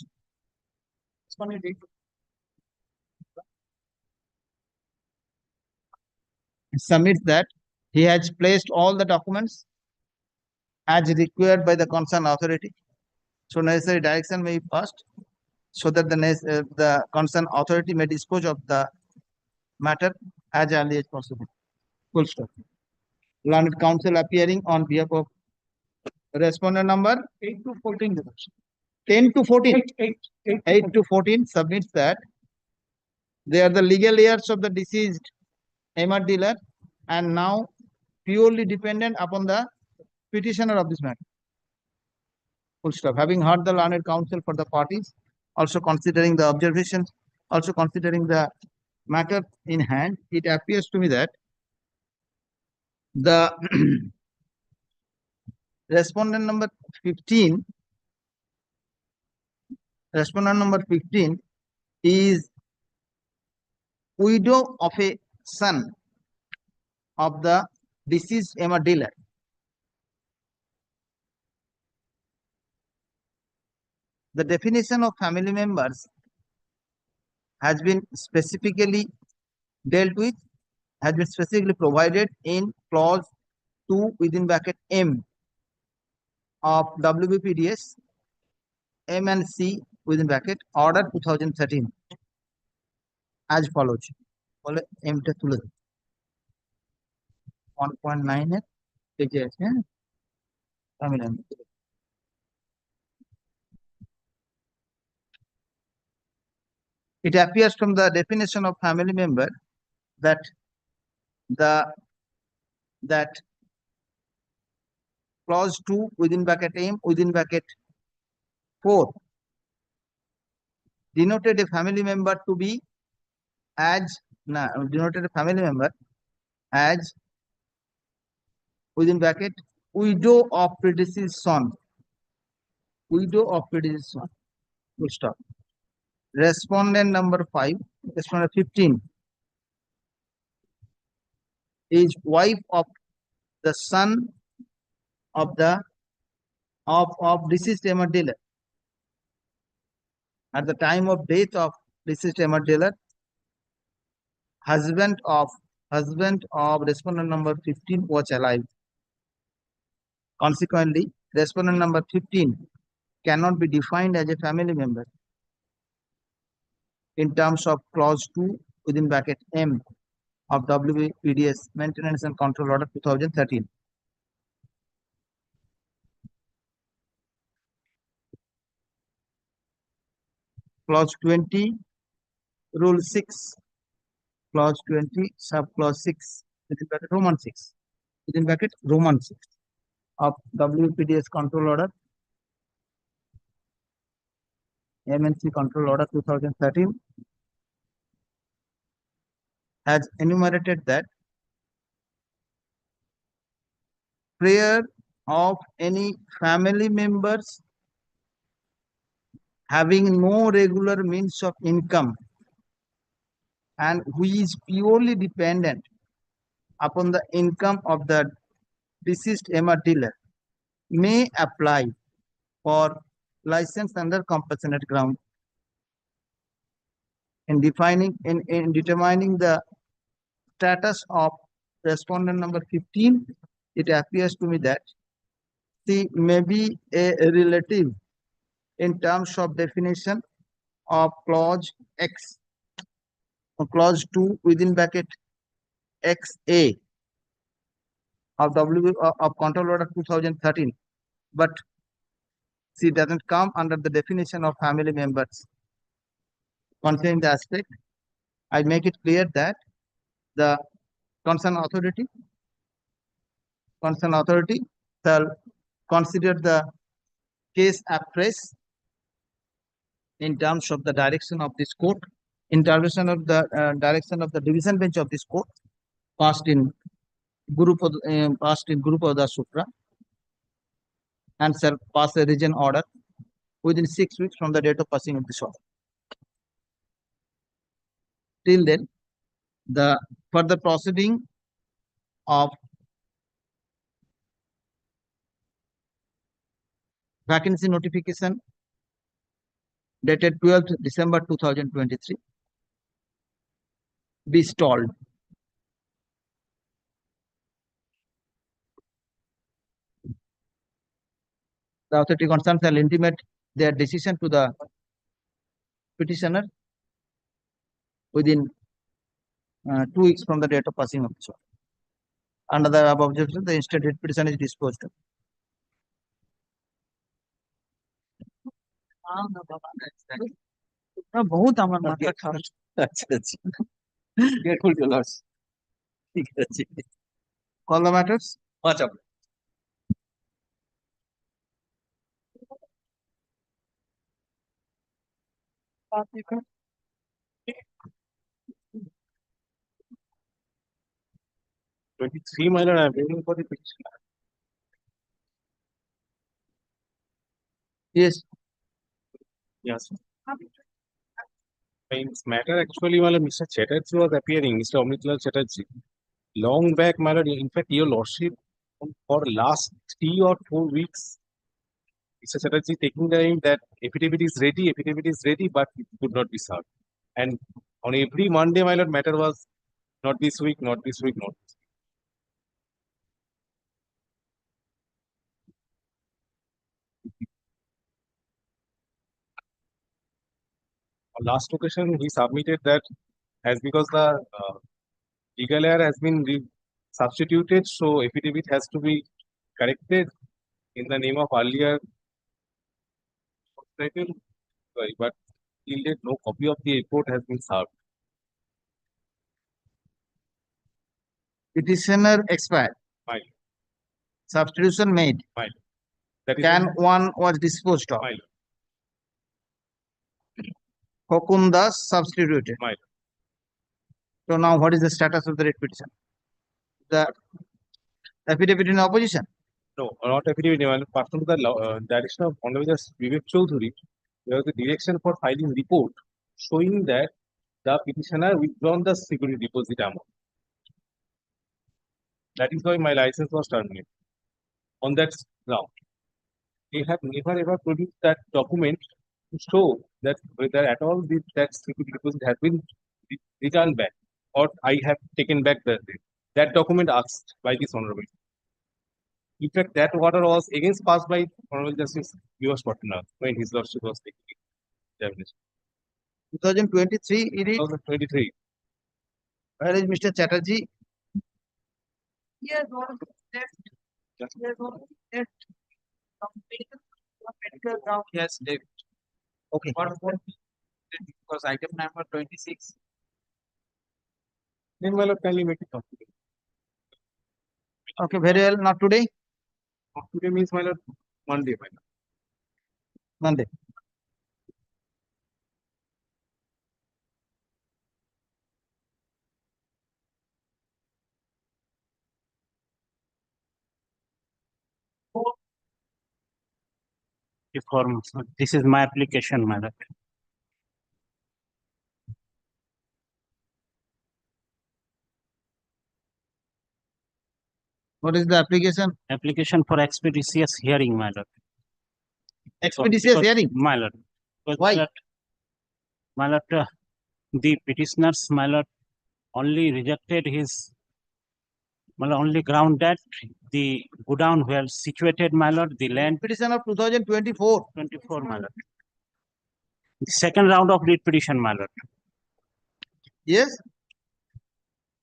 Submits that he has placed all the documents as required by the concerned authority. So necessary direction may be passed so that the concerned authority may dispose of the matter as early as possible. Full stop. Learned Counsel, appearing on behalf of respondent number 8 to 14. 10 to 14. 8 to 14 submits that they are the legal heirs of the deceased MR dealer and now purely dependent upon the petitioner of this matter. Full stop. Having heard the Learned Counsel for the parties, also considering the observations, also considering the matter in hand, it appears to me that the respondent number 15 is widow of a son of the deceased MR dealer. The definition of family members has been specifically dealt with, has been specifically provided in clause 2 within bracket M of WBPDS M and C within bracket order 2013 as follows. M টা তুলে 1.9 এর পেজে আছে family member. It appears from the definition of family member that clause 2 within bracket M within bracket 4 denoted a family member to be denoted a family member as within bracket widow of predeceased son. Widow of predeceased son. Full stop. Respondent number 5, respondent 15 is wife of the son of the deceased MR dealer. At the time of death of deceased MR dealer, husband of respondent number 15 was alive. Consequently, respondent number 15 cannot be defined as a family member in terms of clause 2 within bracket M of WPDS Maintenance and Control Order 2013. Clause 20, Rule 6, Clause 20, Subclause 6, within bracket Roman 6, within bracket Roman 6 of WPDS Control Order MNC Control Order 2013 has enumerated that prayer of any family members having no regular means of income and who is purely dependent upon the income of the deceased MR dealer may apply for license under compassionate ground. In determining the status of respondent number 15, it appears to me that she may be a relative in terms of definition of clause X, or clause 2 within bracket XA of of Control Order 2013, but she doesn't come under the definition of family members. Considering the aspect, I make it clear that the concerned authority shall consider the case afresh in terms of the direction of this court, intervention of the direction of the division bench of this court, passed in Guru Pada Sutra, and shall pass a region order within 6 weeks from the date of passing of this order. Till then, the further proceeding of vacancy notification dated 12th December 2023 be stalled. The authority concerned shall intimate their decision to the petitioner within 2 weeks from the date of passing of this order. Under the above objection, the instated petition is disposed of. बहुत আমার মাথা খারাপ আচ্ছা আচ্ছা grateful to lords ঠিক আছে Call the matters. পাঁচ আপনার Twenty-three, my lord, I am waiting for the petition. Yes. Yes. In this matter, actually, my lord, Mr. Chatterjee was appearing, Mr. Amritlal Chatterjee. Long back, my lord, in fact, your lordship, for last 3 or 4 weeks, Mr. Chatterjee taking the aim that affidavit is ready, but it could not be served. And on every Monday, my lord, matter was not this week, not this week, not this week. On last occasion, he submitted that as because the legal error has been substituted, so affidavit has to be corrected in the name of earlier title. Sorry, but till date, no copy of the report has been served. Petitioner expired. Fine. Substitution made. Fine. That is Can one was disposed of. Fine. Hokundas substituted. Fine. So now what is the status of the writ petition? The affidavit in opposition. No, not affidavit. Pursuant to the direction of Honorable Justice Vivek Choudhury, there was a direction for filing report showing that the petitioner withdrawn the security deposit amount. That is why my license was terminated. On that ground, they have never ever produced that document to show that whether at all that security deposit has been returned back or I have taken back that document asked by this honorable. In fact, that order was against passed by Honorable Justice V.S. Patna when his lordship was taking examination. 2023, it is 2023. Where is Mr. Chatterjee? Yes, left. Yes, left. Medical ground. yes left Okay. because item number 26 Then my lord kindly make it complete. Okay, very well. Not today. Not today means my lord Monday, my lord. Monday. Before, this is my application, my lord. What is the application? Application for expeditious hearing, my lord. Expeditious hearing? My lord. Because, Why? My lord, the petitioners, my lord, only rejected his, my lord, only ground that the godown where situated, my lord, the land. Petition of 2024. 24, my lord. The second round of writ petition, my lord. Yes.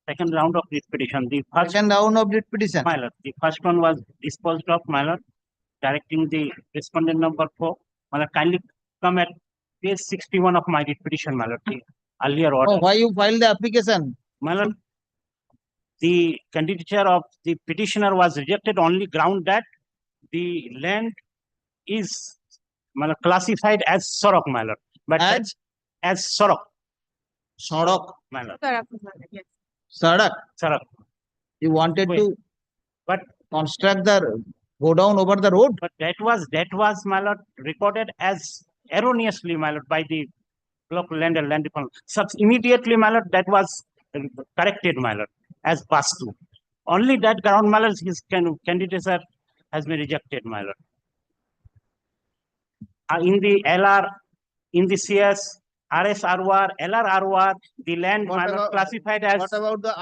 Second round of writ petition. The first Second round of writ petition. My lord. The first one was disposed of, my lord, directing the respondent number 4. My lord, kindly come at page 61 of my writ petition, my lord. The earlier order. Oh, why you filed the application? My lord, the candidature of the petitioner was rejected only ground that the land is, my lord, classified as Sorok, my lord. But as Sorok. Sorok. My lord. Yes. Sadak. Sadak. You wanted to construct the go down over the road? But that was, my lord, recorded as erroneously, my lord, by the local land and land department. Immediately, my lord, that was corrected, my lord, as passed through. Only that ground, my lord, his candidature has been rejected, my lord. In the LR, in the CS, RSROR, LRROR, the land, my lord, classified as. What about the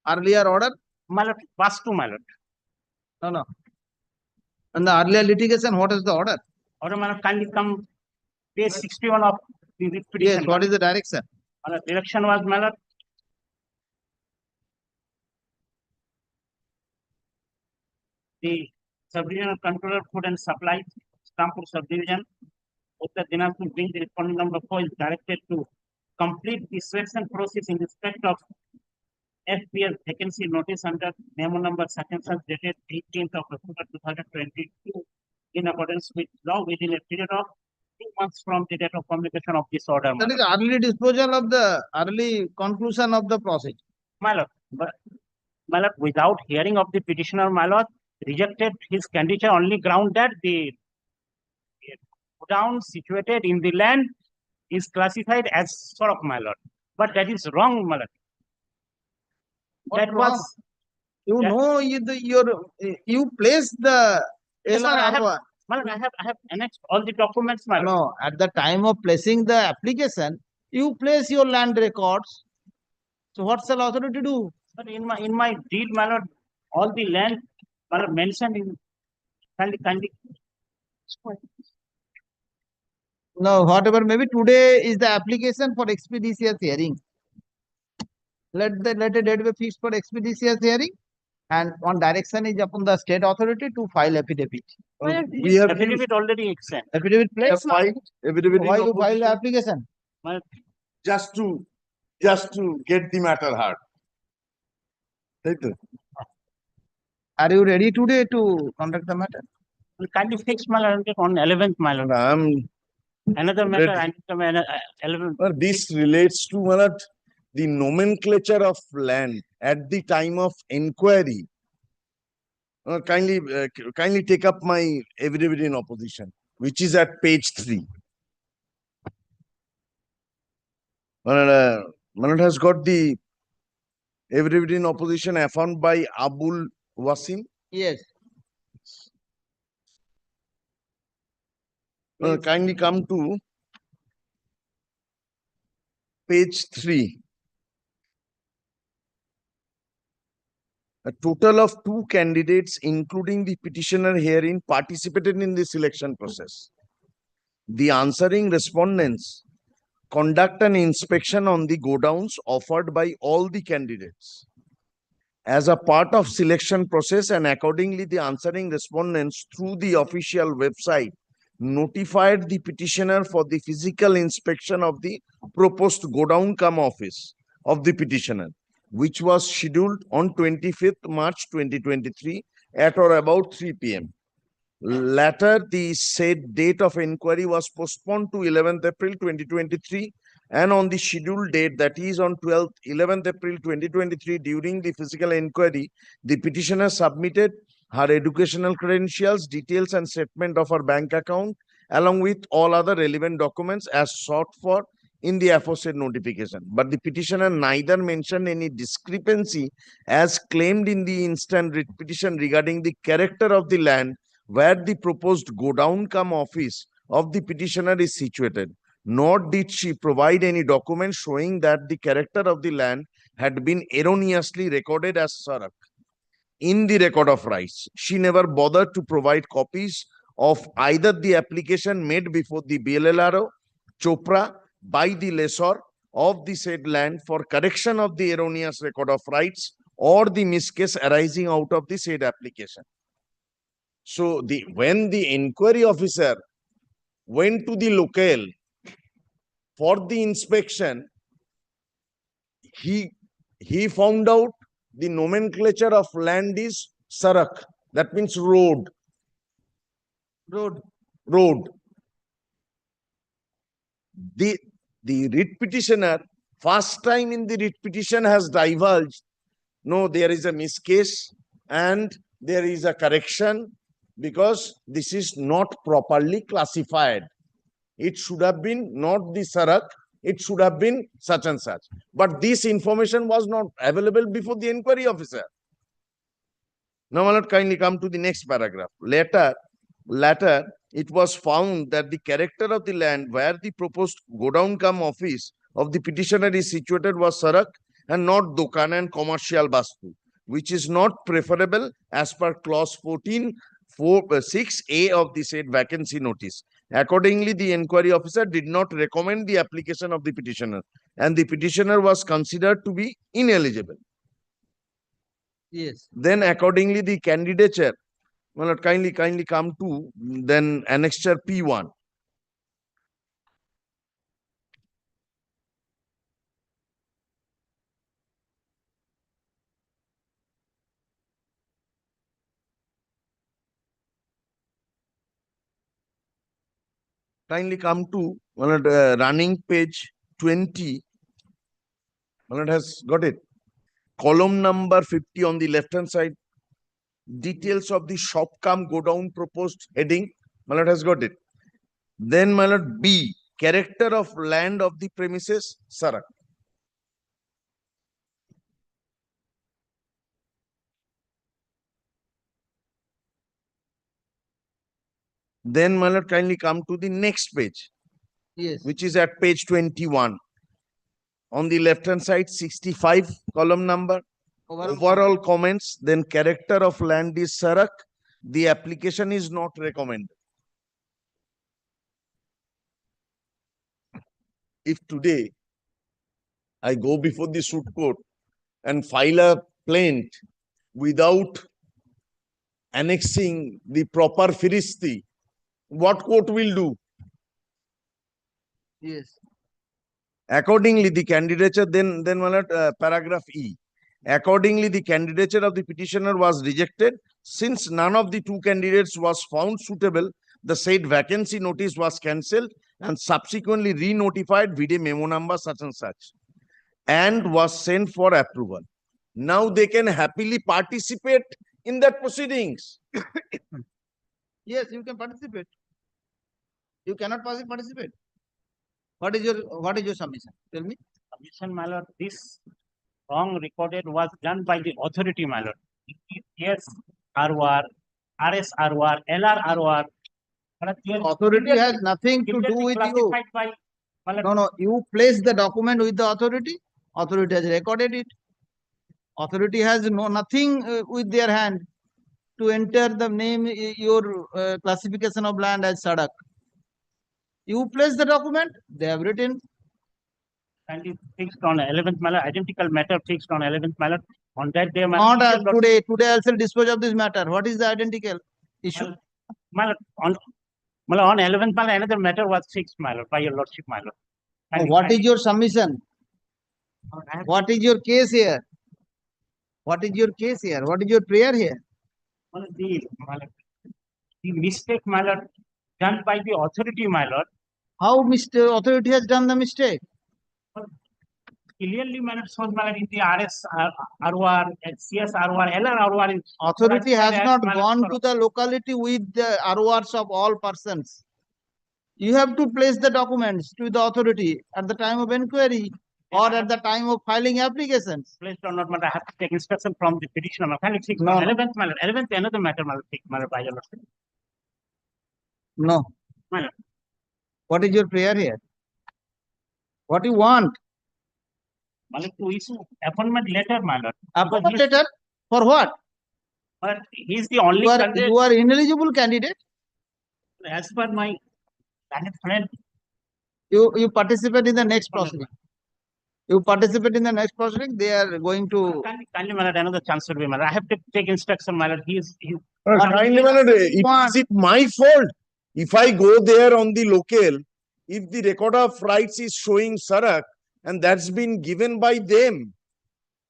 earlier order? My lord, passed through, my lord. No. And the earlier litigation, what is the order? Order, my lord, kindly come page 61 of the writ petition. Yes, what is the direction? My lord, direction was, my lord, the Sub-Divisional Controller Food and Supplies, Stampur Subdivision, Uttar Dinapur being the respondent number 4 is directed to complete the selection process in respect of FPS vacancy notice under memo number such and such dated 18th of October 2022 in accordance with law within a period of 2 months from the date of publication of this order. That is early disposal of the early conclusion of the process. My lord, my lord, without hearing of the petitioner, my lord, rejected his candidature only ground that the godown situated in the land is classified as Sorok, my lord. But that is wrong, my lord. That was, you know, you place the Yes, sir, I LRR. have annexed all the documents, my lord. No, at the time of placing the application, you place your land records. So what shall authority do? But in my deed, my lord, all the land, my lord, mentioned in kindly. No, whatever maybe today is the application for expeditious hearing. Let a date be fixed for expeditious hearing, and one direction is upon the state authority to file affidavit. We have affidavit already sent. Affidavit placed. Affidavit Why you in file the application? Just to get the matter heard. Are you ready today to conduct the matter? We kindly fix, my lord, on 11th, my lord. Another matter, I need to come 11th. This relates to my lord, the nomenclature of land at the time of inquiry. Kindly take up my affidavit in opposition, which is at page 3. Manad has got the affidavit in opposition affirmed by Abul Wasim. Yes. Kindly come to page 3. A total of 2 candidates, including the petitioner herein, participated in the selection process. The answering respondents conduct an inspection on the godowns offered by all the candidates. As a part of selection process, and accordingly the answering respondents through the official website notified the petitioner for the physical inspection of the proposed godown cum office of the petitioner, which was scheduled on 25th March 2023 at or about 3 p.m. Later, the said date of inquiry was postponed to 11th April 2023, and on the scheduled date, that is on 11th April 2023, during the physical inquiry, the petitioner submitted her educational credentials, details and statement of her bank account, along with all other relevant documents as sought for in the aforesaid notification. But the petitioner neither mentioned any discrepancy as claimed in the instant writ petition regarding the character of the land where the proposed godown cum office of the petitioner is situated, nor did she provide any document showing that the character of the land had been erroneously recorded as Sarak in the record of rights. She never bothered to provide copies of either the application made before the BLLRO, Chopra, by the lessor of the said land for correction of the erroneous record of rights or the miscase arising out of the said application. So when the inquiry officer went to the locale for the inspection, he found out the nomenclature of land is Sarak. That means road. Road. The writ petitioner, first time in the writ petition, has divulged, no, there is a miscase and there is a correction because this is not properly classified. It should have been not the Sarak, it should have been such and such. But this information was not available before the inquiry officer. Now, my lord, kindly come to the next paragraph. Later, it was found that the character of the land where the proposed godown cum office of the petitioner is situated was Sarak and not Dokan and commercial Bastu, which is not preferable as per clause 14(6)(a) of the said vacancy notice. Accordingly, the inquiry officer did not recommend the application of the petitioner, and the petitioner was considered to be ineligible. Yes. Then, accordingly, the candidature, well, kindly come to then annexure P1. Kindly come to running page 20. It has got it. Column number 50 on the left hand side. Details of the shop cum go down proposed heading. It has got it. Then B. Character of land of the premises. Sarak. Then kindly come to the next page. Yes. Which is at page 21. On the left hand side, 65 column number. Overall comments, then character of land is Sarak. The application is not recommended. If today I go before the suit court and file a plaint without annexing the proper firisti, what court will do? Yes. Accordingly, the candidature, then paragraph E. Accordingly, the candidature of the petitioner was rejected. Since none of the two candidates was found suitable, the said vacancy notice was cancelled and subsequently re-notified vide memo number such and such and was sent for approval. Now they can happily participate in that proceedings. Yes, you can participate. You cannot participate. What is your submission? Tell me. Submission, my lord, this wrong recorded was done by the authority, my lord. Yes, ROR, RS ROR, LR ROR. Authority has nothing to do with you. No, you place the document with the authority. Authority has recorded it. Authority has nothing with their hand to enter the name, your classification of land as Sadak. You place the document, they have written. And it fixed on 11th, my lord, identical matter fixed on 11th, my lord. On that day, my Not lord, today. Today I shall dispose of this matter. What is the identical issue? My lord, on 11th, my lord, another matter was fixed, my lord, by your lordship, my lord. And What is your submission? What is your case here? What is your case here? What is your prayer here? The mistake, my lord, done by the authority, my lord. How authority has done the mistake? clearly, my lord, shows, my lord, in the RS, ROR, CS, ROR, LR, ROR. Authority has as, not my lord, gone for- to the locality with the RORs of all persons. You have to place the documents to the authority at the time of inquiry or at the time of filing applications. Placed or not, my lord, I have to take instruction from the petitioner. Can it fix No, on no. 11th, my lord? 11th, another matter, my lord, my lord, by your lordship. No. My lord. What is your prayer here? What you want? My lord, to issue appointment letter, my lord. Appointment letter for what? But he's the only candidate. You are ineligible candidate. As per my friend. You participate in the next proceeding. You participate in the next proceeding. They are going to. Kindly, my lord, another chance should be, my lord. I have to take instruction, my lord. He's Kindly, my lord, is it my fault if I go there on the local, if the record of rights is showing Sarak and that's been given by them?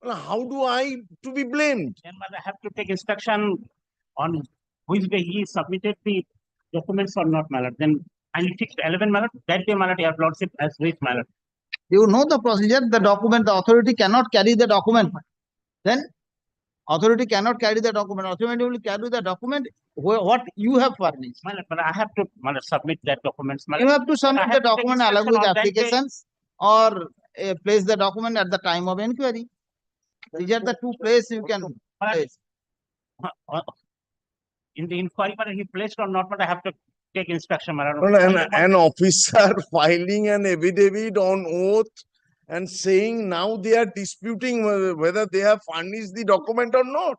Well, how do I to be blamed? Then, my lord, I have to take instruction on which day he submitted the documents or not, my lord. Then I fixed 11, my lord. That day, my lord, your lordship has reached, my lord. You know the procedure. The document. The authority cannot carry the document. Then authority cannot carry the document. Authority will carry the document what you have furnished. My lord, but I have to, my lord, submit that documents. My You lord. have to submit the document along with applications or place the document at the time of inquiry. These are the two places you can place. In the inquiry, but he placed or not, but I have to take instruction. My lord. An officer filing an affidavit on oath and saying now they are disputing whether they have furnished the document or not.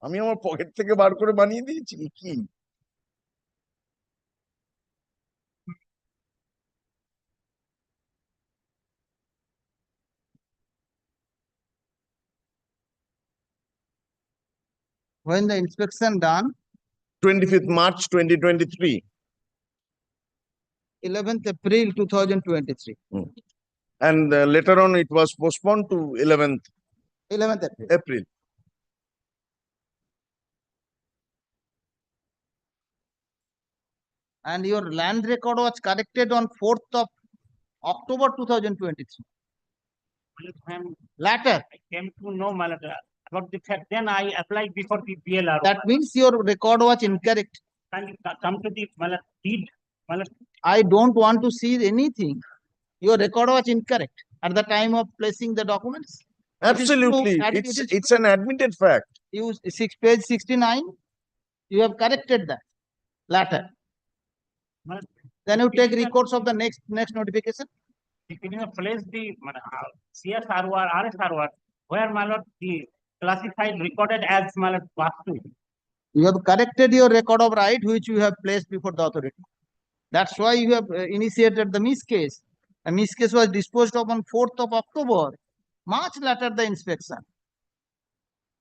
আমি আমার pocket থেকে বার করে বানিয়ে দিয়েছি কি? When the inspection done? 25th March 2023. 11th April 2023. And later on it was postponed to 11th April. And your land record was corrected on 4th of October 2023. Later. I came to know, my lord, about the fact. Then I applied before the BLR. That means your record was incorrect. Can you come to the, my lord, deed, my lord. I don't want to see anything. Your record was incorrect at the time of placing the documents. Absolutely, it's an admitted fact. You page 69. You have corrected that latter. Then you take records of the next notification. If you place the CSROR, RSROR, where, my lord, the classified recorded as, my lord, Vastu. You have corrected your record of right which you have placed before the authority. That's why you have initiated the miss case. A miss case was disposed of on 4th of October, much later the inspection.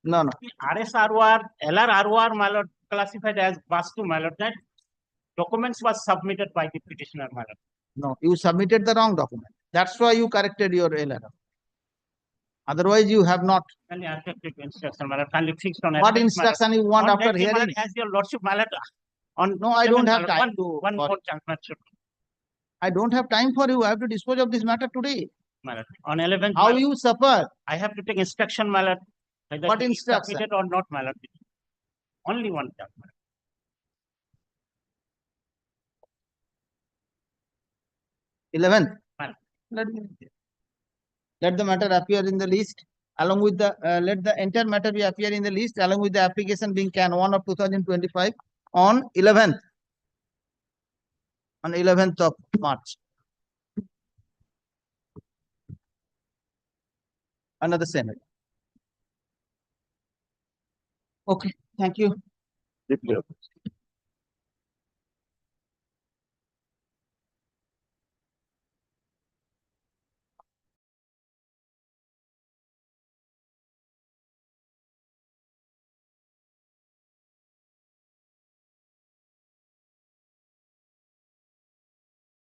No. RSROR, LRROR, my lord, classified as Vastu, my lord. That documents was submitted by the petitioner, my lord. No, you submitted the wrong document. That's why you corrected your LR. Otherwise, you have not. Can you accept the instruction, my lord? Can you fix on What instruction you want on after that day, my hearing? lord, as your lordship, my lord, on No, I don't have 7th, time one more chance, my lord. I don't have time for you. I have to dispose of this matter today. My lord. On 11th, How my lord, you suffer? I have to take instruction, my lord. Whether What it is instruction? submitted or not, my lord. Only one chance, my lord. 11th. Let the matter appear in the list along with the let the entire matter be appear in the list along with the application being Can 1 of 2025 on 11th. On 11th of March. Another Senate. Okay, thank you.